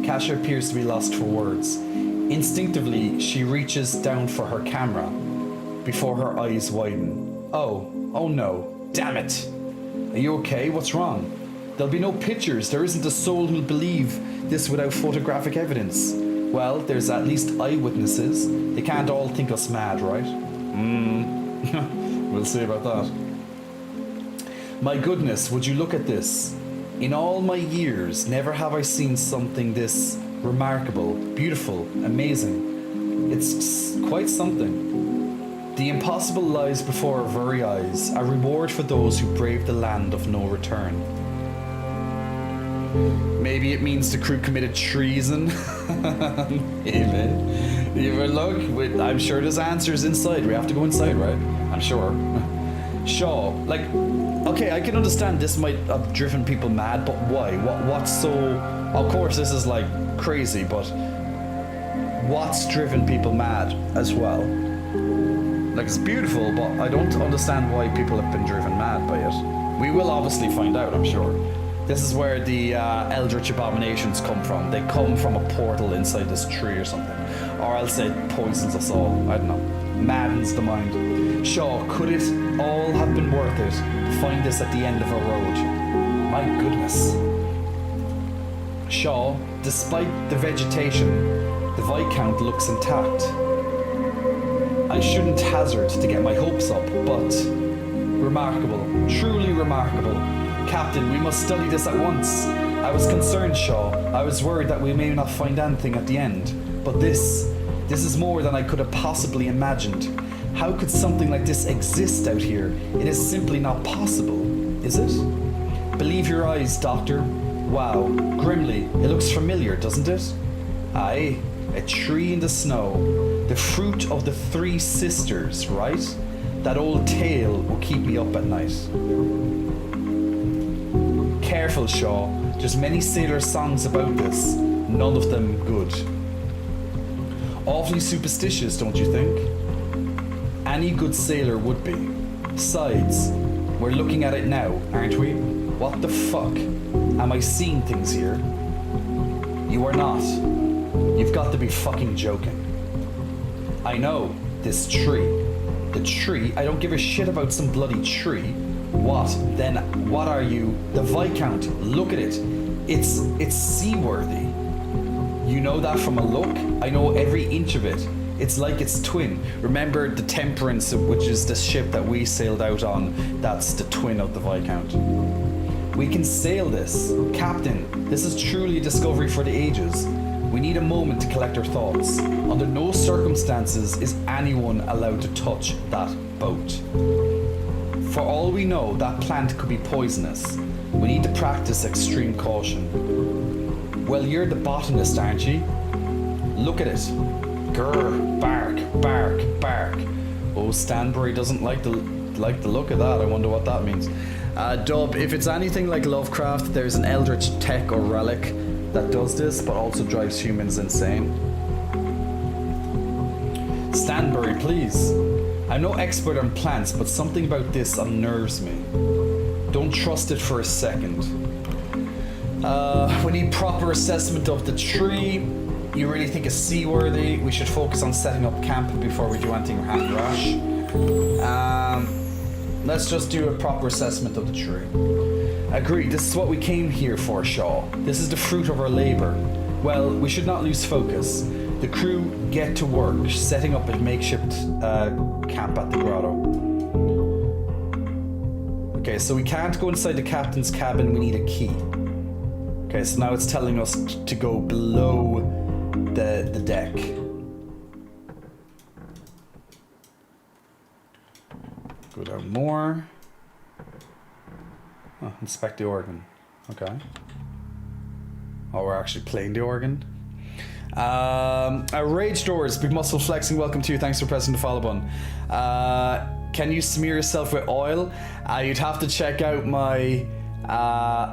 Kasha appears to be lost for words. Instinctively, she reaches down for her camera before her eyes widen. Oh no, damn it. Are you okay? What's wrong? There'll be no pictures. There isn't a soul who'll believe this without photographic evidence. Well, there's at least eyewitnesses. They can't all think us mad, right? We'll see about that. My goodness, would you look at this? In all my years, never have I seen something this remarkable, beautiful, amazing. It's quite something. The impossible lies before our very eyes, a reward for those who brave the land of no return. Maybe it means the crew committed treason. Maybe. Even look, I'm sure there's answers inside. We have to go inside, right? I'm sure. Sure. Like, okay, I can understand this might have driven people mad, but why? What's so... Of course, this is like crazy, but what's driven people mad as well? Like, it's beautiful, but I don't understand why people have been driven mad by it. We will obviously find out, I'm sure. This is where the Eldritch Abominations come from. They come from a portal inside this tree or something. Or else it poisons us all. I don't know. Maddens the mind. Sure, could it all have been worth it to find this at the end of a road? My goodness. Shaw, despite the vegetation, the Viscount looks intact. I shouldn't hazard to get my hopes up, but remarkable, truly remarkable. Captain, we must study this at once. I was concerned, Shaw. I was worried that we may not find anything at the end. But this is more than I could have possibly imagined. How could something like this exist out here? It is simply not possible, is it? Believe your eyes, Doctor. Wow, grimly, it looks familiar, doesn't it? Aye, a tree in the snow. The fruit of the three sisters, right? That old tale will keep me up at night. Careful, Shaw. There's many sailor songs about this, none of them good. Awfully superstitious, don't you think? Any good sailor would be. Besides, we're looking at it now, aren't we? What the fuck? Am I seeing things here? You are not. You've got to be fucking joking. I know, this tree. The tree? I don't give a shit about some bloody tree. What? Then what are you? The Viscount. Look at it. It's seaworthy. You know that from a look? I know every inch of it. It's like its twin. Remember the Temperance, which is the ship that we sailed out on? That's the twin of the Viscount. We can sail this. Captain, this is truly a discovery for the ages. We need a moment to collect our thoughts. Under no circumstances is anyone allowed to touch that boat. For all we know, that plant could be poisonous. We need to practice extreme caution. Well, you're the botanist, aren't you? Look at it. Grr, bark, bark, bark. Oh, Stanbury doesn't like the look of that. I wonder what that means. Dub, if it's anything like Lovecraft, there's an eldritch tech or relic that does this, but also drives humans insane. Stanbury, please. I'm no expert on plants, but something about this unnerves me. Don't trust it for a second. We need proper assessment of the tree. You really think it's seaworthy? We should focus on setting up camp before we do anything rash. Let's just do a proper assessment of the tree. Agreed, this is what we came here for, Shaw. This is the fruit of our labor. Well, we should not lose focus. The crew get to work, setting up a makeshift camp at the grotto. Okay, so we can't go inside the captain's cabin, we need a key. Okay, so now it's telling us to go below the deck. Go down more. Oh, inspect the organ. Okay. Oh, we're actually playing the organ. Rage Doors, Big Muscle Flexing, welcome to you. Thanks for pressing the follow button. Can you smear yourself with oil? You'd have to check out my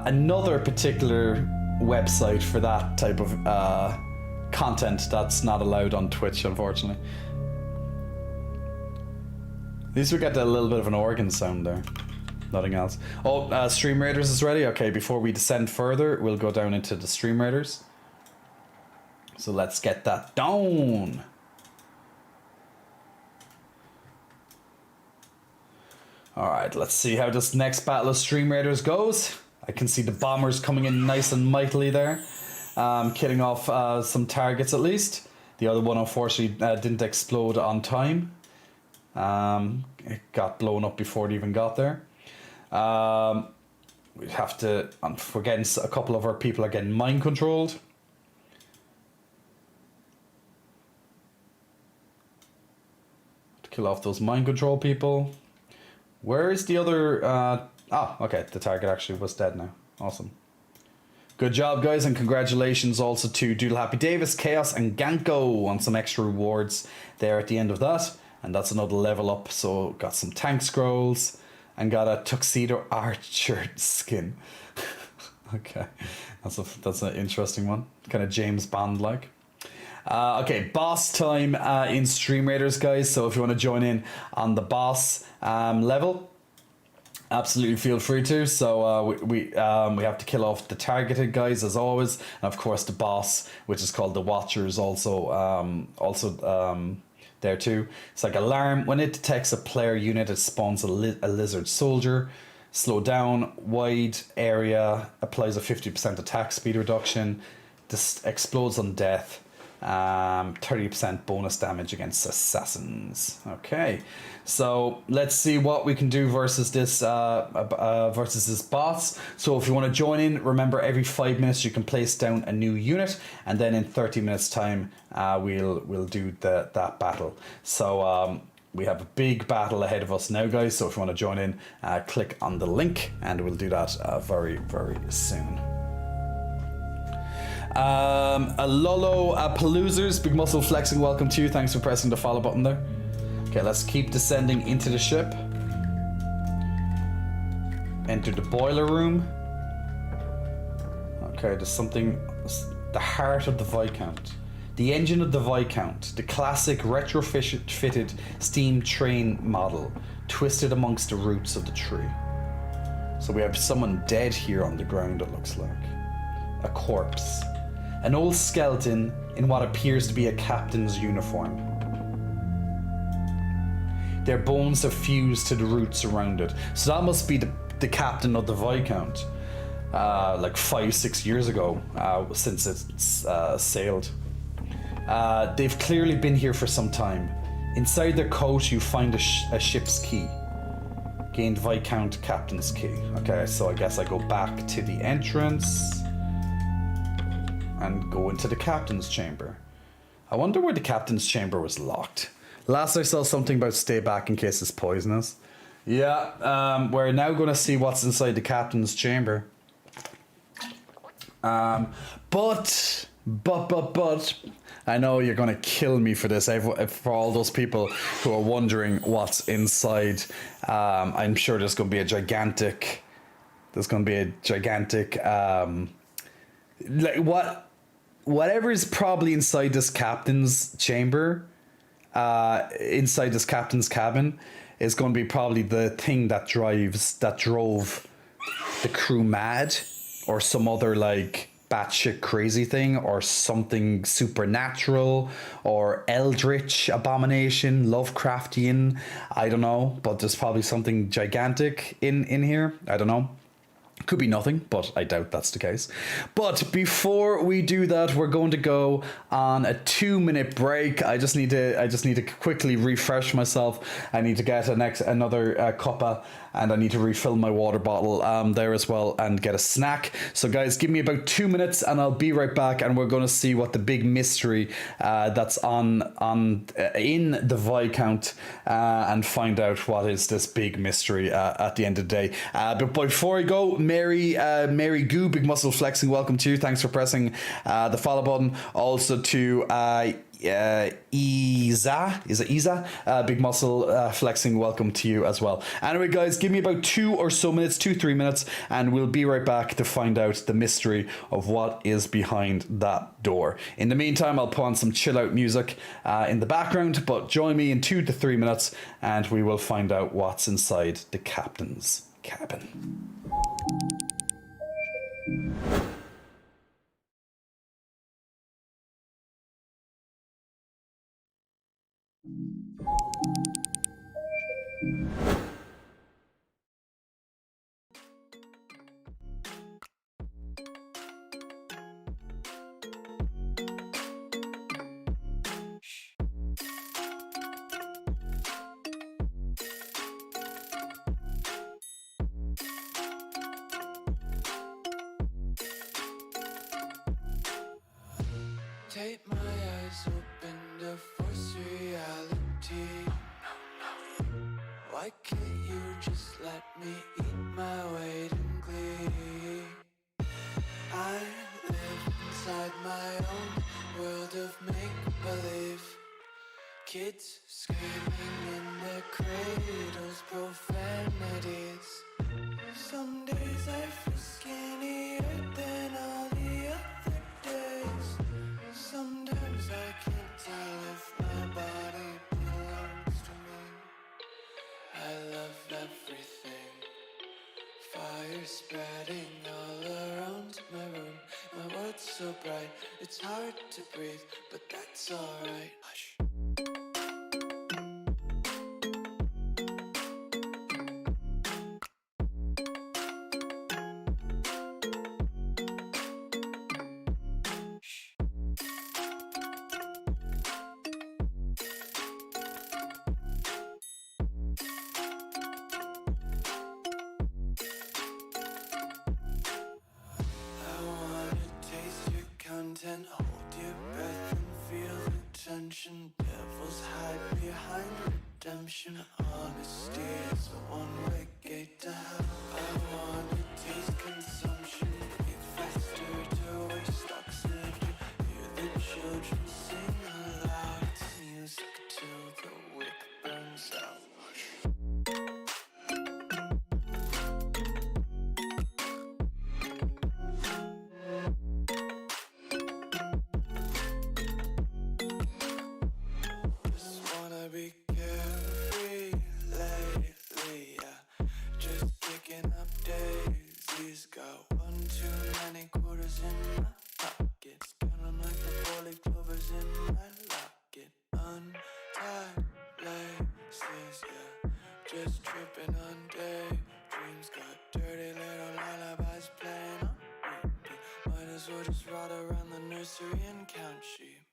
another particular website for that type of content that's not allowed on Twitch, unfortunately. At least we got a little bit of an organ sound there. Nothing else. Oh, Stream Raiders is ready. Okay, before we descend further, we'll go down into the Stream Raiders. So let's get that down. Alright, let's see how this next battle of Stream Raiders goes. I can see the bombers coming in nice and mightily there. Killing off some targets at least. The other one unfortunately didn't explode on time. It got blown up before it even got there. We'd have to, we're getting, a couple of our people are getting mind controlled. To kill off those mind control people. Where is the other, okay, the target actually was dead now. Awesome. Good job, guys, and congratulations also to Doodle Happy Davis, Chaos, and Ganko on some extra rewards there at the end of that. And that's another level up, so got some tank scrolls and got a Tuxedo Archer skin. Okay, that's an interesting one, kind of James Bond like. Okay, boss time in Stream Raiders, guys. So if you want to join in on the boss level, absolutely feel free to. So we have to kill off the targeted guys as always, and of course the boss, which is called the Watcher, is also there too. It's like alarm. When it detects a player unit, it spawns a lizard soldier. slow down, wide area, applies a 50% attack speed reduction, explodes on death, 30% bonus damage against assassins. Okay, so let's see what we can do versus this boss. So if you want to join in, remember every 5 minutes you can place down a new unit, and then in 30 minutes time we'll do that battle. So we have a big battle ahead of us now, guys, so if you want to join in, click on the link and we'll do that very, very soon. Alolo Paloozers, Big Muscle Flexing, welcome to you. Thanks for pressing the follow button there. Okay, let's keep descending into the ship. Enter the boiler room. Okay, there's something. The heart of the Viscount. The engine of the Viscount. The classic retrofitted steam train model. Twisted amongst the roots of the tree. So we have someone dead here on the ground, it looks like. A corpse. An old skeleton in what appears to be a captain's uniform. Their bones have fused to the roots around it. So that must be the captain of the Viscount. Like 5-6 years ago, since it's sailed. They've clearly been here for some time. Inside their coat you find a ship's key. Gained Viscount Captain's Key. Okay, so I guess I go back to the entrance and go into the captain's chamber. I wonder where the captain's chamber was locked. Last I saw something about stay back in case it's poisonous. Yeah, we're now going to see what's inside the captain's chamber. But, I know you're going to kill me for this. For all those people who are wondering what's inside, I'm sure there's going to be a gigantic, like whatever is probably inside this captain's chamber, inside this captain's cabin, is going to be probably the thing that drove the crew mad, or some other like batshit crazy thing, or something supernatural or eldritch abomination, Lovecraftian. I don't know, but there's probably something gigantic in here. I don't know. Could be nothing, but I doubt that's the case. But before we do that, we're going to go on a 2-minute break. I just need to quickly refresh myself. I need to get another cuppa, and I need to refill my water bottle there as well, and get a snack. So guys, give me about 2 minutes and I'll be right back, and we're going to see what the big mystery that's in the Viscount, and find out what is this big mystery at the end of the day. But before I go, Mary Goo, Big Muscle Flexing, welcome to you. Thanks for pressing the follow button. Also to Isa, Big Muscle Flexing, welcome to you as well. Anyway guys, give me about 2-3 minutes and we'll be right back to find out the mystery of what is behind that door. In the meantime, I'll put on some chill out music in the background, but join me in 2 to 3 minutes and we will find out what's inside the captain's cabin. Take my eyes open to force reality. Why can't you just let me eat my weight in glee? I live inside my own world of make-believe. Kids screaming in their cradles, profanities. Some days I feel skinnier than all the other days. Sometimes I can't tell if my body belongs to me. I love everything. Fire spreading all around my room. My world's so bright, it's hard to breathe, but that's alright. Hush. attention. Devils hide behind redemption. Honesty is a one-way gate to hell. I want to taste consumption. Eat faster to waste oxygen. Hear the children sing aloud. It's music till the wick burns out. Be carefree lately, yeah. Just kicking up daisies. Got one too many quarters in my pockets. Counting like the four-leaf clovers in my locket. Untied laces, yeah. Just tripping on daydreams. Got dirty little lullabies playing on repeat. Might as well just ride around the nursery and count sheep.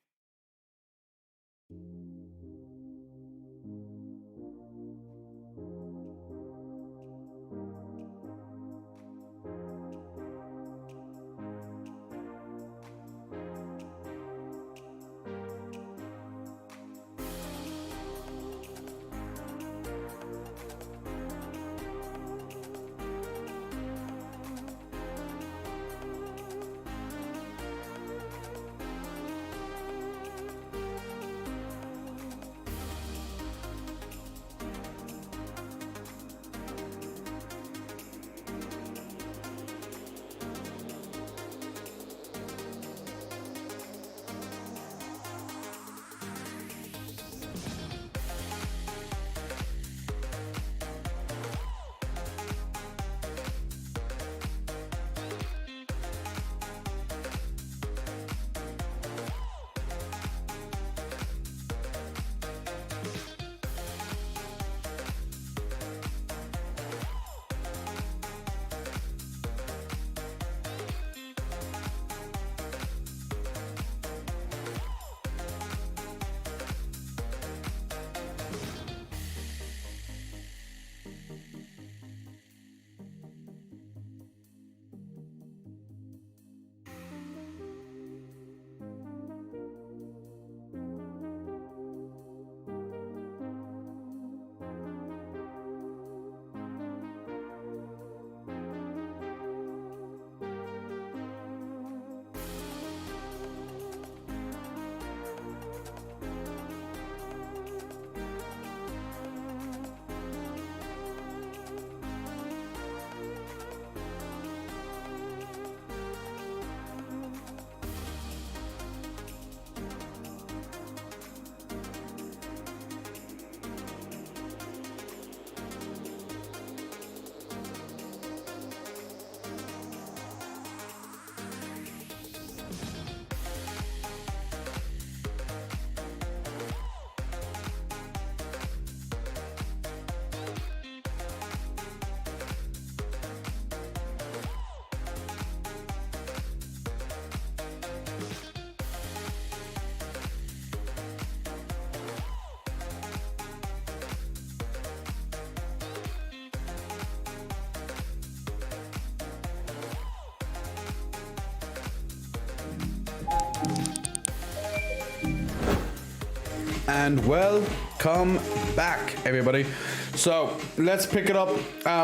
And welcome back, everybody. So let's pick it up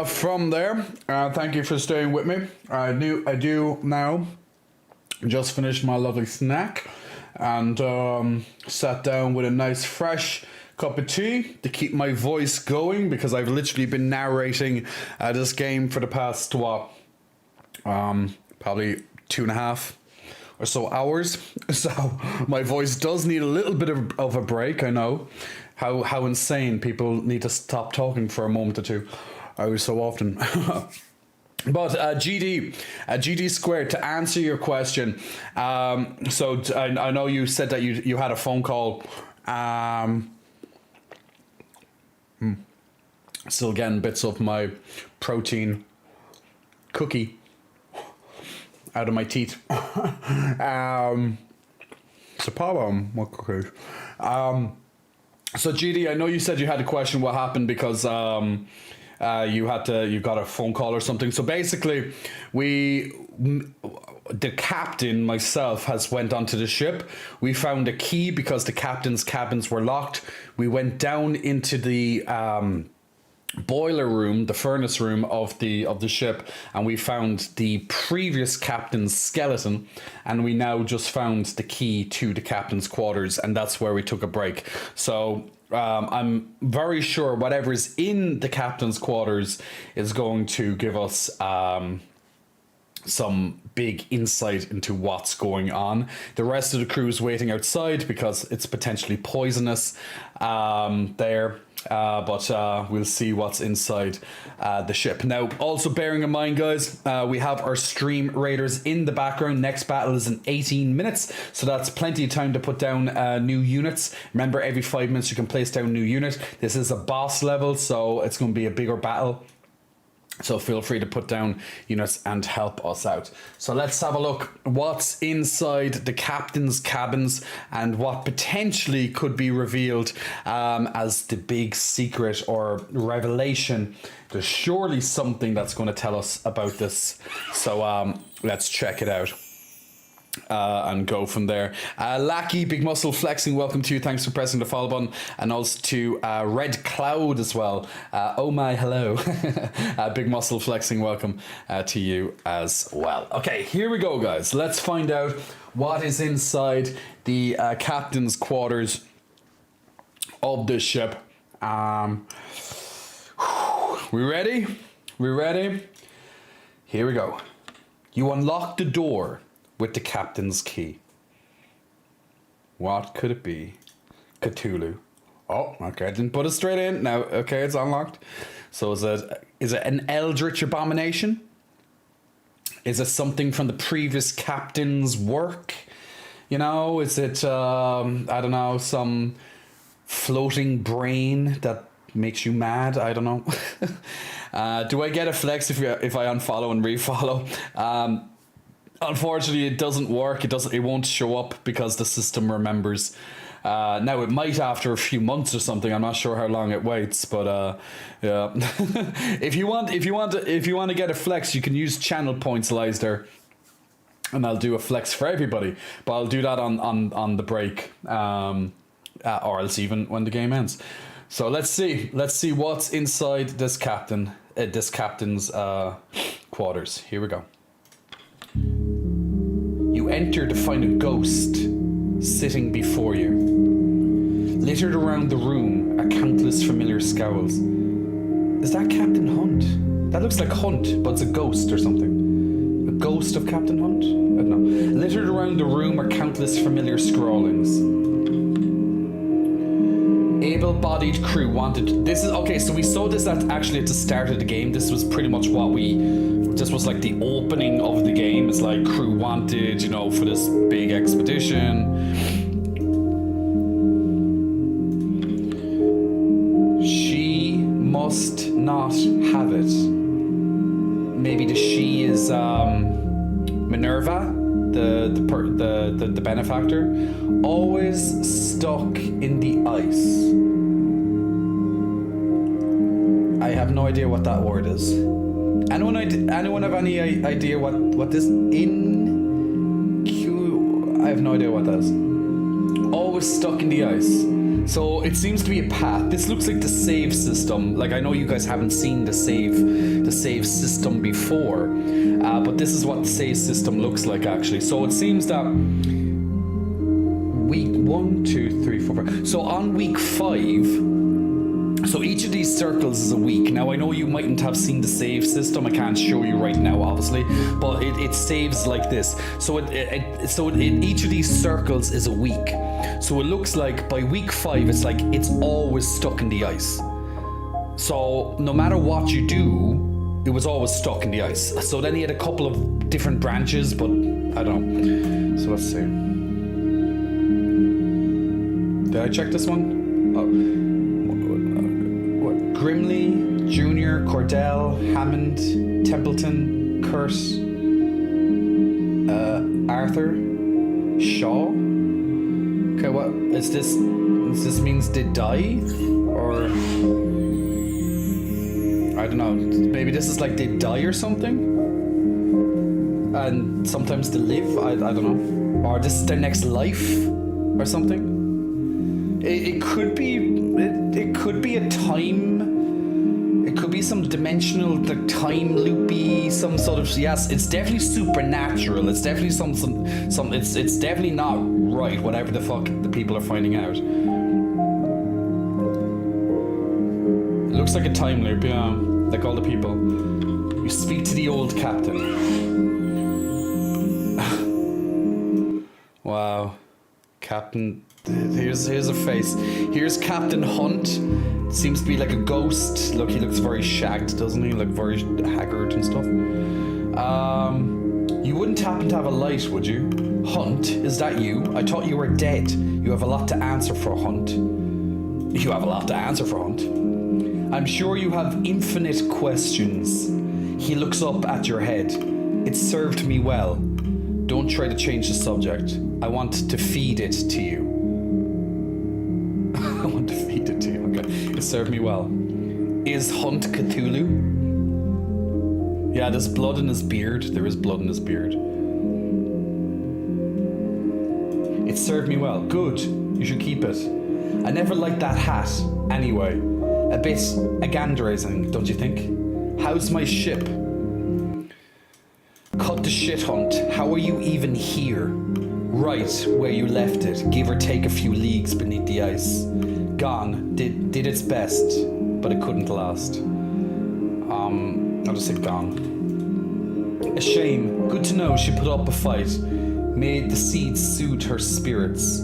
from there. Thank you for staying with me. I do now just finished my lovely snack and sat down with a nice fresh cup of tea to keep my voice going, because I've literally been narrating this game for the past probably 2.5 or so hours. So my voice does need a little bit of a break. I know how insane people need to stop talking for a moment or two. I was so often. But GD squared, to answer your question. So I know you said that you had a phone call. Still getting bits of my protein cookie out of my teeth. So problem, what cookies? So GD, I know you said you had a question what happened because you got a phone call or something. So basically, the captain, myself, has went onto the ship. We found a key because the captain's cabins were locked. We went down into the boiler room, the furnace room of the ship, and we found the previous captain's skeleton, and we now just found the key to the captain's quarters, and that's where we took a break. So I'm very sure whatever is in the captain's quarters is going to give us some big insight into what's going on. The rest of the crew is waiting outside because it's potentially poisonous there. But we'll see what's inside the ship. Now, also bearing in mind, guys, we have our stream raiders in the background. Next battle is in 18 minutes, so that's plenty of time to put down new units. Remember, every 5 minutes you can place down a new unit. This is a boss level, so it's going to be a bigger battle. So feel free to put down units and help us out. So let's have a look what's inside the captain's cabins and what potentially could be revealed as the big secret or revelation. There's surely something that's going to tell us about this. So let's check it out. And go from there. Lackey, Big Muscle Flexing, welcome to you. Thanks for pressing the follow button. And also to Red Cloud as well. Oh my, hello. Big Muscle Flexing, welcome to you as well. Okay, here we go, guys. Let's find out what is inside the captain's quarters of this ship. We ready? We ready? Here we go. You unlock the door with the captain's key. What could it be? Cthulhu. Oh, okay, I didn't put it straight in. Now, okay, it's unlocked. So is it an eldritch abomination? Is it something from the previous captain's work? You know, is it, I don't know, some floating brain that makes you mad? I don't know. Do I get a flex if I unfollow and refollow? Unfortunately, it doesn't work. It won't show up because the system remembers. Now it might after a few months or something. I'm not sure how long it waits, but yeah. if you want to get a flex, you can use channel points, Leicester, and I'll do a flex for everybody. But I'll do that on the break, or else even when the game ends. So let's see what's inside this captain's quarters. Here we go. You enter to find a ghost sitting before you. Littered around the room are countless familiar scowls. Is that Captain Hunt? That looks like Hunt, but it's a ghost or something. A ghost of Captain Hunt? I don't know. Littered around the room are countless familiar scrawlings. Able-bodied crew wanted... This is... Okay, so we saw this actually at the start of the game. This was pretty much what this was like the opening of the game. It's like crew wanted, you know, for this big expedition. She must not have it. Maybe the she is Minerva, the benefactor. Always stuck in the ice. I have no idea what that word is. Anyone have any idea what this I have no idea what that is. Always stuck in the ice. So it seems to be a path. This looks like the save system. Like, I know you guys haven't seen the save system before, but this is what the save system looks like actually. So it seems that week 1, 2, 3, 4, 5. So on week 5. So each of these circles is a week. Now I know you mightn't have seen the save system. I can't show you right now, obviously, but it saves like this. So each of these circles is a week. So it looks like by week 5, it's like it's always stuck in the ice. So no matter what you do, it was always stuck in the ice. So then he had a couple of different branches, but I don't know. So let's see. Did I check this one? Oh. Grimley, Junior, Cordell, Hammond, Templeton, Curse, Arthur, Shaw. Okay, what is this? Does this means did die? Or I don't know, maybe this is like they die or something? And sometimes they live, I don't know. Or this is their next life or something. It could be a time, it could be some dimensional, like time loopy, some sort of, yes, it's definitely supernatural. It's definitely some it's definitely not right, whatever the fuck the people are finding out. It looks like a time loop, yeah, like all the people. You speak to the old captain. Wow, Captain. Here's a face. Here's Captain Hunt. Seems to be like a ghost. Look, he looks very shagged, doesn't he? Like very haggard and stuff. You wouldn't happen to have a light, would you? Hunt, is that you? I thought you were dead. You have a lot to answer for, Hunt. You have a lot to answer for, Hunt. I'm sure you have infinite questions. He looks up at your head. It served me well. Don't try to change the subject. I want to feed it to you. I want to feed it to you. Okay. It served me well. Is Hunt Cthulhu? Yeah, there's blood in his beard. There is blood in his beard. It served me well. Good. You should keep it. I never liked that hat. Anyway. A bit agandrizing, don't you think? How's my ship? Cut the shit, Hunt. How are you even here? Right where you left it, give or take a few leagues beneath the ice. Gone. Did its best, but it couldn't last. I'll just say gone. A shame. Good to know she put up a fight. Made the seeds soothe her spirits.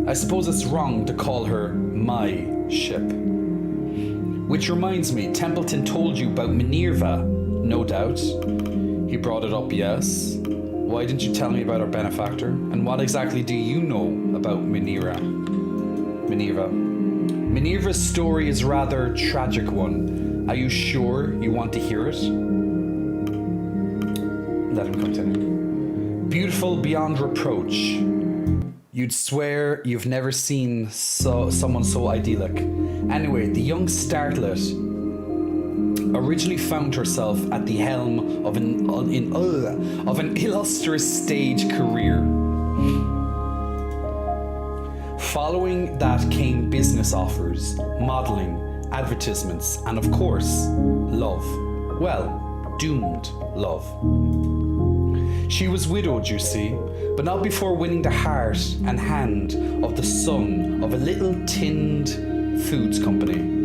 I suppose it's wrong to call her my ship. Which reminds me, Templeton told you about Minerva, no doubt. He brought it up, yes. Why didn't you tell me about our benefactor? And what exactly do you know about Minerva? Minerva's story is rather a tragic one. Are you sure you want to hear it? Let him continue. Beautiful beyond reproach. You'd swear you've never seen someone so idyllic. Anyway, the young starlet originally found herself at the helm of an illustrious stage career. Following that came business offers, modeling, advertisements, and of course, love. Well, doomed love. She was widowed, you see, but not before winning the heart and hand of the son of a little tinned foods company.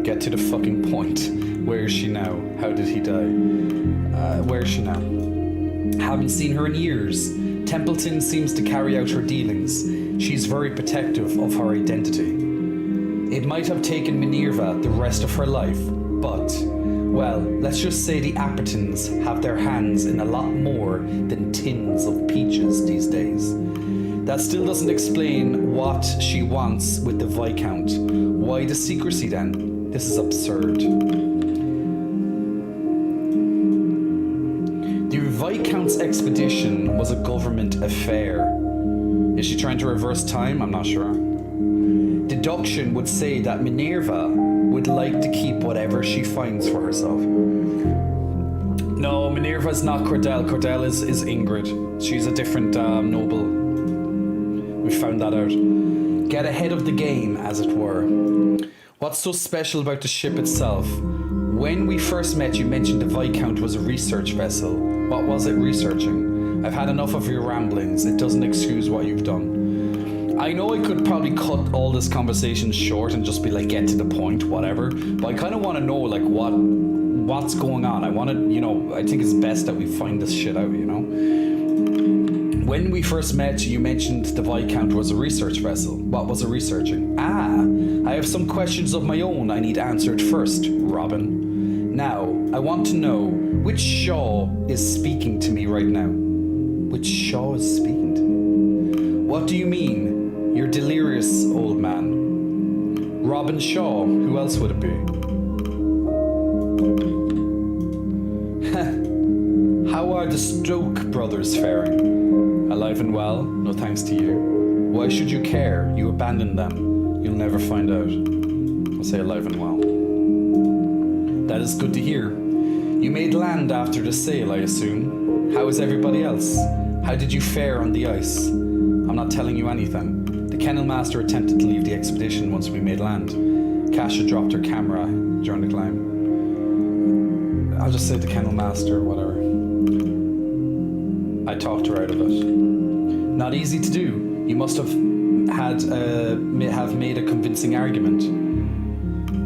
Get to the fucking point. Where is she now? How did he die? Where is she now? Haven't seen her in years. Templeton seems to carry out her dealings. She's very protective of her identity. It might have taken Minerva the rest of her life, but, well, let's just say the Appertons have their hands in a lot more than tins of peaches these days. That still doesn't explain what she wants with the Viscount. Why the secrecy then? This is absurd. The Viscount's expedition was a government affair. Is she trying to reverse time? I'm not sure. Deduction would say that Minerva would like to keep whatever she finds for herself. No, Minerva's not Cordell. Cordell is Ingrid. She's a different noble. We found that out. Get ahead of the game, as it were. What's so special about the ship itself? When we first met, you mentioned the Viscount was a research vessel. What was it researching? I've had enough of your ramblings. It doesn't excuse what you've done. I know I could probably cut all this conversation short and just be like, get to the point, whatever. But I kind of want to know, like, what's going on. I want to, I think it's best that we find this shit out, When we first met, you mentioned the Viscount was a research vessel. What was it researching? I have some questions of my own I need answered first, Robin. Now, I want to know which Shaw is speaking to me right now. Which Shaw is speaking to me? What do you mean? You're delirious, old man. Robin Shaw, who else would it be? How are the Stoke brothers faring? Alive and well, no thanks to you. Why should you care? You abandoned them. You'll never find out. I'll say alive and well. That is good to hear. You made land after the sail, I assume. How is everybody else? How did you fare on the ice? I'm not telling you anything. The kennel master attempted to leave the expedition once we made land. Kasia dropped her camera during the climb. I'll just say the kennel master, whatever. I talked her out of it. Not easy to do. You must have made a convincing argument.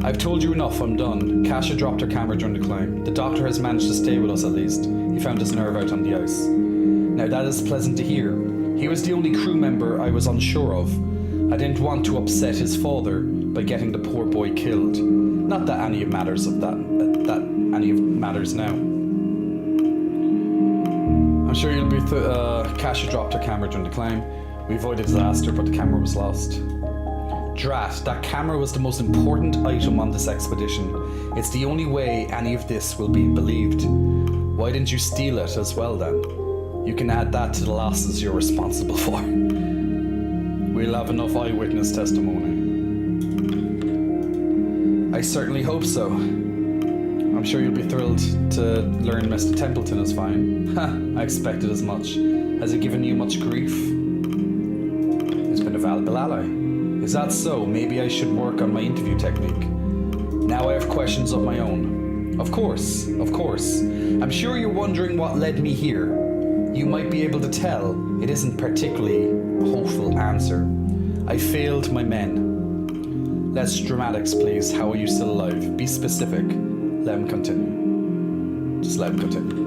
I've told you enough, I'm done. Kasia dropped her camera during the climb. The doctor has managed to stay with us at least. He found his nerve out on the ice. Now that is pleasant to hear. He was the only crew member I was unsure of. I didn't want to upset his father by getting the poor boy killed. Not that any of matters of that any of matters now. I'm sure you'll be Kasia dropped her camera during the climb. We avoided disaster, but the camera was lost. Drat, that camera was the most important item on this expedition. It's the only way any of this will be believed. Why didn't you steal it as well then? You can add that to the losses you're responsible for. We'll have enough eyewitness testimony. I certainly hope so. I'm sure you'll be thrilled to learn Mr. Templeton is fine. I expected as much. Has he given you much grief? He's been a valuable ally. Is that so? Maybe I should work on my interview technique. Now I have questions of my own. Of course. I'm sure you're wondering what led me here. You might be able to tell it isn't particularly a hopeful answer. I failed my men. Less dramatics, please. How are you still alive? Be specific. Let him continue. Just let him continue.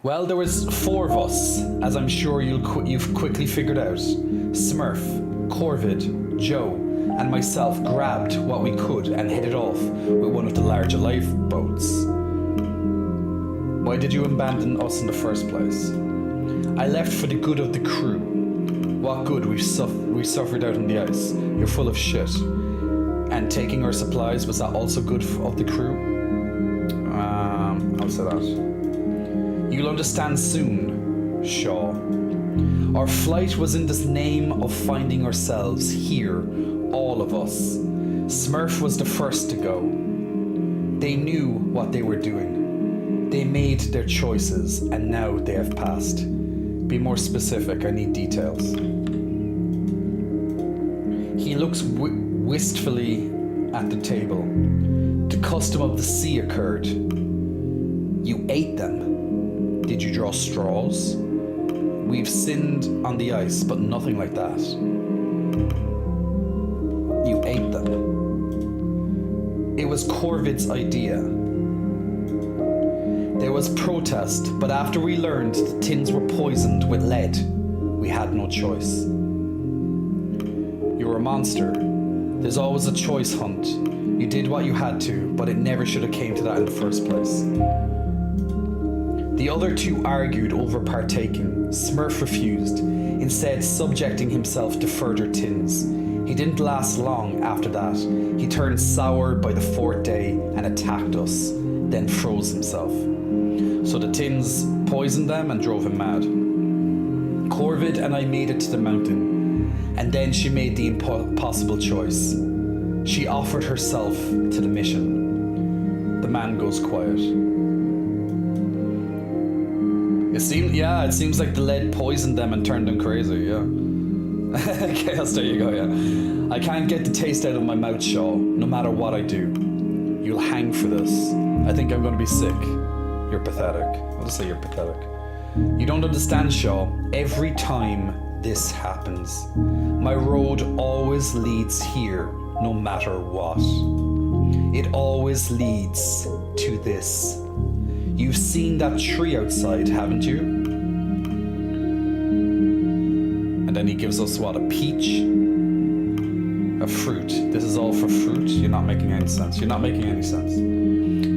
Well, there was 4 of us, as I'm sure you've quickly figured out. Smurf, Corvid, Joe, and myself grabbed what we could and headed off with one of the larger lifeboats. Why did you abandon us in the first place? I left for the good of the crew. What good? We suffered out on the ice. You're full of shit. And taking our supplies, was that also good of the crew? I'll say that. You'll understand soon, Shaw. Our flight was in the name of finding ourselves here, all of us. Smurf was the first to go. They knew what they were doing. They made their choices, and now they have passed. Be more specific, I need details. He looks wistfully at the table. The custom of the sea occurred. You ate them. Did you draw straws? We've sinned on the ice, but nothing like that. You ate them. It was Corvid's idea. There was protest, but after we learned the tins were poisoned with lead, we had no choice. You're a monster. There's always a choice hunt. You did what you had to, but it never should have came to that in the first place. The other 2 argued over partaking. Smurf refused, instead subjecting himself to further tins. He didn't last long after that. He turned sour by the 4th day and attacked us, then froze himself. So the tins poisoned them and drove him mad. Corvid and I made it to the mountain, and then she made the impossible choice. She offered herself to the mission. The man goes quiet. It seems like the lead poisoned them and turned them crazy, yeah. Chaos, there you go, yeah. I can't get the taste out of my mouth, Shaw, no matter what I do. You'll hang for this. I think I'm going to be sick. You're pathetic. I'll just say you're pathetic. You don't understand, Shaw. Every time this happens, my road always leads here, no matter what. It always leads to this. You've seen that tree outside, haven't you? And then he gives us what? A peach? A fruit. This is all for fruit? You're not making any sense.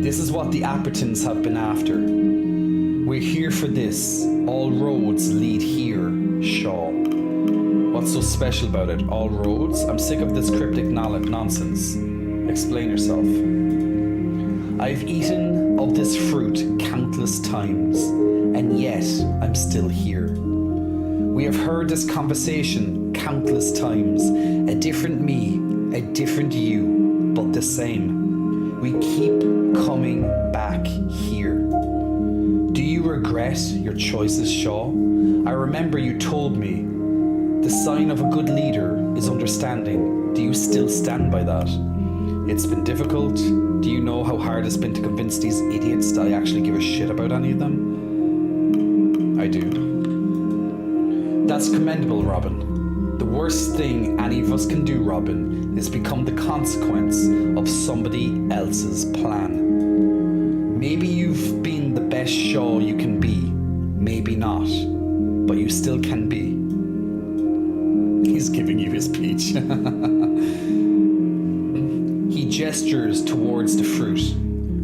This is what the Appertons have been after. We're here for this. All roads lead here, Shaw. What's so special about it? All roads? I'm sick of this cryptic nonsense. Explain yourself. I've eaten of this fruit countless times, and yet I'm still here. We have heard this conversation countless times, a different me, A different you, but the same. We keep coming back here. Do you regret your choices, Shaw? I remember you told me the sign of a good leader is understanding. Do you still stand by that? It's been difficult. Do you know how hard it's been to convince these idiots that I actually give a shit about any of them? I do. That's commendable, Robin. The worst thing any of us can do, Robin, is become the consequence of somebody else's plan. Maybe you've been the best Shaw you can be, maybe not, but you still can be. He's giving you his peach. He gestures towards the fruit.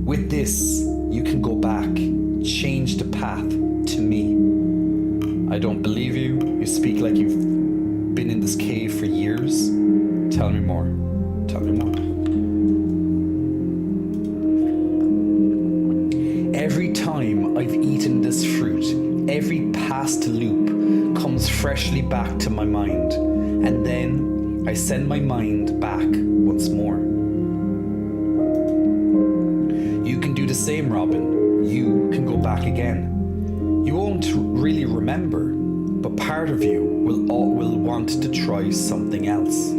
With this, you can go back, change the path to me. I don't believe you. You speak like you've been in this cave for years. Tell me more. Tell me more. Every time I've eaten this fruit, every past loop comes freshly back to my mind, and then I send my mind back once more. You can do the same, Robin. You can go back again. You won't really remember, but part of you will want to try something else.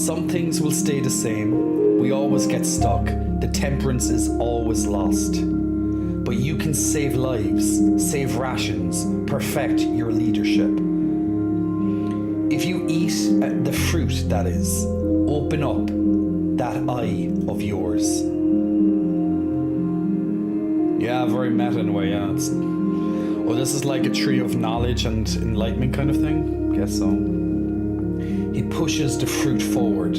Some things will stay the same. We always get stuck. The temperance is always lost. But you can save lives, save rations, perfect your leadership. If you eat the fruit, that is, open up that eye of yours. Yeah, very meta in a way, yeah. This is like a tree of knowledge and enlightenment kind of thing? Guess so. He pushes the fruit forward.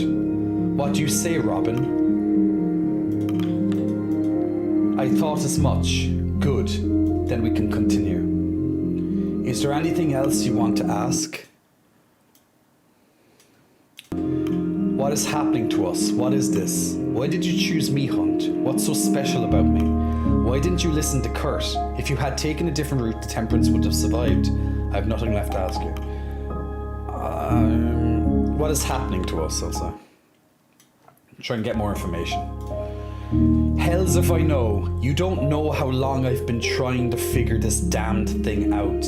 What do you say, Robin? I thought as much. Good. Then we can continue. Is there anything else you want to ask? What is happening to us? What is this? Why did you choose me, Hunt? What's so special about me? Why didn't you listen to Kurt? If you had taken a different route, the temperance would have survived. I have nothing left to ask you. What is happening to us, Elsa? Try and get more information. Hells if I know. You don't know how long I've been trying to figure this damned thing out.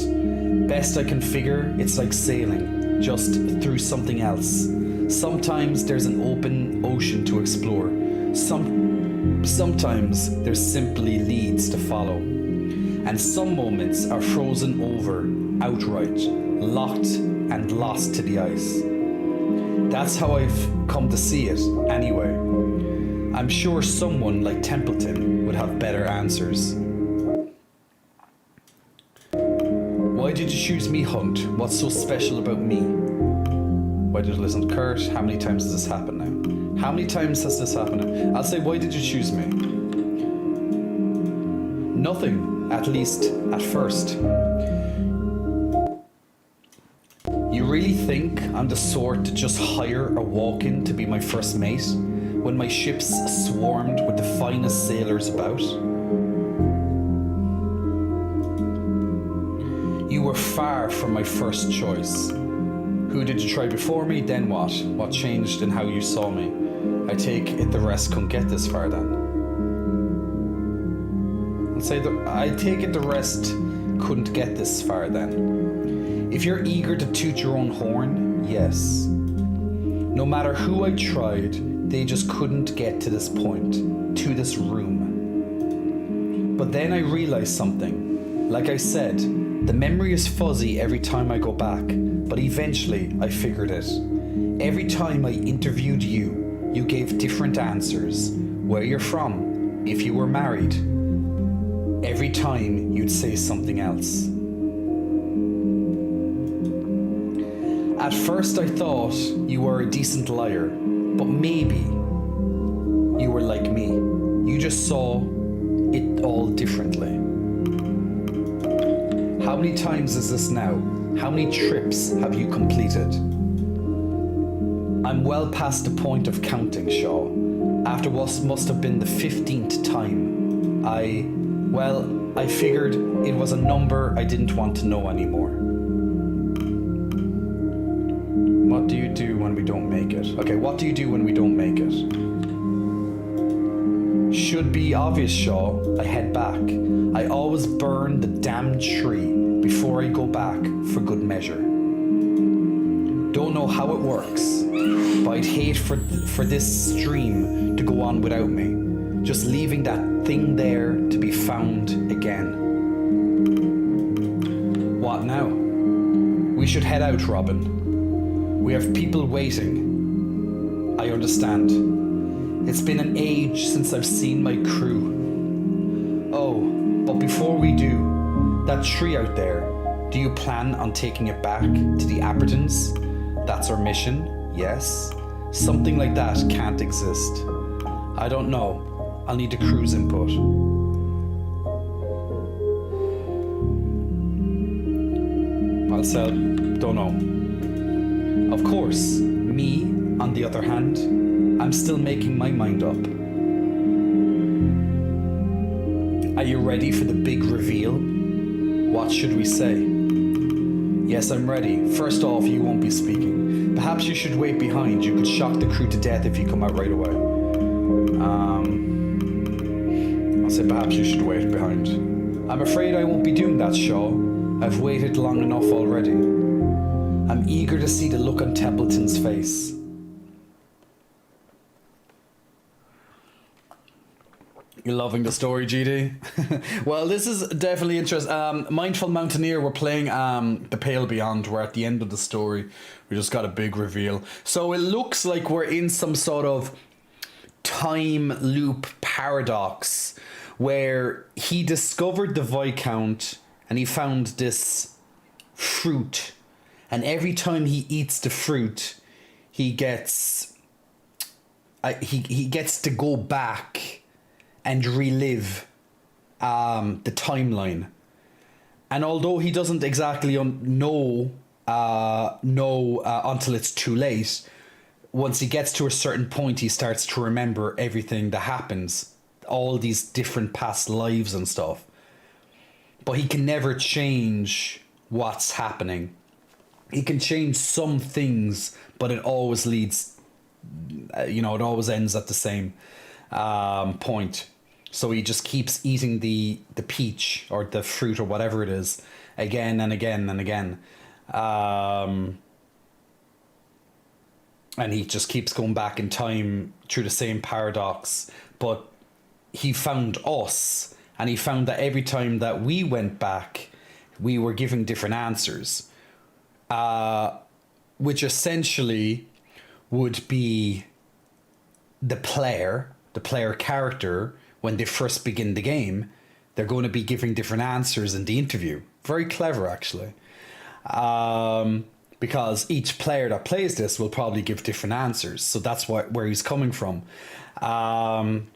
Best I can figure, it's like sailing, just through something else. Sometimes there's an open ocean to explore. Sometimes there's simply leads to follow. And some moments are frozen over, outright, locked and lost to the ice. That's how I've come to see it, anyway. I'm sure someone like Templeton would have better answers. Why did you choose me, Hunt? What's so special about me? Why did you listen to Kurt? How many times has this happened now? How many times has this happened now? I'll say, why did you choose me? Nothing, at least at first. You really think I'm the sort to just hire a walk-in to be my first mate when my ship's swarmed with the finest sailors about? You were far from my first choice. Who did you try before me? Then what? What changed in how you saw me? I take it the rest couldn't get this far then. I take it the rest couldn't get this far then. If you're eager to toot your own horn, yes. No matter who I tried, they just couldn't get to this point, to this room. But then I realized something. Like I said, the memory is fuzzy every time I go back, but eventually I figured it. Every time I interviewed you, you gave different answers. Where you're from, if you were married. Every time you'd say something else. At first I thought you were a decent liar, but maybe you were like me. You just saw it all differently. How many times is this now? How many trips have you completed? I'm well past the point of counting, Shaw. After what must have been the 15th time, I figured it was a number I didn't want to know anymore. What do you do when we don't make it? Okay, what do you do when we don't make it? Should be obvious, Shaw. I head back. I always burn the damn tree before I go back for good measure. Don't know how it works, but I'd hate for this stream to go on without me. Just leaving that thing there to be found again. What now? We should head out, Robin. We have people waiting. I understand. It's been an age since I've seen my crew. Oh, but before we do, that tree out there, do you plan on taking it back to the Abertons? That's our mission, yes? Something like that can't exist. I don't know. I'll need the crew's input. Marcel, don't know. Of course, me, on the other hand, I'm still making my mind up. Are you ready for the big reveal? What should we say? Yes, I'm ready. First off, you won't be speaking. Perhaps you should wait behind. You could shock the crew to death if you come out right away. I'll say perhaps you should wait behind. I'm afraid I won't be doing that, Shaw. I've waited long enough already. I'm eager to see the look on Templeton's face. You're loving the story, GD? Well, this is definitely interesting. Mindful Mountaineer, we're playing The Pale Beyond. We're at the end of the story. We just got a big reveal. So it looks like we're in some sort of time loop paradox where he discovered the Viscount and he found this fruit. And every time he eats the fruit, he gets he gets to go back and relive the timeline. And although he doesn't exactly know until it's too late, once he gets to a certain point, he starts to remember everything that happens, all these different past lives and stuff. But he can never change what's happening. He can change some things, but it always leads, it always ends at the same point. So he just keeps eating the peach or the fruit or whatever it is again and again and again. And he just keeps going back in time through the same paradox. But he found us, and he found that every time that we went back, we were giving different answers, which essentially would be the player character. When they first begin the game, they're going to be giving different answers in the interview. Very clever, actually. Because each player that plays this will probably give different answers. So that's where he's coming from. And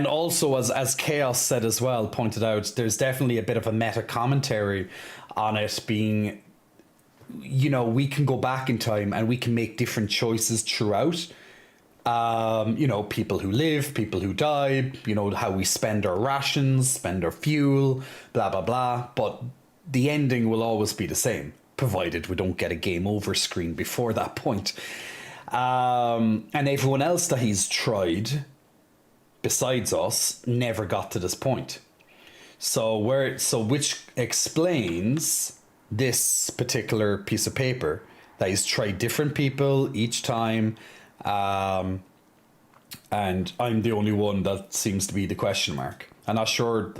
also, as Chaos said as well, pointed out, there's definitely a bit of a meta commentary on it being, we can go back in time and we can make different choices throughout. People who live, people who die, how we spend our rations, spend our fuel, blah, blah, blah. But the ending will always be the same, provided we don't get a game over screen before that point. And everyone else that he's tried, besides us, never got to this point. So which explains this particular piece of paper, that he's tried different people each time. And I'm the only one that seems to be the question mark. I'm not sure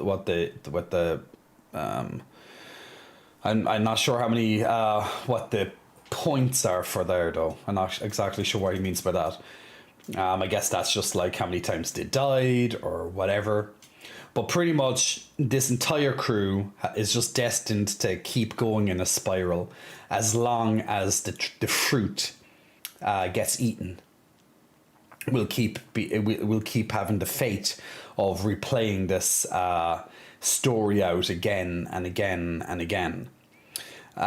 I'm not sure how many what the points are for there though. I'm not exactly sure what he means by that. I guess that's just like how many times they died or whatever. But pretty much this entire crew is just destined to keep going in a spiral as long as the fruit gets eaten. We'll keep having the fate of replaying this story out again and again and again. But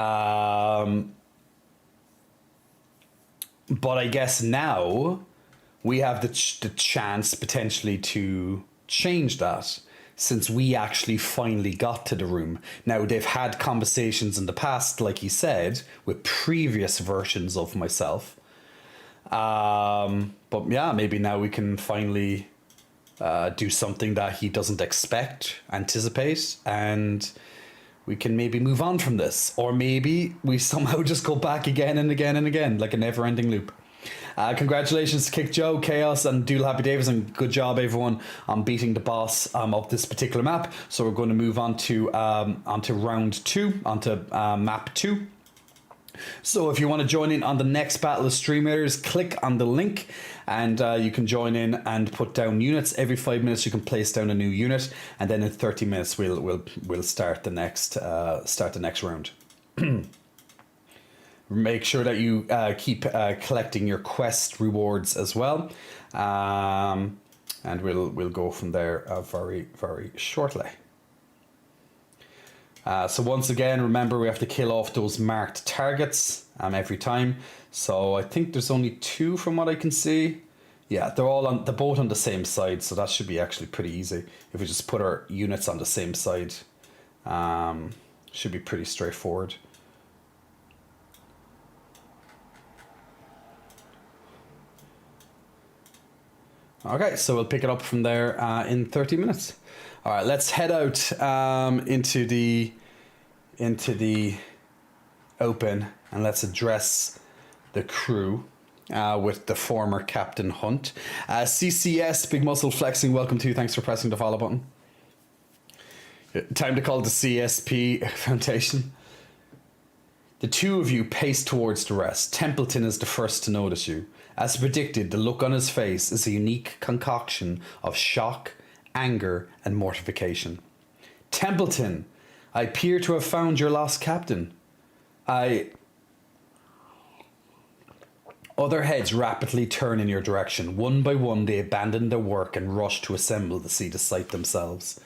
I guess now we have the chance potentially to change that. since we actually finally got to the room. Now, they've had conversations in the past, like he said, with previous versions of myself. But yeah, maybe now we can finally do something that he doesn't anticipate, and we can maybe move on from this. Or maybe we somehow just go back again and again and again, like a never-ending loop. Congratulations to Kick Joe, Chaos, and Doodle Happy Davis, and good job everyone on beating the boss of this particular map. So we're going to move on to onto round 2, onto map 2. So if you want to join in on the next Battle of Streamers, click on the link and you can join in and put down units. Every 5 minutes you can place down a new unit, and then in 30 minutes we'll start the next round. Make sure that you keep collecting your quest rewards as well, and we'll go from there very, very shortly. So once again, remember we have to kill off those marked targets every time. So I think there's only 2 from what I can see. Yeah, they're both on the same side, so that should be actually pretty easy. If we just put our units on the same side, should be pretty straightforward. Okay, so we'll pick it up from there in 30 minutes. All right, let's head out into the open, and let's address the crew with the former Captain Hunt. CCS, Big Muscle Flexing, welcome to you. Thanks for pressing the follow button. Time to call the CSP Foundation. The two of you pace towards the rest. Templeton is the first to notice you. As predicted, the look on his face is a unique concoction of shock, anger, and mortification. Templeton, I appear to have found your lost captain. Other heads rapidly turn in your direction. One by one, they abandon their work and rush to assemble to see the sight themselves.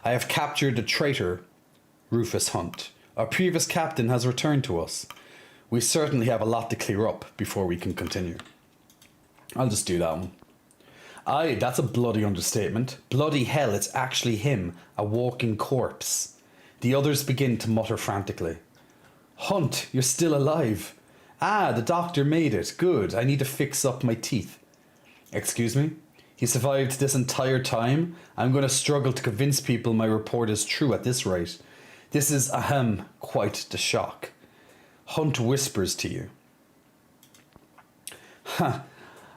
I have captured the traitor, Rufus Hunt. Our previous captain has returned to us. We certainly have a lot to clear up before we can continue. I'll just do that one. Aye, that's a bloody understatement. Bloody hell, it's actually him, a walking corpse. The others begin to mutter frantically. Hunt, you're still alive. Ah, the doctor made it. Good, I need to fix up my teeth. Excuse me? He survived this entire time? I'm going to struggle to convince people my report is true at this rate. This is, quite the shock. Hunt whispers to you. Huh.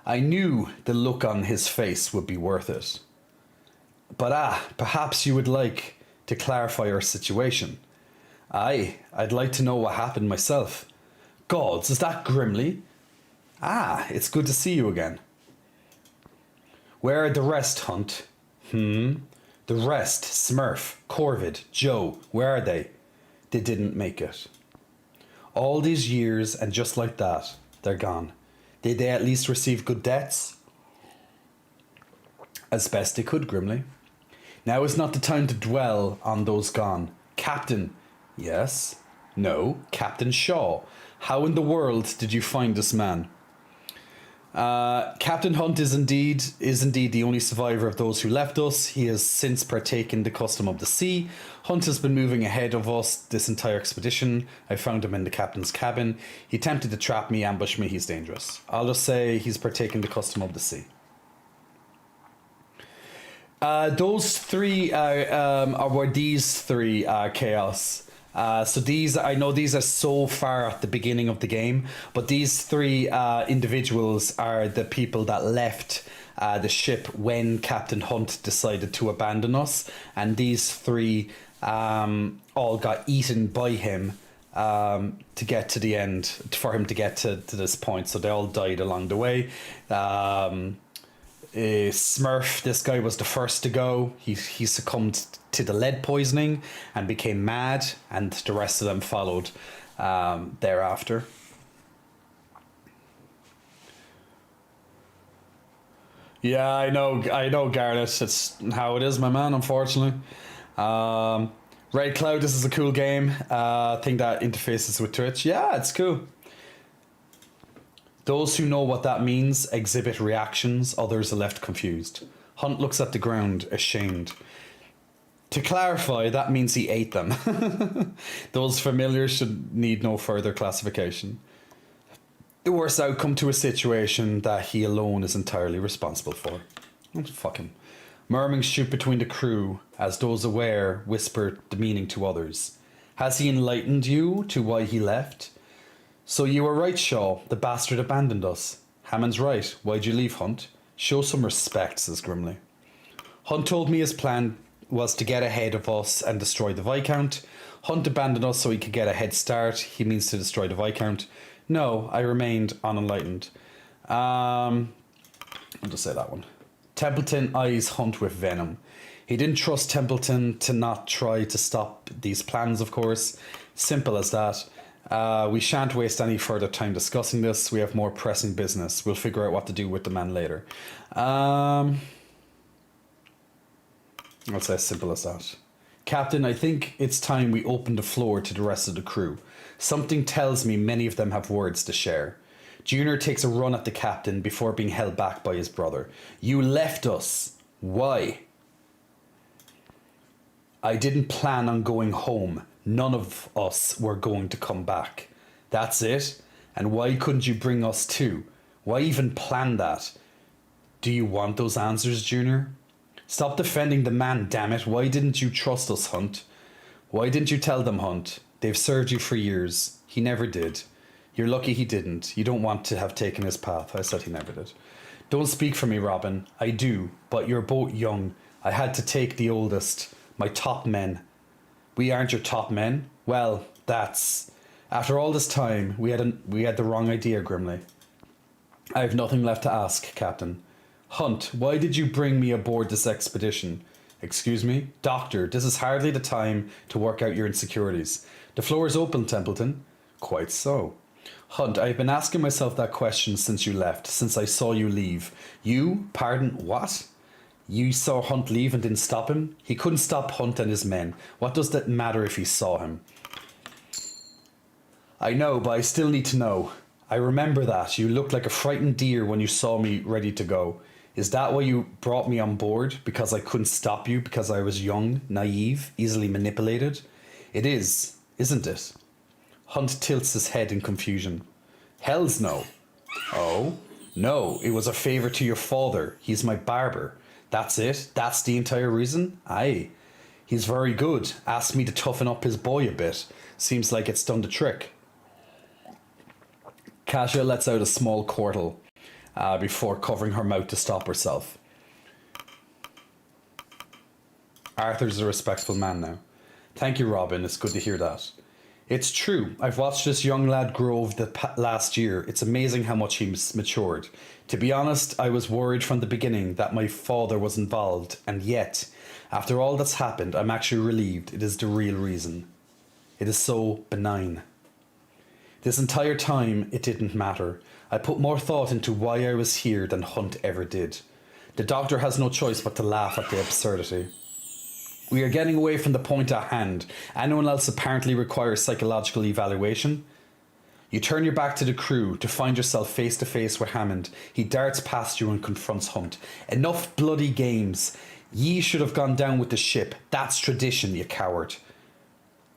I knew the look on his face would be worth it. But perhaps you would like to clarify our situation. Aye, I'd like to know what happened myself. Gods, is that Grimly? It's good to see you again. Where are the rest, Hunt? The rest, Smurf, Corvid, Joe, where are they? They didn't make it. All these years, and just like that, they're gone. Did they at least receive good deaths? As best they could, Grimly. Now is not the time to dwell on those gone. Captain. Yes. No. Captain Shaw. How in the world did you find this man? Captain Hunt is indeed the only survivor of those who left us. He has since partaken the custom of the sea. Hunt has been moving ahead of us this entire expedition. I found him in the captain's cabin. He attempted to trap me, ambush me. He's dangerous. I'll just say he's partaken the custom of the sea. Those three were these three Chaos. So these, I know these are so far at the beginning of the game, but these three individuals are the people that left the ship when Captain Hunt decided to abandon us, and these three all got eaten by him to get to the end, for him to get to this point. So they all died along the way. Smurf, this guy was the first to go. He succumbed to the lead poisoning and became mad, and the rest of them followed thereafter. Yeah, I know, Garnet. It's how it is, my man, unfortunately. Red Cloud, this is a cool game. I think that interfaces with Twitch. Yeah, it's cool. Those who know what that means exhibit reactions, others are left confused. Hunt looks at the ground, ashamed. To clarify, that means he ate them. Those familiars should need no further classification. The worst outcome to a situation that he alone is entirely responsible for. Oh, fuck him. Murmurings shoot between the crew as those aware whisper the meaning to others. Has he enlightened you to why he left? So you were right, Shaw. The bastard abandoned us. Hammond's right. Why'd you leave, Hunt? Show some respect, says Grimly. Hunt told me his plan was to get ahead of us and destroy the Viscount. Hunt abandoned us so he could get a head start. He means to destroy the Viscount. No, I remained unenlightened. I'll just say that one. Templeton eyes Hunt with venom. He didn't trust Templeton to not try to stop these plans, of course. Simple as that. We shan't waste any further time discussing this. We have more pressing business. We'll figure out what to do with the man later. I'll say as simple as that. Captain, I think it's time we open the floor to the rest of the crew. Something tells me many of them have words to share. Junior takes a run at the captain before being held back by his brother. You left us. Why? I didn't plan on going home. None of us were going to come back. That's it? And why couldn't you bring us too? Why even plan that? Do you want those answers, Junior? Stop defending the man, damn it. Why didn't you trust us, Hunt? Why didn't you tell them, Hunt? They've served you for years. He never did. You're lucky he didn't. You don't want to have taken his path. I said he never did. Don't speak for me, Robin. I do, but you're both young. I had to take the oldest, my top men. We aren't your top men? Well, that's... After all this time, we had the wrong idea, Grimly. I have nothing left to ask, Captain. Hunt, why did you bring me aboard this expedition? Excuse me? Doctor, this is hardly the time to work out your insecurities. The floor is open, Templeton. Quite so. Hunt, I've been asking myself that question since you left, since I saw you leave. You? Pardon, what? You saw Hunt leave and didn't stop him? He couldn't stop Hunt and his men. What does that matter if he saw him? I know, but I still need to know. I remember that. You looked like a frightened deer when you saw me ready to go. Is that why you brought me on board? Because I couldn't stop you? Because I was young, naive, easily manipulated? It is, isn't it? Hunt tilts his head in confusion. Hells no. Oh? No, it was a favour to your father. He's my barber. That's it? That's the entire reason? Aye. He's very good. Asked me to toughen up his boy a bit. Seems like it's done the trick. Kasia lets out a small chortle before covering her mouth to stop herself. Arthur's a respectful man now. Thank you, Robin. It's good to hear that. It's true. I've watched this young lad grow over the last year. It's amazing how much he's matured. To be honest, I was worried from the beginning that my father was involved, and yet, after all that's happened, I'm actually relieved it is the real reason. It is so benign. This entire time, it didn't matter. I put more thought into why I was here than Hunt ever did. The doctor has no choice but to laugh at the absurdity. We are getting away from the point at hand. Anyone else apparently requires psychological evaluation? You turn your back to the crew to find yourself face to face with Hammond. He darts past you and confronts Hunt. Enough bloody games. Ye should have gone down with the ship. That's tradition, you coward.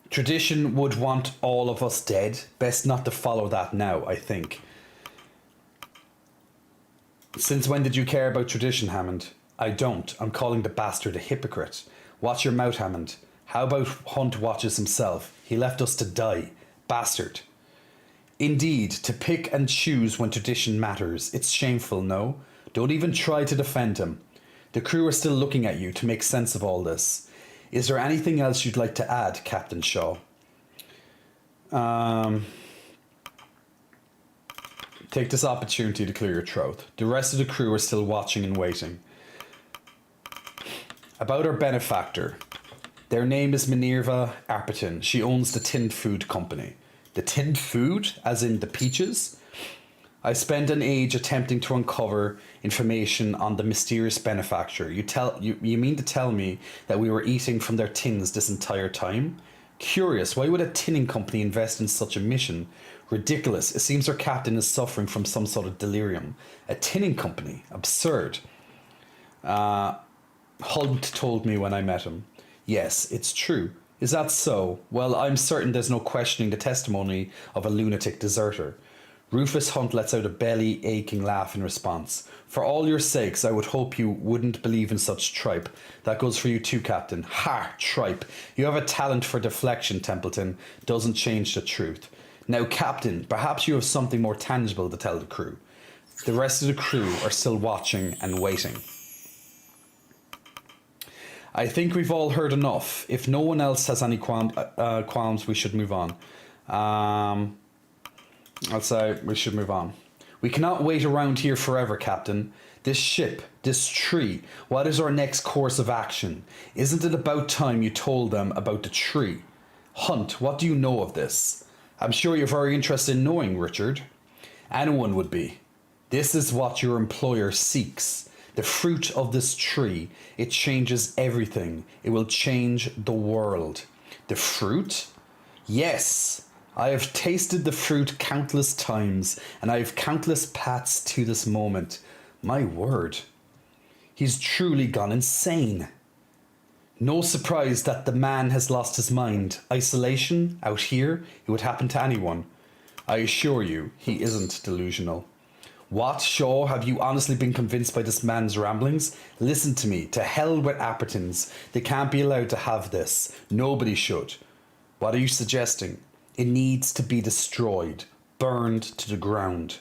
Tradition would want all of us dead. Best not to follow that now, I think. Since when did you care about tradition, Hammond? I don't. I'm calling the bastard a hypocrite. Watch your mouth, Hammond. How about Hunt watches himself? He left us to die. Bastard. Indeed, to pick and choose when tradition matters. It's shameful, no? Don't even try to defend him. The crew are still looking at you to make sense of all this. Is there anything else you'd like to add, Captain Shaw? Take this opportunity to clear your throat. The rest of the crew are still watching and waiting. About our benefactor. Their name is Minerva Arpiton. She owns the Tinned Food Company. The Tinned Food? As in the peaches? I spent an age attempting to uncover information on the mysterious benefactor. You mean to tell me that we were eating from their tins this entire time? Curious, why would a tinning company invest in such a mission? Ridiculous. It seems our captain is suffering from some sort of delirium. A tinning company? Absurd. Hunt told me when I met him. Yes, it's true. Is that so? Well, I'm certain there's no questioning the testimony of a lunatic deserter. Rufus Hunt lets out a belly-aching laugh in response. For all your sakes, I would hope you wouldn't believe in such tripe. That goes for you too, Captain. Ha! Tripe. You have a talent for deflection, Templeton. Doesn't change the truth. Now, Captain, perhaps you have something more tangible to tell the crew. The rest of the crew are still watching and waiting. I think we've all heard enough. If no one else has any qualms, we should move on. I'd say we should move on. We cannot wait around here forever, Captain. This ship, this tree, what is our next course of action? Isn't it about time you told them about the tree? Hunt, what do you know of this? I'm sure you're very interested in knowing, Richard. Anyone would be. This is what your employer seeks. The fruit of this tree. It changes everything. It will change the world. The fruit? Yes. I have tasted the fruit countless times, and I have countless paths to this moment. My word. He's truly gone insane. No surprise that the man has lost his mind. Isolation, out here, it would happen to anyone. I assure you, he isn't delusional. What, Shaw, have you honestly been convinced by this man's ramblings? Listen to me, to hell with Appertons. They can't be allowed to have this. Nobody should. What are you suggesting? It needs to be destroyed, burned to the ground.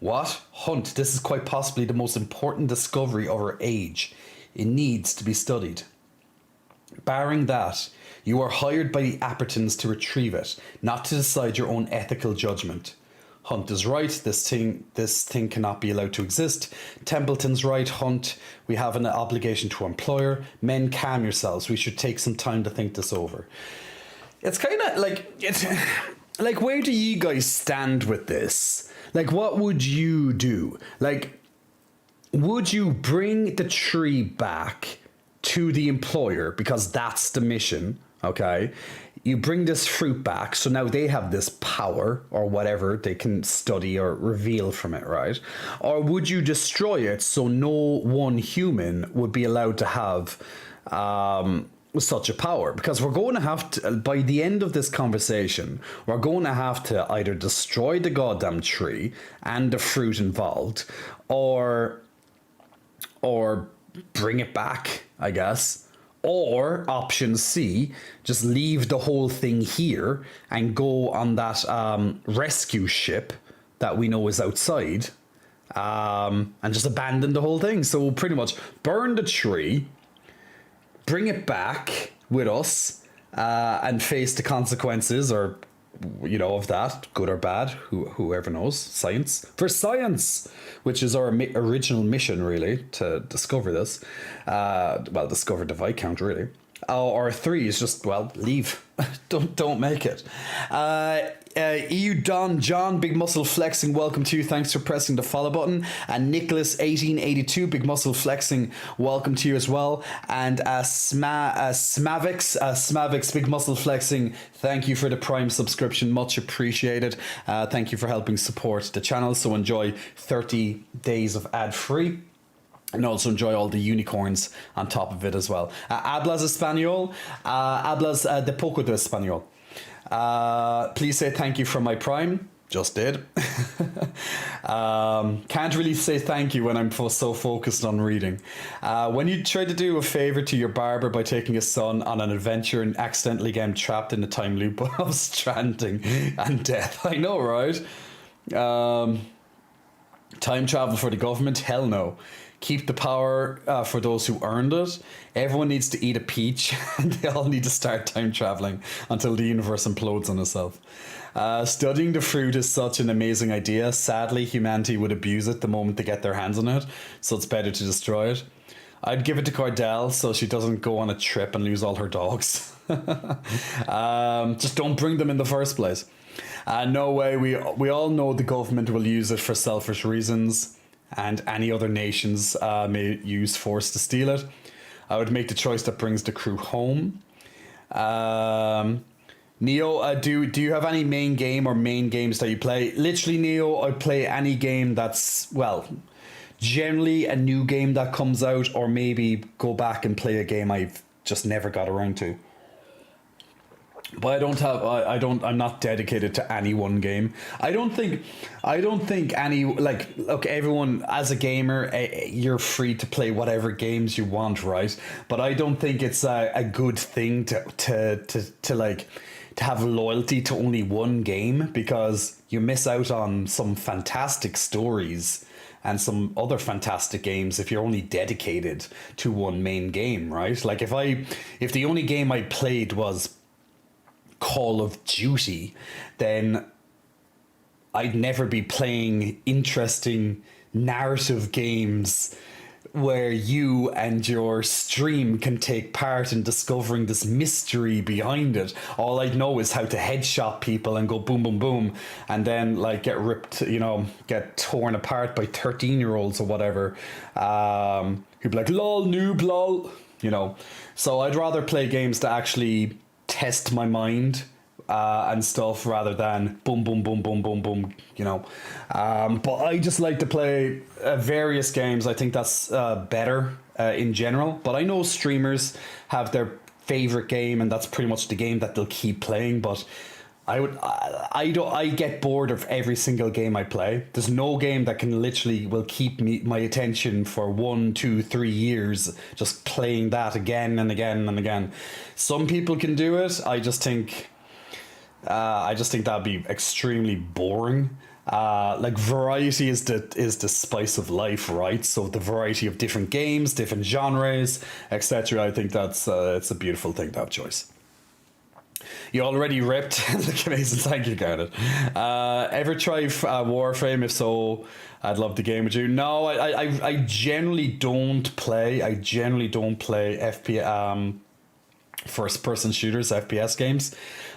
What? Hunt, this is quite possibly the most important discovery of our age. It needs to be studied. Barring that, you are hired by the Appertons to retrieve it, not to decide your own ethical judgment. Hunt is right, this thing cannot be allowed to exist. Templeton's right, Hunt, we have an obligation to our employer. Men, calm yourselves, we should take some time to think this over. It's kind of like, where do you guys stand with this? Like, what would you do? Like, would you bring the tree back to the employer because that's the mission, okay? You bring this fruit back, so now they have this power or whatever they can study or reveal from it, right? Or would you destroy it so no one human would be allowed to have such a power? Because we're going to have to, by the end of this conversation, we're going to have to either destroy the goddamn tree and the fruit involved, or bring it back, I guess. Or option C, just leave the whole thing here and go on that rescue ship that we know is outside, and just abandon the whole thing. So we'll pretty much burn the tree, bring it back with us, and face the consequences, or of that, good or bad, whoever knows. Science for science, which is our original mission, really, to discover this. Discover the Viscount, really. Or 3 is just, leave. don't make it. EU Don John, Big Muscle Flexing, welcome to you. Thanks for pressing the follow button. And Nicholas 1882, Big Muscle Flexing, welcome to you as well. And Smavix, Big Muscle Flexing, thank you for the Prime subscription, much appreciated. Thank you for helping support the channel. So enjoy 30 days of ad free. And also enjoy all the unicorns on top of it as well. Hablas Español, hablas de poco de Español. Please say thank you from my Prime. Just did. Can't really say thank you when I'm so focused on reading. When you try to do a favor to your barber by taking his son on an adventure and accidentally get him trapped in the time loop of stranding and death. I know, right? Time travel for the government? Hell no. Keep the power for those who earned it. Everyone needs to eat a peach, and they all need to start time traveling until the universe implodes on itself. Studying the fruit is such an amazing idea. Sadly, humanity would abuse it the moment they get their hands on it, so it's better to destroy it. I'd give it to Cordell so she doesn't go on a trip and lose all her dogs. Just don't bring them in the first place. No way. We all know the government will use it for selfish reasons, and any other nations may use force to steal it. I would make the choice that brings the crew home. Neo, do you have any main game or main games that you play? Literally, Neo, I play any game that's, generally a new game that comes out, or maybe go back and play a game I've just never got around to. But I'm not dedicated to any one game. I don't think any, like, look, everyone, as a gamer, you're free to play whatever games you want, right? But I don't think it's a good thing to like, to have loyalty to only one game, because you miss out on some fantastic stories and some other fantastic games if you're only dedicated to one main game, right? Like, if the only game I played was Call of Duty, then I'd never be playing interesting narrative games where you and your stream can take part in discovering this mystery behind it. All I'd know is how to headshot people and go boom, boom, boom, and then like get ripped, get torn apart by 13-year-olds or whatever, who'd be like, lol, noob, lol, So I'd rather play games that actually test my mind and stuff, rather than boom, boom, boom, boom, boom, boom, But I just like to play various games. I think that's better in general. But I know streamers have their favorite game, and that's pretty much the game that they'll keep playing. But I get bored of every single game I play. There's no game that will keep my attention for 1, 2, 3 years, just playing that again and again and again. Some people can do it. I just think that'd be extremely boring. Like, variety is the spice of life, right? So the variety of different games, different genres, etc. I think that's it's a beautiful thing to have choice. You already ripped. Look, amazing. Thank you, Garnet. Ever try Warframe? If so, I'd love to game with you. No, I generally don't play. First person shooters, FPS games.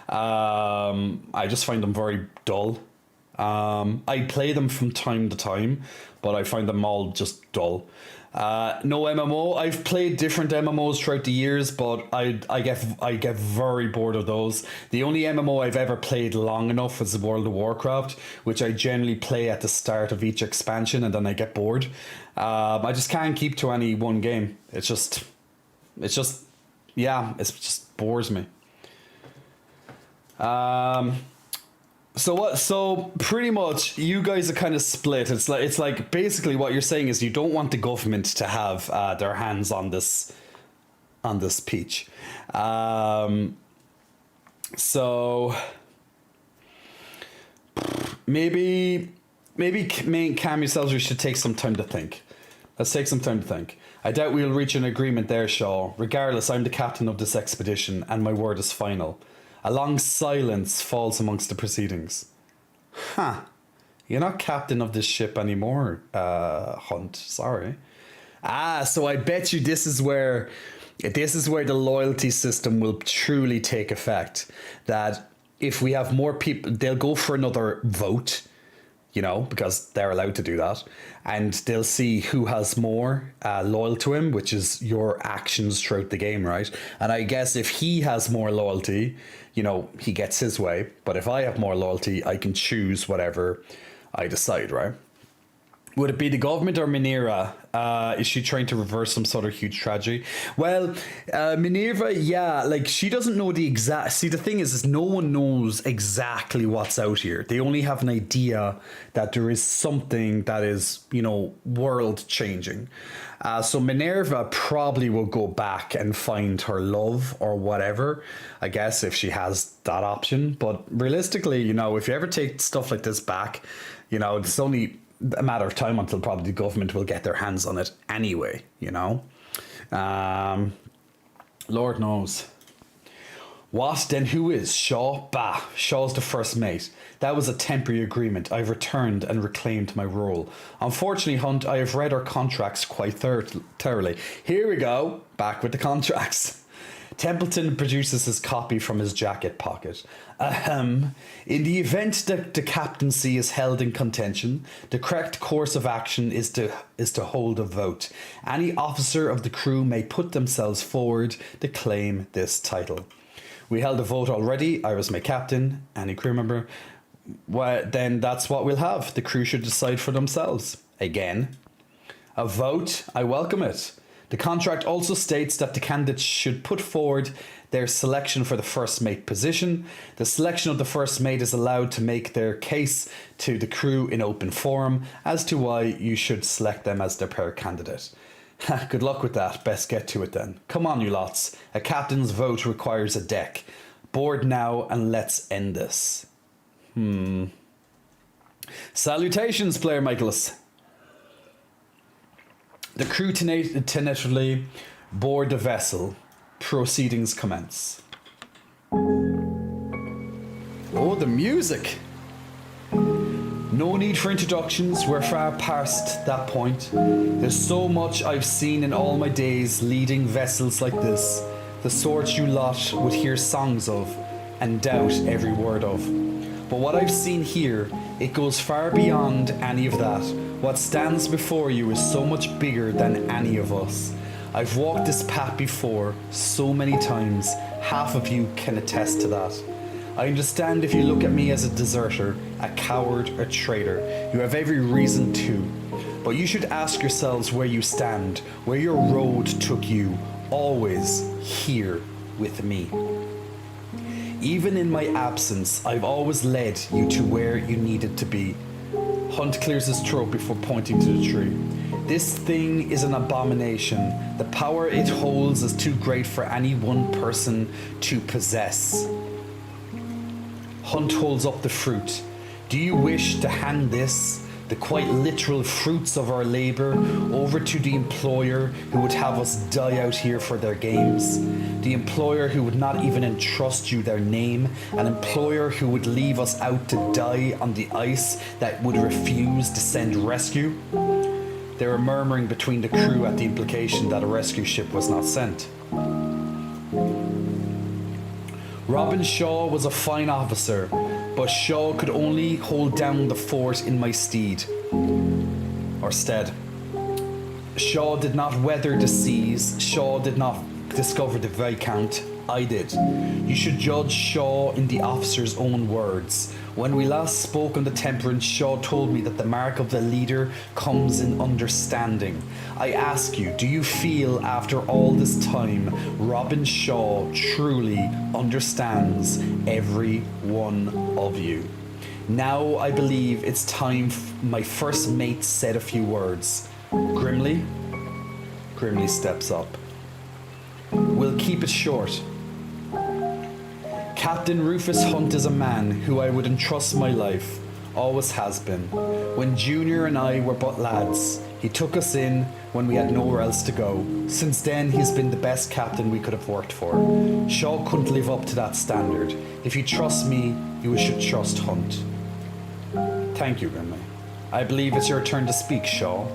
I just find them very dull. I play them from time to time, but I find them all just dull. No MMO. I've played different MMOs throughout the years, but I get very bored of those. The only MMO I've ever played long enough is World of Warcraft, which I generally play at the start of each expansion, and then I get bored. I just can't keep to any one game. It just bores me. So pretty much you guys are kind of split. It's like basically what you're saying is you don't want the government to have their hands on this peach. So maybe Cam yourselves, we should take some time to think. Let's take some time to think. I doubt we'll reach an agreement there, Shaw. Regardless, I'm the captain of this expedition, and my word is final. A long silence falls amongst the proceedings. Huh. You're not captain of this ship anymore, Hunt. Sorry. So I bet you this is where the loyalty system will truly take effect. That if we have more people, they'll go for another vote, because they're allowed to do that. And they'll see who has more loyal to him, which is your actions throughout the game, right? And I guess if he has more loyalty, he gets his way. But if I have more loyalty, I can choose whatever I decide, right? Would it be the government or Minerva? Is she trying to reverse some sort of huge tragedy? Well, Minerva, yeah, like she doesn't know the exact... See, the thing is no one knows exactly what's out here. They only have an idea that there is something that is, world changing. So Minerva probably will go back and find her love or whatever, I guess, if she has that option. But realistically, if you ever take stuff like this back, it's only a matter of time until probably the government will get their hands on it anyway, Lord knows. What? Then who is Shaw? Bah, Shaw's the first mate. That was a temporary agreement. I've returned and reclaimed my role. Unfortunately, Hunt, I have read our contracts quite thoroughly. Here we go, back with the contracts. Templeton produces his copy from his jacket pocket. In the event that the captaincy is held in contention, the correct course of action is to hold a vote. Any officer of the crew may put themselves forward to claim this title. We held a vote already. I was my captain. Any crew member? Well, then that's what we'll have. The crew should decide for themselves. Again. A vote? I welcome it. The contract also states that the candidates should put forward their selection for the first mate position. The selection of the first mate is allowed to make their case to the crew in open forum as to why you should select them as their pair candidate. Good luck with that. Best get to it then. Come on, you lots. A captain's vote requires a deck. Board now and let's end this. Salutations, Player Michaelis. The crew tentatively board the vessel. Proceedings commence. Oh, the music! No need for introductions, we're far past that point. There's so much I've seen in all my days leading vessels like this, the sorts you lot would hear songs of and doubt every word of. But what I've seen here, it goes far beyond any of that. What stands before you is so much bigger than any of us. I've walked this path before so many times, half of you can attest to that. I understand if you look at me as a deserter, a coward, a traitor. You have every reason to. But you should ask yourselves where you stand, where your road took you, always here with me. Even in my absence, I've always led you to where you needed to be. Hunt clears his throat before pointing to the tree. This thing is an abomination. The power it holds is too great for any one person to possess. Hunt holds up the fruit. Do you wish to hand this, the quite literal fruits of our labour, over to the employer who would have us die out here for their games? The employer who would not even entrust you their name? An employer who would leave us out to die on the ice that would refuse to send rescue? They were murmuring between the crew at the implication that a rescue ship was not sent. Robin Shaw was a fine officer, but Shaw could only hold down the fort in my stead. Shaw did not weather the seas. Shaw did not discover the Viscount. I did. You should judge Shaw in the officer's own words. When we last spoke on the Temperance, Shaw told me that the mark of the leader comes in understanding. I ask you, do you feel after all this time Robin Shaw truly understands every one of you? Now I believe it's time my first mate said a few words. Grimly? Grimly steps up. We'll keep it short. Captain Rufus Hunt is a man who I would entrust my life, always has been. When Junior and I were but lads, he took us in when we had nowhere else to go. Since then, he's been the best captain we could have worked for. Shaw couldn't live up to that standard. If you trust me, you should trust Hunt. Thank you, Grimley. I believe it's your turn to speak, Shaw.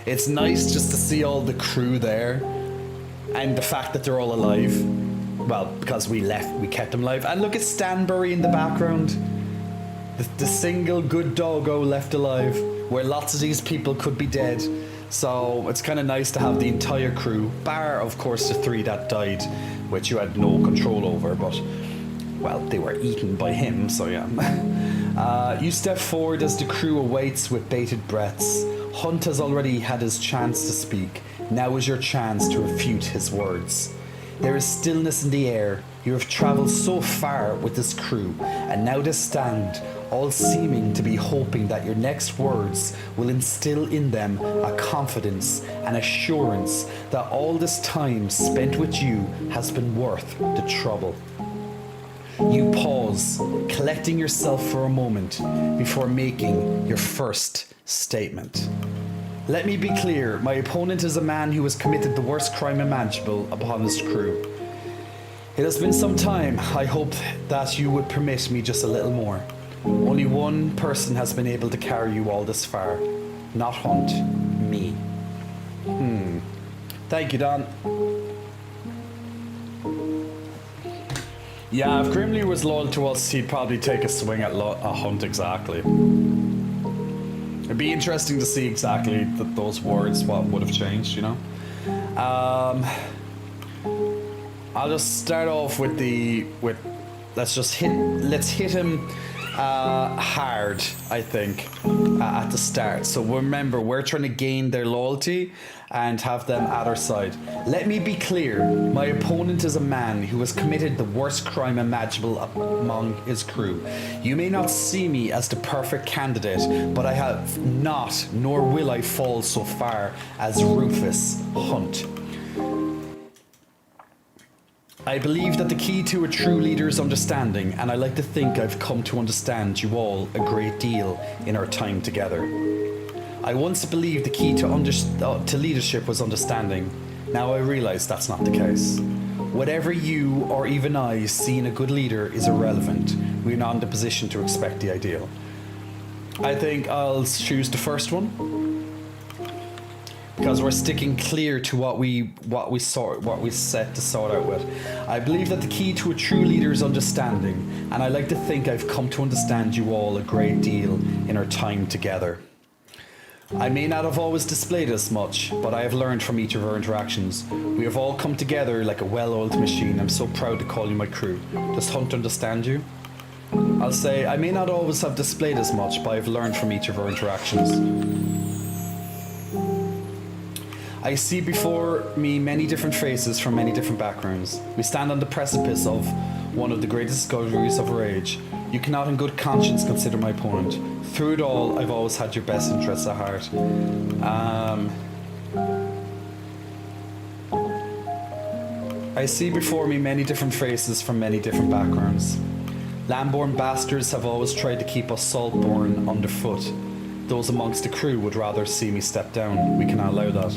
It's nice just to see all the crew there, and the fact that they're all alive. Well, because we kept them alive. And look at Stanbury in the background. The single good doggo left alive, where lots of these people could be dead. So it's kind of nice to have the entire crew, bar of course the 3 that died, which you had no control over, but, well, they were eaten by him, so yeah. You step forward as the crew awaits with bated breaths. Hunt has already had his chance to speak. Now is your chance to refute his words. There is stillness in the air. You have travelled so far with this crew, and now to stand, all seeming to be hoping that your next words will instill in them a confidence and assurance that all this time spent with you has been worth the trouble. You pause, collecting yourself for a moment before making your first statement. Let me be clear, my opponent is a man who has committed the worst crime imaginable upon his crew. It has been some time. I hope that you would permit me just a little more. Only one person has been able to carry you all this far. Not Hunt, me. Thank you, Don. Yeah, if Grimley was loyal to us, he'd probably take a swing at Hunt exactly. It'd be interesting to see exactly those words, what would have changed, you know? I'll just start off with let's hit him hard, I think, at the start. So remember, we're trying to gain their loyalty and have them at our side. Let me be clear, my opponent is a man who has committed the worst crime imaginable among his crew. You may not see me as the perfect candidate, but I have not, nor will I fall so far as Rufus Hunt. I believe that the key to a true leader is understanding, and I like to think I've come to understand you all a great deal in our time together. I once believed the key to leadership was understanding. Now I realize that's not the case. Whatever you or even I see in a good leader is irrelevant. We're not in the position to expect the ideal. I think I'll choose the first one, because we're sticking clear to what we set to sort out with. I believe that the key to a true leader is understanding, and I like to think I've come to understand you all a great deal in our time together. I may not have always displayed as much, but I have learned from each of our interactions. We have all come together like a well-oiled machine. I'm so proud to call you my crew. Does Hunt understand you? I'll say, I may not always have displayed as much, but I've learned from each of our interactions. I see before me many different faces from many different backgrounds. We stand on the precipice of one of the greatest discoveries of our age. You cannot in good conscience consider my opponent. Through it all, I've always had your best interests at heart. I see before me many different faces from many different backgrounds. Lamborn bastards have always tried to keep us Saltborn underfoot. Those amongst the crew would rather see me step down. We cannot allow that.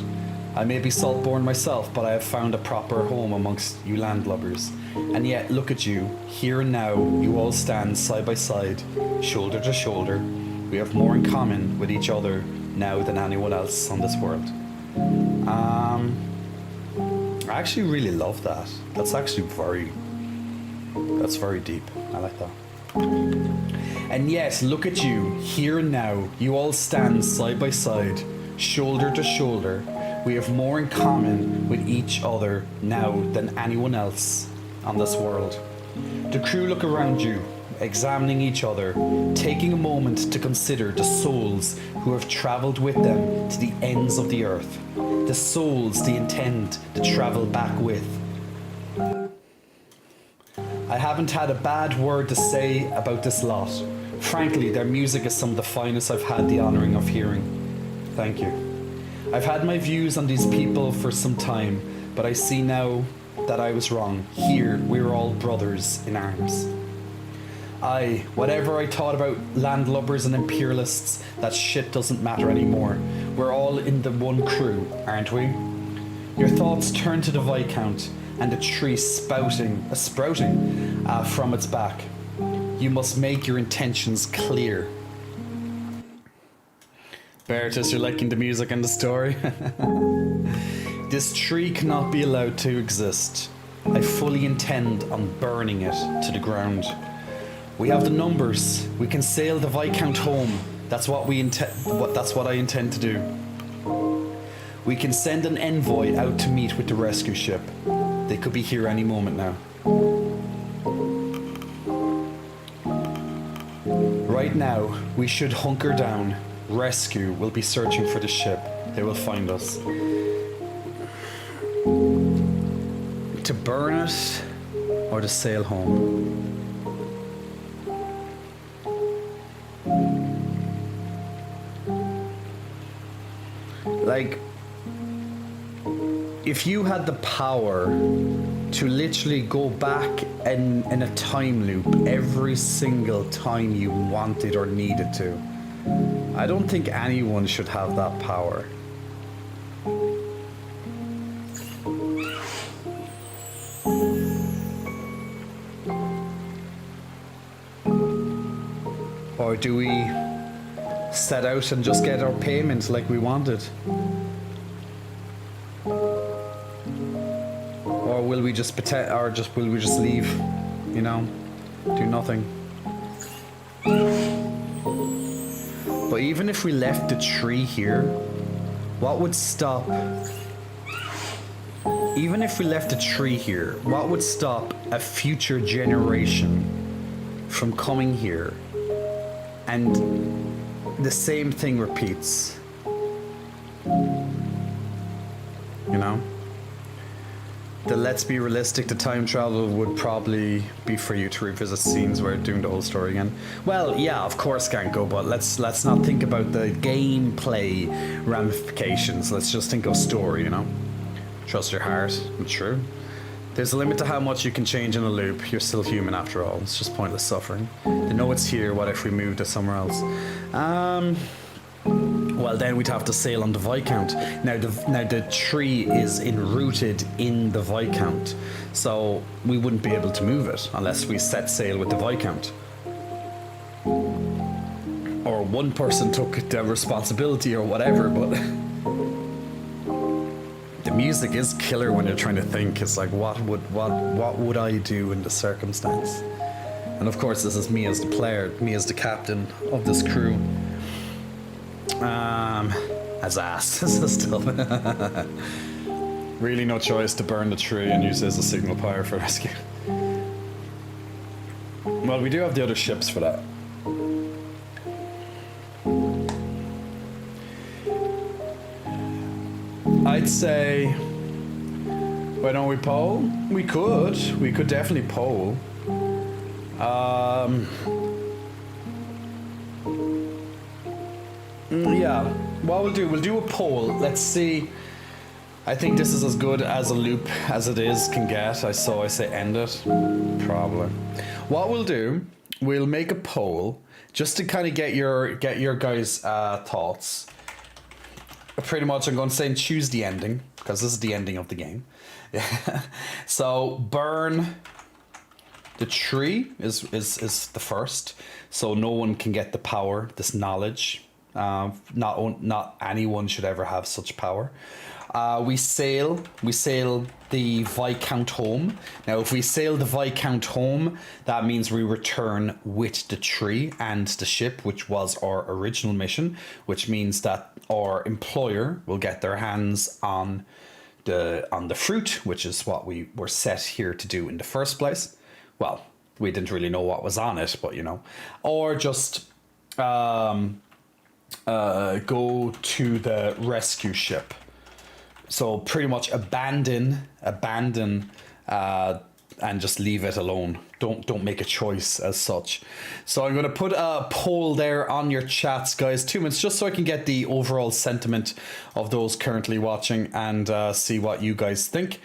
I may be Saltborn myself, but I have found a proper home amongst you landlubbers. And yet, look at you, here and now, you all stand side by side, shoulder to shoulder. We have more in common with each other now than anyone else on this world. I actually really love that. That's actually very deep. I like that. And yet, look at you, here and now, you all stand side by side, shoulder to shoulder. We have more in common with each other now than anyone else on this world. The crew look around you, examining each other, taking a moment to consider the souls who have traveled with them to the ends of the earth, the souls they intend to travel back with. I haven't had a bad word to say about this lot. Frankly, their music is some of the finest I've had the honouring of hearing. Thank you. I've had my views on these people for some time, but I see now that I was wrong. Here, we're all brothers in arms. Whatever I thought about landlubbers and imperialists, that shit doesn't matter anymore. We're all in the one crew, aren't we? Your thoughts turn to the Viscount and the tree sprouting from its back. You must make your intentions clear. Bertus, you're liking the music and the story? This tree cannot be allowed to exist. I fully intend on burning it to the ground. We have the numbers. We can sail the Viscount home. That's what I intend to do. We can send an envoy out to meet with the rescue ship. They could be here any moment now. Right now, we should hunker down. Rescue will be searching for the ship. They will find us. To burn it or to sail home? Like, if you had the power to literally go back in a time loop every single time you wanted or needed to, I don't think anyone should have that power. Or do we set out and just get our payment like we wanted? Or will we just pretend, or will we just leave, you know, do nothing? But even if we left the tree here, what would stop? Even if we left the tree here, what would stop a future generation from coming here And the same thing repeats. You know? The let's be realistic, the time travel would probably be for you to revisit scenes where doing the whole story again. Well, yeah, of course can't go, but let's not think about the gameplay ramifications. Let's just think of story, you know? Trust your heart. True. There's a limit to how much you can change in a loop. You're still human after all. It's just pointless suffering. They know it's here. What if we moved to somewhere else? Well, then we'd have to sail on the Viscount. Now the tree is enrooted in the Viscount, so we wouldn't be able to move it unless we set sail with the Viscount. Or one person took the responsibility or whatever, but the music is killer when you're trying to think. It's like, what would I do in the circumstance? And of course, this is me as the player, me as the captain of this crew. As ass still. Really no choice to burn the tree and use it as a signal fire for rescue. Well, we do have the other ships for that. I'd say, why don't we poll? We could definitely poll. Yeah, what we'll do a poll. Let's see. I think this is as good as a loop as it can get. I say end it. Probably. What we'll do, we'll make a poll just to kind of get your guys' thoughts. Pretty much, I'm going to say choose the ending because this is the ending of the game. So burn the tree is the first, so no one can get the power, this knowledge. Not anyone should ever have such power. We sail the Viscount home. Now, if we sail the Viscount home, that means we return with the tree and the ship, which was our original mission, which means that our employer will get their hands on the fruit, which is what we were set here to do in the first place. Well, we didn't really know what was on it, but you know, or just go to the rescue ship. So pretty much abandon, and just leave it alone. Don't make a choice as such. So I'm going to put a poll there on your chats, guys. 2 minutes, just so I can get the overall sentiment of those currently watching and see what you guys think.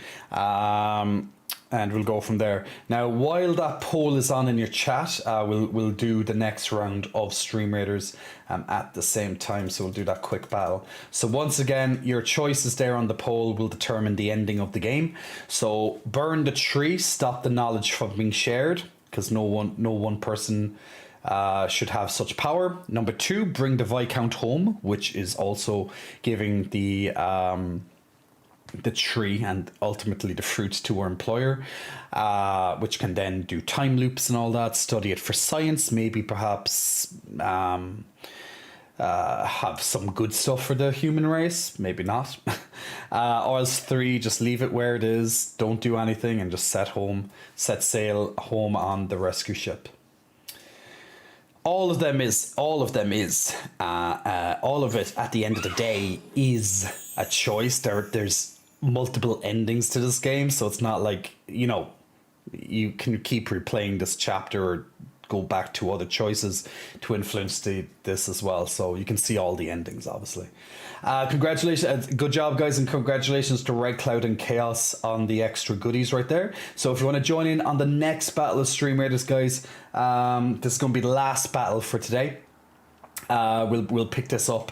And we'll go from there. Now, while that poll is on in your chat, we'll do the next round of Stream Raiders at the same time. So we'll do that quick battle. So once again, your choices there on the poll will determine the ending of the game. So burn the tree, stop the knowledge from being shared, because no one person should have such power. Number 2, bring the Viscount home, which is also giving the tree and ultimately the fruit to our employer, which can then do time loops and all that, study it for science, maybe perhaps have some good stuff for the human race, maybe not. Or else 3, just leave it where it is, don't do anything, and just set sail home on the rescue ship. All of it at the end of the day is a choice. There's multiple endings to this game, so it's not like, you know, you can keep replaying this chapter or go back to other choices to influence this as well, so you can see all the endings, obviously. Congratulations, good job, guys, and congratulations to Red Cloud and Chaos on the extra goodies right there. So if you want to join in on the next battle of Stream Raiders, guys, this is going to be the last battle for today. We'll pick this up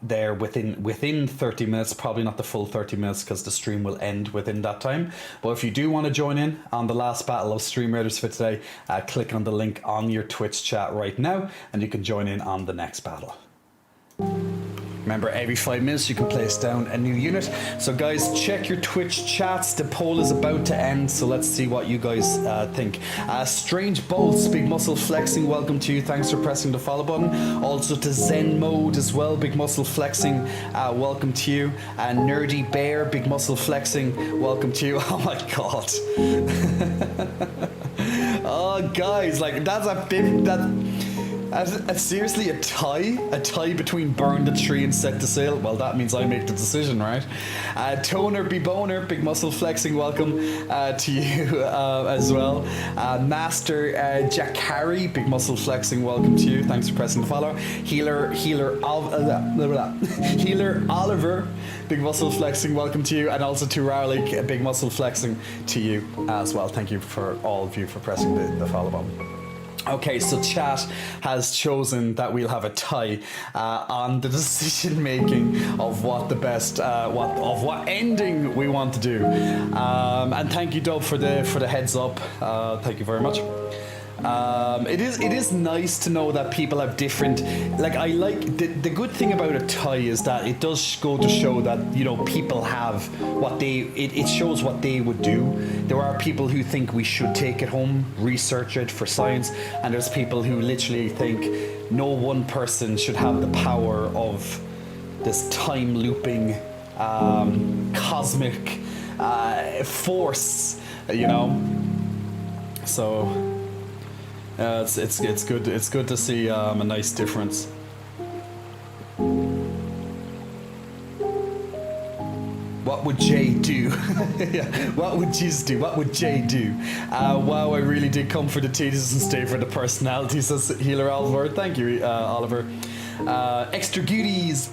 there within 30 minutes, probably not the full 30 minutes because the stream will end within that time. But if you do want to join in on the last battle of Stream Raiders for today, click on the link on your Twitch chat right now and you can join in on the next battle. Remember, every 5 minutes you can place down a new unit. So guys, check your Twitch chats. The poll is about to end, so let's see what you guys think. Strange Bolts, Big Muscle Flexing, welcome to you. Thanks for pressing the follow button. Also to Zen Mode as well, Big Muscle Flexing, welcome to you. Nerdy Bear, Big Muscle Flexing, welcome to you. Oh my god. Oh guys, like that's a big, Seriously, a tie? A tie between burn the tree and set the sail? Well, that means I make the decision, right? Toner be boner, big muscle flexing, welcome to you as well. Master Jakari, big muscle flexing, welcome to you. Thanks for pressing the follow. Healer Oliver, big muscle flexing, welcome to you. And also to Rarlik, big muscle flexing to you as well. Thank you for all of you for pressing the follow button. Okay, so chat has chosen that we'll have a tie on the decision making of what the best, what ending we want to do. And thank you, Dub, for the heads up. Thank you very much. It is nice to know that people have different, like, I like the good thing about a tie is that it does go to show that, you know, people have what it shows what they would do. There are people who think we should take it home, research it for science, and there's people who literally think no one person should have the power of this time looping cosmic force, you know. So it's good to see a nice difference. What would Jay do? Yeah, what would Jiz do? What would Jay do? Wow, I really did come for the titties and stay for the personality, says Healer Oliver. Thank you, Oliver. Extra goodies.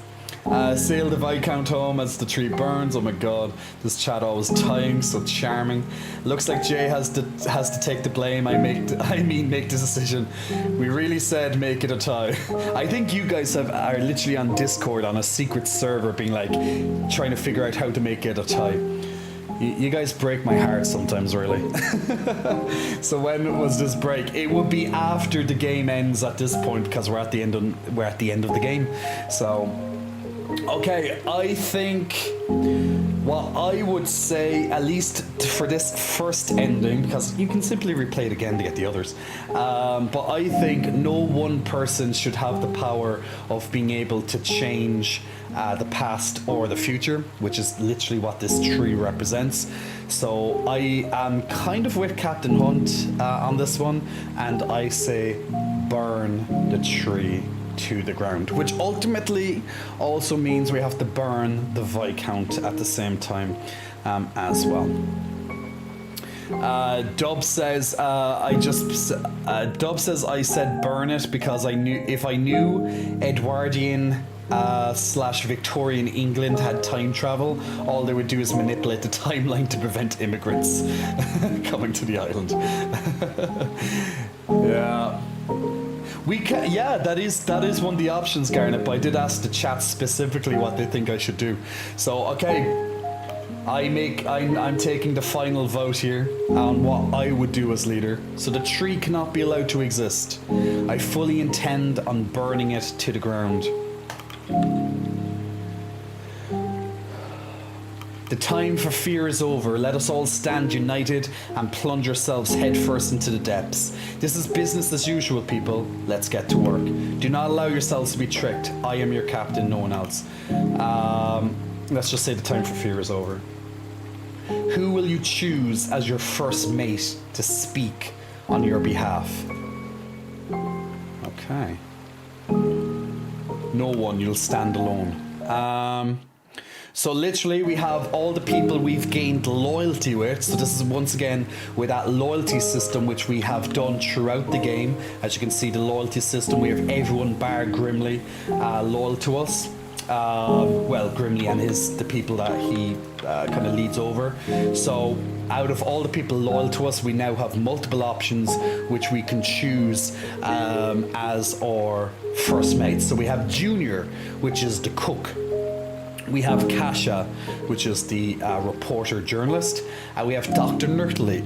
Sail the Viscount home as the tree burns. Oh my god, this chat always tying, so charming. Looks like Jay has to take the blame. Make the decision. We really said make it a tie. I think you guys are literally on Discord on a secret server being like trying to figure out how to make it a tie. You guys break my heart sometimes, really. So when was this break? It would be after the game ends at this point because we're at the end of the game. So okay, I think what I would say, at least for this first ending, because you can simply replay it again to get the others, but I think no one person should have the power of being able to change the past or the future, which is literally what this tree represents. So I am kind of with Captain Hunt on this one, and I say burn the tree to the ground, which ultimately also means we have to burn the Viscount at the same time as well. Dub says Dub says I said burn it because I knew if I knew Edwardian / Victorian England had time travel, all they would do is manipulate the timeline to prevent immigrants coming to the island. Yeah. We can, yeah, that is one of the options, Garnet, but I did ask the chat specifically what they think I should do. So, okay, I'm taking the final vote here on what I would do as leader. So the tree cannot be allowed to exist. I fully intend on burning it to the ground. The time for fear is over. Let us all stand united and plunge ourselves headfirst into the depths. This is business as usual, people. Let's get to work. Do not allow yourselves to be tricked. I am your captain, no one else. Let's just say the time for fear is over. Who will you choose as your first mate to speak on your behalf? Okay. No one, you'll stand alone. So literally we have all the people we've gained loyalty with. So this is once again with that loyalty system which we have done throughout the game. As you can see, the loyalty system, we have everyone bar Grimly loyal to us. Well, Grimly and the people that he kind of leads over. So out of all the people loyal to us, we now have multiple options which we can choose as our first mates. So we have Junior, which is the cook. We have Kasha, which is the reporter journalist. We have Dr. Nutley,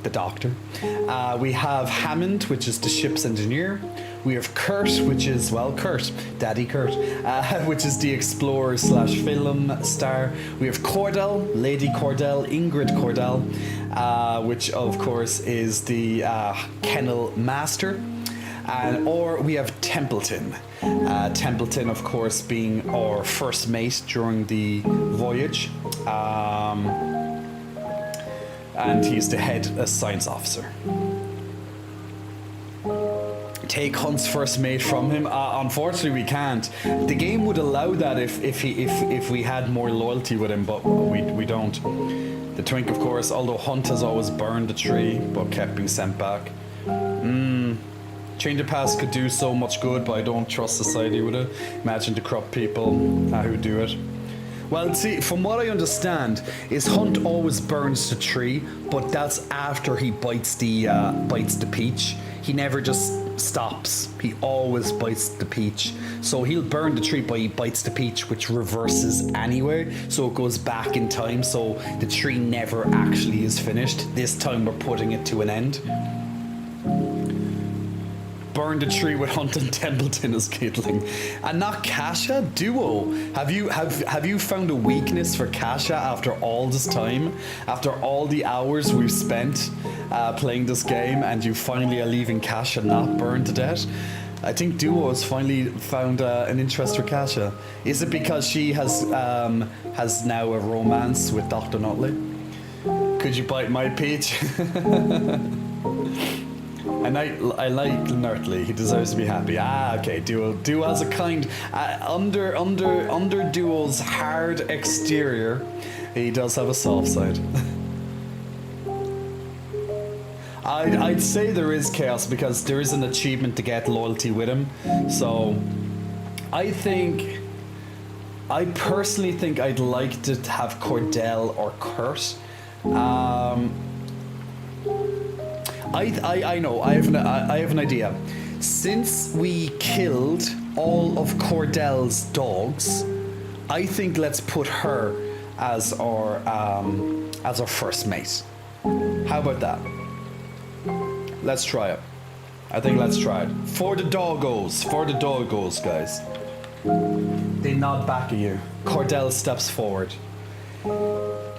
the doctor. We have Hammond, which is the ship's engineer. We have Kurt, which is, well, Daddy Kurt, which is the explorer / film star. We have Cordell, Lady Cordell, Ingrid Cordell, which of course is the kennel master. Or we have Templeton. Templeton, of course, being our first mate during the voyage. And he's the head science officer. take Hunt's first mate from him. Unfortunately, we can't. The game would allow that if we had more loyalty with him, but we don't. The twink, of course, although Hunt has always burned the tree, but kept being sent back. Change of Pass could do so much good, but I don't trust society with it. Imagine the corrupt people who do it. Well, see, from what I understand, is Hunt always burns the tree, but that's after he bites the peach. He never just stops. He always bites the peach. So he'll burn the tree, but he bites the peach, which reverses anyway. So it goes back in time. So the tree never actually is finished. This time we're putting it to an end. Burn the tree with Hunt and Templeton as Caitlyn, and not Kasha. Duo. Have you found a weakness for Kasha after all this time, after all the hours we've spent playing this game, and you finally are leaving Kasha not burned to death? I think Duo has finally found an interest for Kasha. Is it because she has now a romance with Dr. Nutley? Could you bite my peach? And I like Nutley. He deserves to be happy. Okay. Duo has a kind under Duo's hard exterior, he does have a soft side. I'd say there is chaos because there is an achievement to get loyalty with him. So I personally think I'd like to have Cordell or Kurt. I know. I have an idea. Since we killed all of Cordell's dogs, I think let's put her as our first mate. How about that? Let's try it. I think let's try it. For the doggos, guys. They nod back at you. Cordell steps forward.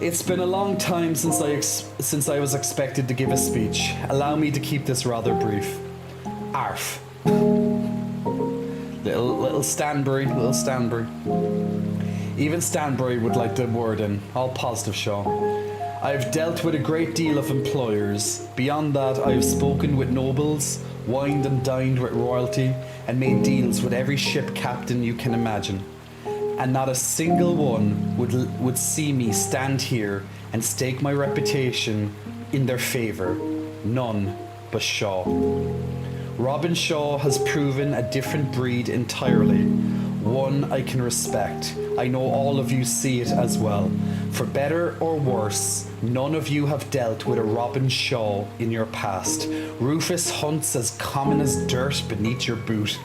It's been a long time since I was expected to give a speech. Allow me to keep this rather brief. Arf. Little Stanbury. Even Stanbury would like the word in. All positive, Shaw. I have dealt with a great deal of employers. Beyond that, I have spoken with nobles, wined and dined with royalty, and made deals with every ship captain you can imagine. And not a single one would see me stand here and stake my reputation in their favor. None but Shaw. Robin Shaw has proven a different breed entirely. One I can respect. I know all of you see it as well. For better or worse, none of you have dealt with a Robin Shaw in your past. Rufus Hunt's as common as dirt beneath your boot.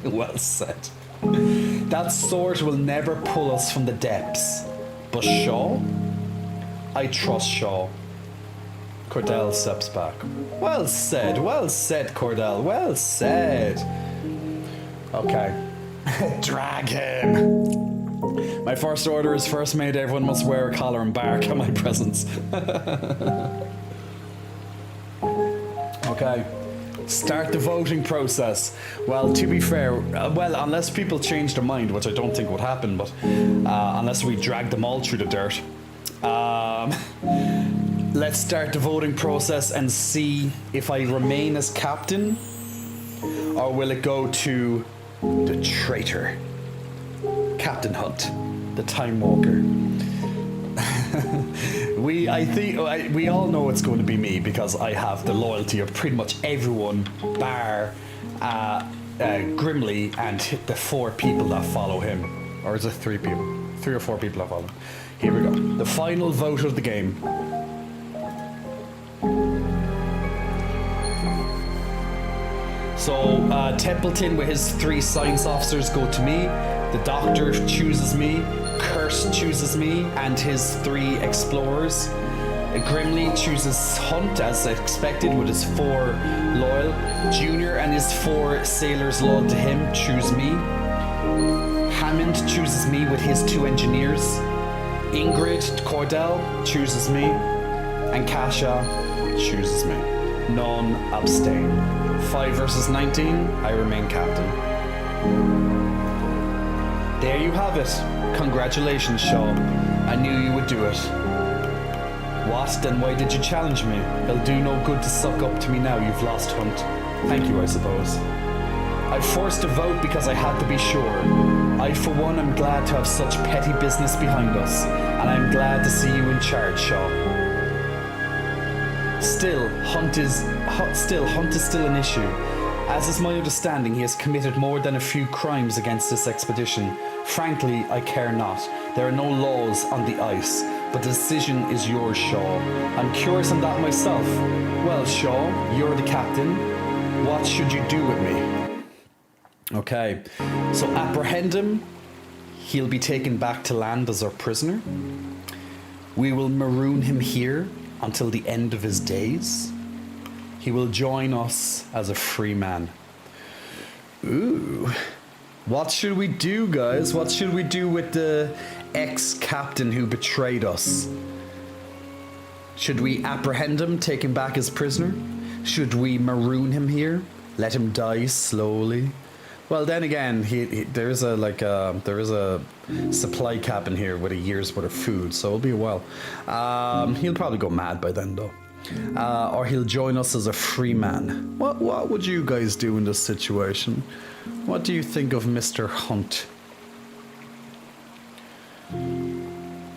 Well said. That sword will never pull us from the depths. But Shaw? I trust Shaw. Cordell steps back. Well said, Cordell, well said. Okay. Drag him. My first order is first mate, everyone must wear a collar and bark at my presence. Okay. Start the voting process. Well, to be fair, unless people change their mind, which I don't think would happen, but unless we drag them all through the dirt. Let's start the voting process and see if I remain as captain, or will it go to the traitor, Captain Hunt, the Time Walker. I think we all know it's going to be me because I have the loyalty of pretty much everyone, bar Grimly and the 4 people that follow him. Or is it 3 people? 3 or 4 people that follow him. Here we go. The final vote of the game. So Templeton with his 3 science officers go to me. The doctor chooses me. Kurt chooses me and his 3 explorers. Grimly chooses Hunt as expected with his 4 loyal. Junior and his 4 sailors loyal to him choose me. Hammond chooses me with his 2 engineers. Ingrid Cordell chooses me. And Kasha chooses me. None abstain. 5 versus 19, I remain captain. There you have it. Congratulations, Shaw. I knew you would do it. What? Then why did you challenge me? It'll do no good to suck up to me now you've lost Hunt. Thank you, I suppose. I forced a vote because I had to be sure. I, for one, am glad to have such petty business behind us, and I'm glad to see you in charge, Shaw. Still, Hunt is still an issue. As is my understanding, he has committed more than a few crimes against this expedition. Frankly, I care not. There are no laws on the ice, but the decision is yours, Shaw. I'm curious on that myself. Well, Shaw, you're the captain. What should you do with me? Okay, so apprehend him. He'll be taken back to land as our prisoner. We will maroon him here until the end of his days. He will join us as a free man. Ooh. What should we do, guys? What should we do with the ex-captain who betrayed us? Should we apprehend him, take him back as prisoner? Should we maroon him here? Let him die slowly? Well, then again, there is a supply cabin here with a year's worth of food, so it'll be a while. He'll probably go mad by then, though. Or he'll join us as a free man. What would you guys do in this situation? What do you think of Mr. Hunt?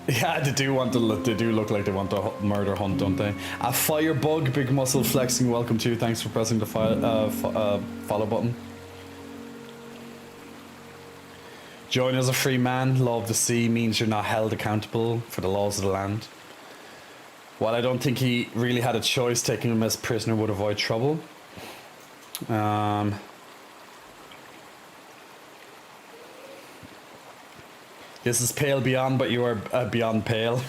Yeah, they do look like they want to murder Hunt, don't they? A firebug, big muscle flexing. Welcome to you. Thanks for pressing the follow button. Join as a free man. Law of the sea means you're not held accountable for the laws of the land. While I don't think he really had a choice, taking him as prisoner would avoid trouble. This is pale beyond, but you are beyond pale.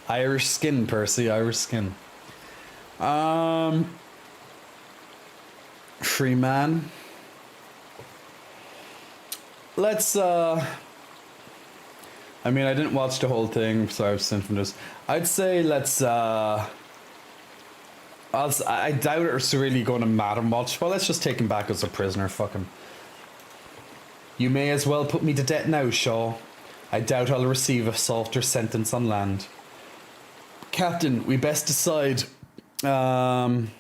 Irish skin, Percy, Irish skin. Free man. Let's, I mean, I didn't watch the whole thing, so I've sent from this. I'd say let's, I doubt it's really going to matter much, but let's just take him back as a prisoner, fuck him. You may as well put me to death now, Shaw. I doubt I'll receive a softer sentence on land. Captain, we best decide on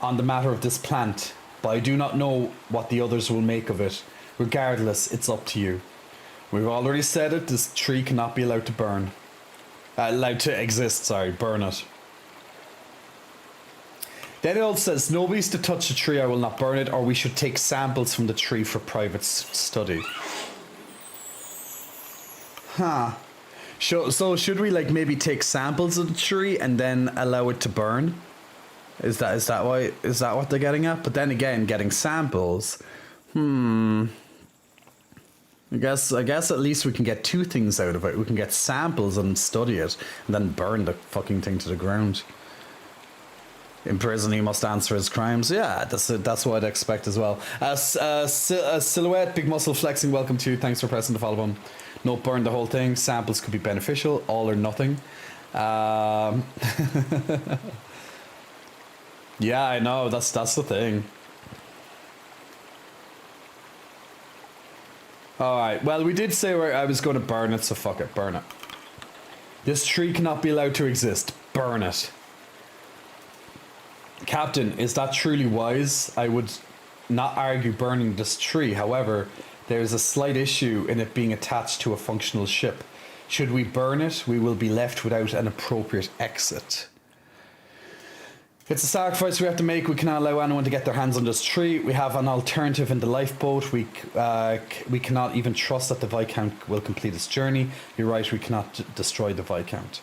the matter of this plant, but I do not know what the others will make of it. Regardless, it's up to you. We've already said it, this tree cannot be allowed to burn. Allowed to exist, sorry, burn it. Then it also says, nobody's to touch the tree, I will not burn it, or we should take samples from the tree for private study. Huh. So should we like maybe take samples of the tree and then allow it to burn? Is that what they're getting at? But then again, getting samples. I guess at least we can get two things out of it. We can get samples and study it, and then burn the fucking thing to the ground. In prison, he must answer his crimes. Yeah, that's what I'd expect as well. Silhouette, big muscle flexing. Welcome to you. Thanks for pressing the follow button. No, burn the whole thing. Samples could be beneficial. All or nothing. Yeah, I know. That's the thing. Alright, well, we did say I was going to burn it, so fuck it, burn it. This tree cannot be allowed to exist. Burn it. Captain, is that truly wise? I would not argue burning this tree. However, there is a slight issue in it being attached to a functional ship. Should we burn it, we will be left without an appropriate exit. It's a sacrifice we have to make. We cannot allow anyone to get their hands on this tree. We have an alternative in the lifeboat. We cannot even trust that the Viscount will complete its journey. You're right, we cannot destroy the Viscount.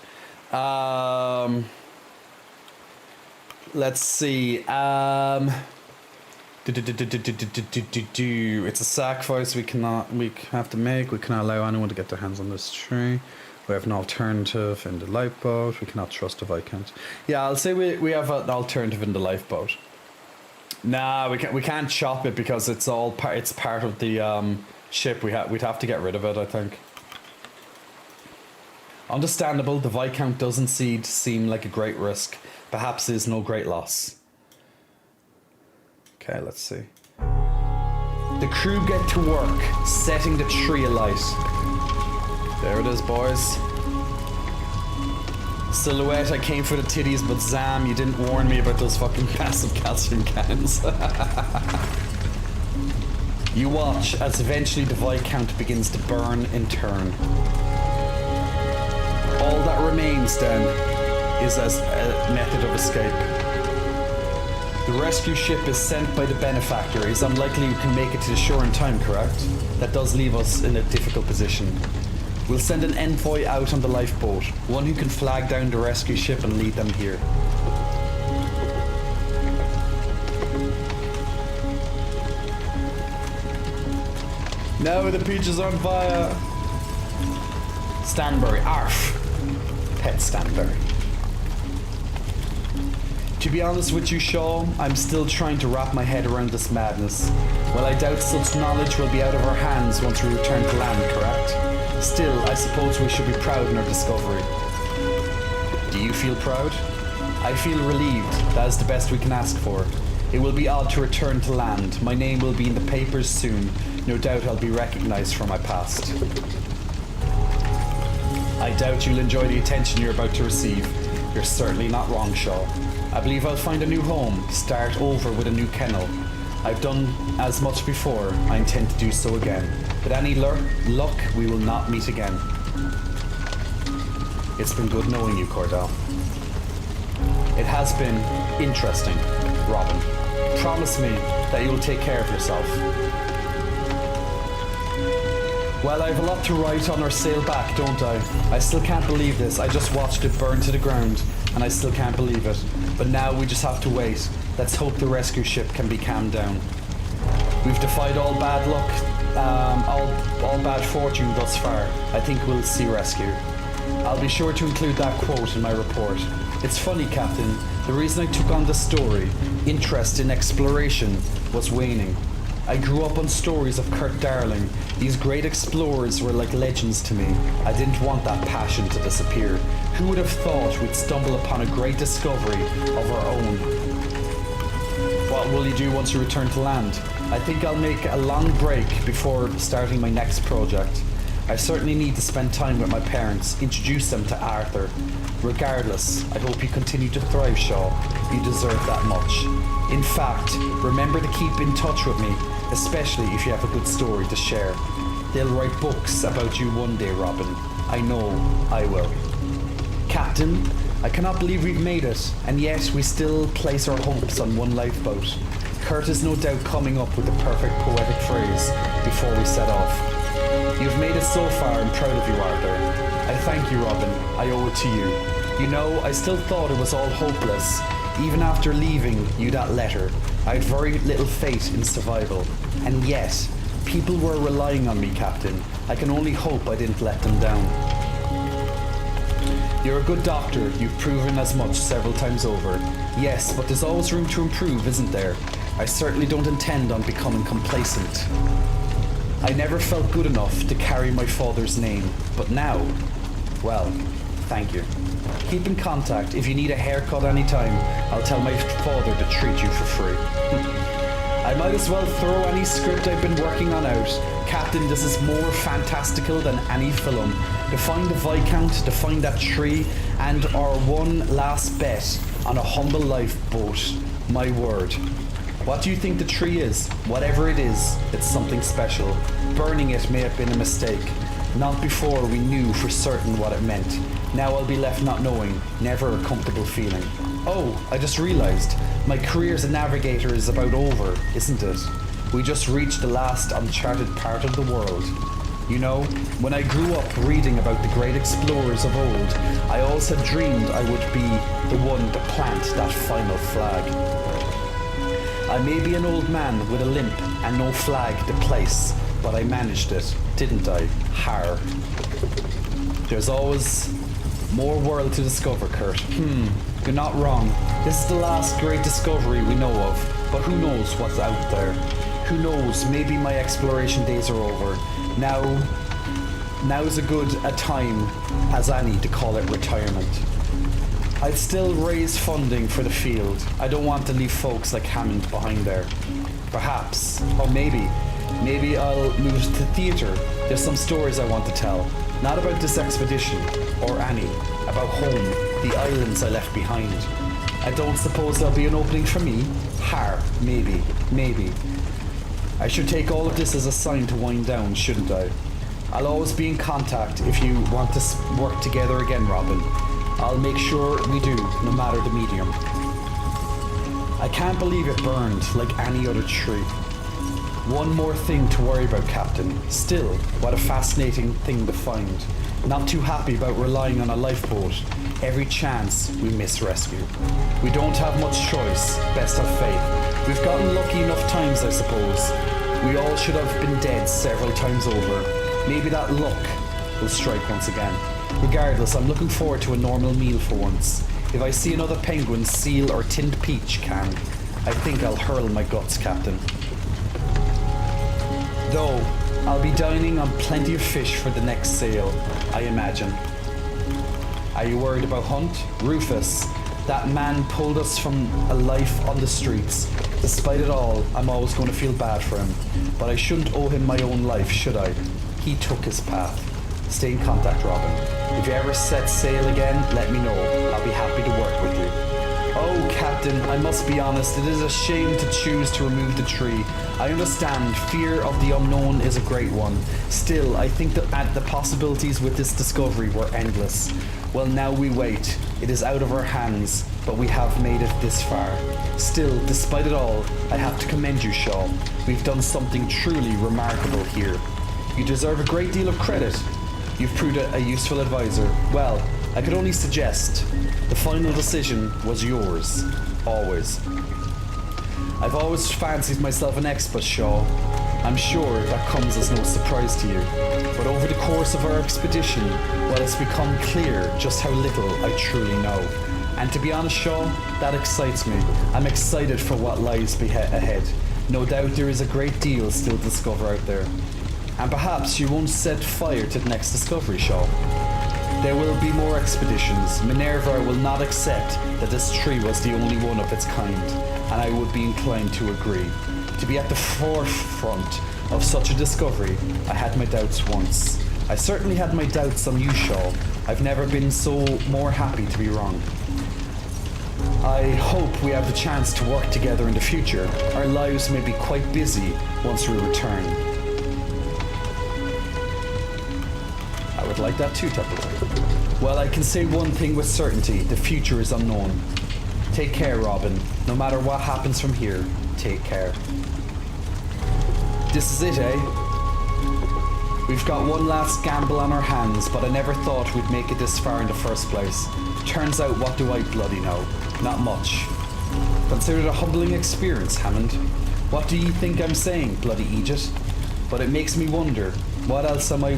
Let's see. It's a sacrifice we have to make. We cannot allow anyone to get their hands on this tree. We have an alternative in the lifeboat. We cannot trust the Viscount. Yeah, I'll say we have an alternative in the lifeboat. Nah, we can't chop it because it's part of the ship. We'd have to get rid of it, I think. Understandable. The Viscount doesn't seem like a great risk. Perhaps it is no great loss. Okay, let's see. The crew get to work, setting the tree alight. There it is, boys. Silhouette, I came for the titties, but Zam, you didn't warn me about those fucking massive calcium cans. You watch as eventually the Viscount begins to burn in turn. All that remains then is as a method of escape. The rescue ship is sent by the benefactor. It's unlikely we can make it to the shore in time, correct? That does leave us in a difficult position. We'll send an envoy out on the lifeboat, one who can flag down the rescue ship and lead them here. Now the peaches on fire. Stanbury, arf. Pet Stanbury. To be honest with you, Shaw, I'm still trying to wrap my head around this madness. Well, I doubt such knowledge will be out of our hands once we return to land, correct? Still, I suppose we should be proud in our discovery. Do you feel proud? I feel relieved. That is the best we can ask for. It will be odd to return to land. My name will be in the papers soon. No doubt I'll be recognized for my past. I doubt you'll enjoy the attention you're about to receive. You're certainly not wrong, Shaw. I believe I'll find a new home, start over with a new kennel. I've done as much before. I intend to do so again. With any luck, we will not meet again. It's been good knowing you, Cordell. It has been interesting, Robin. Promise me that you'll take care of yourself. Well, I have a lot to write on our sail back, don't I? I still can't believe this. I just watched it burn to the ground, and I still can't believe it. But now we just have to wait. Let's hope the rescue ship can be calmed down. We've defied all bad luck, all bad fortune thus far. I think we'll see rescue. I'll be sure to include that quote in my report. It's funny, Captain. The reason I took on this story, interest in exploration, was waning. I grew up on stories of Kurt Darling. These great explorers were like legends to me. I didn't want that passion to disappear. Who would have thought we'd stumble upon a great discovery of our own? What will you do once you return to land? I think I'll make a long break before starting my next project. I certainly need to spend time with my parents, introduce them to Arthur. Regardless, I hope you continue to thrive, Shaw. You deserve that much. In fact, remember to keep in touch with me, especially if you have a good story to share. They'll write books about you one day, Robin. I know I will. Captain, I cannot believe we've made it, and yet we still place our hopes on one lifeboat. Kurt is no doubt coming up with the perfect poetic phrase before we set off. You've made it so far. I'm proud of you, Arthur. I thank you, Robin. I owe it to you. You know, I still thought it was all hopeless. Even after leaving you that letter, I had very little faith in survival. And yet, people were relying on me, Captain. I can only hope I didn't let them down. You're a good doctor. You've proven as much several times over. Yes, but there's always room to improve, isn't there? I certainly don't intend on becoming complacent. I never felt good enough to carry my father's name, but now, well, thank you. Keep in contact. If you need a haircut anytime, I'll tell my father to treat you for free. I might as well throw any script I've been working on out. Captain, this is more fantastical than any film. To find the Viscount, to find that tree, and our one last bet on a humble lifeboat. My word. What do you think the tree is? Whatever it is, it's something special. Burning it may have been a mistake. Not before we knew for certain what it meant. Now I'll be left not knowing. Never a comfortable feeling. Oh, I just realized. My career as a navigator is about over, isn't it? We just reached the last uncharted part of the world. You know, when I grew up reading about the great explorers of old, I always had dreamed I would be the one to plant that final flag. I may be an old man with a limp and no flag to place, but I managed it, didn't I? Har. There's always more world to discover, Kurt. You're not wrong. This is the last great discovery we know of, but who knows what's out there? Who knows, maybe my exploration days are over. Now is a good a time as any to call it retirement. I'd still raise funding for the field. I don't want to leave folks like Hammond behind there. Perhaps, or maybe I'll move to theatre. There's some stories I want to tell. Not about this expedition, or any, about home, the islands I left behind. I don't suppose there'll be an opening for me? Maybe. I should take all of this as a sign to wind down, shouldn't I? I'll always be in contact if you want to work together again, Robin. I'll make sure we do, no matter the medium. I can't believe it burned like any other tree. One more thing to worry about, Captain. Still, what a fascinating thing to find. Not too happy about relying on a lifeboat every chance we miss rescue. We don't have much choice, best have faith. We've gotten lucky enough times, I suppose. We all should have been dead several times over. Maybe that luck will strike once again. Regardless, I'm looking forward to a normal meal for once. If I see another penguin, seal or tinned peach can, I think I'll hurl my guts, Captain. Though, I'll be dining on plenty of fish for the next sail, I imagine. Are you worried about Hunt? Rufus, that man pulled us from a life on the streets. Despite it all, I'm always going to feel bad for him. But I shouldn't owe him my own life, should I? He took his path. Stay in contact, Robin. If you ever set sail again, let me know. I'll be happy to work with you. Oh, Captain, I must be honest, it is a shame to choose to remove the tree. I understand, fear of the unknown is a great one. Still, I think that the possibilities with this discovery were endless. Well, now we wait. It is out of our hands, but we have made it this far. Still, despite it all, I have to commend you, Shaw. We've done something truly remarkable here. You deserve a great deal of credit. You've proved a useful advisor. Well, I could only suggest the final decision was yours. Always. I've always fancied myself an expert, Shaw. I'm sure that comes as no surprise to you. But over the course of our expedition, well, it's become clear just how little I truly know. And to be honest, Shaw, that excites me. I'm excited for what lies ahead. No doubt there is a great deal still to discover out there. And perhaps you won't set fire to the next discovery, Shaw. There will be more expeditions. Minerva will not accept that this tree was the only one of its kind, and I would be inclined to agree. To be at the forefront of such a discovery, I had my doubts once. I certainly had my doubts on you, Shaw. I've never been so more happy to be wrong. I hope we have the chance to work together in the future. Our lives may be quite busy once we return. I would like that too, Templeton. Well, I can say one thing with certainty. The future is unknown. Take care, Robin. No matter what happens from here, take care. This is it, eh? We've got one last gamble on our hands, but I never thought we'd make it this far in the first place. Turns out, what do I bloody know? Not much. Consider it a humbling experience, Hammond. What do you think I'm saying, bloody Egypt? But it makes me wonder, what else am I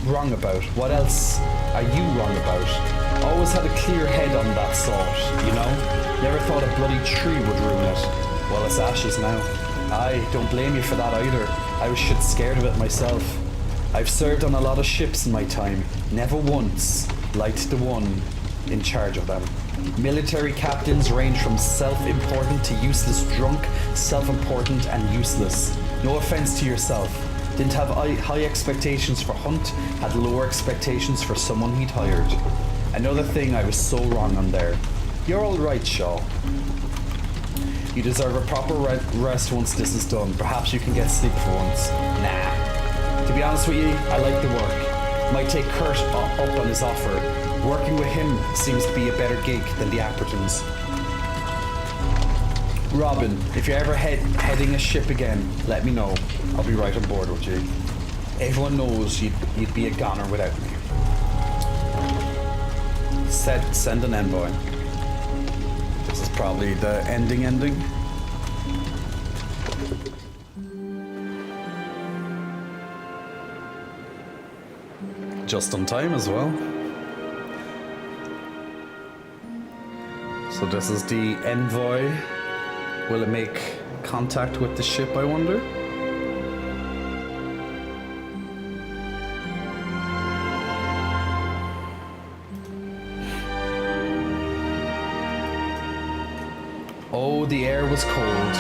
wrong about? What else are you wrong about? Always had a clear head on that sort, you know? Never thought a bloody tree would ruin it. Well, it's ashes now. Aye, don't blame you for that either. I was shit scared of it myself. I've served on a lot of ships in my time. Never once liked the one in charge of them. Military captains range from self-important to useless drunk, self-important and useless. No offense to yourself. Didn't have high expectations for Hunt, had lower expectations for someone he'd hired. Another thing I was so wrong on there. You're alright, Shaw. You deserve a proper rest once this is done. Perhaps you can get sleep for once. Nah. To be honest with you, I like the work. Might take Kurt up on his offer. Working with him seems to be a better gig than the Appertons. Robin, if you're ever heading a ship again, let me know. I'll be right on board with you. Everyone knows you'd be a goner without me. Send an envoy. This is probably the ending. Just on time as well. So this is the envoy. Will it make contact with the ship, I wonder? Oh, the air was cold.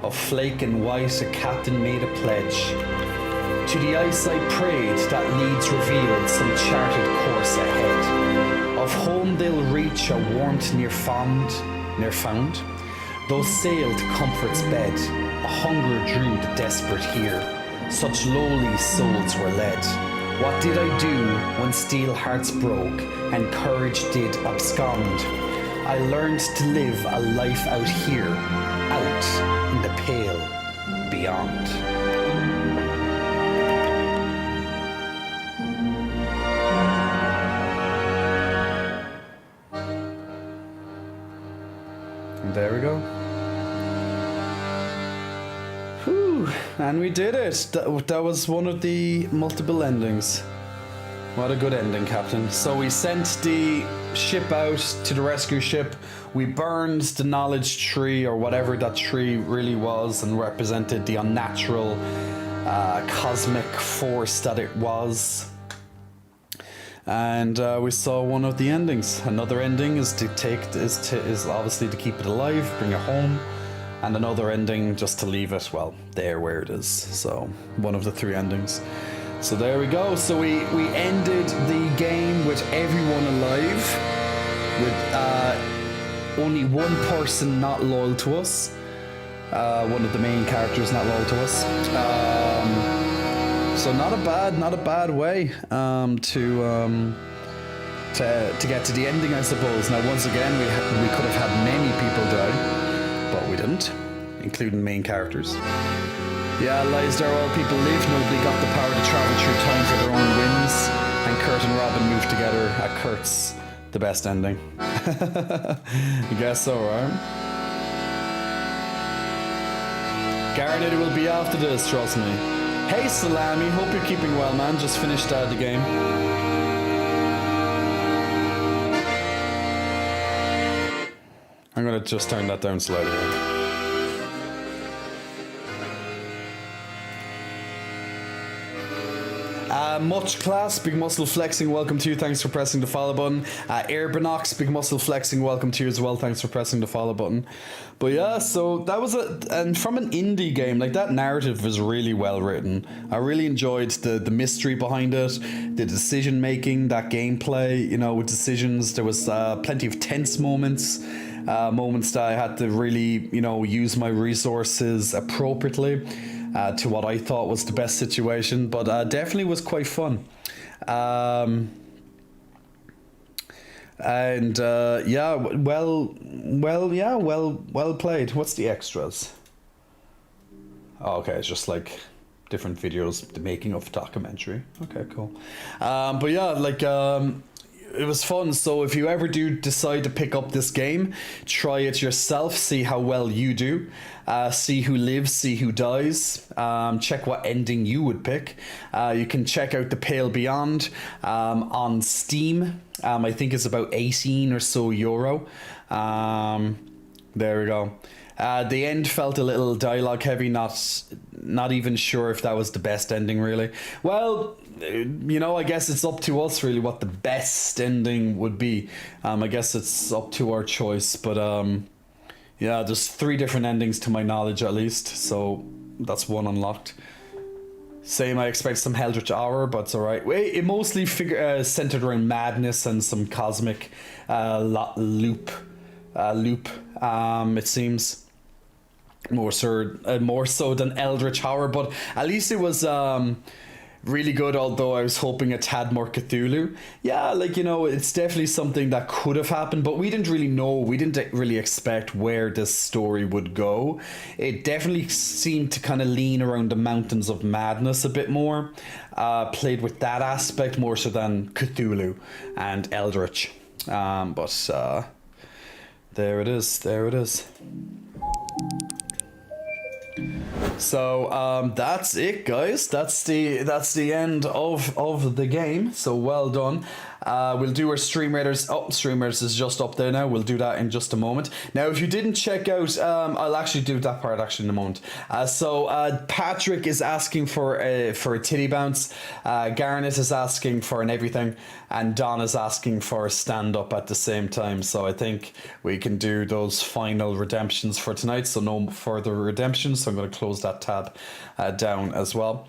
Of flake and white, a captain made a pledge. To the ice I prayed that leads revealed some charted course ahead. Of home they'll reach a warmth near found. Though sailed to comfort's bed, a hunger drew the desperate here. Such lowly souls were led. What did I do when steel hearts broke and courage did abscond? I learned to live a life out here, out in the pale beyond. And there we go. Whew, and we did it. That was one of the multiple endings. What a good ending, Captain. So we sent the ship out to the rescue ship. We burned the knowledge tree, or whatever that tree really was, and represented the unnatural cosmic force that it was. And we saw one of the endings. Another ending is obviously to keep it alive, bring it home, and another ending just to leave it, well, there where it is. So one of the three endings. So there we go. So we ended the game with everyone alive, with only one person not loyal to us. One of the main characters not loyal to us. So not a bad way to get to the ending, I suppose. Now, once again, we could have had many people die, but we didn't, including main characters. Yeah, lies there all people live. Nobody got the power to travel through time for their own whims, and Kurt and Robin moved together at Kurt's the best ending. I guess so, right? Garnet will be after this, trust me. Hey Salami, hope you're keeping well, man. Just finished the game. I'm gonna just turn that down slightly. Much Class, Big Muscle Flexing, welcome to you, thanks for pressing the follow button. Airbinox, Big Muscle Flexing, welcome to you as well, thanks for pressing the follow button. But yeah, so that was and from an indie game, like, that narrative was really well written. I really enjoyed the mystery behind it, the decision making, that gameplay, you know, with decisions. There was plenty of tense moments. Moments that I had to really, you know, use my resources appropriately. To what I thought was the best situation, but definitely was quite fun. Yeah, well played. What's the extras? Oh, okay, it's just like different videos, the making of documentary. Okay, cool. But yeah, like, it was fun. So if you ever do decide to pick up this game, try it yourself, see how well you do, see who lives, see who dies, check what ending you would pick. You can check out The Pale Beyond on Steam. I think it's about 18 or so euro. There we go. The end felt a little dialogue heavy, not even sure if that was the best ending, really. Well, you know, I guess it's up to us, really, what the best ending would be. I guess it's up to our choice, but yeah, there's 3 different endings to my knowledge, at least, so that's one unlocked. Same, I expect some Eldritch Hour, but it's alright. It mostly centered around madness and some cosmic loop, it seems. More so than Eldritch Hour, but at least it was really good, although I was hoping a tad more Cthulhu. Yeah, like, you know, it's definitely something that could have happened, but we didn't really know, we didn't really expect where this story would go. It definitely seemed to kind of lean around the Mountains of Madness a bit more, played with that aspect more so than Cthulhu and Eldritch. But there it is. So that's it, guys. That's the end of the game. So well done. We'll do our Stream Raiders. Oh, Stream Raiders is just up there now. We'll do that in just a moment. Now, if you didn't check out, I'll actually do that part actually in a moment. So Patrick is asking for a titty bounce. Garnet is asking for an everything, and Don is asking for a stand up at the same time. So I think we can do those final redemptions for tonight. So no further redemptions. So I'm going to close that tab down as well.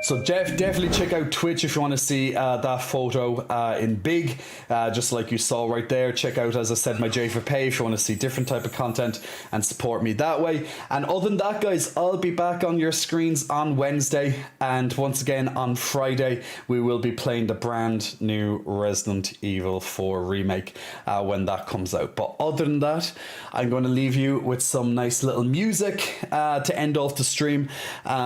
So definitely check out Twitch if you want to see that photo in big, just like you saw right there. Check out, as I said, my J for Pay if you want to see different type of content and support me that way. And other than that, guys, I'll be back on your screens on Wednesday, and once again on Friday we will be playing the brand new Resident Evil 4 remake when that comes out. But other than that, I'm going to leave you with some nice little music to end off the stream.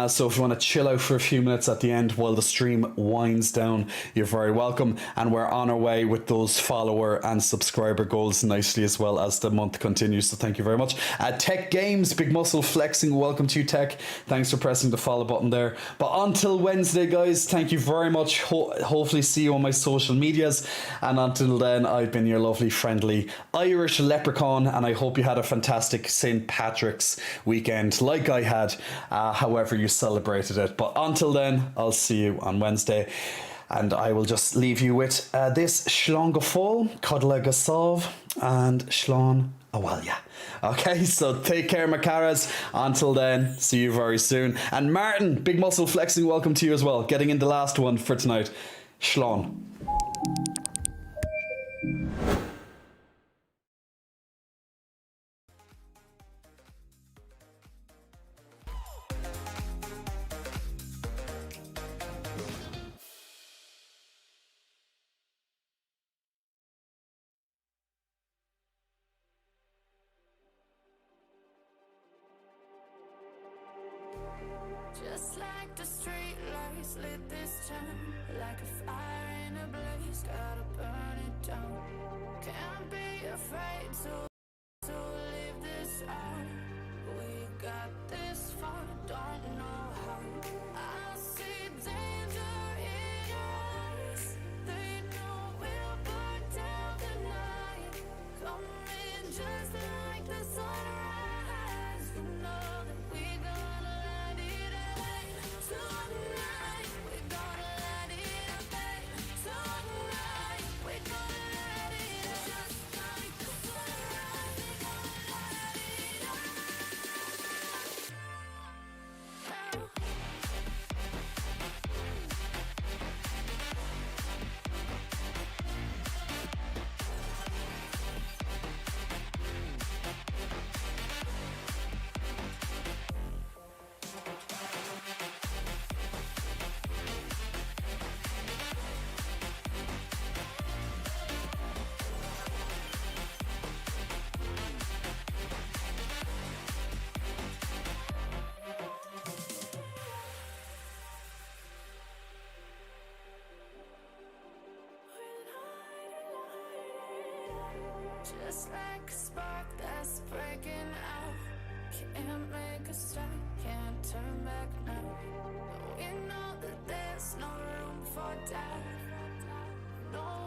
So if you want to chill out for a few minutes at the end while the stream winds down, you're very welcome. And we're on our way with those follower and subscriber goals nicely as well as the month continues. So thank you very much. Tech Games, Big Muscle Flexing, welcome to you, Tech. Thanks for pressing the follow button there. But until Wednesday, guys, thank you very much. Hopefully see you on my social medias. And until then, I've been your lovely, friendly Irish leprechaun, and I hope you had a fantastic St. Patrick's weekend like I had, however you celebrated it. But until then, I'll see you on Wednesday, and I will just leave you with this Slán go fóill, Codla go sábh, and Slán Awalya. Okay, so take care, my caras. Until then, see you very soon. And Martin, Big Muscle Flexing, welcome to you as well. Getting in the last one for tonight. Slán. Just like the street lights lit this town, like a fire in a blaze, gotta burn it down. Can't be afraid to leave this out. We got this far, don't know how. I see danger in our eyes. They know we'll burn down the night. Coming just like the sunrise. You know that we gonna light it up tonight. We gonna light it up tonight. We gonna light it up just like the sunrise. We gonna light it up. Just like a spark that's breaking out. Can't make a stop, can't turn back now. We know that there's no room for doubt. No